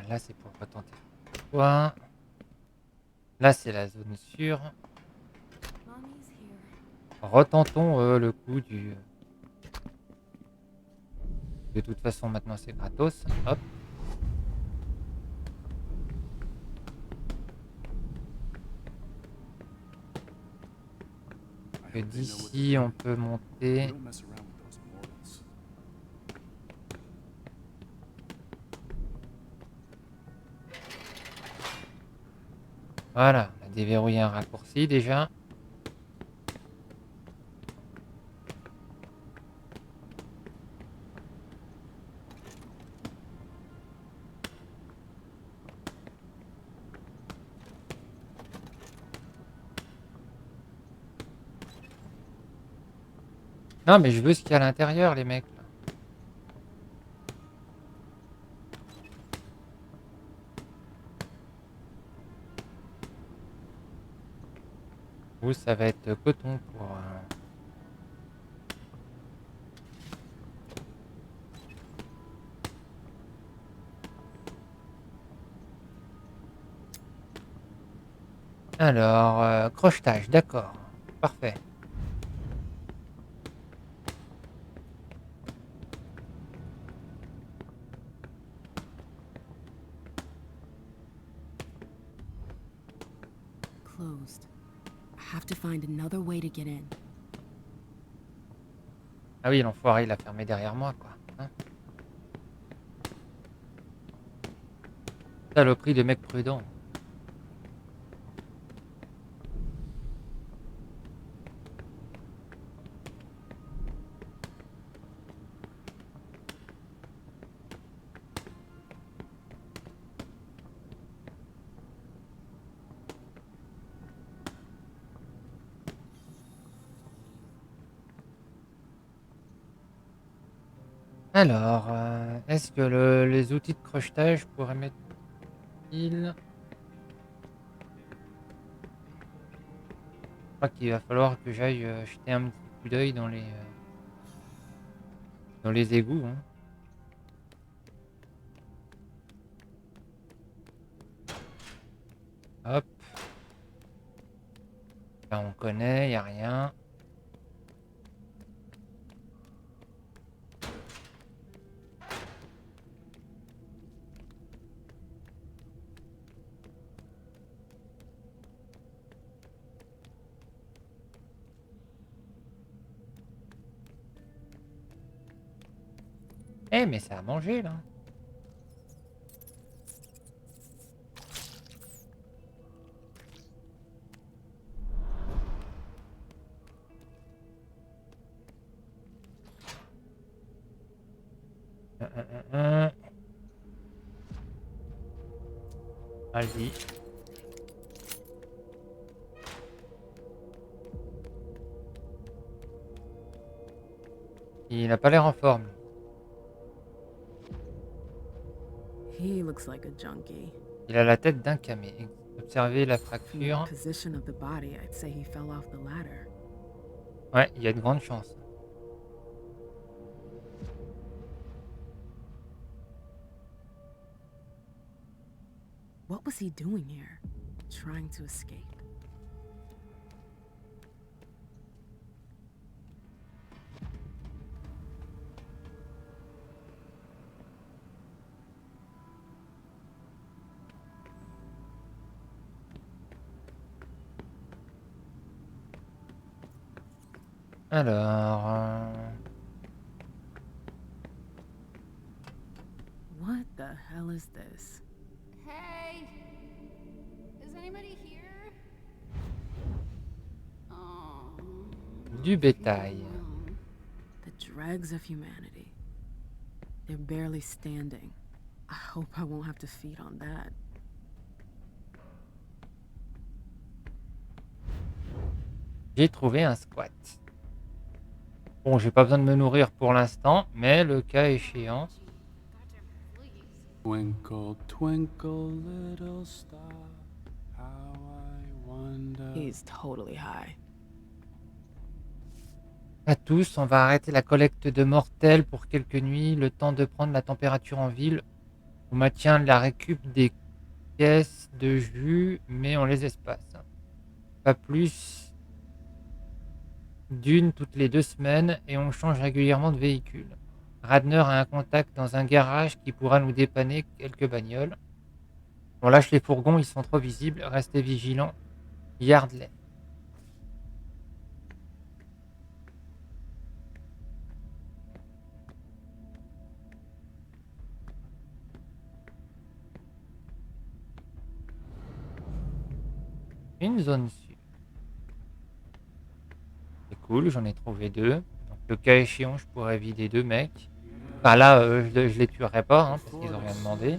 Là, c'est pour retenter. Quoi? Là, c'est la zone sûre. Retentons le coup du... De toute façon, maintenant, c'est gratos. Hop. Et d'ici, on peut monter. Voilà, on a déverrouillé un raccourci déjà. Non, mais je veux ce qu'il y a à l'intérieur, les mecs. Là. Vous, ça va être coton pour... Alors, crochetage, d'accord. Parfait. Closed. I have to find another way to get in. Ah oui, l'enfoiré, il a fermé derrière moi, quoi. Hein, saloperie de mec prudent. Alors, est-ce que les outils de crochetage pourraient mettre il... Je crois qu'il va falloir que j'aille jeter un petit coup d'œil dans les égouts. Hein. Hop. Là, on connaît, il n'y a rien. Eh, mais ça a mangé, là. Vas-y. Il a pas l'air en forme. He looks like a junkie. Il a la tête d'un camé. Observez la From the fracture. position of the body, I'd say he fell off the ladder. Ouais, il y a de grandes chances. What was he doing here? Trying to escape. Alors... What the hell is this? Hey! Is anybody here? Oh. Du bétail. The dregs of humanity. They're barely standing. I hope I won't have to feed on that. J'ai trouvé un squat. Bon, j'ai pas besoin de me nourrir pour l'instant, mais le cas échéant. Twinkle, twinkle, little star, how I wonder. He's totally high. À tous, on va arrêter la collecte de mortels pour quelques nuits, le temps de prendre la température en ville, au maintien de la récup des caisses de jus, mais on les espace. Pas plus d'une toutes les 2 semaines et on change régulièrement de véhicule. Radner a un contact dans un garage qui pourra nous dépanner quelques bagnoles. On lâche les fourgons, ils sont trop visibles, restez vigilants. Yardley. Une zone sud. C'est cool, j'en ai trouvé 2. Donc le cas échéant, je pourrais vider 2 mecs. Enfin là, je les tuerai pas, hein, parce qu'ils ont rien demandé.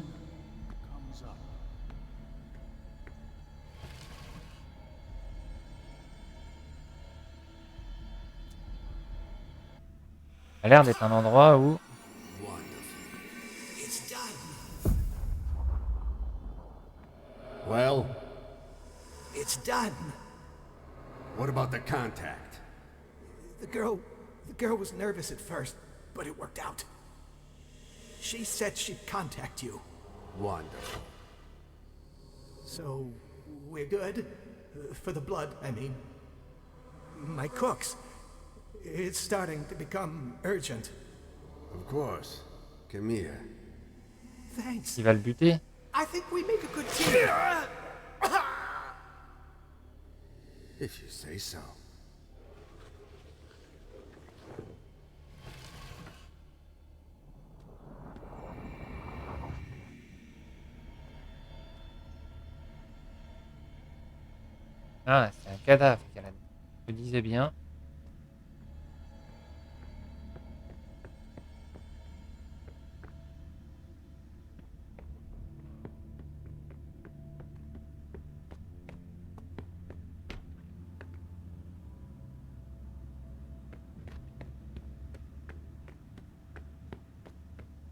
Ça a l'air d'être un endroit où... Well, It's done. what about the contact? The girl was nervous at first, but it worked out. She said she'd contact you. Wonderful. So, we're good? For the blood, I mean. My cooks. It's starting to become urgent. Of course. Come here. Thanks. Il va le buter. I think we make a good team. If you say so. Ah, c'est un cadavre, Caleb. Je le disais bien.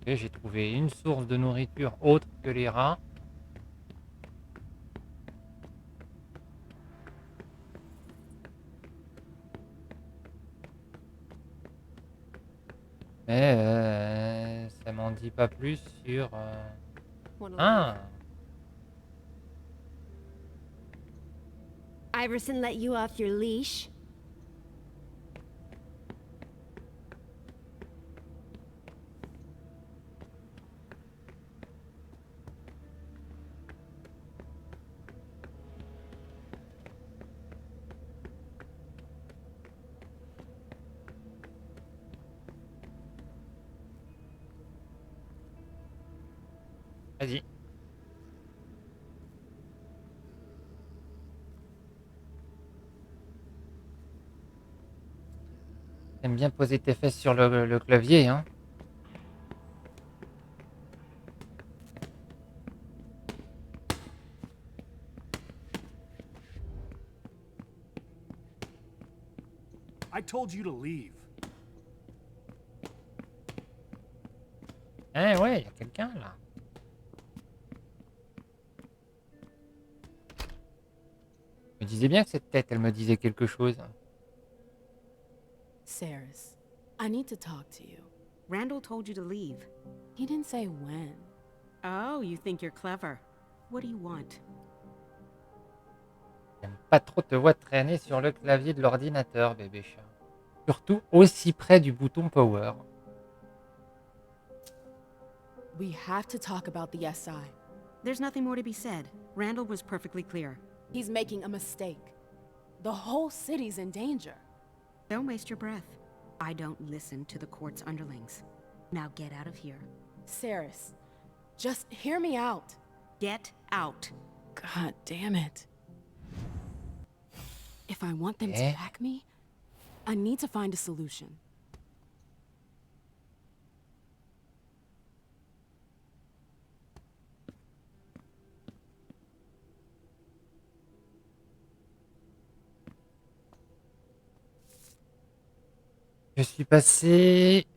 Ok, j'ai trouvé une source de nourriture autre que les rats. Mais ça m'en dit pas plus sur... Ah! Iverson let you off your leash? Vas-y. T'aimes bien poser tes fesses sur le clavier, hein? I told you to leave. Eh ouais, il y a quelqu'un là. Je me disais bien que cette tête, elle me disait quelque chose. Saris, I need to talk to you. Randall told you to leave. He didn't say when. Oh, you think you're clever. What do you want? J'aime pas trop te voir traîner sur le clavier de l'ordinateur, bébé chat. Surtout aussi près du bouton power. We have to talk about the SI. There's nothing more to be said. Randall was perfectly clear. He's making a mistake. The whole city's in danger. Don't waste your breath. I don't listen to the court's underlings. Now get out of here. Saris, just hear me out. Get out. God damn it. If I want them to back me, I need to find a solution. Je Je suis passé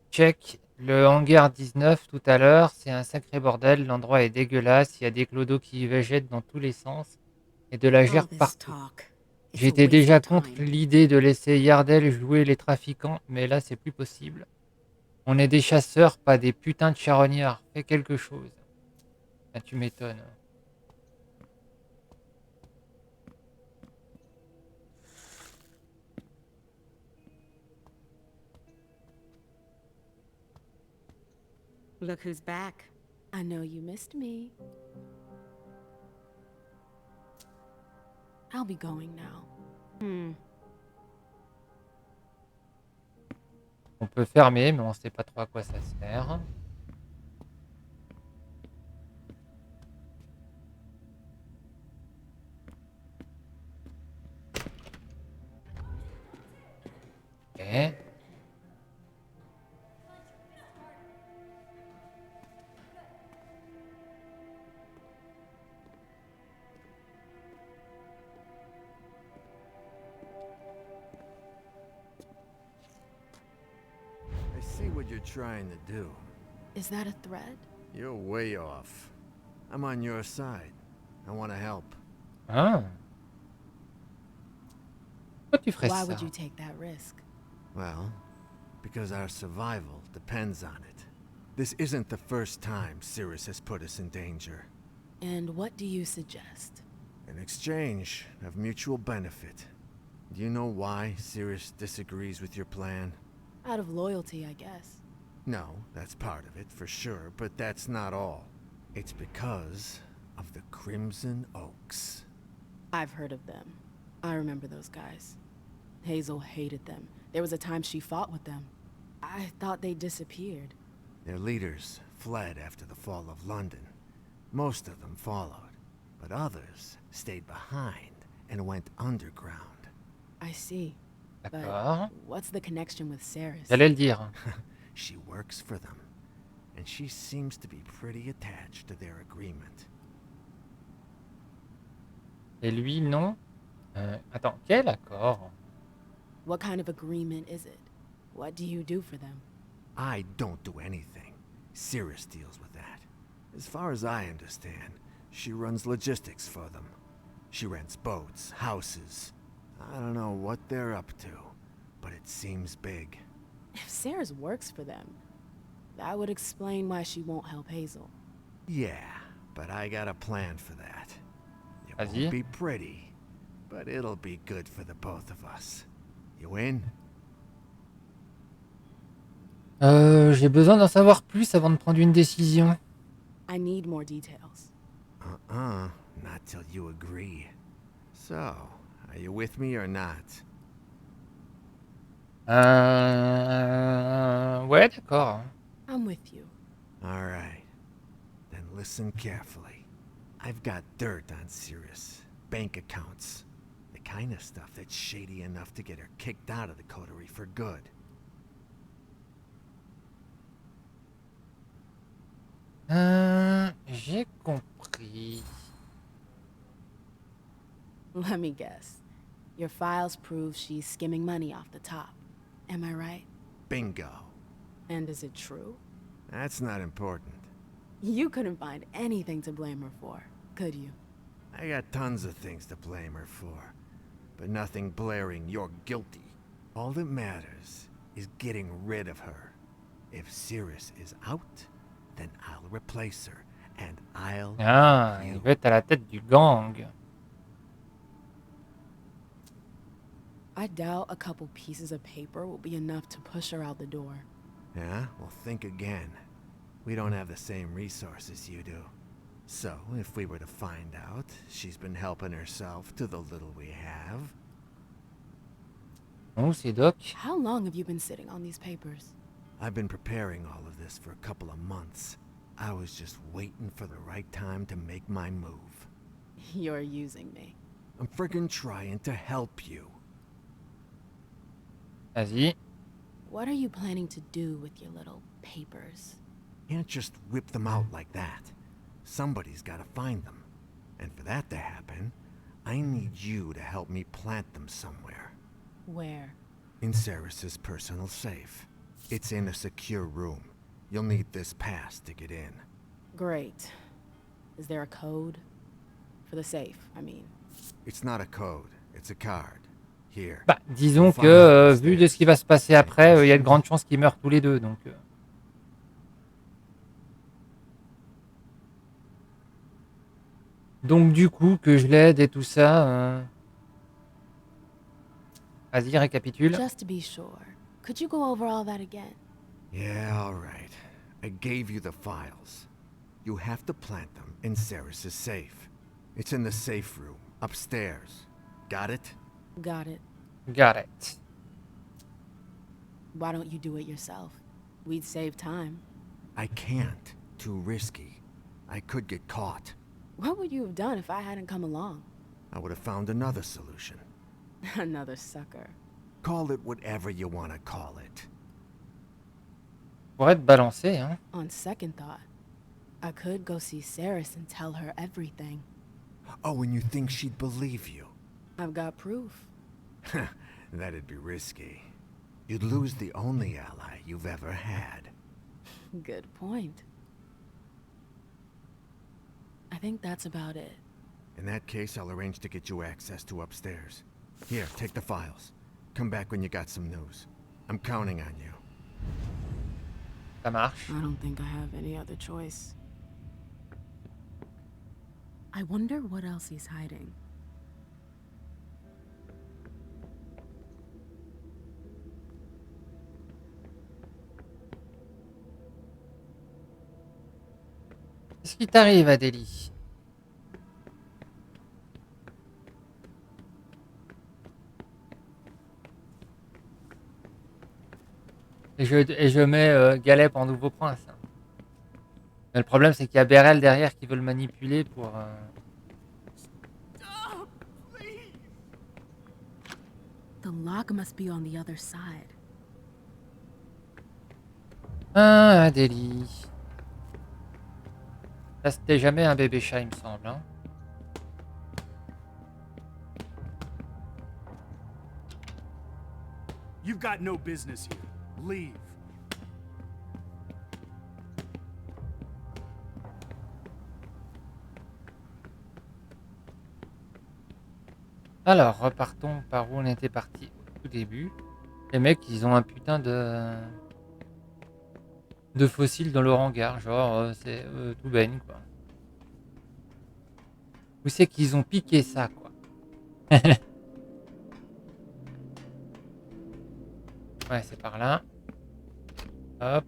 check le hangar 19 tout à l'heure. C'est un sacré bordel. L'endroit est dégueulasse. Il y a des clodos qui végètent dans tous les sens et de la All gerbe this partout. talk. It's a J'étais waste déjà of contre time. l'idée de laisser Yardel jouer les trafiquants, mais là c'est plus possible. On est des chasseurs, pas des putains de charognards. Fais quelque chose. Ah, tu m'étonnes. Look who's back. I know you missed me. I'll be going now. On peut fermer, mais on sait pas trop à quoi ça sert. Ok. I see what you're trying to do. Is that a threat? You're way off. I'm on your side. I want to help. Ah. Pourquoi tu ferais Why ça? would you take that risk? Well, because our survival depends on it. This isn't the first time Cirrus has put us in danger. And what do you suggest? An exchange of mutual benefit. Do you know why Cirrus disagrees with your plan? Out of loyalty, I guess. No, that's part of it, for sure, but that's not all. It's because of the Crimson Oaks. I've heard of them. I remember those guys. Hazel hated them. There was a time she fought with them. I thought they disappeared. Their leaders fled after the fall of London. Most of them followed, but others stayed behind and went underground. I see. D'accord. But what's the connection with Ceres? J'allais le dire. She works for them, and she seems to be pretty attached to their agreement. Et lui, non. Attends, quel accord? What kind of agreement is it? What do you do for them? I don't do anything. Cirrus deals with that. As far as I understand, she runs logistics for them. She rents boats, houses. I don't know what they're up to, but it seems big. If Ceres works for them, that would explain why she won't help Hazel. Yeah, but I got a plan for that. It Vas-y. won't be pretty, but it'll be good for the both of us. You in? J'ai besoin d'en savoir plus avant de prendre une décision. I need more details. Not till you agree. So, are you with me or not? Ouais, d'accord. I'm with you. All right. Then listen carefully. I've got dirt on Cirrus. Bank accounts. The kind of stuff that's shady enough to get her kicked out of the coterie for good. J'ai compris. Let me guess. Your files prove she's skimming money off the top. Am I right? Bingo. And is it true? That's not important. You couldn't find anything to blame her for, could you? I got tons of things to blame her for, but nothing blaring you're guilty. All that matters is getting rid of her. If Cirrus is out, then I'll replace her, and I'll Ah, il veut être à la tête du gang. I doubt a couple pieces of paper will be enough to push her out the door. Yeah? Well, think again. We don't have the same resources you do. So, if we were to find out she's been helping herself to the little we have... Oh, c'est Doc. How long have you been sitting on these papers? I've been preparing all of this for a couple of months. I was just waiting for the right time to make my move. You're using me. I'm friggin' trying to help you. Vas-y. What are you planning to do with your little papers? Can't just whip them out like that. Somebody's gotta find them. And for that to happen, I need you to help me plant them somewhere. Where? In Ceres's personal safe. It's in a secure room. You'll need this pass to get in. Great. Is there a code? For the safe, I mean. It's not a code, it's a card. Here. Bah, disons que, vu de ce qui va se passer après, il y a de grandes chances qu'ils meurent tous les deux, donc... Donc du coup, que je l'aide et tout ça... Vas-y, récapitule. Just to be sure, could you go over all that again? Yeah, all right. I gave you the files. You have to plant them in Ceres's safe. It's in the safe room, upstairs. Got it? Got it. Got it. Why don't you do it yourself? We'd save time. I can't. Too risky. I could get caught. What would you have done if I hadn't come along? I would have found another solution. Another sucker. Call it whatever you want to call it. Pourrait te balancer, hein. On second thought, I could go see Ceres and tell her everything. Oh, and you think she'd believe you? I've got proof. That'd be risky. You'd lose the only ally you've ever had. Good point. I think that's about it. In that case, I'll arrange to get you access to upstairs. Here, take the files. Come back when you got some news. I'm counting on you. Ça marche. I don't think I have any other choice. I wonder what else he's hiding. Qu'est-ce qui t'arrive, Adélie? Et je mets Galep en nouveau prince. Mais le problème, c'est qu'il y a Beryl derrière qui veut le manipuler pour... The lock must be on the other side. Ah, Adélie. Ça, c'était jamais un bébé chat, il me semble. Hein. You've got no business here. Leave. Alors, repartons par où on était parti au tout début. Les mecs, ils ont un putain de fossiles dans leur hangar. Genre, c'est tout baigne, quoi. Où c'est qu'ils ont piqué ça, quoi? Ouais, c'est par là. Hop.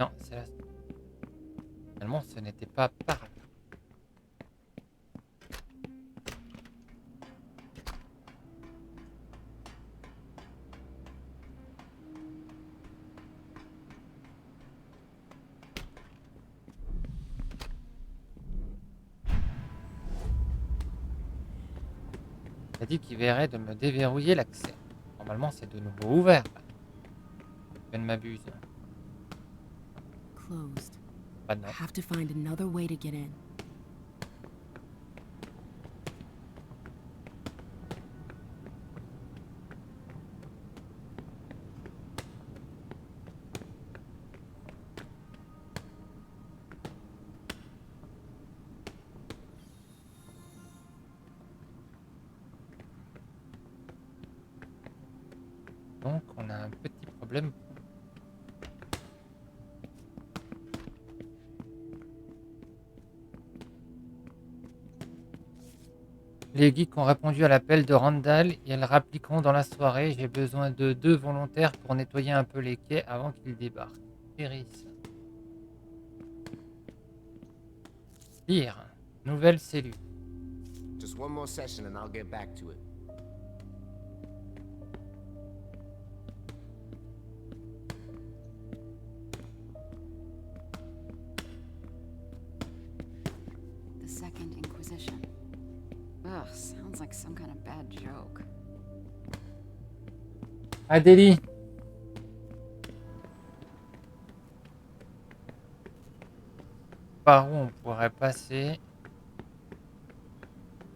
Non, c'est là. Finalement, ce n'était pas par là. Il a dit qu'il verrait de me déverrouiller l'accès. Normalement, c'est de nouveau ouvert. Je ne m'abuse. Closed. Pas de I have to find another way to get in. Donc, on a un petit problème. Les geeks ont répondu à l'appel de Randall et elles rappliqueront dans la soirée. J'ai besoin de 2 volontaires pour nettoyer un peu les quais avant qu'ils débarquent. Iris. Lire. Nouvelle cellule. Just one more session and I'll get back to it. The Second Inquisition. Ugh, sounds like some kind of bad joke. Adélie. Par où on pourrait passer?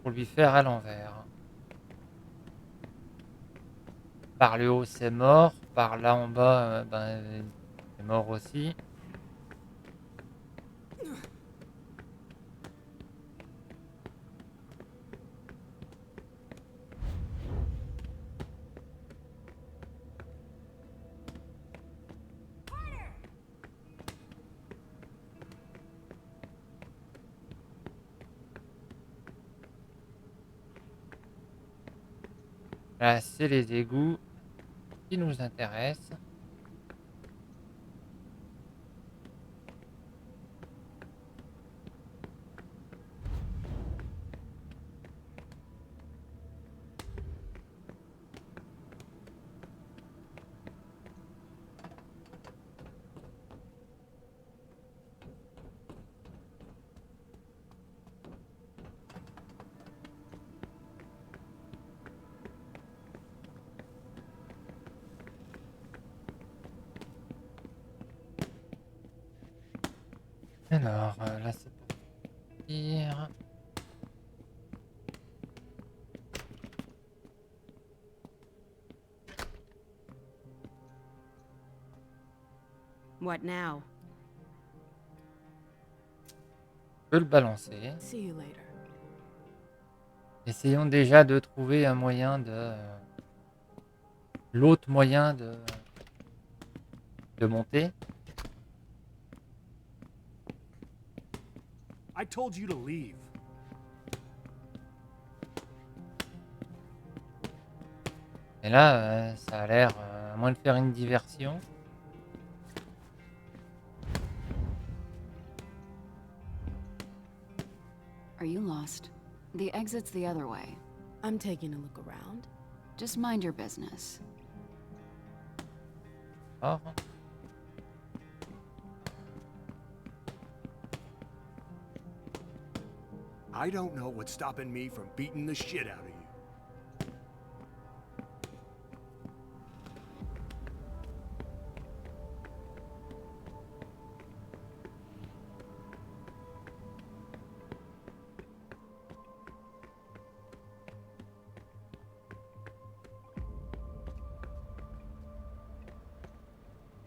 pour lui faire à l'envers. Par le haut, c'est mort. Par là en bas, ben, c'est mort aussi. Là, c'est les égouts qui nous intéressent. Alors, là, c'est pour dire. What now? Je peux le balancer. See you later. Essayons déjà de trouver un moyen de... l'autre moyen de monter. I told you to leave. Et là, ça a l'air, à moins de faire une diversion. Are you lost? The exit's the other way. I'm taking a look around. Just mind your business. Oh. I don't know what's stopping me from beating the shit out of you.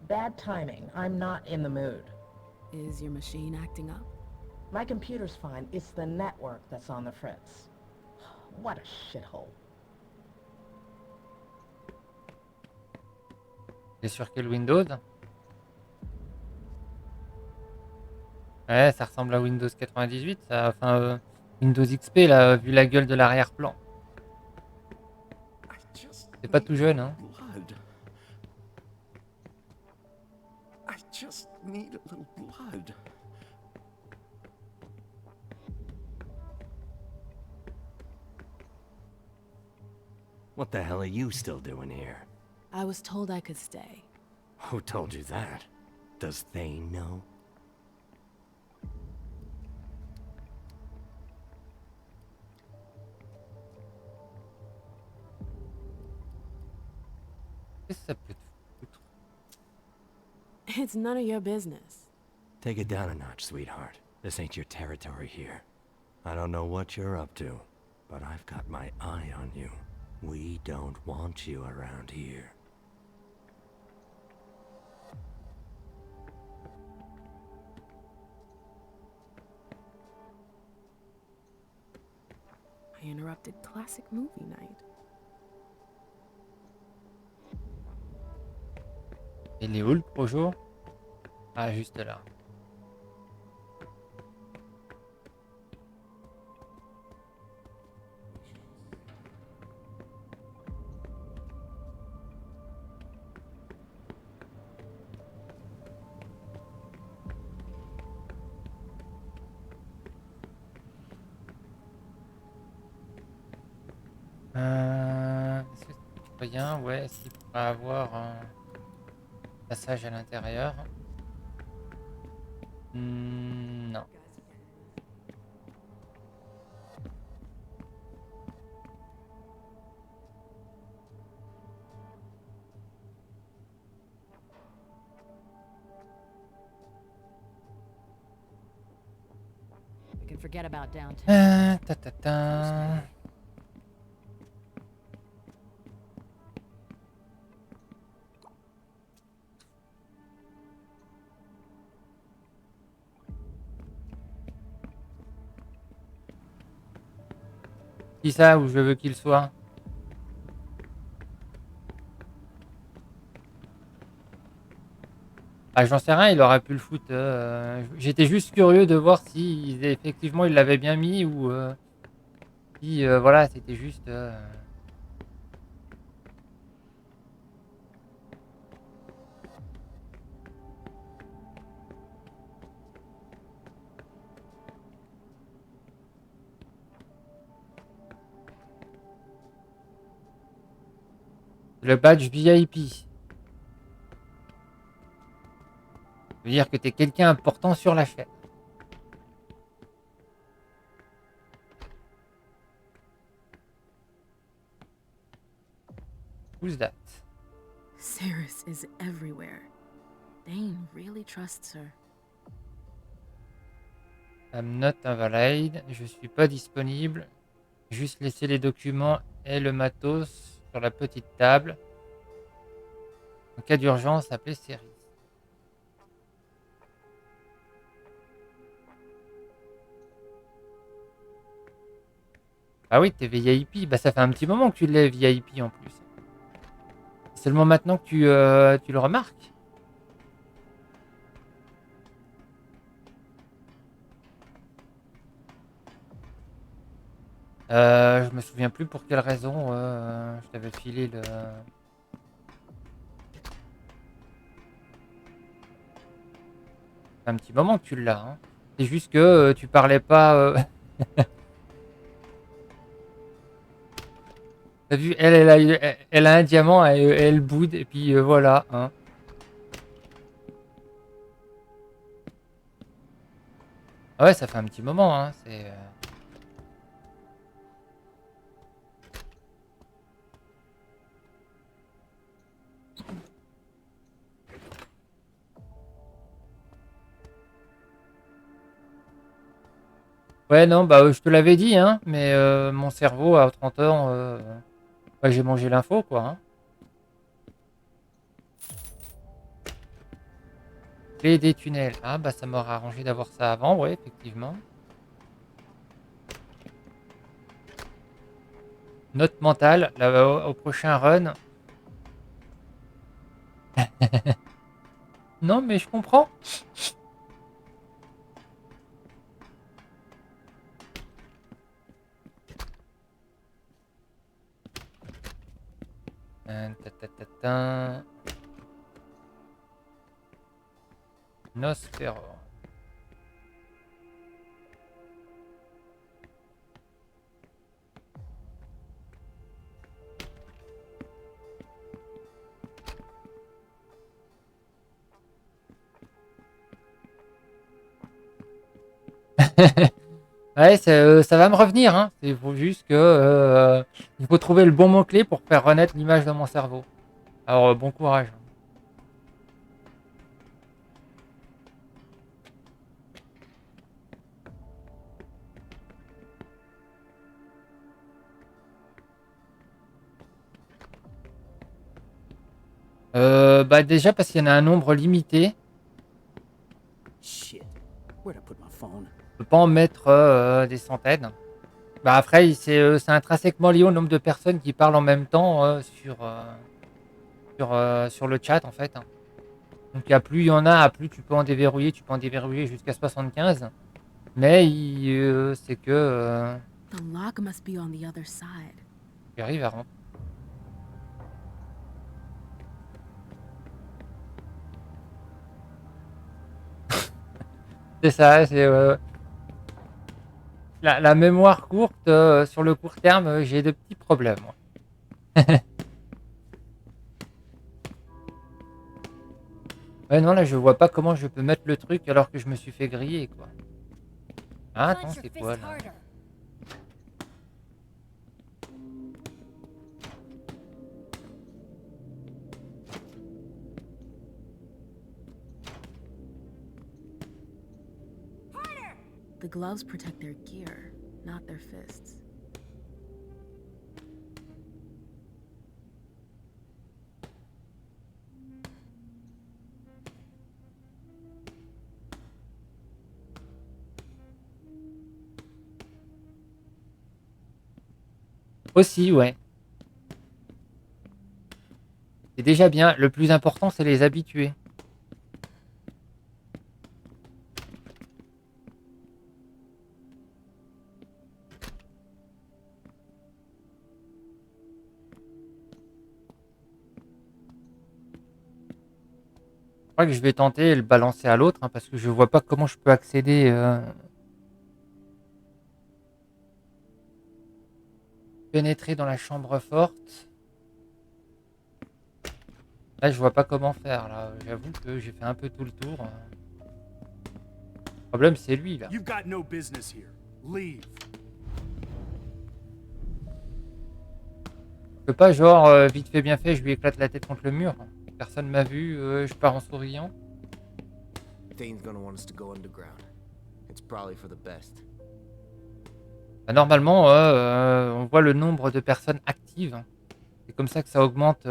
Bad timing. I'm not in the mood. Is your machine acting up? My computer's fine. It's the network that's on the fritz. What a shithole. C'est sur quel Windows? Ouais, ça ressemble à Windows 98, ça, enfin Windows XP là, vu la gueule de l'arrière-plan. C'est pas tout jeune, hein. Blood. I just need a little blood. What the hell are you still doing here? I was told I could stay. Who told you that? Does Thane know? Qu'est-ce que ça peut te foutre? It's none of your business. Take it down a notch, sweetheart. This ain't your territory here. I don't know what you're up to, but I've got my eye on you. We don't want you around here. I interrupted classic movie night. Il est où le projo? Ah, juste là. Est-ce que c'est moyen? Ouais, est-ce qu'il pourrait avoir un passage à l'intérieur? Non. can forget about downtown. Ta ta ta. Qui ça, où je veux qu'il soit? Ah, j'en sais rien, il aurait pu le foutre. J'étais juste curieux de voir si effectivement il l'avait bien mis ou si voilà, c'était juste. Le badge VIP. Ça veut dire que t'es quelqu'un important sur la chaîne. Who's that? Cirrus is everywhere. Dane really trusts her. I'm not invalid. Je suis pas disponible. Juste laisser les documents et le matos sur la petite table. En cas d'urgence, appelez Ceris. Ah oui, t'es VIP. Bah ça fait un petit moment que tu l'es VIP en plus. C'est seulement maintenant que tu le remarques. Je me souviens plus pour quelle raison je t'avais filé le... un petit moment que tu l'as. Hein. C'est juste que tu parlais pas... T'as vu, elle a un diamant, elle boude, et puis voilà. Hein. Ah ouais, ça fait un petit moment. Hein. C'est... Ouais, non, bah je te l'avais dit, hein, mais mon cerveau à 30 ans, ouais, j'ai mangé l'info, quoi. Hein. Clé des tunnels. Ah, bah ça m'aurait arrangé d'avoir ça avant, ouais, effectivement. Note mentale, là, au prochain run. Non, mais je comprends. Ta, ta, ta, ta. Nosfero. Ouais, ça va me revenir. Hein. Il faut juste que il faut trouver le bon mot-clé pour faire renaître l'image dans mon cerveau. Alors, bon courage. Bah déjà parce qu'il y en a un nombre limité. Shit. Where'd I put my phone? Je peux pas en mettre des centaines. Bah après, c'est intrinsèquement lié au nombre de personnes qui parlent en même temps sur le chat en fait. Hein. Donc à plus il y en a, à plus tu peux en déverrouiller. Tu peux en déverrouiller jusqu'à 75. Mais c'est que The lock must be on the other side. j'arrive à rentrer. C'est ça, c'est la mémoire courte, sur le court terme, j'ai de petits problèmes. Moi. Ouais, non, là, je vois pas comment je peux mettre le truc alors que je me suis fait griller, quoi. Ah, attends, c'est quoi, là? The gloves protect their gear, not their fists. Aussi, ouais. C'est déjà bien. Le plus important, c'est les habituer. Je crois que je vais tenter et le balancer à l'autre, hein, parce que je vois pas comment je peux accéder. Pénétrer dans la chambre forte. Là, je vois pas comment faire. Là, j'avoue que j'ai fait un peu tout le tour. Le problème, c'est lui là. You've got no business here. Leave. Je peux pas, genre, vite fait, bien fait, je lui éclate la tête contre le mur. Personne m'a vu, je pars en souriant. Dane's gonna want us to go underground. It's probably for the best. Bah, normalement, on voit le nombre de personnes actives. C'est comme ça que ça augmente,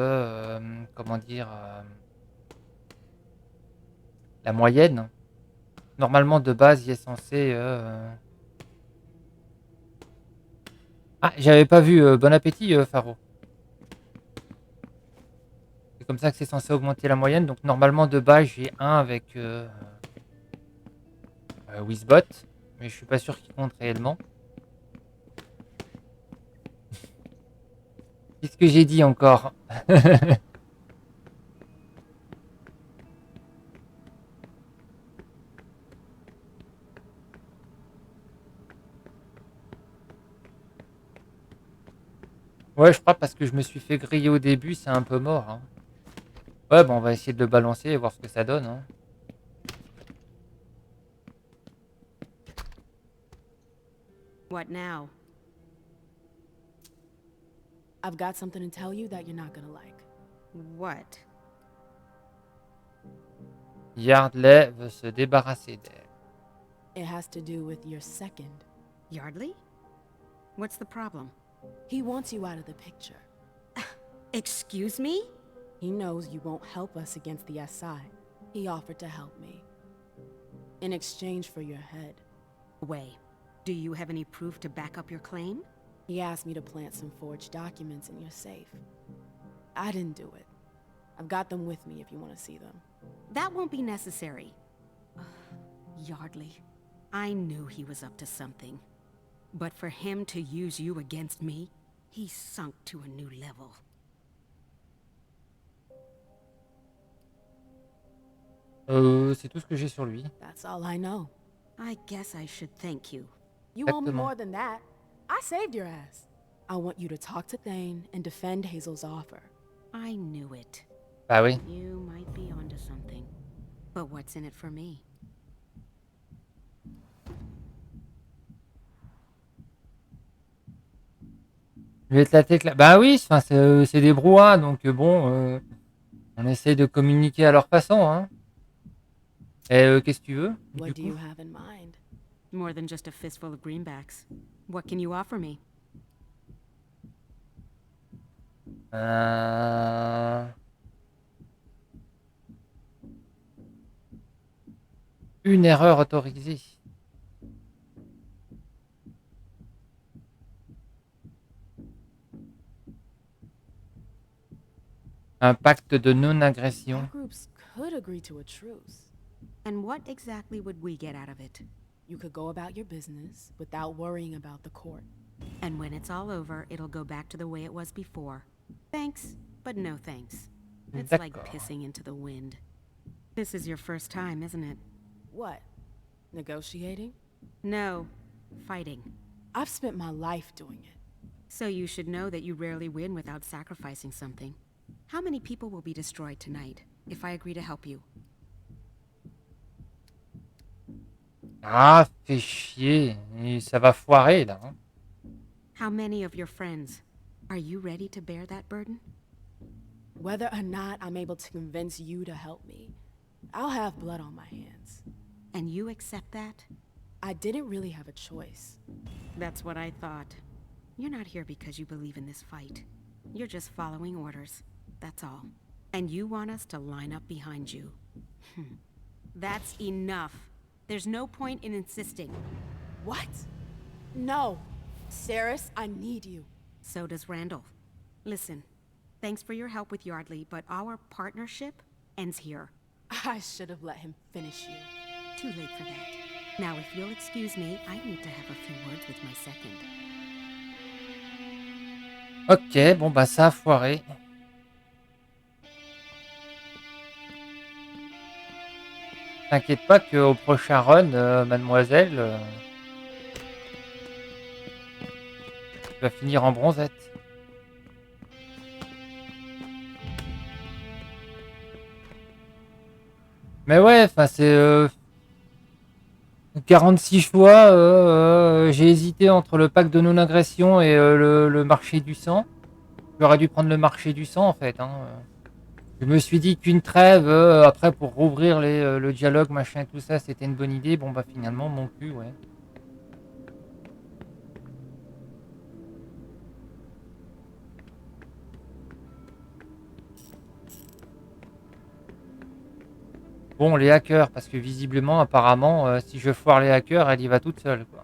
comment dire, la moyenne. Normalement, de base, il est censé... Ah, j'avais pas vu. Bon appétit, Faro. C'est comme ça que c'est censé augmenter la moyenne. Donc, normalement, de base, j'ai 1 avec Wizbot. Mais je suis pas sûr qu'il compte réellement. Qu'est-ce que j'ai dit encore? Ouais, je crois parce que je me suis fait griller au début, c'est un peu mort. Hein. Ouais, bon, on va essayer de le balancer et voir ce que ça donne. Hein. What now? I've got something to tell you that you're not gonna like. What? Yardley veut se débarrasser d'elle. It has to do with your second. Yardley? What's the problem? He wants you out of the picture. Excuse me? He knows you won't help us against the SI. He offered to help me. In exchange for your head. Wait, do you have any proof to back up your claim? He asked me to plant some forged documents in your safe. I didn't do it. I've got them with me if you want to see them. That won't be necessary. Yardley, I knew he was up to something. But for him to use you against me, he's sunk to a new level. C'est tout ce que j'ai sur lui. That's all I know. I guess I should thank you. You owe me more than that. I saved your ass. I want you to talk to Thane and defend Hazel's offer. I knew it. Bah oui. You might be onto something. But what's in it for me? Je vais éclater que Bah oui, c'est des brouhahs, donc bon, on essaye de communiquer à leur façon. Hein. Et qu'est-ce que tu veux? What do you have in mind? More than just a fistful of greenbacks. What can you offer me? Une erreur autorisée. Un pacte de non-agression. Our groups could agree to a truce. And what exactly would we get out of it? You could go about your business without worrying about the court. And when it's all over, it'll go back to the way it was before. Thanks, but no thanks. It's like pissing into the wind. This is your first time, isn't it? What? Negotiating? No, fighting. I've spent my life doing it. So you should know that you rarely win without sacrificing something. How many people will be destroyed tonight, if I agree to help you? Ah, fais chier. Et ça va foirer, là. Hein. How many of your friends? Are you ready to bear that burden? Whether or not I'm able to convince you to help me, I'll have blood on my hands. And you accept that? I didn't really have a choice. That's what I thought. You're not here because you believe in this fight. You're just following orders. That's all. And you want us to line up behind you. That's enough. There's no point in insisting. What? No. Saris, I need you. So does Randall. Listen, thanks for your help with Yardley, but our partnership ends here. I should have let him finish you. Too late for that. Now, if you'll excuse me, I need to have a few words with my second. Ok, bon bah ça a foiré. T'inquiète pas qu'au prochain run, mademoiselle, tu vas finir en bronzette. Mais ouais, enfin c'est 46 choix. J'ai hésité entre le pack de non-agression et le marché du sang. J'aurais dû prendre le marché du sang en fait. Hein. Je me suis dit qu'une trêve, après pour rouvrir le dialogue, machin, tout ça, c'était une bonne idée. Bon bah finalement, mon cul, ouais. Bon, les hackers, parce que visiblement, apparemment, si je foire les hackers, elle y va toute seule, quoi.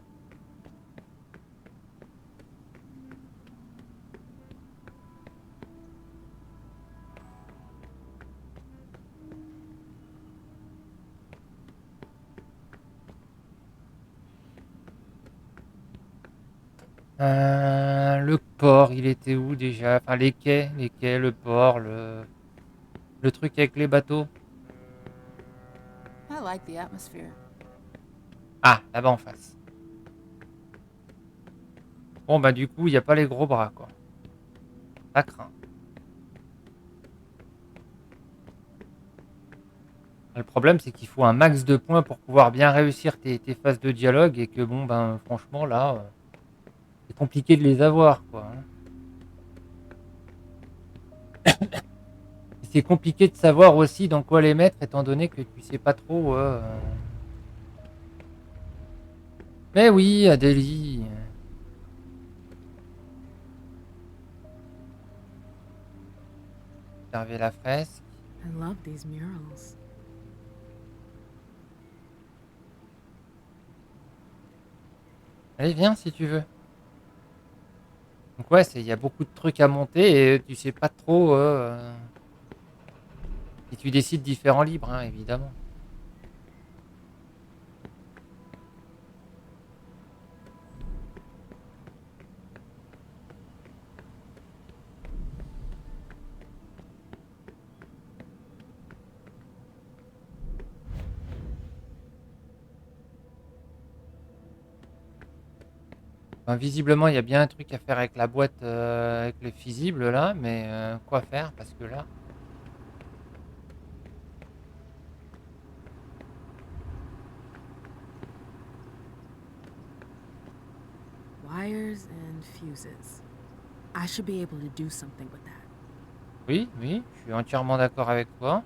Le port, il était où déjà? Enfin, les quais, le port, le truc avec les bateaux. I like the atmosphere. Ah, là-bas en face. Bon, bah du coup, il n'y a pas les gros bras, quoi. Ça craint. Le problème, c'est qu'il faut un max de points pour pouvoir bien réussir tes phases de dialogue et que, bon, ben, franchement, là, c'est compliqué de les avoir, quoi. C'est compliqué de savoir aussi dans quoi les mettre, étant donné que tu sais pas trop... Mais oui, Adélie. Observer la fresque. I love these murals. Allez, viens si tu veux. Donc ouais, il y a beaucoup de trucs à monter et tu sais pas trop... si tu décides d'y faire en libre, hein, évidemment. Enfin, visiblement, il y a bien un truc à faire avec la boîte, avec les fusibles là, mais quoi faire? Parce que là... Wires and fuses. I should be able to do something with that. Oui, oui, je suis entièrement d'accord avec toi.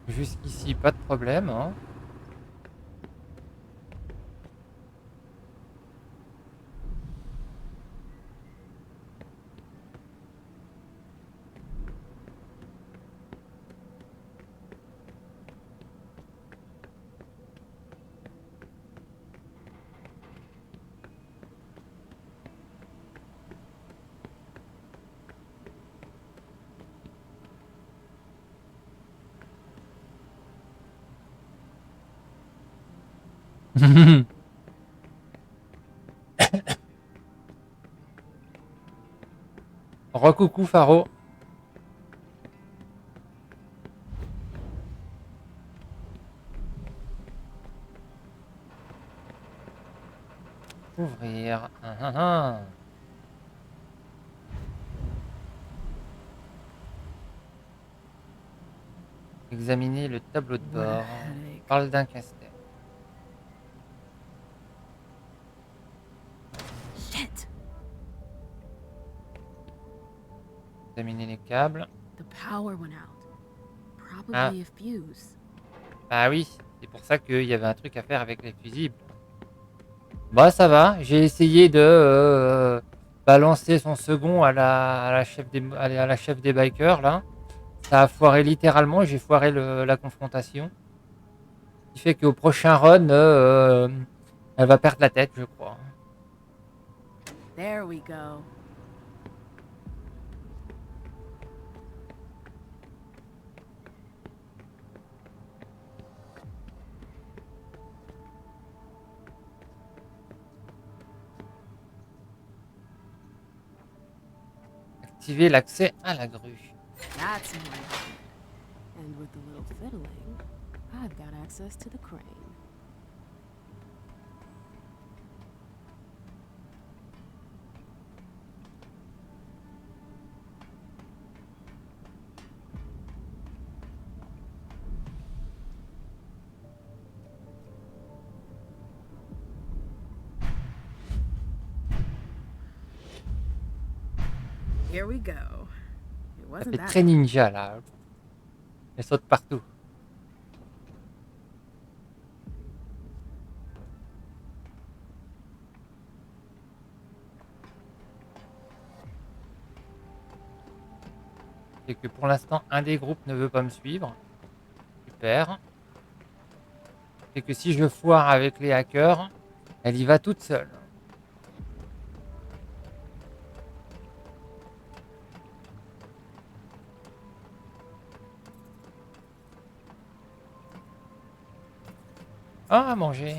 Jusqu'ici, pas de problème, hein. Recoucou Faro. Ouvrir. Ah, ah, ah. Examiner le tableau de bord. Parle d'un casse-tête. Shit. Examiner les câbles. The power went out. Probably Ah. a fuse. Bah oui, c'est pour ça qu'il y avait un truc à faire avec les fusibles. Bah ça va, j'ai essayé de balancer son second à la chef à la chef des bikers là. Ça a foiré littéralement, j'ai foiré la confrontation. Ce qui fait qu'au prochain run, elle va perdre la tête, je crois. There we go. Activer l'accès à la grue. That's more like it. And with a little fiddling, I've got access to the crane. Here we go. It Ça wasn't fait that très ninja là. Elle saute partout. C'est que pour l'instant, un des groupes ne veut pas me suivre. Super. C'est que si je foire avec les hackers, elle y va toute seule. Ah, à manger.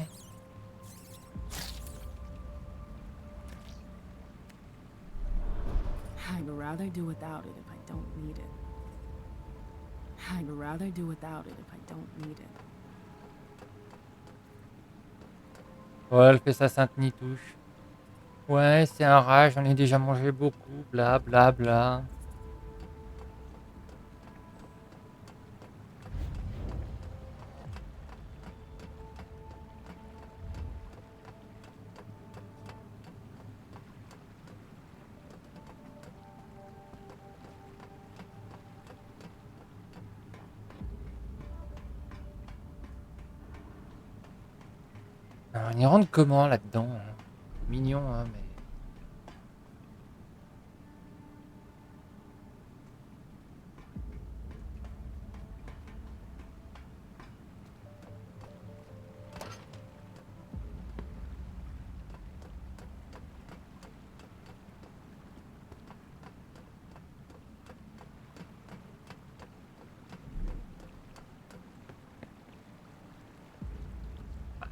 I'd rather do without it if I don't need it. I'd rather do without it if I don't need it. Ouais, elle fait sa sainte nitouche. Ouais, c'est un rat, j'en ai déjà mangé beaucoup, bla bla bla. Alors, on y rentre comment là-dedans hein? Mignon, hein, mais...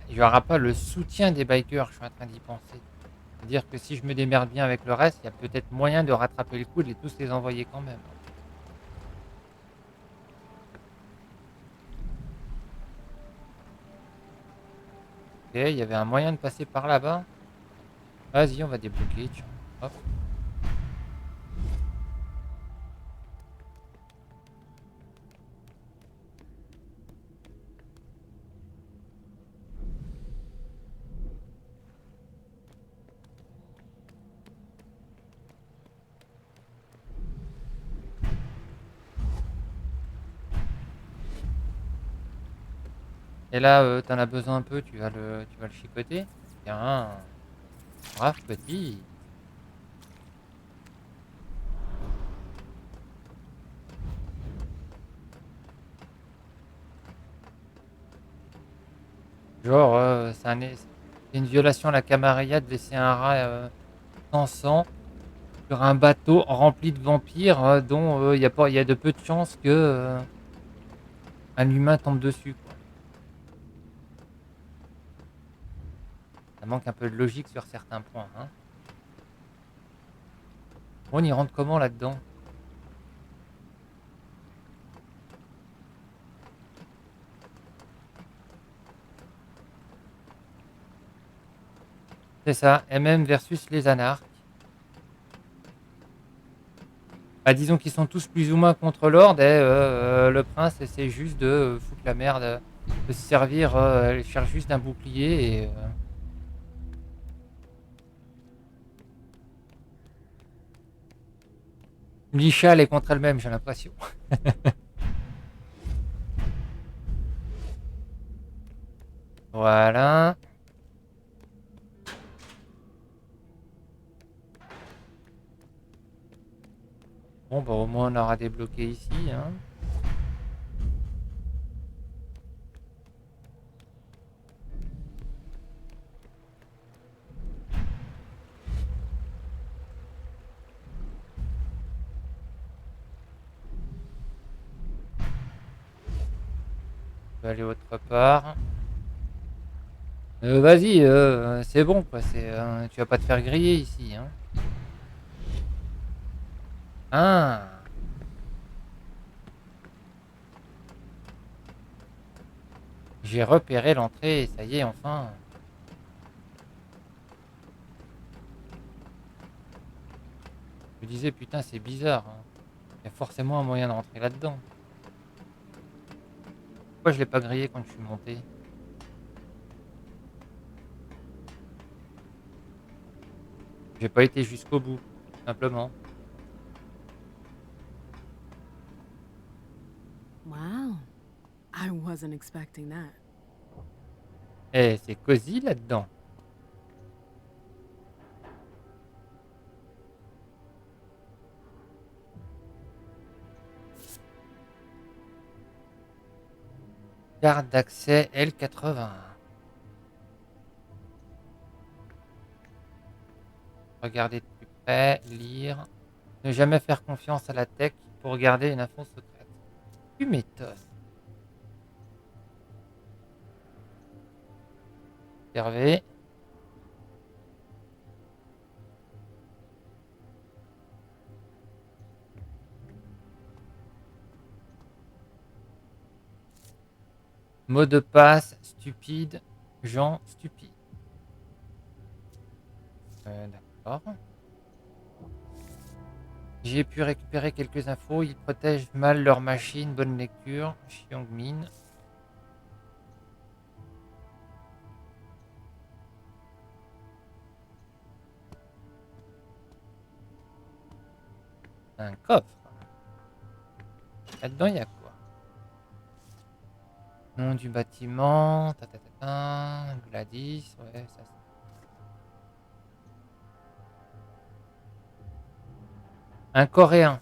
Il n'y aura pas le soutien des bikers, je suis en train d'y penser. C'est-à-dire que si je me démerde bien avec le reste, il y a peut-être moyen de rattraper le coup et de tous les envoyer quand même. Ok, il y avait un moyen de passer par là-bas. Vas-y, on va débloquer, tiens. Hop. Et là, t'en as besoin un peu, tu vas le chicoter. Tiens, brave petit. Genre, c'est une violation à la camarilla de laisser un rat sans sang sur un bateau rempli de vampires dont il y a de peu de chances que un humain tombe dessus, quoi. Ça manque un peu de logique sur certains points, hein. On y rentre comment là-dedans? C'est ça, MM versus les anarches. Bah, disons qu'ils sont tous plus ou moins contre l'ordre et le prince essaie juste de foutre la merde, de se servir, il cherche juste un bouclier et... Lisha, elle est contre elle-même, j'ai l'impression. Voilà. Bon, bah au moins on aura débloqué ici, hein. On peut aller autre part. Vas-y, c'est bon quoi, tu vas pas te faire griller ici, hein. Ah! J'ai repéré l'entrée, ça y est, enfin. Je me disais, putain, c'est bizarre, hein. Il y a forcément un moyen de rentrer là-dedans. Pourquoi je l'ai pas grillé quand je suis monté? J'ai pas été jusqu'au bout, tout simplement. Wow. I wasn't expecting that. Eh, c'est cosy là-dedans. Carte d'accès L80. Regarder de plus près, lire. Ne jamais faire confiance à la tech pour garder une info secrète. Tu m'étonnes. Observer. Mot de passe stupide. Gens stupides. D'accord. J'ai pu récupérer quelques infos. Ils protègent mal leur machine. Bonne lecture. Xiongmin. Un coffre. Là-dedans, il y a quoi? Nom du bâtiment. Ta, ta, ta, ta, Gladys. Ouais, ça c'est. Un coréen.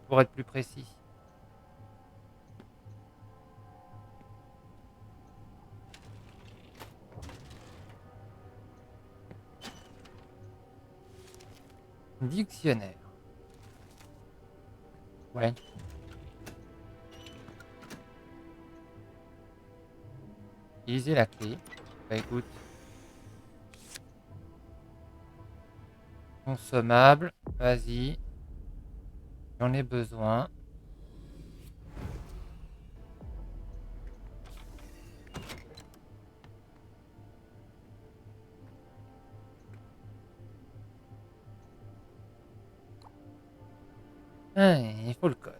Pour être plus précis. Dictionnaire. Ouais. Utiliser la clé. Bah écoute. Consommable. Vas-y. J'en ai besoin. Ah, il faut le code.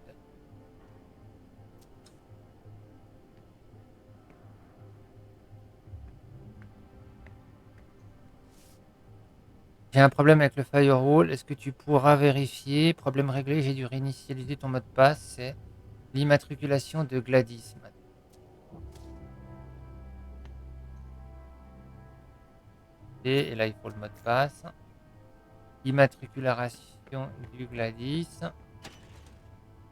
J'ai un problème avec le firewall. Est-ce que tu pourras vérifier? Problème réglé, j'ai dû réinitialiser ton mot de passe. C'est l'immatriculation de Gladys. Et là, il faut le mot de passe. Immatriculation du Gladys.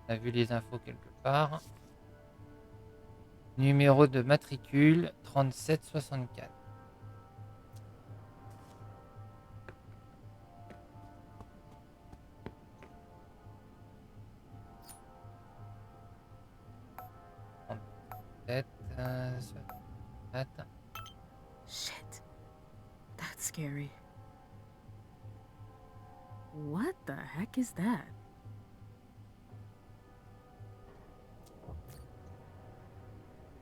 On a vu les infos quelque part. Numéro de matricule 3764. Shit. That's scary. What the heck is that?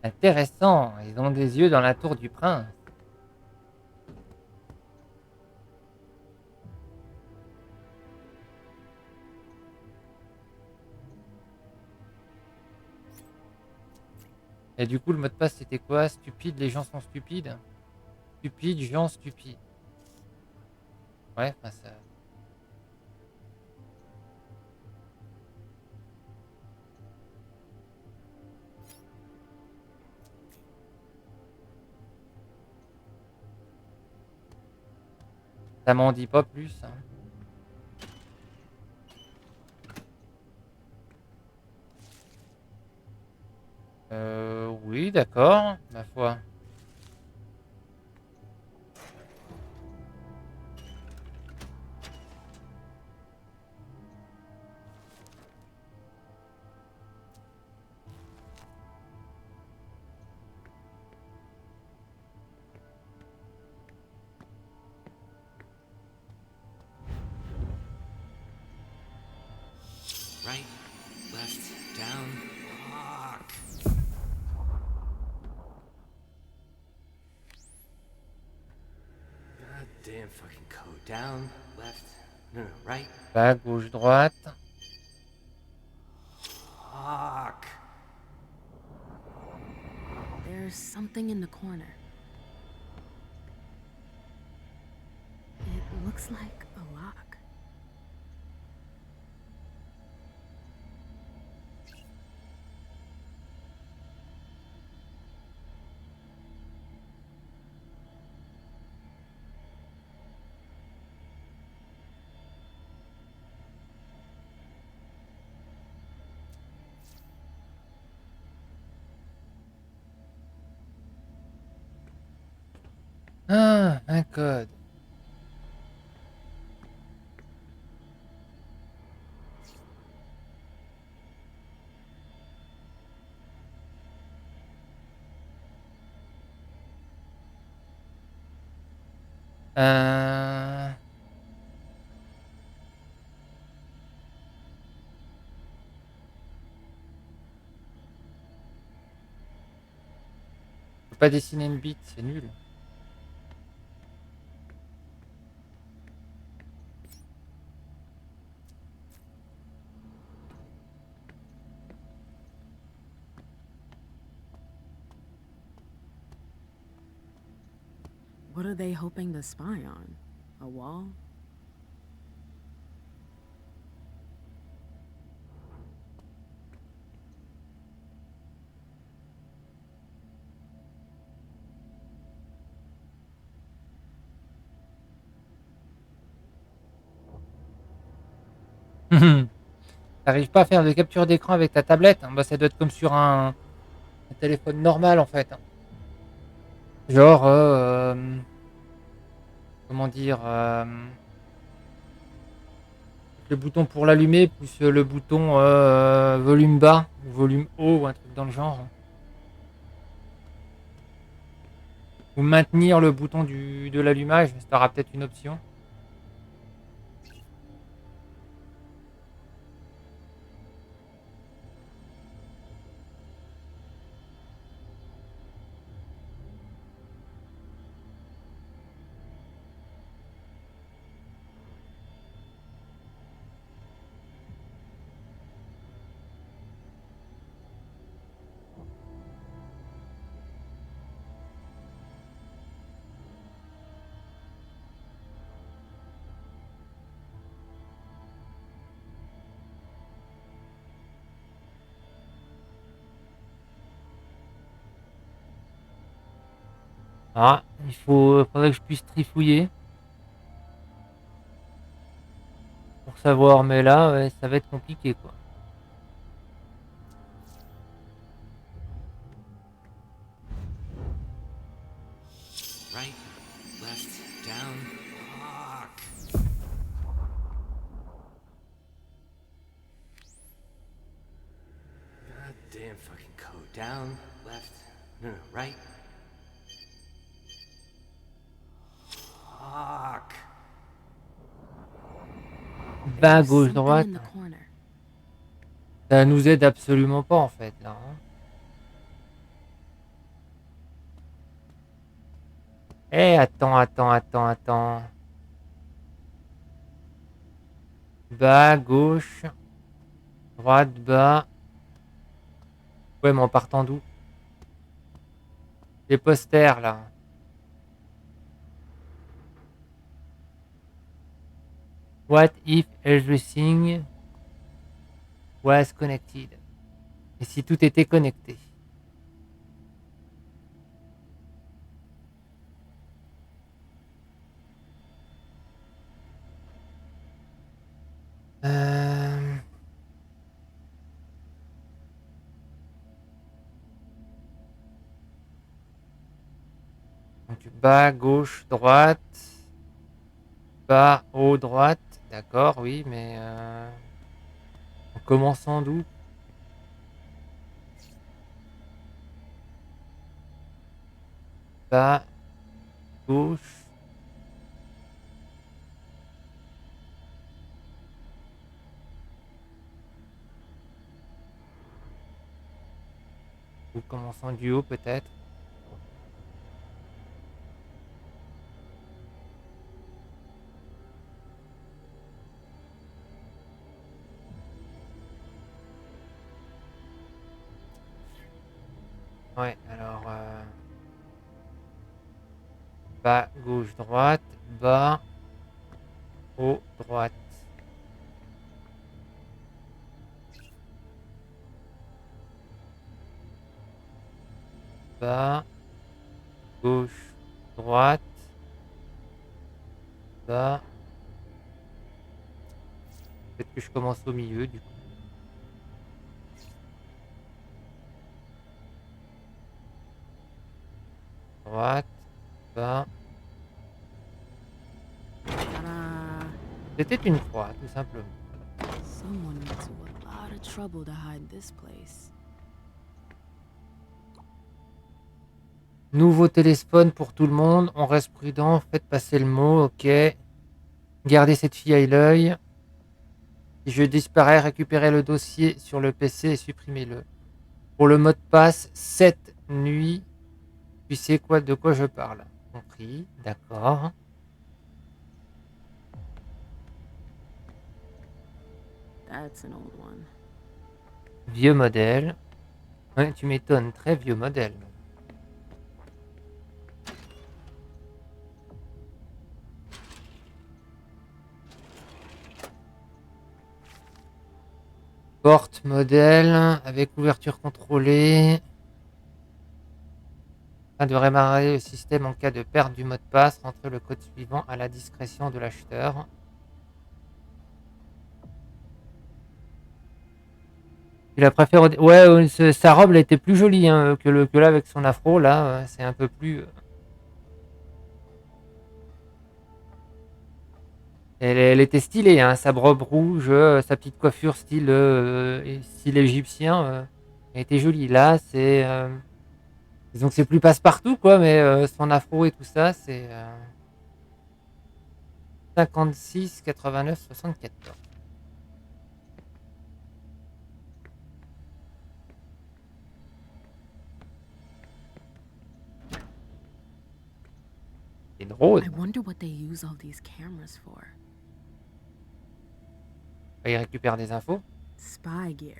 Intéressant, ils ont des yeux dans la tour du prince. Et du coup, le mot de passe, c'était quoi? Stupide, les gens sont stupides. Stupide, gens stupides. Ouais, enfin ça. Ça m'en dit pas plus. Hein. Oui, d'accord, ma foi. Right, left, down. Fuck. God damn fucking code. Down, left, no, right. Bas, gauche, droite. Fuck. There's something in the corner. It looks like a lock. Ah, un code. Euh... Je peux pas dessiner une bite, c'est nul. What are they hoping to spy on? A wall? T'arrives pas à faire de capture d'écran avec ta tablette? Bah, ça doit être comme sur un téléphone normal en fait. Genre, comment dire, le bouton pour l'allumer plus le bouton volume bas ou volume haut ou un truc dans le genre. Ou maintenir le bouton de l'allumage, ça aura peut-être une option. Ah, faudrait que je puisse trifouiller pour savoir, mais là, ouais, ça va être compliqué quoi. Right, left, down. Fuck. God damn fucking code. Down, left, no, right. Fuck. Bas, gauche, droite. Ça nous aide absolument pas en fait là. Hein. Attends. Bas, gauche, droite, bas. Ouais, mais en partant d'où? Les posters là. What if everything was connected? Et si tout était connecté? Donc bas, gauche, droite. Bas, haut, droite. D'accord, oui, mais en commençant d'où? Bas, gauche. Ou commençant du haut peut-être. Ouais, alors bas, gauche, droite, bas, haut, droite. Bas, gauche, droite, bas. Peut-être que je commence au milieu du coup. Droite, bas. C'était une croix, tout simplement. Someone went to a lot of trouble to hide this place. Nouveau téléphone pour tout le monde. On reste prudent. Faites passer le mot. Ok. Gardez cette fille à l'œil. Si je disparais, récupérez le dossier sur le PC et supprimez-le. Pour le mot de passe, cette nuit. Tu sais quoi de quoi je parle? Compris. D'accord. That's an old one. Vieux modèle. Ouais, tu m'étonnes. Très vieux modèle. Porte modèle avec ouverture contrôlée. Afin de redémarrer le système en cas de perte du mot de passe, rentrez le code suivant à la discrétion de l'acheteur. Tu la préfères ouais, sa robe elle était plus jolie hein, que là avec son afro. Là, c'est un peu plus. Elle était stylée, hein, sa robe rouge, sa petite coiffure style égyptien. Elle était jolie. Là, c'est. Disons que c'est plus passe-partout, quoi, mais son afro et tout ça, c'est 56, 89, 74. C'est drôle. I wonder what they use all these cameras for. Il récupère des infos. Spy gear.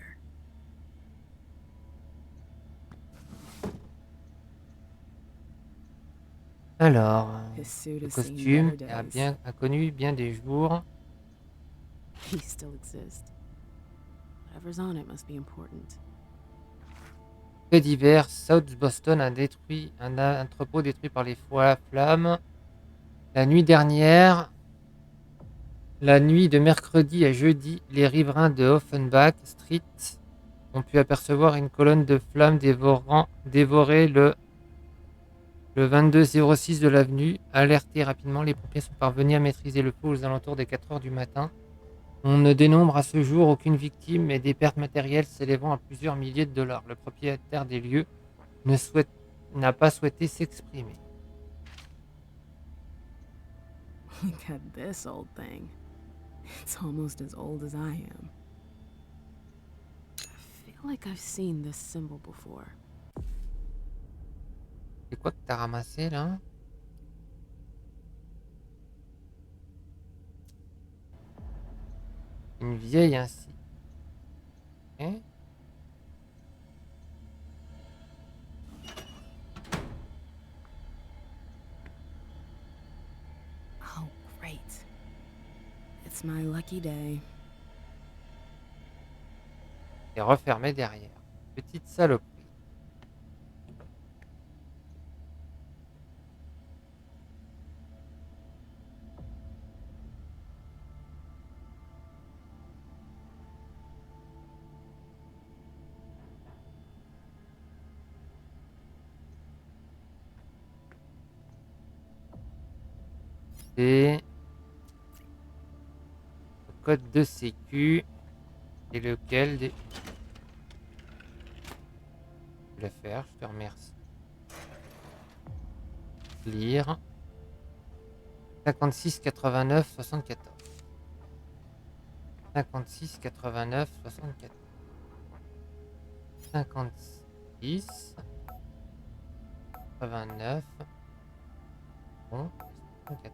Alors, His suit le has seen costume better a connu bien des jours. He still exists. Whatever's on it must be important. Faits divers, South Boston a détruit un entrepôt détruit par les flammes. La nuit dernière, la nuit de mercredi à jeudi, les riverains de Offenbach Street ont pu apercevoir une colonne de flammes dévorer le 2206 de l'avenue. Alertés rapidement, les pompiers sont parvenus à maîtriser le feu aux alentours des 4 heures du matin. On ne dénombre à ce jour aucune victime, mais des pertes matérielles s'élevant à plusieurs milliers de dollars. Le propriétaire des lieux n'a pas souhaité s'exprimer. Look at this old thing. It's almost as old as I am. I feel like I've seen this symbol before. C'est quoi que t'as ramassé là? Une vieille ainsi. Okay. Oh, great. It's my lucky day. Et refermé derrière. Petite saloperie. c'est le code de sécu. Et lequel des... Je vais le faire, je te remercie. Lire. 56 89 74. 56 89 74. 56 89 bon, 74.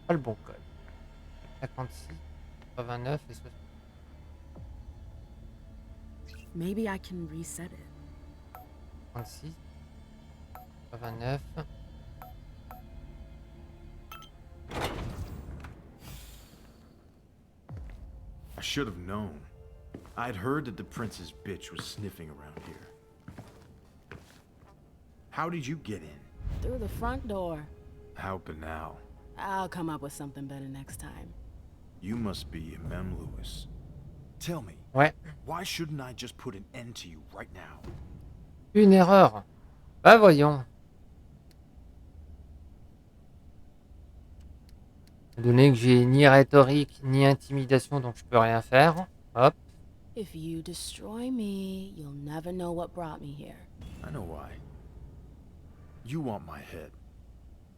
Pas le bon code. 56 89 et 60. Maybe I can reset it. 56 89. I should have known. I'd heard that the prince's bitch was sniffing around here. How did you get in? Through the front door. How banal. I'll come up with something better next time. You must be Mem Lewis. Tell me, Ouais. why shouldn't I just put an end to you right now? Une erreur. Bah voyons. Donné que j'ai ni rhétorique ni intimidation, donc je peux rien faire. Hop. If you destroy me, you'll never know what brought me here. I know why. You want my head.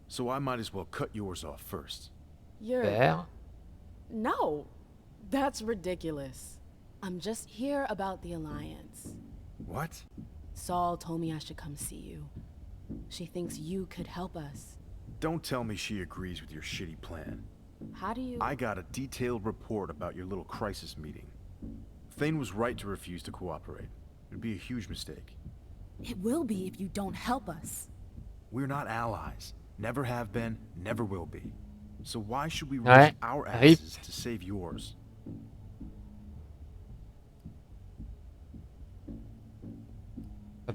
So I might as well cut yours off first. You're... Faire. No, that's ridiculous. I'm just here about the Alliance. What? Saul told me I should come see you. She thinks you could help us. Don't tell me she agrees with your shitty plan. How do you... I got a detailed report about your little crisis meeting. Thane was right to refuse to cooperate. It'd be a huge mistake. It will be if you don't help us. We're not allies. Never have been, never will be. So why should we Ouais, risk our rip. asses to save yours?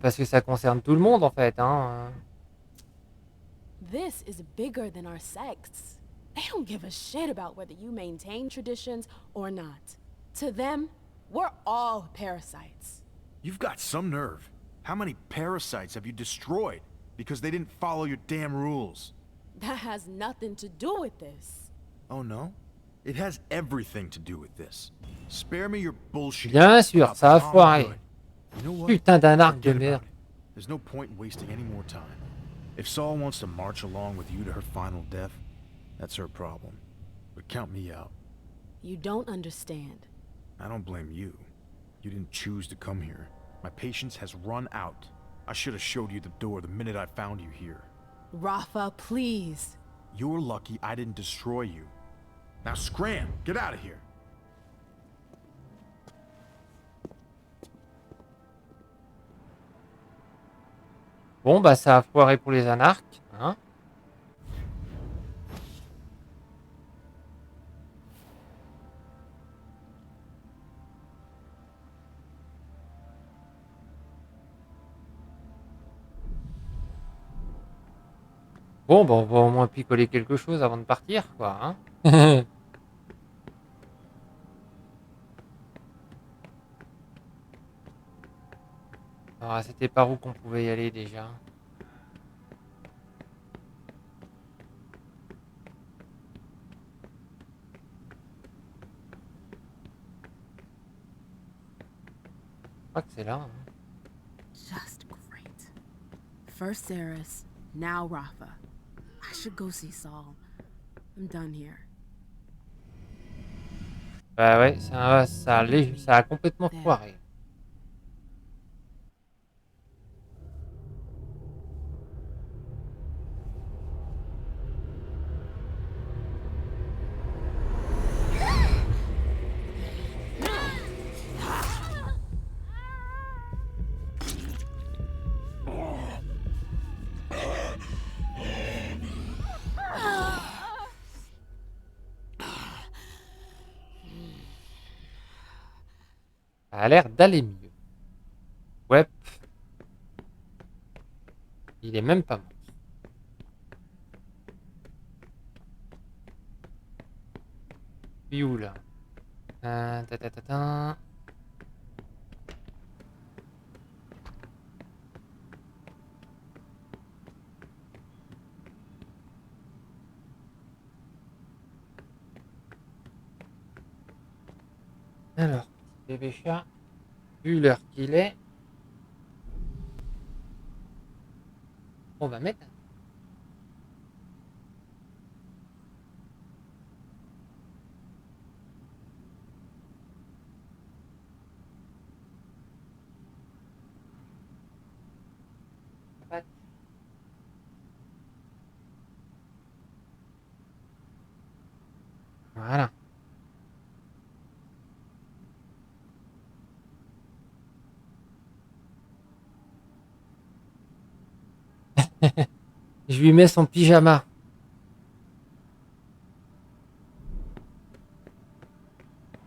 Parce que ça concerne tout le monde en fait. Hein. This is bigger than our sects. They don't give a shit about whether you maintain traditions or not. To them, we're all parasites. You've got some nerve. How many parasites have you destroyed because they didn't follow your damn rules? That has nothing to do with this. Oh no? It has everything to do with this. Spare me your bullshit. Bien sûr, about ça a common foiré. good. You know what? Putain d'un arc de Forget merde. about it. There's no point in wasting any more time. If Saul wants to march along with you to her final death, that's her problem. But count me out. You don't understand. I don't blame you. You didn't choose to come here. My patience has run out. I should have showed you the door the minute I found you here. Rafa, please. You're lucky I didn't destroy you. Now scram! Get out of here! Bon bah ça a foiré pour les anarques. Hein. Bon bah on va au moins picoler quelque chose avant de partir quoi. Hein. Alors c'était par où qu'on pouvait y aller déjà? Je crois que c'est là. Hein. Just great. First Ceres, now Rafa. I should go see Saul. I'm done here. Bah ouais, ça a complètement foiré. Ça a l'air d'aller mieux. Ouais. Il est même pas mort. Puis où là? Ta, ta, ta, ta. Alors, bébé chat, vu l'heure qu'il est, on va mettre un patte. Voilà. Je lui mets son pyjama.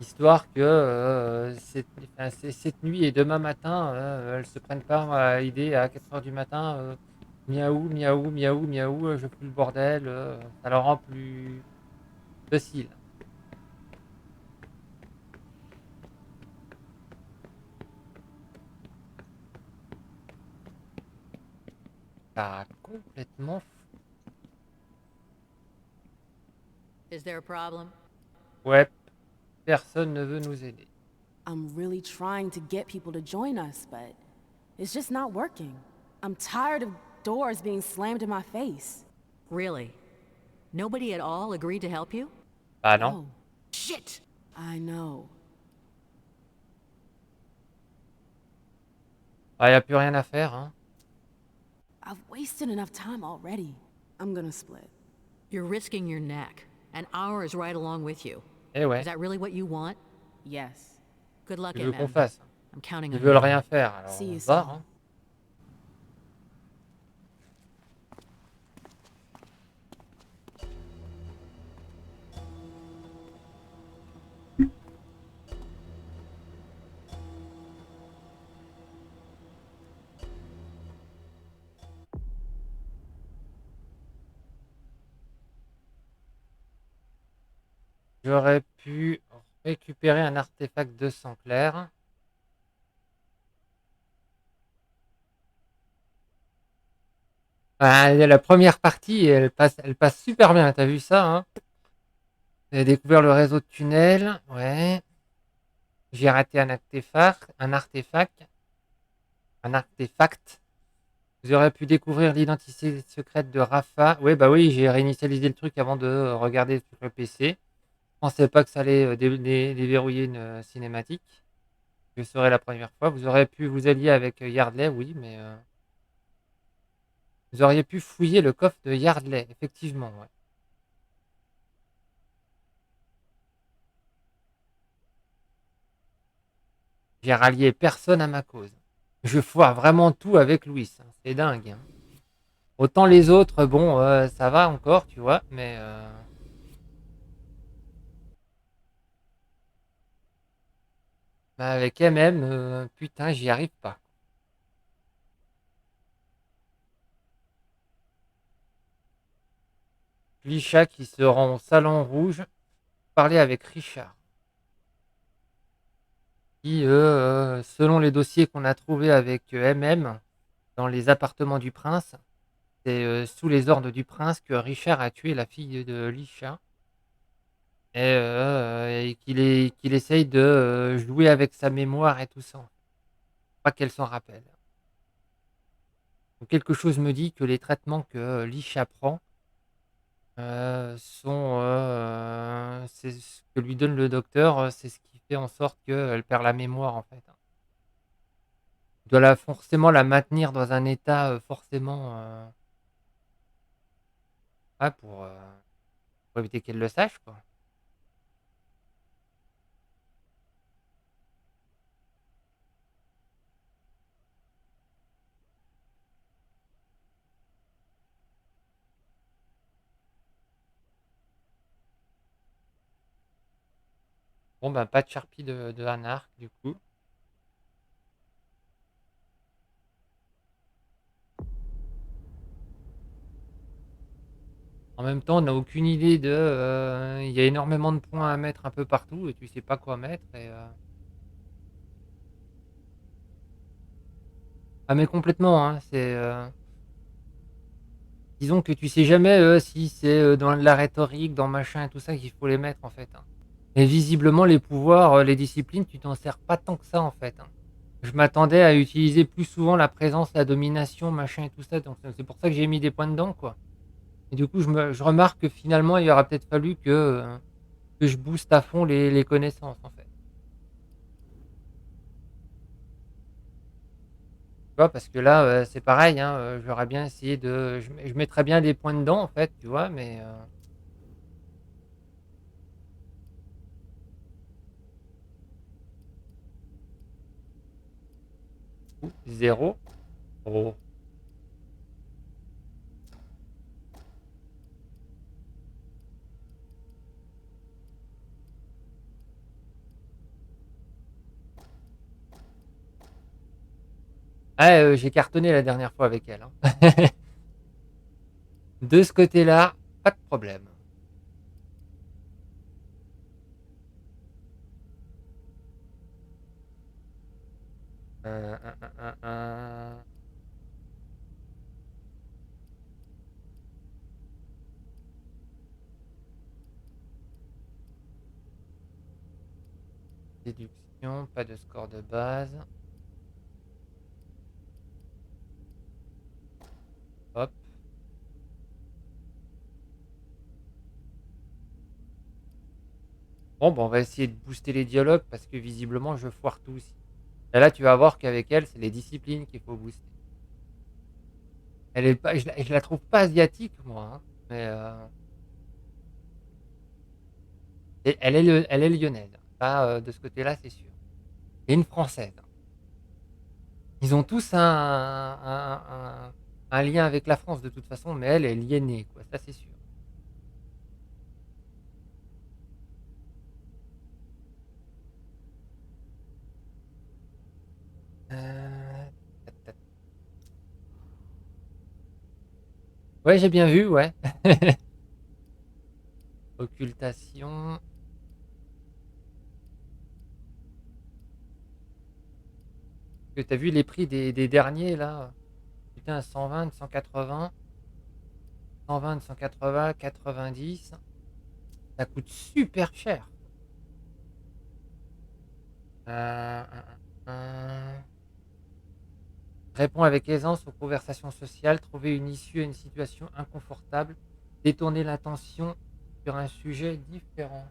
Histoire que cette nuit et demain matin, elles se prennent pas à l'idée à 4 heures du matin, miaou, miaou, miaou, miaou, je fous le bordel, ça leur rend plus docile. T'as complètement fou. Is there a problem? Ouais, personne ne veut nous aider. I'm really trying to get people to join us, but it's just not working. I'm tired of doors being slammed in my face. Really? Nobody at all agreed to help you? Bah non. Shit! I know. Ah, y a plus rien à faire, hein. I've wasted enough time already. I'm gonna split. You're risking your neck, and ours right along with you. Eh ouais. Is that really what you want? Yes. Good luck, Tu veux qu'on MM. fasse? I'm counting Ils on veulent you. rien faire, alors See on you se barre, soon. hein. J'aurais pu récupérer un artefact de sang clair. Ah, la première partie, elle passe super bien, t'as vu ça, hein? J'ai découvert le réseau de tunnels, ouais. J'ai raté un artefact. Vous aurez pu découvrir l'identité secrète de Rafa. Oui, bah oui, j'ai réinitialisé le truc avant de regarder sur le PC. Je pensais pas que ça allait déverrouiller une cinématique. Je serai la première fois. Vous aurez pu vous allier avec Yardley, oui, mais vous auriez pu fouiller le coffre de Yardley, effectivement, ouais. J'ai rallié personne à ma cause. Je foire vraiment tout avec Louis, hein. C'est dingue, hein. Autant les autres, bon, ça va encore, tu vois, mais bah, avec MM, putain, j'y arrive pas. Lisha qui se rend au salon rouge, parler avec Richard. Qui, selon les dossiers qu'on a trouvés avec MM dans les appartements du prince, c'est sous les ordres du prince que Richard a tué la fille de Lisha. Et qu'il essaye de jouer avec sa mémoire et tout ça. Pas qu'elle s'en rappelle. Donc quelque chose me dit que les traitements que Lisha prend c'est ce que lui donne le docteur, c'est ce qui fait en sorte qu'elle perd la mémoire en fait. Il doit forcément la maintenir dans un état forcément ouais, pour éviter qu'elle le sache, quoi. Bon ben pas de charpie de Anarch du coup. En même temps, on n'a aucune idée de. Il y a énormément de points à mettre un peu partout et tu sais pas quoi mettre. Ah, mais complètement, hein, disons que tu sais jamais si c'est dans la rhétorique, dans machin et tout ça qu'il faut les mettre en fait, hein. Et visiblement, les pouvoirs, les disciplines, tu t'en sers pas tant que ça, en fait, hein. Je m'attendais à utiliser plus souvent la présence, la domination, machin et tout ça, donc c'est pour ça que j'ai mis des points dedans, quoi. Et du coup, je remarque que finalement, il aurait peut-être fallu que je booste à fond les connaissances, en fait. Tu vois? Parce que là, c'est pareil, hein, j'aurais bien essayé de je mettrais bien des points dedans, en fait, tu vois? Mais, 0. Oh. Ah, j'ai cartonné la dernière fois avec elle, hein. De ce côté-là, pas de problème. Heu, hein, hein, hein, hein. Déduction, pas de score de base. Hop. Bon, bah, on va essayer de booster les dialogues parce que visiblement je foire tout aussi. Et là, tu vas voir qu'avec elle, c'est les disciplines qu'il faut booster. Elle est pas je la trouve pas asiatique moi, hein, mais, et elle est lyonnaise. Ça, de ce côté-là, c'est sûr. Et une française. Ils ont tous un lien avec la France de toute façon, mais elle, elle y est née, quoi, ça c'est sûr. Tac, tac. Ouais, j'ai bien vu, ouais. Occultation. Que tu as vu les prix des derniers là? Putain, 120, 180, 120, 180, 90. Ça coûte super cher. Heu, Répond avec aisance aux conversations sociales, trouver une issue à une situation inconfortable, détourner l'attention sur un sujet différent.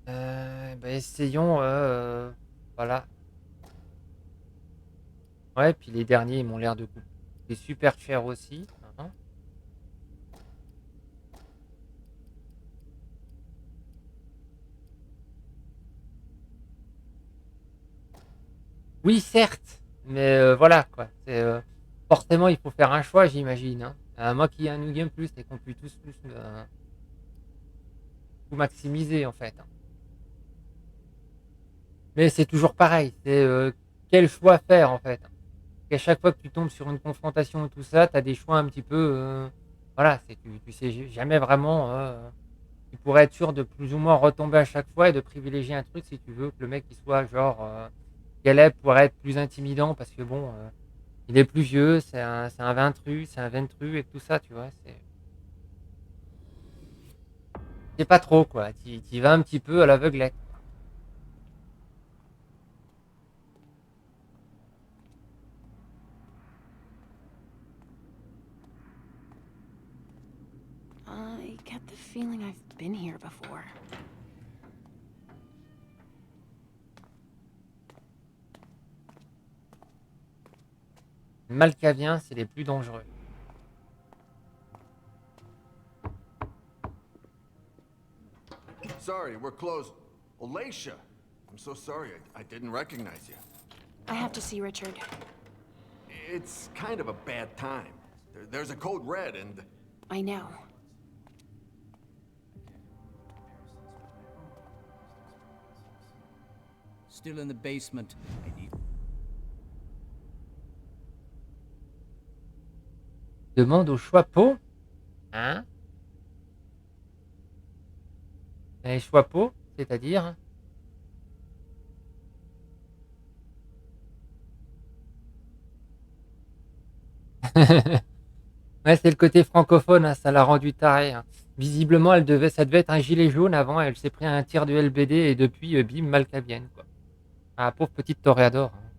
Bah, essayons, voilà. Ouais, puis les derniers, ils m'ont l'air de coûter super cher aussi. Hein. Oui, certes, mais voilà quoi. C'est, forcément, il faut faire un choix, j'imagine, hein. À moins qu'il y ait un New Game Plus et qu'on puisse tous, tout maximiser en fait, hein. Mais c'est toujours pareil, c'est, quel choix faire en fait? Et à chaque fois que tu tombes sur une confrontation et tout ça, tu as des choix un petit peu, voilà, c'est tu sais jamais vraiment, tu pourrais être sûr de plus ou moins retomber à chaque fois et de privilégier un truc si tu veux que le mec il soit genre, Caleb pourrait être plus intimidant parce que bon, il est plus vieux, c'est un vintru, c'est un ventru et tout ça, tu vois? C'est pas trop quoi, tu y vas un petit peu à l'aveuglette. I get the feeling I've been here before. Malkaviens, c'est les plus dangereux. Sorry, we're closed. Alacia! I'm so sorry, I didn't recognize you. I have to see Richard. It's kind of a bad time. There's a code red and... I know. Still in the basement. I need... Demande au choix pot? Hein? Les choix pot, c'est-à-dire? Ouais, c'est le côté francophone, hein, ça l'a rendu taré, hein. Visiblement, ça devait être un gilet jaune avant, elle s'est pris un tir de LBD et depuis, bim, Malkavienne, quoi. Ah, pauvre petite toréador, hein.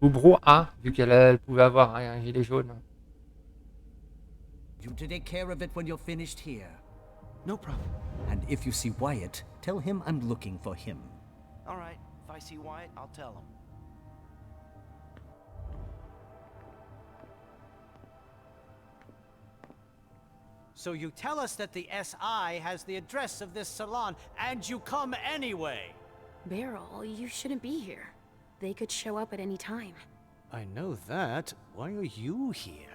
Ou bro A, vu elle pouvait avoir un gilet jaune. You to take care of it when you're finished here. No problem. And if you see Wyatt, tell him I'm looking for him. All right. If I see Wyatt, I'll tell him. So you tell us that the SI has the address of this salon, and you come anyway. Beryl, you shouldn't be here. They could show up at any time. I know that. Why are you here?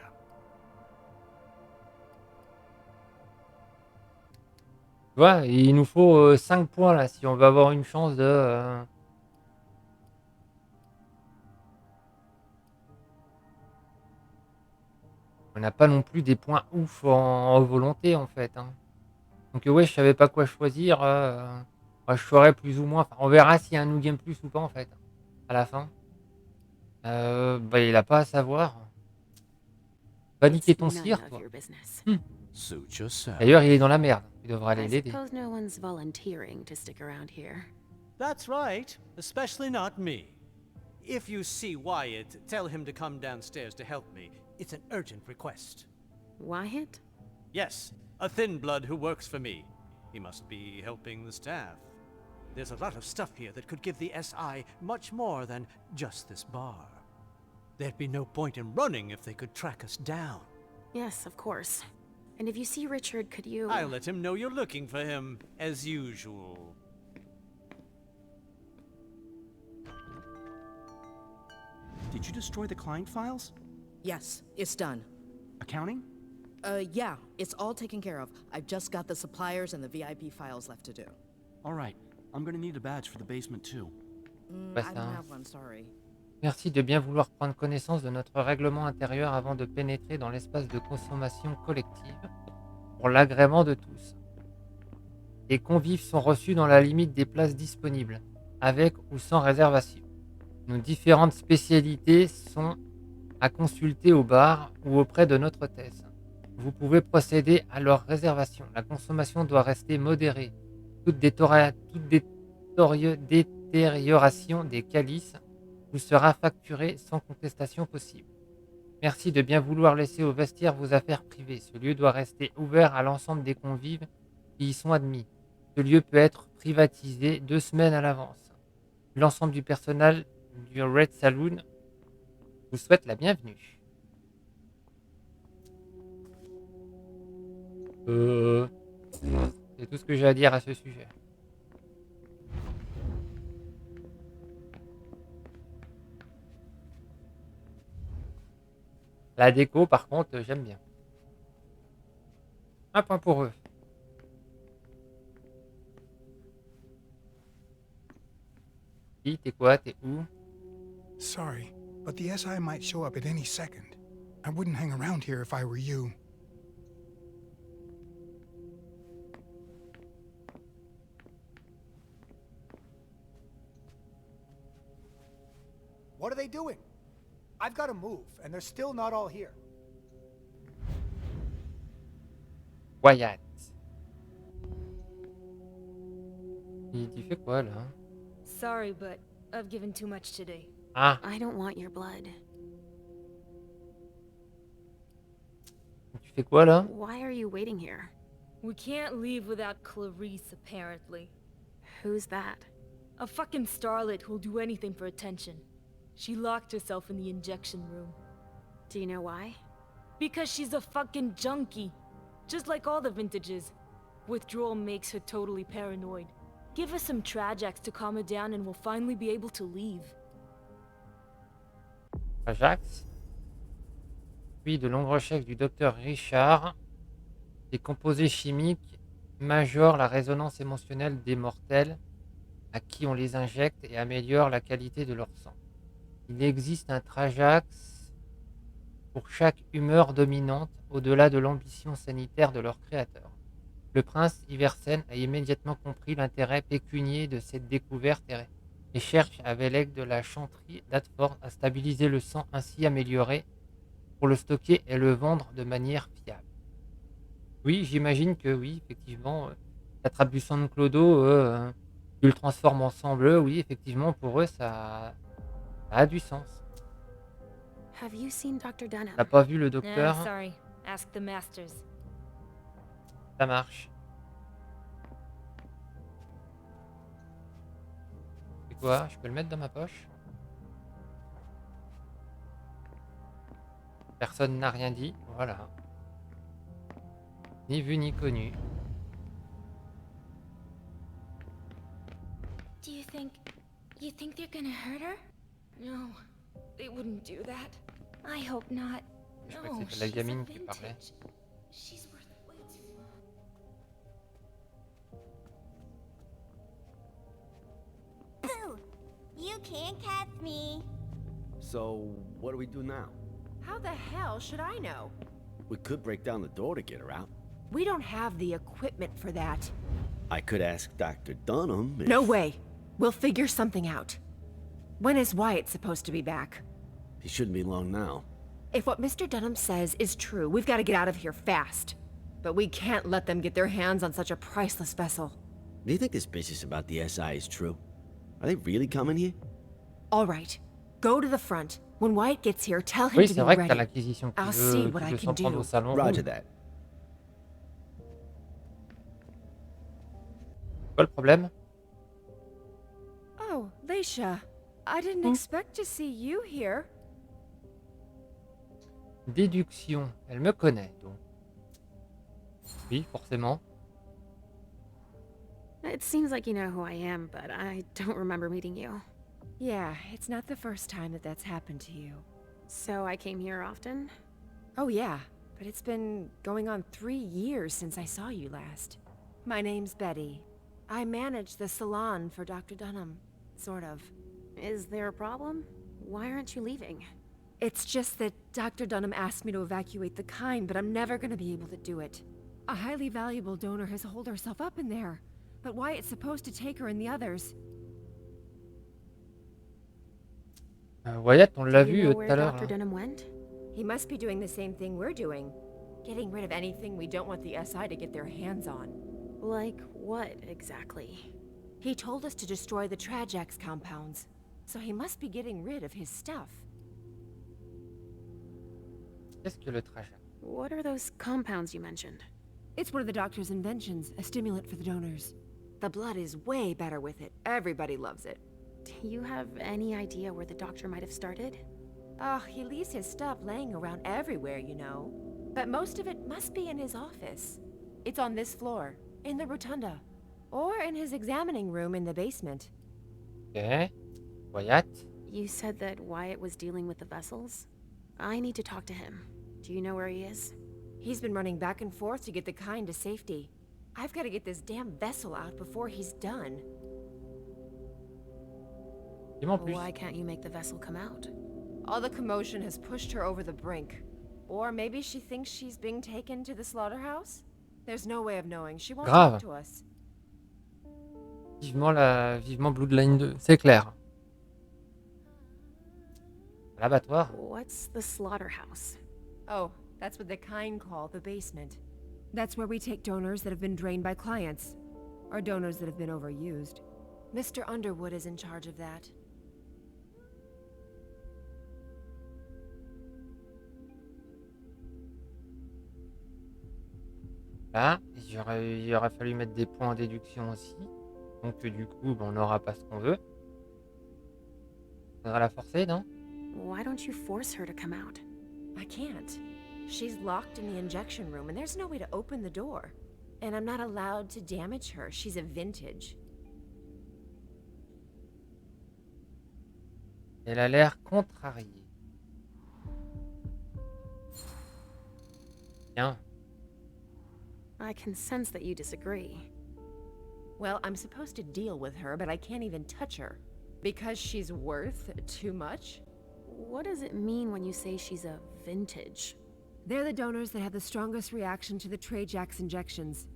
Tu vois, il nous faut 5 points là si on veut avoir une chance de. On n'a pas non plus des points ouf en volonté en fait, hein. Donc ouais, je savais pas quoi choisir. Bah, je saurais plus ou moins. Enfin, on verra s'il y a un New Game Plus ou pas en fait, à la fin. Bah, il a pas à savoir. Va niquer ton cire, toi. Suit yourself. D'ailleurs, il est dans la merde. Tu devrais aller I l'aider. suppose no one's volunteering to stick around here. That's right, especially not me. If you see Wyatt, tell him to come downstairs to help me. It's an urgent request. Wyatt? Yes, a thin blood who works for me. He must be helping the staff. There's a lot of stuff here that could give the SI much more than just this bar. There'd be no point in running if they could track us down. Yes, of course. And if you see Richard, could you... I'll let him know you're looking for him, as usual. Did you destroy the client files? Yes, it's done. Accounting? Yeah, it's all taken care of. I've just got the suppliers and the VIP files left to do. All right. I'm gonna need a badge for the basement too. Ouais, I ça, don't hein. have one, sorry. Merci de bien vouloir prendre connaissance de notre règlement intérieur avant de pénétrer dans l'espace de consommation collective pour l'agrément de tous. Les convives sont reçus dans la limite des places disponibles, avec ou sans réservation. Nos différentes spécialités sont à consulter au bar ou auprès de notre hôtesse. Vous pouvez procéder à leur réservation. La consommation doit rester modérée. Toute détérioration des calices vous sera facturée sans contestation possible. Merci de bien vouloir laisser au vestiaire vos affaires privées. Ce lieu doit rester ouvert à l'ensemble des convives qui y sont admis. Ce lieu peut être privatisé 2 semaines à l'avance. L'ensemble du personnel du Red Saloon vous souhaite la bienvenue. C'est tout ce que j'ai à dire à ce sujet. La déco, par contre, j'aime bien. Un point pour eux. Qui, t'es quoi, t'es où? Sorry, but the SI might show up at any second. I wouldn't hang around here if I were you. What are they doing? I've got to move, and they're still not all here. Wyatt. Tu fais quoi, là? Sorry, but I've given too much today. Ah. I don't want your blood. Tu fais quoi, là? Why are you waiting here? We can't leave without Clarice, apparently. Who's that? A fucking starlet who'll do anything for attention. She locked herself in the injection room. Do you know why? Because she's a fucking junkie. Just like all the vintages. Withdrawal makes her totally paranoid. Give her some Trajax to calm her down and we'll finally be able to leave. Ajax. Puis de longues recherches du docteur Richard. Des composés chimiques majorent la résonance émotionnelle des mortels à qui on les injecte et améliorent la qualité de leur sang. Il existe un Trajax pour chaque humeur dominante au-delà de l'ambition sanitaire de leur créateur. Le prince Iversen a immédiatement compris l'intérêt pécunier de cette découverte et cherche avec l'aide de la chanterie d'Adford à stabiliser le sang ainsi amélioré pour le stocker et le vendre de manière fiable. Oui, j'imagine que oui, effectivement, tu attrapes du sang de clodo, tu le transformes en sang bleu, oui, effectivement, pour eux, ça a du sens. Have you seen Dr. Dunham? Tu pas vu le Nah, docteur? sorry. Ask the masters. Ça marche. C'est quoi? Je peux le mettre dans ma poche? Personne n'a rien dit, voilà. Ni vu ni connu. Do you think they're gonna hurt her? No, they wouldn't do that. I hope not. Je crois que c'était la gamine qui parlait. She's worth way too much. Boo! You can't catch me. So, what do we do now? How the hell should I know? We could break down the door to get her out. We don't have the equipment for that. I could ask Dr. Dunham if... No way. We'll figure something out. When is Wyatt supposed to be back? He shouldn't be long now. If what Mr. Dunham says is true, we've got to get out of here fast. But we can't let them get their hands on such a priceless vessel. Do you think this business about the SI is true? Are they really coming here? All right. Go to the front. When Wyatt gets here, tell him Oui, to c'est be vrai que t'as ready. l'acquisition I'll see what qui I veut can s'en prendre do. au salon. Roger that. Quoi le problème? Oh, Leisha. I didn't expect to see you here. Déduction. Elle me connaît, donc. Oui, forcément. It seems like you know who I am, but I don't remember meeting you. Yeah, it's not the first time that that's happened to you. So I came here often? Oh yeah, but it's been going on 3 years since I saw you last. My name's Betty. I manage the salon for Dr. Dunham. Sort of. Is there a problem? Why aren't you leaving? It's just that Dr. Dunham asked me to evacuate the kind, but I'm never gonna be able to do it. A highly valuable donor has holed herself up in there, but Wyatt's supposed to take her and the others. Wyatt, on l'a Do you vu know tout where à l'heure. Dr. là. Dunham went? He must be doing the same thing we're doing. Getting rid of anything we don't want the SI to get their hands on. Like what, exactly? He told us to destroy the Trajax compounds, so he must be getting rid of his stuff. Qu'est-ce que le trajet? What are those compounds you mentioned? It's one of the doctor's inventions, a stimulant for the donors. The blood is way better with it. Everybody loves it. Do you have any idea where the doctor might have started? Oh, he leaves his stuff laying around everywhere, you know. But most of it must be in his office. It's on this floor, in the rotunda. Or in his examining room in the basement. Ok. Wyatt? You said that Wyatt was dealing with the vessels? I need to talk to him. Do you know where he is? He's been running back and forth to get the kind to safety. I've got to get this damn vessel out before he's done. Dis-moi en plus. Why can't you make the vessel come out? All the commotion has pushed her over the brink. Or maybe she thinks she's being taken to the slaughterhouse? There's no way of knowing. She won't Grave. talk to us. Vivement Bloodline 2, c'est clair. L'abattoir. What's the slaughterhouse? Oh, that's what the kind call the basement. That's where we take donors that have been drained by clients. Or donors that have been overused. Mr. Underwood is in charge of that. Là, il aurait fallu mettre des points en déduction aussi. Donc du coup, on n'aura pas ce qu'on veut. Faudra la forcer, non? Why don't you force her to come out? I can't. She's locked in the injection room and there's no way to open the door. And I'm not allowed to damage her. She's a vintage. Elle a l'air contrariée. Bien. I can sense that you disagree. Well, I'm supposed to deal with her, but I can't even touch her. Because she's worth too much? What does it mean when you say she's a vintage? They're the donors that have the strongest reaction to the Trajax injections.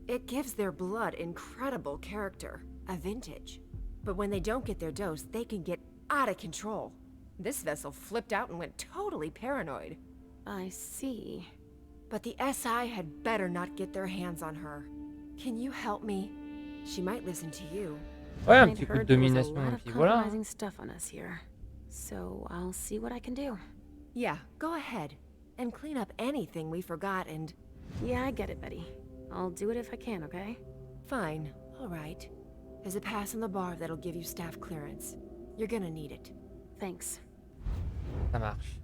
It gives their blood incredible character, a vintage. But when they don't get their dose, they can get out of control. This vessel flipped out and went totally paranoid. I see. But the SI had better not get their hands on her. Can you help me? She might listen to you. Ouais, un I'd petit coup de heard there was a domination lot et of puis voilà. compromising stuff on us here. So I'll see what I can do. Yeah, go ahead. And clean up anything we forgot and... Yeah, I get it, Betty. I'll do it if I can, okay? Fine. All right. There's a pass on the bar that'll give you staff clearance. You're gonna need it. Thanks. Ça marche.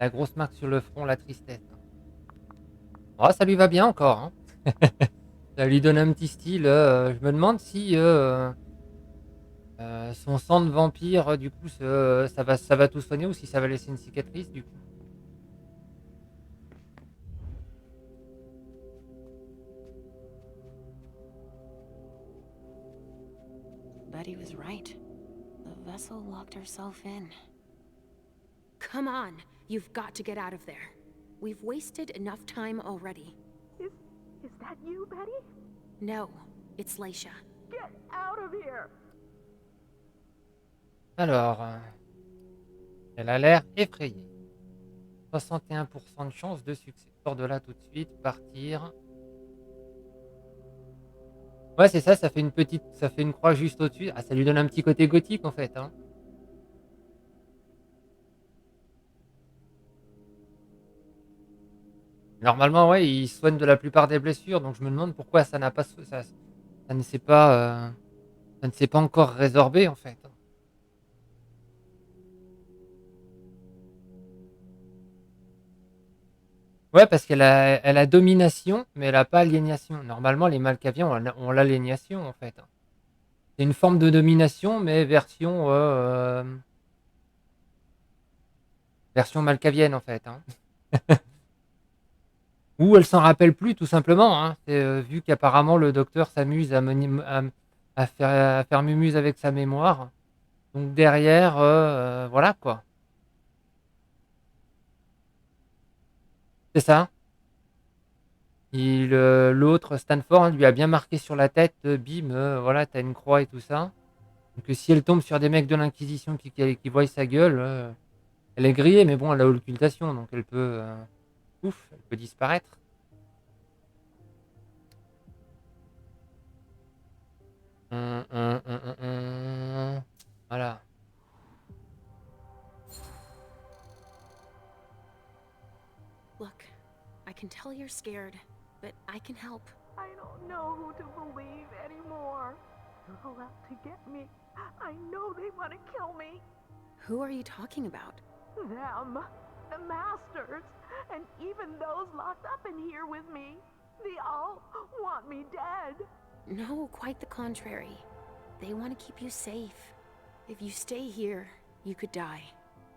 La grosse marque sur le front, la tristesse. Oh, ça lui va bien encore, hein. Ça lui donne un petit style. Je me demande si son sang de vampire, du coup, ça va tout soigner ou si ça va laisser une cicatrice, du coup. Betty was right. The vessel locked herself in. Come on! You've got to get out of there. We've wasted enough time already. Is that you, Betty? No, it's Leisha. Get out of here! Alors, elle a l'air effrayée. 61% de chance de succès. Sors de là tout de suite, partir. Ouais, c'est ça, ça fait une croix juste au-dessus. Ah, ça lui donne un petit côté gothique en fait, hein. Normalement, ouais, il soigne de la plupart des blessures, donc je me demande pourquoi ça n'a pas ça ne s'est pas ça ne s'est pas encore résorbé en fait. Ouais, parce elle a domination, mais elle a pas aliénation. Normalement, les Malkaviens ont l'aliénation en fait. C'est une forme de domination, mais version malkavienne en fait, hein. Ou elle s'en rappelle plus tout simplement, hein. Vu qu'apparemment le docteur s'amuse à faire mumuse avec sa mémoire. Donc derrière, voilà quoi. C'est ça. L'autre, Stanford, hein, lui a bien marqué sur la tête, bim, voilà, t'as une croix et tout ça. Donc si elle tombe sur des mecs de l'Inquisition qui voient sa gueule, elle est grillée, mais bon, elle a l'occultation, donc elle peut, ouf, elle peut disparaître. Voilà. Look, I can tell you're scared, but I can help. I don't know who to believe anymore. They're out to get me. I know they want to kill me. Who are you talking about? Them. The masters. And even those locked up in here with me. They all want me dead. No, quite the contrary. They want to keep you safe. If you stay here, you could die.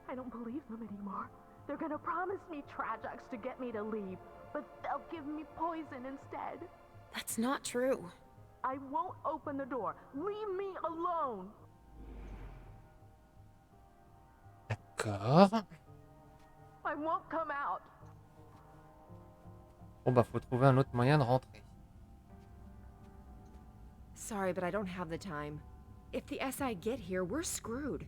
I don't believe them anymore. They're gonna promise me Trajax to get me to leave, but they'll give me poison instead. That's not true. I won't open the door. Leave me alone. D'accord. I won't come out. Bon bah faut trouver un autre moyen de rentrer. Sorry, but I don't have the time. If the SI get here, we're screwed.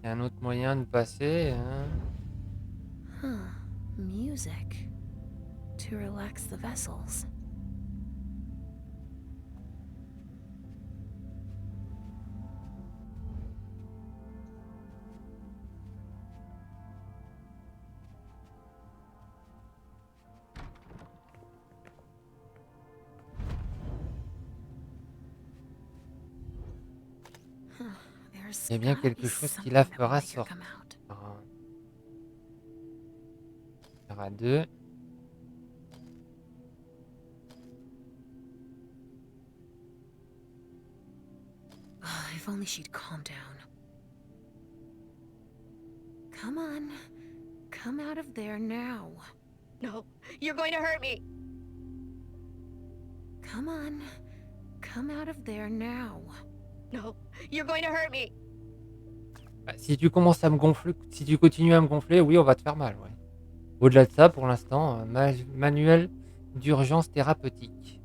Il y a un autre moyen de passer, hein. Huh. Music. To relax the vessels. Il y a bien quelque chose qui la fera sortir. Il y aura deux. If only she'd calm down. Come on. Come out of there now. No, you're going to hurt me. Come on. Come out of there now. No, you're going to hurt me. Bah, si tu commences à me gonfler, si tu continues à me gonfler, oui, on va te faire mal, ouais. Au-delà de ça, pour l'instant, d'urgence thérapeutique.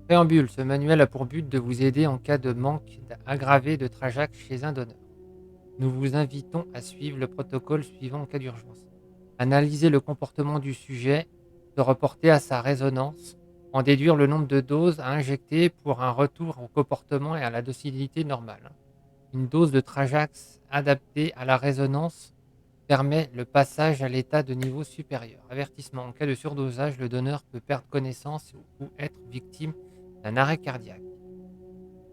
Préambule, ce manuel a pour but de vous aider en cas de manque aggravé de Trajac chez un donneur. Nous vous invitons à suivre le protocole suivant en cas d'urgence. Analyser le comportement du sujet, se reporter à sa résonance, en déduire le nombre de doses à injecter pour un retour au comportement et à la docilité normale. Une dose de Trajax adaptée à la résonance permet le passage à l'état de niveau supérieur. Avertissement, en cas de surdosage, le donneur peut perdre connaissance ou être victime d'un arrêt cardiaque.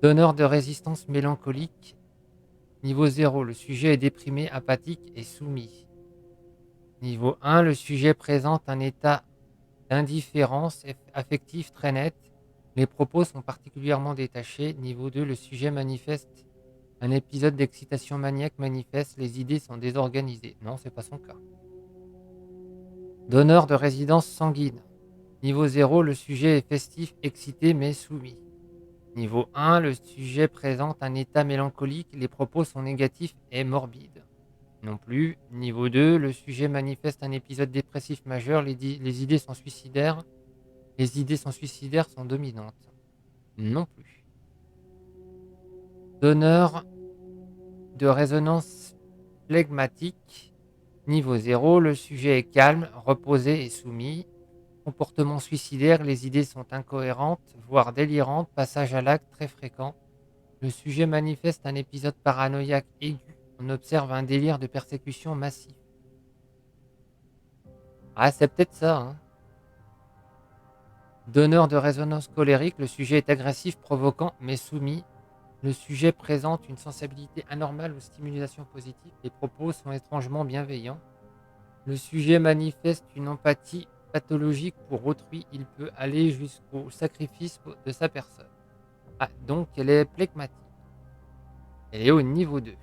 Donneur de résistance mélancolique, niveau 0, le sujet est déprimé, apathique et soumis. Niveau 1, le sujet présente un état d'indifférence affective très net. Les propos sont particulièrement détachés. Niveau 2, le sujet manifeste un épisode d'excitation maniaque manifeste. Les idées sont désorganisées. Non, c'est pas son cas. Donneur de résidence sanguine. Niveau 0, le sujet est festif, excité mais soumis. Niveau 1, le sujet présente un état mélancolique. Les propos sont négatifs et morbides. Non plus. Niveau 2, le sujet manifeste un épisode dépressif majeur. Les idées sont suicidaires. Les idées sont dominantes. Non plus. Donneur de résonance flegmatique. Niveau 0, le sujet est calme, reposé et soumis. Comportement suicidaire, les idées sont incohérentes, voire délirantes. Passage à l'acte très fréquent. Le sujet manifeste un épisode paranoïaque aigu. On observe un délire de persécution massif. Ah, c'est peut-être ça, hein. Donneur de résonance colérique, le sujet est agressif, provoquant, mais soumis. Le sujet présente une sensibilité anormale aux stimulations positives. Les propos sont étrangement bienveillants. Le sujet manifeste une empathie pathologique pour autrui. Il peut aller jusqu'au sacrifice de sa personne. Ah, donc elle est plegmatique. Elle est au niveau 2.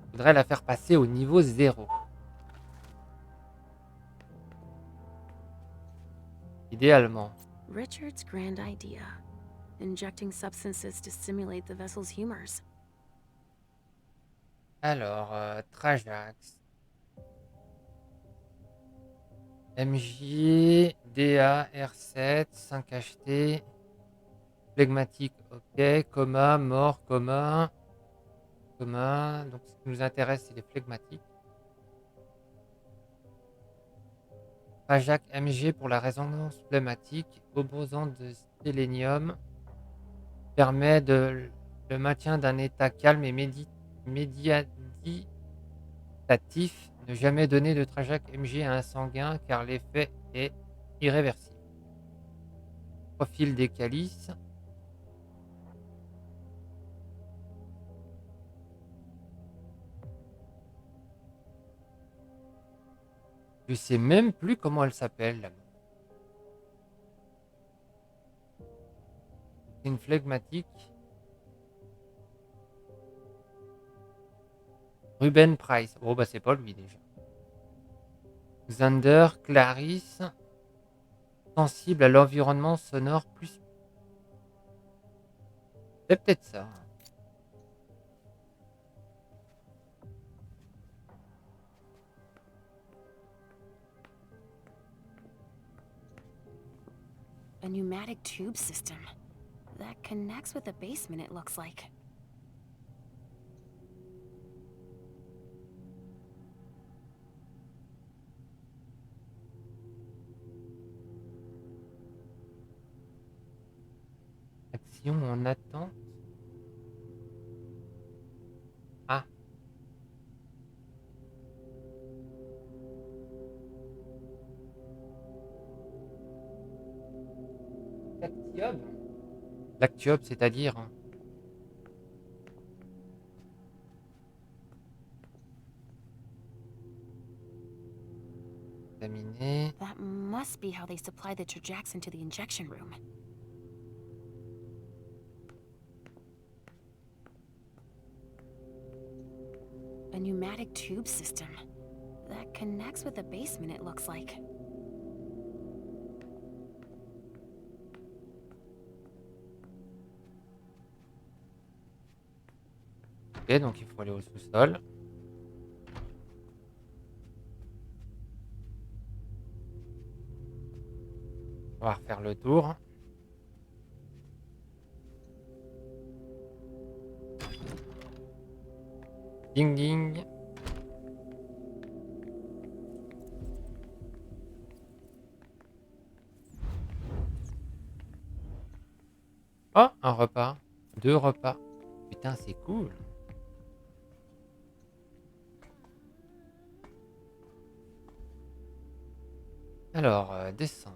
Je voudrais la faire passer au niveau 0. Idéalement. Richard's grand idea. Injecting substances to stimulate the vessel's humors. Alors, Trajax. MJ, DA, R7, 5HT. Flegmatique, ok. Coma, mort, coma. Coma. Donc, ce qui nous intéresse, c'est les flegmatiques. Trajac MG pour la résonance pneumatique. Opposant de sélénium. Permet le maintien d'un état calme et méditatif. Ne jamais donner de Trajac MG à un sanguin car l'effet est irréversible. Profil des calices. Je sais même plus comment elle s'appelle. La... C'est une flegmatique. Ruben Price. Oh bah c'est pas lui déjà. Xander, Clarisse. Sensible à l'environnement sonore plus. C'est peut-être ça. A pneumatic tube system. That connects with the basement, it looks like. Action en attente. Ah. Lactiobe. Lactiobe, c'est-à-dire... Examiner. That must be how they supply the Trajax into the injection room. A pneumatic tube system. That connects with the basement, it looks like. Ok, donc il faut aller au sous-sol. On va refaire le tour. Ding ding. Oh, un repas. 2 repas. Putain, c'est cool. Alors, descends.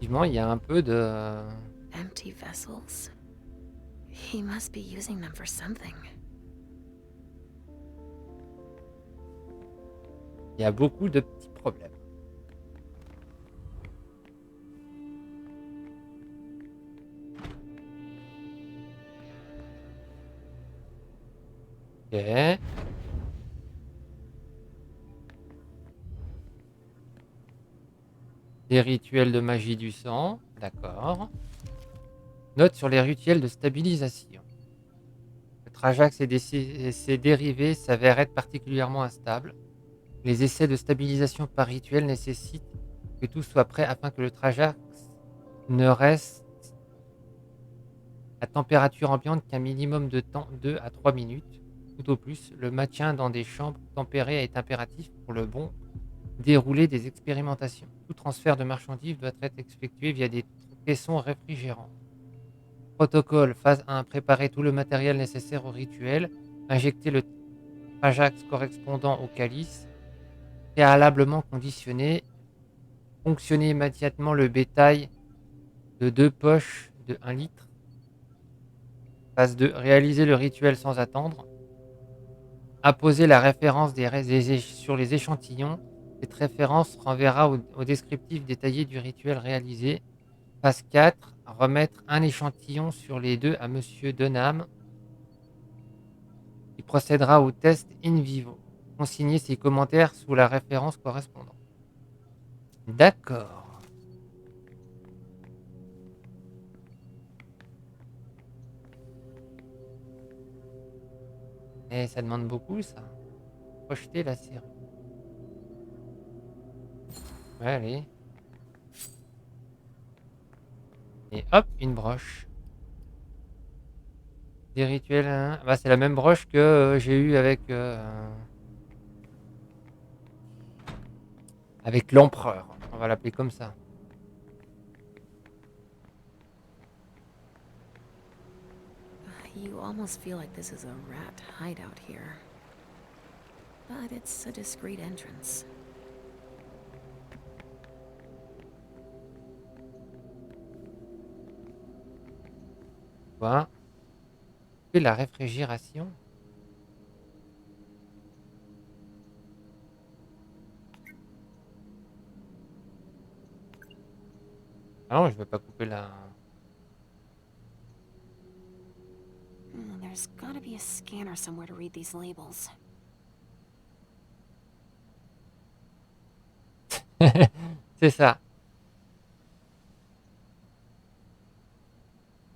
Effectivement, il y a un peu de... Empty vessels. He must be using them for something. Il y a beaucoup de petits problèmes. Ok. Des rituels de magie du sang. D'accord. Note sur les rituels de stabilisation. Le Trajax et ses dérivés s'avèrent être particulièrement instables. Les essais de stabilisation par rituel nécessitent que tout soit prêt afin que le Trajax ne reste à température ambiante qu'un minimum de temps, 2 à 3 minutes. Tout au plus, le maintien dans des chambres tempérées est impératif pour le bon déroulé des expérimentations. Tout transfert de marchandises doit être effectué via des caissons réfrigérants. Protocole phase 1. Préparer tout le matériel nécessaire au rituel. Injecter le Trajax correspondant au calice. Préalablement conditionné. Fonctionner immédiatement le bétail de 2 poches de 1 litre. Phase 2. Réaliser le rituel sans attendre. Apposer la référence sur les échantillons. Cette référence renverra au descriptif détaillé du rituel réalisé. Phase 4. Remettre un échantillon sur les 2 à Monsieur Dunham, qui procédera au test in vivo. Consigner ses commentaires sous la référence correspondante. D'accord. Et ça demande beaucoup, ça. Projeter la série. Ouais, allez. Et hop, une broche. Des rituels. Hein. Bah, c'est la même broche que j'ai eu avec l'empereur. On va l'appeler comme ça. You almost feel like this is a rat hideout here. But it's a discreet entrance. Quoi? Et la réfrigération. Ah non, je vais pas couper la... There's gotta be a scanner somewhere to read these labels. C'est ça.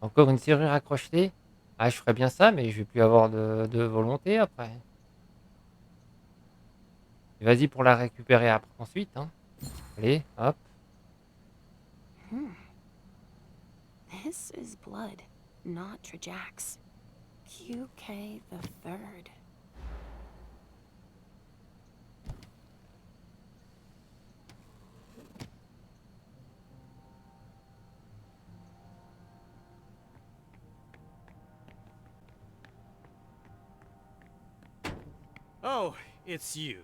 Encore une serrure à crocheter. Ah, je ferais bien ça, mais je vais plus avoir de volonté après. Vas-y pour la récupérer après, ensuite. Hein. Allez, hop. This is blood, not Trajax. QK the Third. Oh, it's you.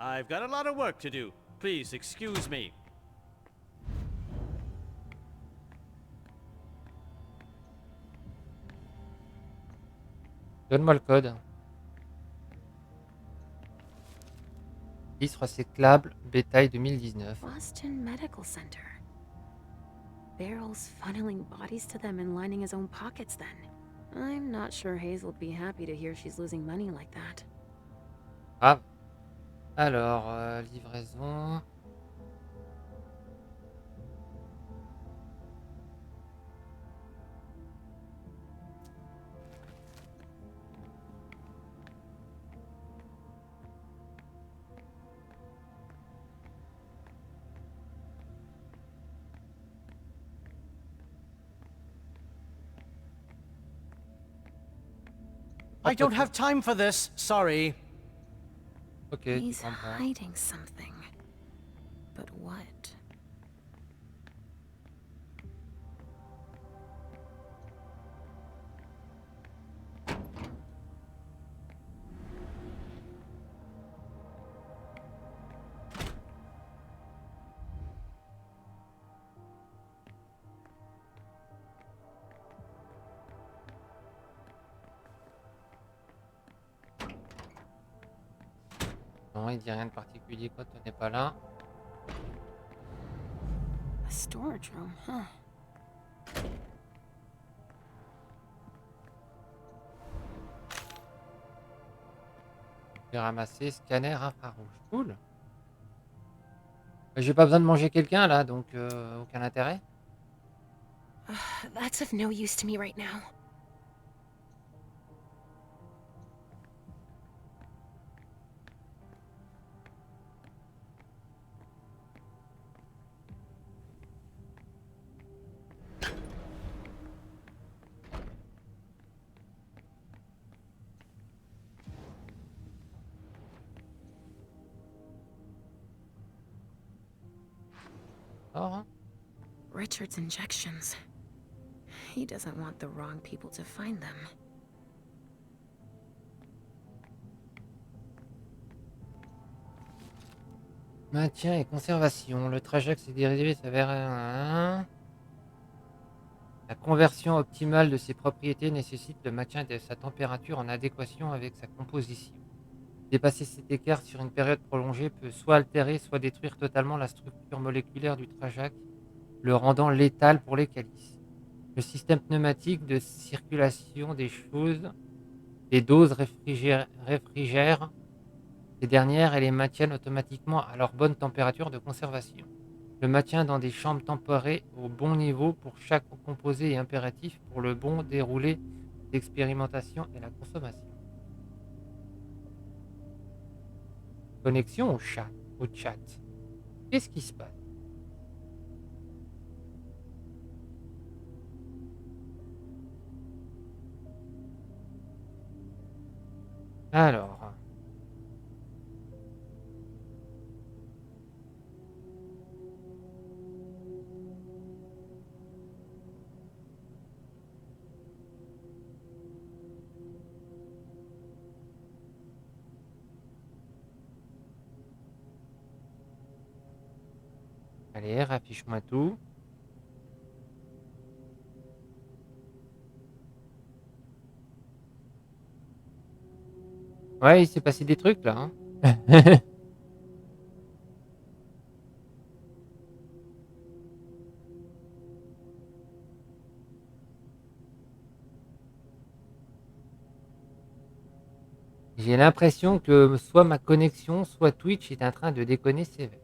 I've got a lot of work to do. Please excuse me. Donne-moi le code. Liste recyclable, bétail 2019. Boston Medical Center. Barrels funneling bodies to them and lining his own pockets then. I'm not sure Hazel'd be happy to hear she's losing money like that. Ah. Alors, livraison. I don't have time for this. Sorry. Ok, tu He's comprends. hiding something. But what? Non, il dit rien de particulier quand on n'est pas là. A storage room, huh? J'ai ramassé scanner infrarouge. Cool. J'ai pas besoin de manger quelqu'un là, donc aucun intérêt. That's of no use to me right now. Hein. Richard's injections. He doesn't want the wrong people to find them. Maintien et conservation. Le trajet accéléré s'avère... La conversion optimale de ses propriétés nécessite le maintien de sa température en adéquation avec sa composition. Dépasser cet écart sur une période prolongée peut soit altérer, soit détruire totalement la structure moléculaire du trajac, le rendant létal pour les calices. Le système pneumatique de circulation des choses, des doses réfrigèrent ces dernières et les maintiennent automatiquement à leur bonne température de conservation. Le maintien dans des chambres temporées au bon niveau pour chaque composé est impératif pour le bon déroulé d'expérimentation et la consommation. Connexion au chat. Qu'est-ce qui se passe? Alors. Allez, affiche-moi tout. Ouais, il s'est passé des trucs là. Hein. J'ai l'impression que soit ma connexion, soit Twitch est en train de déconner sévère.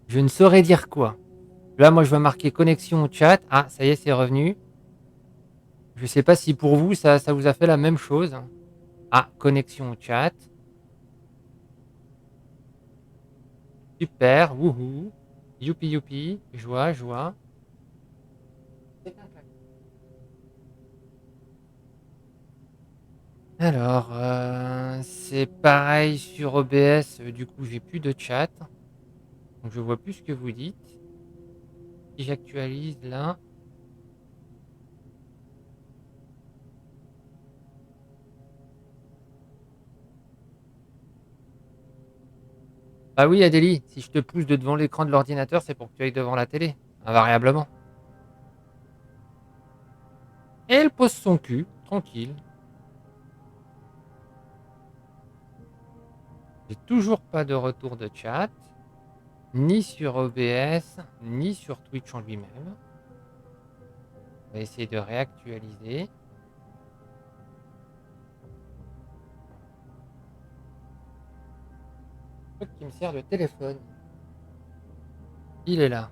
Je ne saurais dire quoi. Là, moi, je vais marquer connexion au chat. Ah, ça y est, c'est revenu. Je sais pas si pour vous, ça vous a fait la même chose. Ah, connexion au chat. Super, wouhou. Youpi, youpi. Joie, joie. Alors, c'est pareil sur OBS. Du coup, j'ai plus de chat. Donc, je vois plus ce que vous dites. Si j'actualise là. Ah oui, Adélie, si je te pousse de devant l'écran de l'ordinateur, c'est pour que tu ailles devant la télé, invariablement. Et elle pose son cul, tranquille. J'ai toujours pas de retour de chat, ni sur OBS, ni sur Twitch en lui-même. On va essayer de réactualiser. Le truc qui me sert de téléphone. Il est là.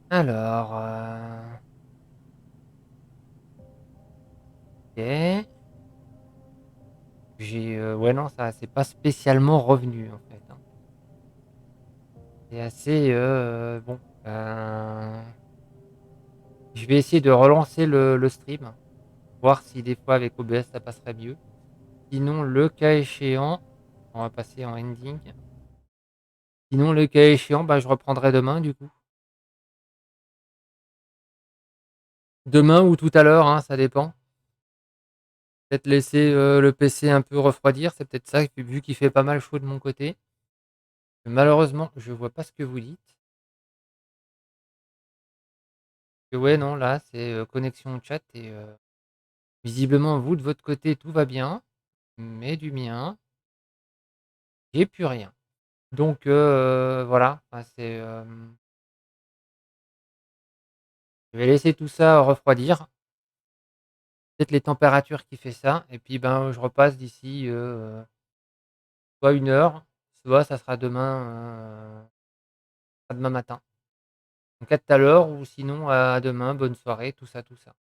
Alors, OK. Ouais, non, ça c'est pas spécialement revenu, en fait, hein. C'est assez, bon, je vais essayer de relancer le stream, voir si des fois avec OBS ça passerait mieux. Sinon, le cas échéant, on va passer en ending. Sinon, le cas échéant, bah, je reprendrai demain, du coup. Demain ou tout à l'heure, hein, ça dépend. Peut-être laisser, le PC un peu refroidir, c'est peut-être ça, vu qu'il fait pas mal chaud de mon côté. Malheureusement, je vois pas ce que vous dites. Ouais, non, là, c'est, connexion chat et visiblement, vous, de votre côté, tout va bien, mais du mien, j'ai plus rien. Donc voilà, enfin, je vais laisser tout ça refroidir. Peut-être les températures qui fait ça et puis, ben, je repasse d'ici, soit 1 heure, soit ça sera demain matin. Donc à tout à l'heure ou sinon à demain, bonne soirée, tout ça, tout ça.